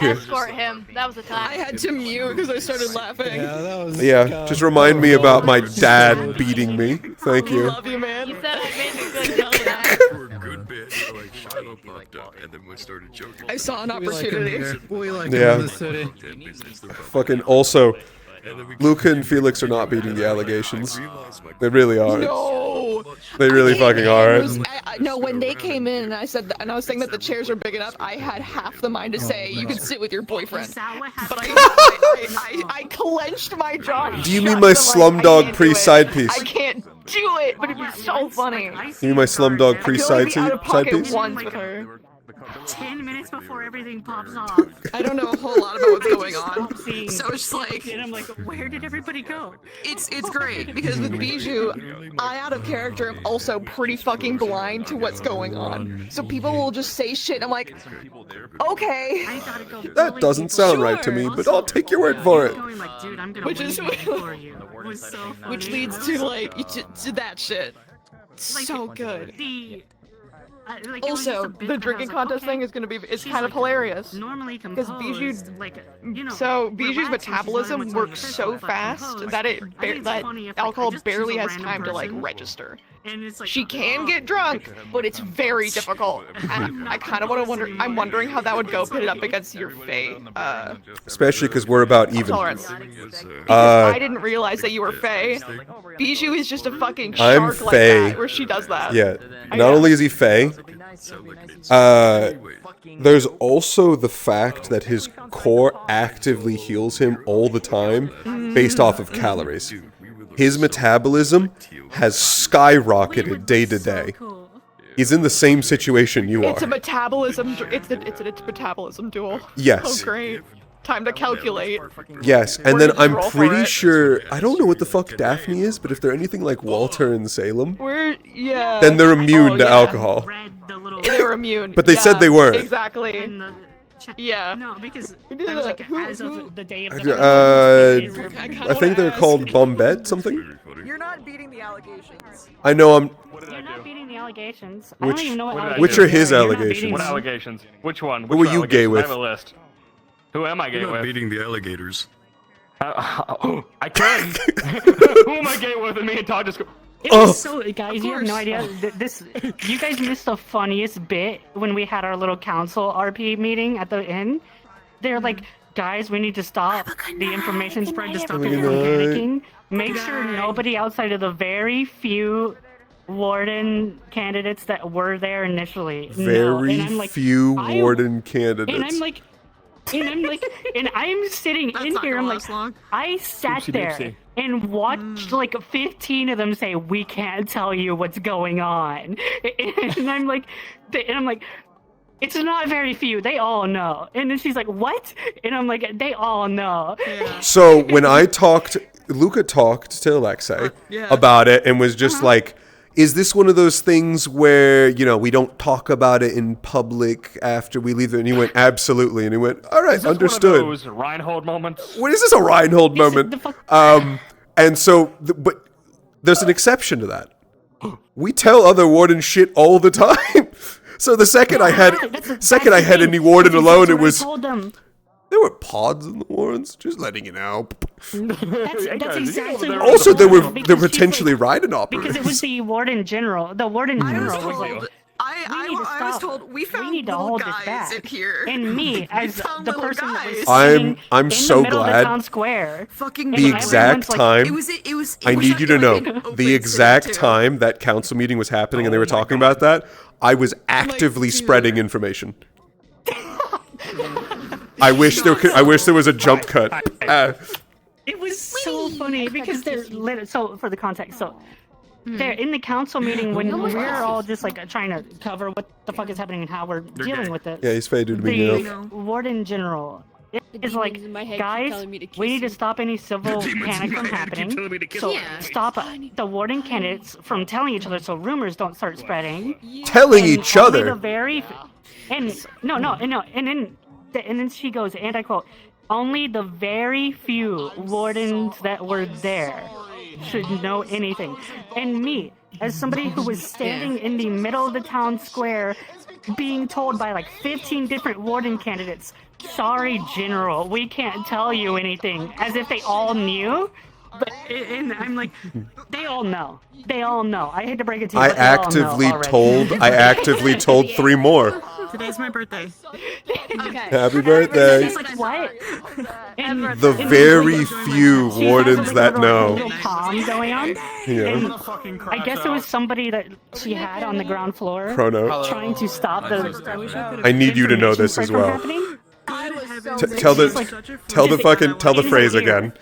Escort him. That was the time. I had to mute because I started laughing. Yeah, that was. Yeah, just remind me about my dad beating me. Thank you. Love you, man. You said I made a good joke of that. For a good bit, like Shiloh popped up, and then we started joking. I saw an opportunity. We like Yeah. him in the city. Fucking also, Luca and Felix are not beating the allegations. They really aren't. No. They really fucking aren't. No, when they came in and I said and I was saying that the chairs are big enough, I had half the mind to say you could sit with your boyfriend. But I clenched my jaw. Do you mean my Slumdog pre-side piece? I can't do it, but it'd be so funny. You mean my Slumdog pre-side out of side pocket piece? once with her. 10 minutes before everything pops off. I don't know a whole lot about what's going on. So it's like, and I'm like, where did everybody go? It's great because with Bijou, I out of character am also pretty fucking blind to what's going on. So people will just say shit and I'm like, okay. That doesn't sound right to me, but I'll take your word for it. Which is which leads to like to that shit. So good. Also, the drinking contest thing is kind of hilarious. Normally because Bijou, Bijou's metabolism works so fast that that alcohol barely has time to like register. She can get drunk, but it's very difficult. And I kind of I'm wondering how that would go pitted up against your Fae. Especially because we're about even. Tolerance. Because I didn't realize that you were Fae. Bijou is just a fucking shark like that, where she does that. Yeah. Not only is he Fae, there's also the fact that his core actively heals him all the time based off of calories. His metabolism has skyrocketed day to day. He's in the same situation you It's a are. metabolism. It's a metabolism duel. Yes. Oh great. Time to calculate. Yes, and then I'm Roll for pretty it. sure, I don't know what the fuck Daphne is, but if they're anything like Walter and Salem, Yeah. then they're immune to yeah. alcohol. They're immune. But they said they weren't. Exactly. Yeah. No, because I was like, as of the day of the I think they're called Bombette something. You're not beating the allegations. I know I'm. You're not beating the allegations. I Which- don't even know what What did I allegations Which are do? his You're not allegations? beating What them. allegations? Which one? Who Which were you gay allegations? with? I have a list. Who am I gay You're not with? beating the alligators. I could. Who am I gay with? And me and Todd just go. It was so, guys, you have no idea. You guys missed the funniest bit when we had our little council RP meeting at the inn. They're like, guys, we need to stop the information spread to stop people from panicking. Make sure nobody outside of the very few warden candidates that were there initially. No. Very And I'm like, few I- warden And candidates. I'm like, And I'm like, and I'm sitting in here. I'm like, I sat Oopsie there doopsie. and watched like 15 of them say, "We can't tell you what's going on," and I'm like, it's not very few. They all know. And then she's like, "What?" And I'm like, "They all know." So when Luca talked to Alexei about it and was just like, is this one of those things where, you know, we don't talk about it in public after we leave it? And he went, absolutely. And he went, all right, understood. One of those Reinhold moments. What is this, a Reinhold moment? And so, but there's an exception to that. We tell other wardens shit all the time. So the second I had any warden alone, it was... There were pods in the wardens, just letting you know. That's exactly what Also, there were because potentially riding operators. Because it was the warden general. The warden general was like, I was told we found need to little hold this guys back. in here. And me, We as found the little person that was guys. sitting I'm in so the middle glad. of the town square. Fucking The exact time. I need you to know the exact time that council meeting was happening and they were talking about that. I was actively spreading information. I wish there was a jump cut. It was so funny because so for the context, so they're in the council meeting when we're all just like trying to cover what the fuck is happening and how we're dealing with it. Yeah, he's faded me. The warden general is like, guys, we need to stop any civil panic from happening. So stop the warden candidates from telling each other so rumors don't start spreading. Telling And each only other? The very and then she goes, and I quote, only the very few wardens that were there should know anything. And me, as somebody who was standing in the middle of the town square, being told by like 15 different warden candidates, sorry, General, we can't tell you anything, as if they all knew. But and I'm like, they all know. They all know. I hate to break it to you. I but they all know actively already. told 3 more. Today's my birthday. Okay. Happy birthday. It's like, what? The very few wardens that know. Little palm going on. Yeah. And I guess it was somebody that she had on the ground floor Chrono. trying to stop the. I need you to know this as well. Tell the phrase again.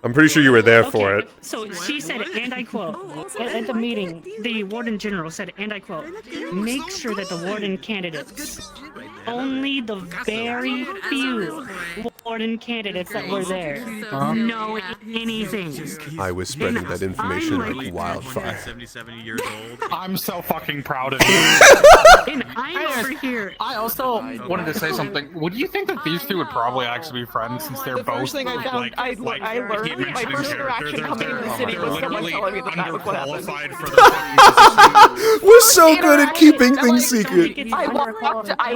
I'm pretty sure you were there for it. So she said, and I quote, at the meeting, the warden general said, and I quote, make sure that the warden candidates, only the very few warden candidates that were there know anything. I was spreading that information like wildfire. 77 years old. I'm so fucking proud of you. And I'm over here. I also wanted to say something. Would you think that these two would probably actually be friends since they're The both first thing I found, I learned, my first interaction coming into the city was someone telling me that was what happened. We're so good at keeping things secret. I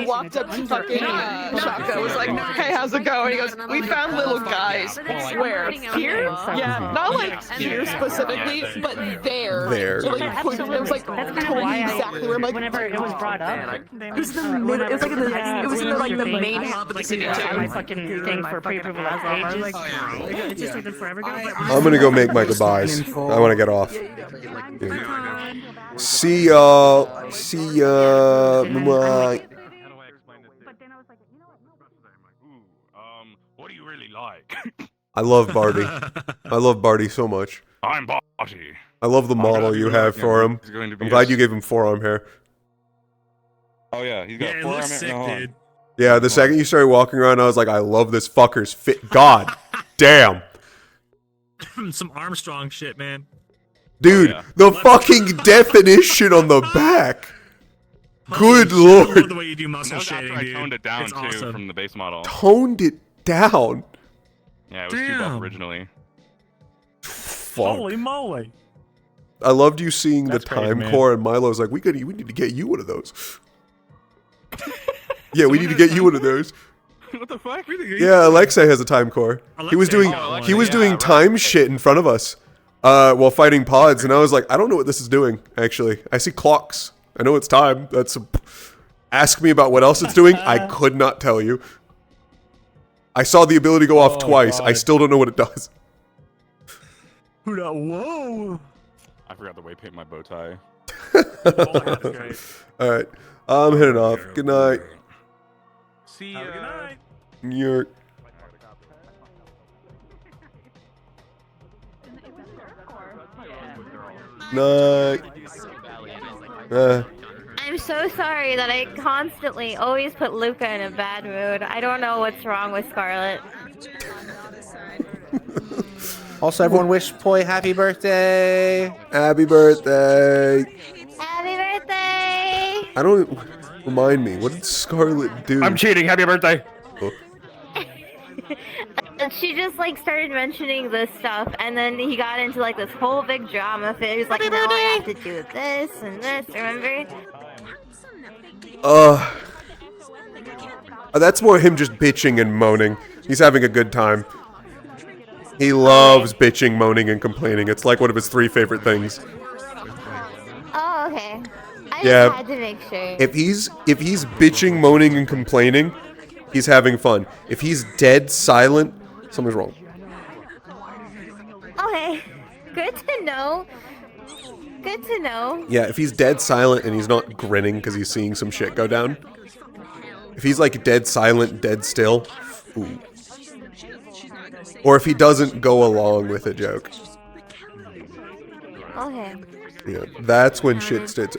walked up to fucking Shaka. I was like, hey, how's it going? He goes, we found little guys. Where? Here? Yeah, not like here specifically, but there. There. So, like, it was like totally exactly where I'm like. Whenever it was brought up, it was the mid. It was like it was in the, like the main hub of the city too. My fucking thing for pre-approval of ages. It just took them forever ago. I'm gonna go make my goodbyes. I want to get off. Yeah. See y'all. See ya. Bye. What do you really like? I love Barty. I love Barty so much. I'm Barty. I love the model you have for him. I'm glad you gave him forearm hair. Oh yeah, he's got it forearm looks sick, hair. dude. Yeah, the second you started walking around, I was like, I love this fucker's fit. God damn. Some Armstrong shit, man. Dude, the fucking definition on the back. Good I lord. love the way you do muscle That was shading, after I dude. toned it down It's too awesome. from the base model. Toned it down. Yeah, it was too buff originally. Fuck. Holy moly. I loved you seeing That's the crazy, time man. core, and Milo's like, we need to get you one of those. Yeah, we need to get you one of those. What the fuck? Yeah, Alexei has a time core. He was doing time shit in front of us while fighting pods, and I was like, I don't know what this is doing, actually. I see clocks. I know it's time. Ask me about what else it's doing. I could not tell you. I saw the ability go off twice. I still don't know what it does. Whoa. I forgot the way to paint my bow tie. Alright. I'm heading off. Good night. See Have a good night. You're... Night. I'm so sorry that I constantly always put Luca in a bad mood. I don't know what's wrong with Scarlet. Also, everyone wish Poi happy birthday. Happy birthday. Happy birthday! I don't... Remind me, what did Scarlet do? I'm cheating. Happy birthday. Oh. And she just like started mentioning this stuff, and then he got into like this whole big drama fit. He was like, "No, I have to do this and this." Remember? That's more him just bitching and moaning. He's having a good time. He loves bitching, moaning, and complaining. It's like one of his 3 favorite things. Oh, okay. I Yeah. just had to make sure. If he's bitching, moaning, and complaining, he's having fun. If he's dead silent, something's wrong. Okay, good to know. Good to know. Yeah, if he's dead silent and he's not grinning because he's seeing some shit go down. If he's like dead silent, dead still, ooh. Or if he doesn't go along with a joke. Okay. Yeah, that's when shit starts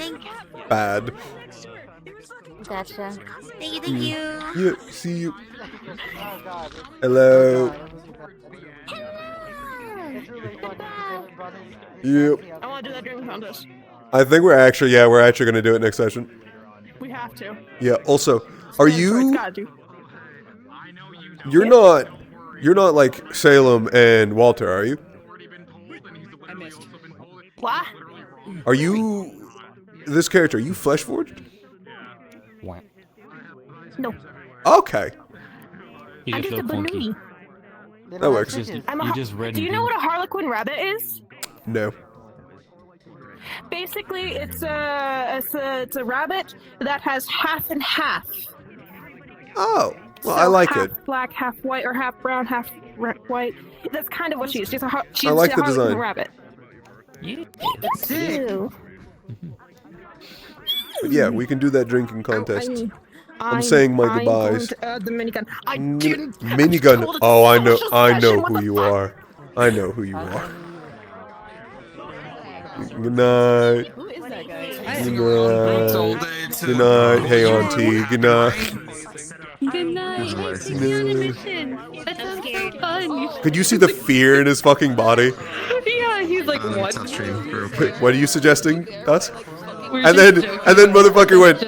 bad. Gotcha. Thank you. Yeah, see you. Hello. Yep. I want to do that drinking contest. I think we're actually gonna do it next session. We have to. Yeah. Also, are you? Gotta do. You're not like Salem and Walter, are you? I missed. What? Are you this character? Are you flesh forged? No. Okay. I'm just a balloon. That works. Do you know what a Harlequin rabbit is? No. Basically, it's a rabbit that has half and half. Oh, well, So I like half it. Black, half white, or half brown, half white. That's kind of what she is. She's a I like the Harlequin design. rabbit. Ew. But yeah, we can do that drinking contest. I'm saying my I'm goodbyes. going to add the minigun. I didn't. Minigun. Oh, I know who you are. I know who you are. Good night. Who is that guy? Good night. Good night. Hey, Auntie. Good night. Good night. Hey, you're on a mission. That sounds so fun. Could you see the fear in his fucking body? Yeah, he's like, what? Wait, what are you suggesting, us? And then motherfucker went,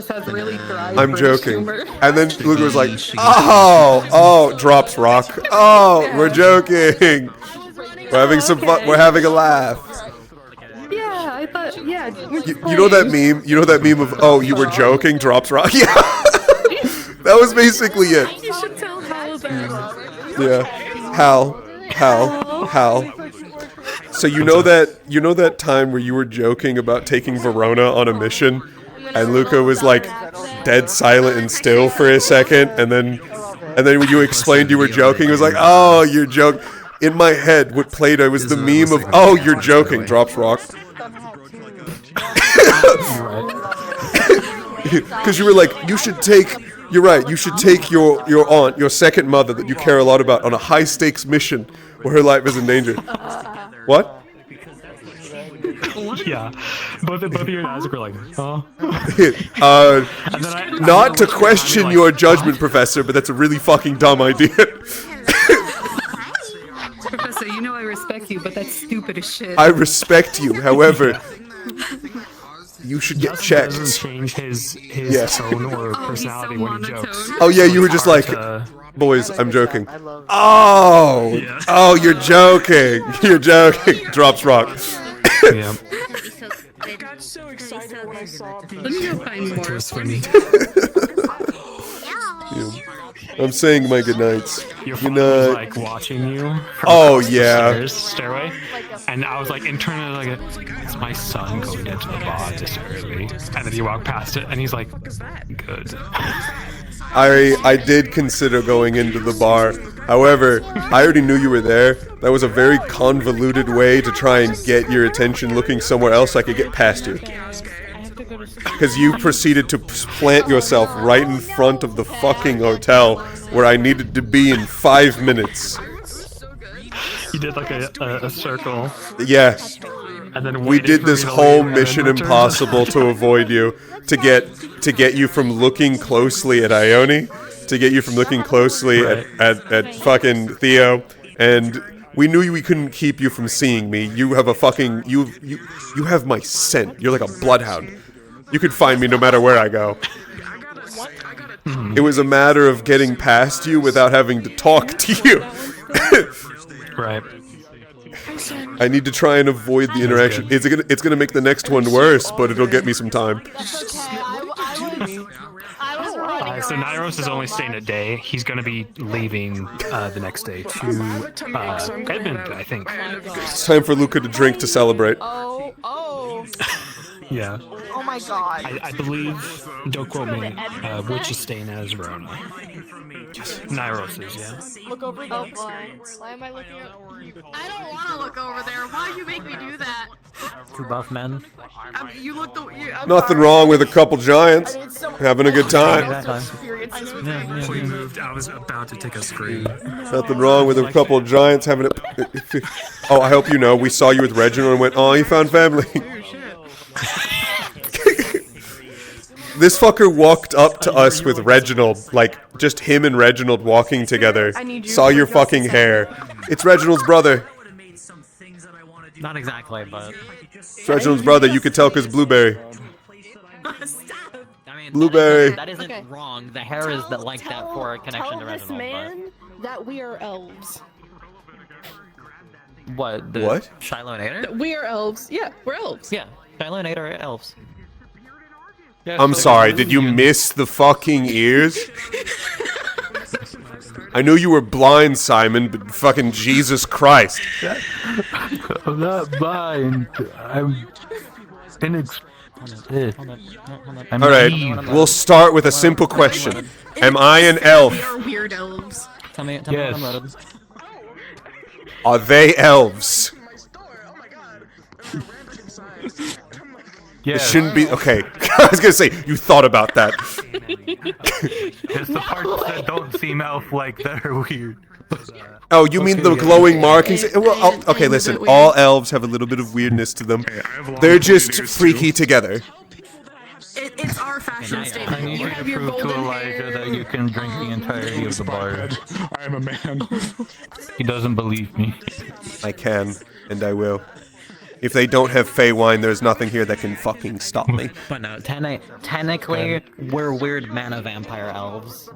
I'm joking. And then Luca was like, oh, drops rock. Oh, we're joking. We're having some fun. We're having a laugh. Yeah, I thought, yeah. You know that meme? You know that meme of, oh, you were joking, drops rock? Yeah. That was basically it. You should tell Hal that. Yeah. Hal. So you know that time where you were joking about taking Verona on a mission, and Luca was like dead silent and still for a second, and then when you explained you were joking, it was like, oh, you're joking. In my head, what played was the meme of, oh, you're joking, drops rock. Because you were like, you should take your aunt, your second mother that you care a lot about, on a high stakes mission where her life is in danger. What? Yeah, both of your guys were like, huh? Not to question your judgment, Professor, but that's a really fucking dumb idea. Professor, you know I respect you, but that's stupid as shit. I respect you, however, you should get checked. Doesn't change his Yes. tone or personality when he jokes. Oh yeah, you were just like, boys, I'm joking. Oh, you're joking. You're joking. Drops rock. Yeah. I got so excited when I saw Let me go find more. It was funny. I'm saying my goodnights. Your Good father was night. like watching you. From Oh, across the yeah. stairway, and I was like internally like, "Is my son going into the bar this early?" And then you walk past it, and he's like, "Good." I did consider going into the bar. However, I already knew you were there. That was a very convoluted way to try and get your attention looking somewhere else so I could get past you. Because you proceeded to plant yourself right in front of the fucking hotel where I needed to be in 5 minutes. You did like a circle. Yeah. And then we did this whole Mission Impossible to avoid you, to get you from looking closely at Ione, to get you from looking closely at fucking Theo, and we knew we couldn't keep you from seeing me. You have a fucking you have my scent. You're like a bloodhound. You could find me no matter where I go. It was a matter of getting past you without having to talk to you. Right. I need to try and avoid the interaction. It's gonna make the next one worse, but it'll get me some time. So Nyros is only staying a day. He's going to be leaving the next day to Edmund, I think. It's time for Luca to drink to celebrate. Yeah. Oh my god. I believe, don't quote me, which is staying as Verona. Nyros is, yeah. Look over there. Why am I looking at? I don't want to look over there. Why do you make me do that? Two buff men. You look the. Nothing wrong with a couple giants having a good time. Moved. I was about to take a screen. Nothing wrong with a couple of giants having a. Oh, I hope you know. We saw you with Reginald and went, "Oh, you found family." This fucker walked up to us with Reginald, like just him and Reginald walking together. Saw your fucking hair. It's Reginald's brother. Not exactly, but It's Reginald's brother. You could tell because Blueberry. I mean, Blueberry. That isn't wrong. The hair is that like that for a connection to Reginald. Man that we are elves. What? What? Shiloh and Ader? We are elves. Yeah, we're elves. Yeah, Shiloh and Ader are elves. I'm sorry, did you miss the fucking ears? I knew you were blind, Simon, but fucking Jesus Christ. I'm not blind. I'm Alright, we'll start with a simple question. Am I an elf? We are weird elves. Tell me Yes. when I'm loaded. Are they elves? Yeah. It shouldn't be. Okay, I was gonna say you thought about that. It's the parts that don't seem elf-like that are weird. Oh, you mean the glowing markings? Well, okay, listen. All elves have a little bit of weirdness to them. They're just freaky together. It's our fashion statement. I need you to prove to Elijah that you can drink the entirety of the bar. I am a man. He doesn't believe me. I can, and I will. If they don't have Fey wine, there's nothing here that can fucking stop me. But no, technically, we're weird mana vampire elves.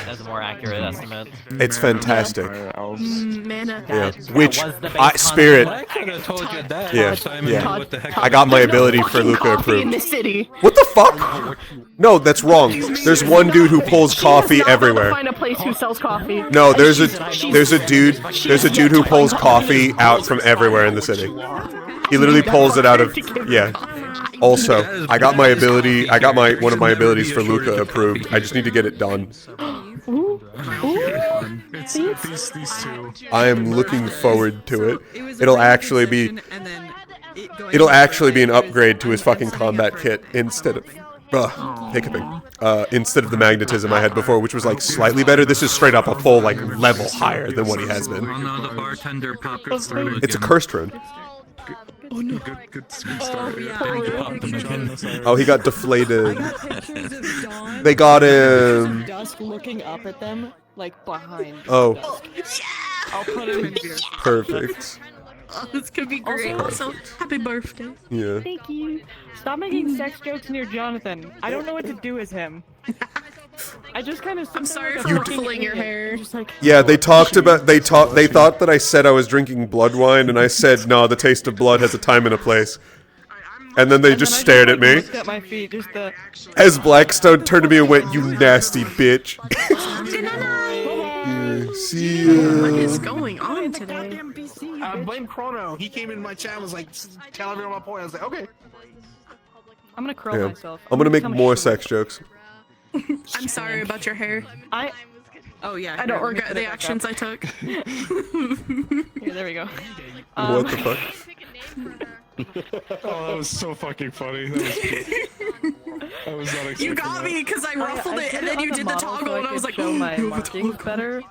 That's a more accurate estimate. It's fantastic. Mana. Yeah. That Which, was the base Spirit. concept. I could have told you that. Yeah, Simon, yeah. what the heck? I got my ability for Luca Coffee in approved. the city. What the fuck? No, that's wrong. There's one dude who pulls coffee everywhere. Find a place who sells coffee. No, there's a dude who pulls coffee out from everywhere in the city. He literally pulls it out of Also, I got my ability. I got one of my abilities for Luca approved. I just need to get it done. It's these two. I am looking forward to it. It'll actually be an upgrade to his fucking combat kit instead of hiccuping. Instead of the magnetism I had before, which was like slightly better. This is straight up a full like level higher than what he has been. Oh no, the bartender popped it through It's a again. cursed rune. Oh no. Good start. Oh, he got deflated. They got him. Dusk looking up at them, like behind. Oh, I'll put him in here. perfect. Oh, this could be great. Also, happy birthday. Yeah. Thank you. Stop making sex jokes near Jonathan. I don't know what to do with him. I just kind of. I'm sorry for ruffling your hair. Just like, Yeah, they thought that I said I was drinking blood wine, and I said, no, the taste of blood has a time and a place. And then they just stared at me. Looked at my feet, just the. As Blackstone turned to me and went, you nasty bitch. See ya. What is going on today? Blame Chrono. He came in my chat and was like, tell everyone my point. I was like, okay. I'm gonna curl Yeah. myself. I'm gonna make more sex jokes. I'm sorry about your hair. Oh yeah. I don't regret the actions I took. Here, there we go. What the fuck? Oh, that was so fucking funny. I was not expecting You got me because I ruffled it, and then you did the toggle, and I was like, show my "Ooh, markings better.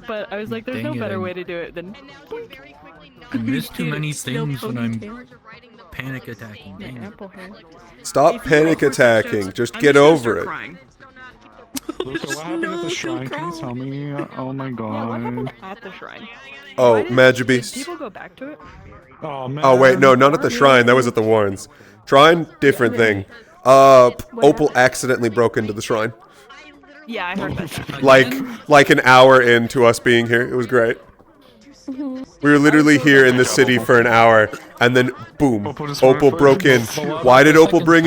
But I was like, there's no better way to do it than. I miss too many Still things when I'm ponytail. panic attacking. Dang it. Apple hair. Stop panic attacking. Just get over it. Luca, what happened at the shrine? Can you tell me? Oh my god. At the shrine. Oh, Did Magibeast. people go back to it? Oh man. Oh wait, no, not at the shrine. That was at the Warrens. Shrine, different thing. Opal accidentally broke into the shrine. Yeah, I heard that. Like an hour into us being here. It was great. We were literally here in the city for an hour, and then boom, Opal broke in. Why did Opal break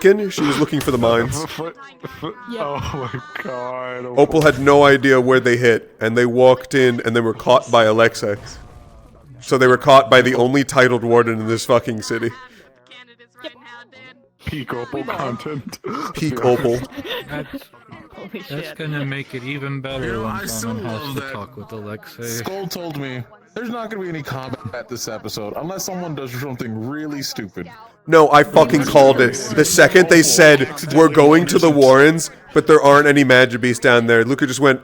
in? She was looking for the mines. Oh my god. Opal had no idea where they hit, and they walked in, and they were caught by Alexa. So they were caught by the only titled warden in this fucking city. Peak Opal content. Peak Opal. That's gonna make it even better I when still someone has love to that. talk with Alexei. Skull told me there's not gonna be any combat this episode unless someone does something really stupid. No, I fucking called it. The second they said, we're going to the Warrens, but there aren't any Magibeasts down there, Luca just went,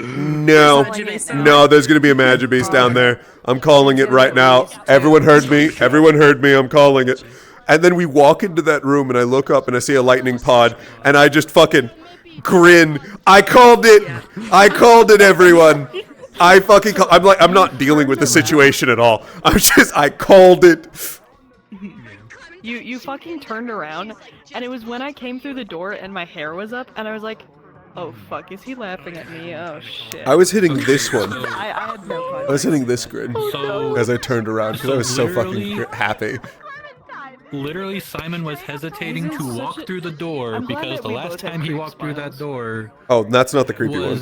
no, there's gonna be a Magibeast down there. I'm calling it right now. Everyone heard me, I'm calling it. And then we walk into that room, and I look up, and I see a lightning pod, and I just fucking grin. I called it, everyone. I'm not dealing with the situation at all. I called it. You fucking turned around, and it was when I came through the door and my hair was up, and I was like, oh fuck, is he laughing at me? Oh shit. I was hitting this one. I had no I was hitting this grin as I turned around because I was so fucking happy. Literally, Simon was hesitating to walk through the door because the last time he walked through that door... Oh, that's not the creepy one.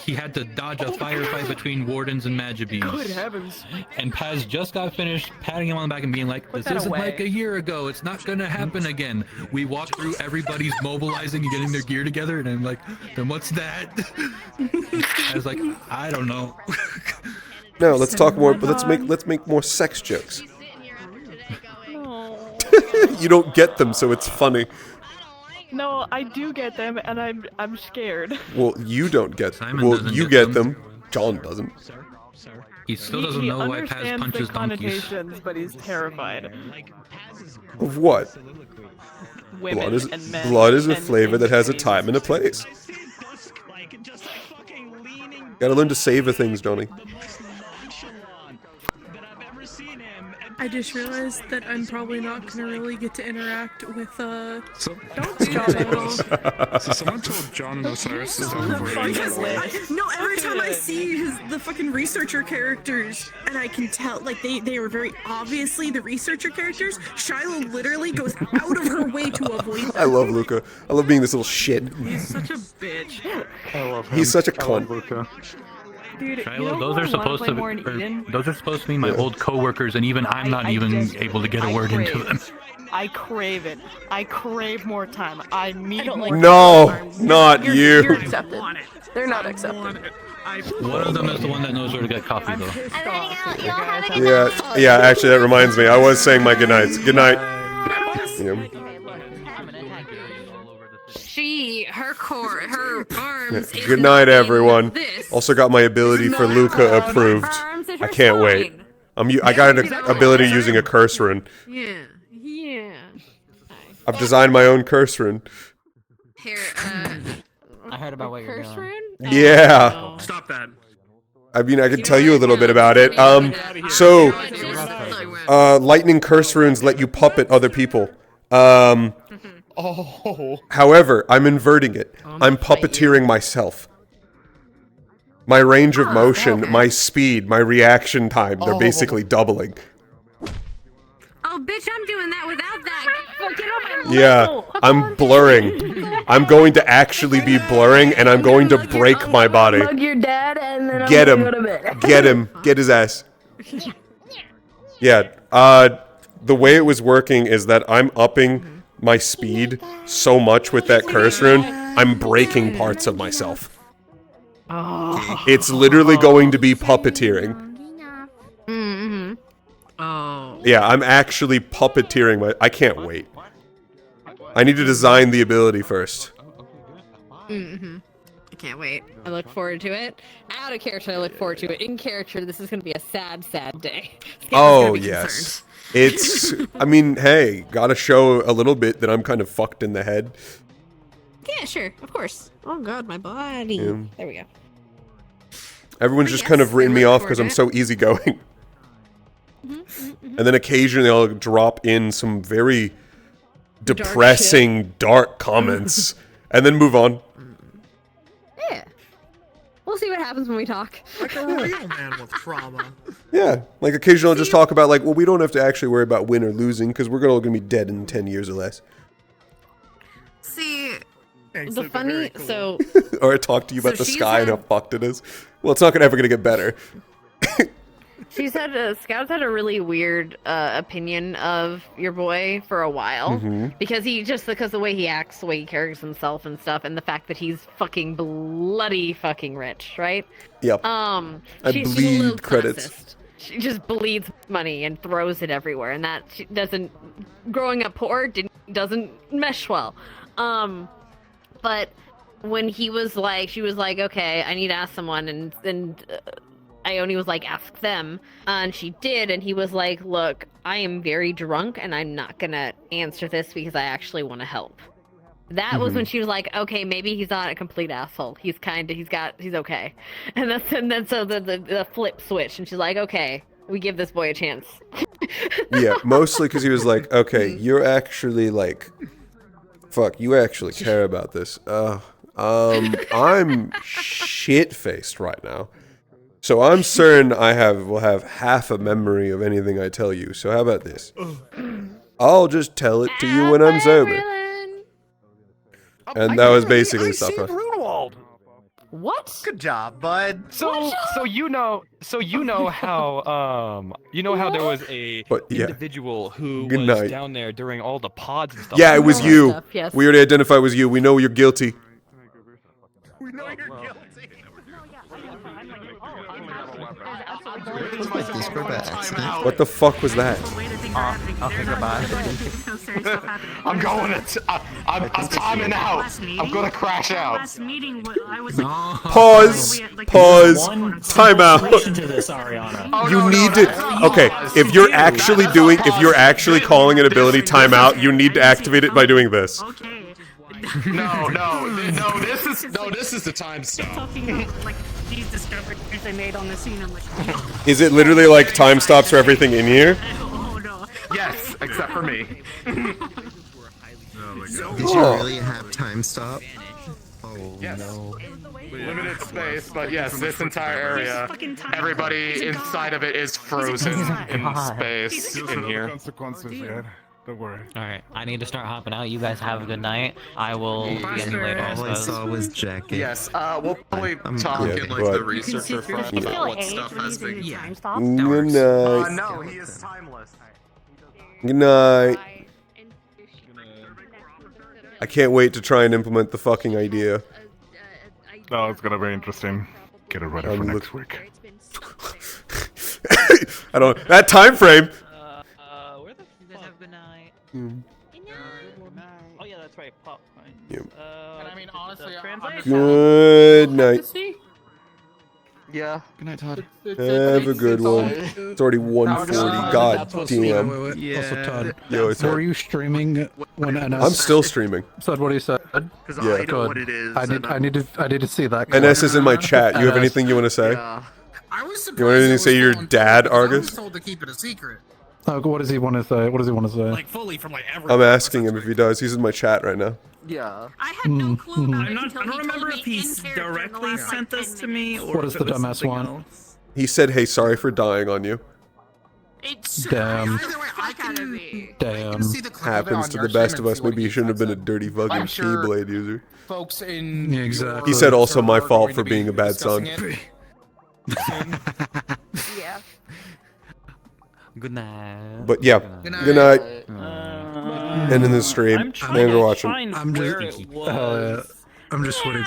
He had to dodge a firefight between wardens and Magibeasts. Good heavens. And Paz just got finished patting him on the back and being like, this isn't like a year ago. It's not gonna happen again. We walked through, everybody's mobilizing and getting their gear together, and I'm like, then what's that? I was like, I don't know. No, let's talk more, but let's make more sex jokes. You don't get them, so it's funny. No, I do get them, and I'm scared. Well, you don't get them. Simon Well, doesn't you get get them. John doesn't. He still doesn't know why Paz punches the donkeys. connotations, but he's terrified. Of what? Women and men. Blood is a flavor that has a time and a place. Gotta learn to savor things, Johnny. I just realized that I'm probably not gonna really get to interact with So John at all. So someone told John and Osiris is over. No, every time I see the fucking researcher characters, and I can tell, like, they are very obviously the researcher characters, Shiloh literally goes out of her way to avoid them. I love Luca. I love being this little shit. He's such a bitch. I love him. He's such a I love cunt. Luca. Dude, Shiloh, those are supposed to be my old coworkers, and even I'm not even able to get a word into them. I crave it. I crave more time. I need more No, time. not you. You're accepted. They're not accepted. One of them is the one that knows where to get coffee, though. Yeah, actually, that reminds me. I was saying my goodnights. Good night. Yeah. Her arms. Good night, everyone. Also got my ability for Luca approved. I can't wait. I got an ability using a curse rune. Yeah. I've designed my own curse rune. Here, I heard about what you're doing. Yeah. Stop that. I mean, I can tell you a little bit about it. Lightning curse runes let you puppet other people. However, I'm inverting it. I'm puppeteering myself. My range of motion, my speed, my reaction time, they're basically doubling. Oh, bitch, I'm doing that without that. Get on my Yeah, level. I'm blurring. I'm going to actually be blurring, and I'm going to break my body. Hug your dad, and then Get I'm him. gonna go to bed. Get him. Get his ass. Yeah, the way it was working is that I'm upping my speed so much with that curse rune, I'm breaking parts of myself. It's literally going to be puppeteering. Oh. Yeah, I'm actually puppeteering my... I can't wait. I need to design the ability first. Mm-hmm. I can't wait. I look forward to it. Out of character, I look forward to it. In character, this is going to be a sad, sad day. Oh, yes. It's... I mean, hey, gotta show a little bit that I'm kind of fucked in the head. Yeah, sure. Of course. Oh god, my body. Yeah. There we go. Everyone's just kind of written me off because I'm so easygoing. And then occasionally I'll drop in some very depressing, dark comments, and then move on. Yeah. We'll see what happens when we talk. Like a real man with trauma. Yeah, like occasionally I'll just talk about like, well, we don't have to actually worry about win or losing because we're all going to be dead in 10 years or less. See, the funny, so... Or I talk to you about the sky and how fucked it is. Well, it's not ever going to get better. She's had Scout's had a really weird opinion of your boy for a while because the way he acts, the way he carries himself and stuff, and the fact that he's fucking bloody fucking rich, right? Yep. She's a little classist. She just bleeds money and throws it everywhere, and that she doesn't. Growing up poor doesn't mesh well. But when she was like, okay, I need to ask someone, and Ione was like, ask them, and she did, and he was like, look, I am very drunk, and I'm not gonna answer this because I actually want to help. That was when she was like, okay, maybe he's not a complete asshole. He's okay. And then so the flip switch, and she's like, okay, we give this boy a chance. Yeah, mostly because he was like, okay, you're actually like, fuck, you actually care about this. I'm shit-faced right now. So I'm certain will have half a memory of anything I tell you. So how about this? I'll just tell it to you when I'm sober. And that was basically the stuff. Runewald. What? Good job, bud. So you know how there was a individual who was down there during all the pods and stuff. Yeah, it was you. Stuff, yes. We already identified it was you. We know you're guilty. We know you're guilty. What the fuck was that? I'll think about it. I'm going I'm timing out. I'm gonna crash out. Pause. Pause. Time out. To this, Ariana. You need to. Okay, if you're actually calling an ability timeout, you need to activate it by doing this. This is the time stop. Talking about, like, these discoveries they made on the scene. I'm like, Is it literally like time stops for everything in here? Yes, except for me. Did you really have time stop? Oh no. Limited space, but yes, this entire area, everybody inside of it is frozen in space in here. Consequences, yeah. Don't worry. Alright, I need to start hopping out. You guys have a good night. I will be in later, I All I suppose. saw was jacket. Yes, we'll probably talk in like the researcher front about what stuff has been. Good night. No, he is timeless. Good night. I can't wait to try and implement the fucking idea. No, it's gonna be interesting. Get it ready for next week. I don't. That time frame. Where the fuck? Have a good night. Oh yeah, that's right. Pop. Yep. And I mean, honestly, Good night. Yeah. Good night, Todd. Have a good one. It's already 1:40. God damn. Yeah. Also, Todd, Yo, it's were you streaming when NS? I'm still streaming. Said what he said. Yeah. Good. I need to see that. NS is in my chat. You have anything you want to say? I was surprised. You want anything to say your dad, I was Argus? told to keep it a secret. What does he want to say? What does he want to say? Like fully from like everyone. I'm asking him if he does. He's in my chat right now. Yeah. I had no clue about it I until don't he remember told if me he in character in the directly last, sent this to me or What does if the it was dumbass something want? else. He said, "Hey, sorry for dying on you." It's Damn. Either way, I can Damn. see the clip of it Happens on to your the best stream of and us. see what Maybe he you shouldn't have said. been a dirty fucking I'm sure Keyblade user. Folks in Yeah, exactly. He said also my are fault going for to being be a bad son. discussing it soon. Yeah. Good night. But yeah, good night. Ending the stream. Thanks for watching. I'm just waiting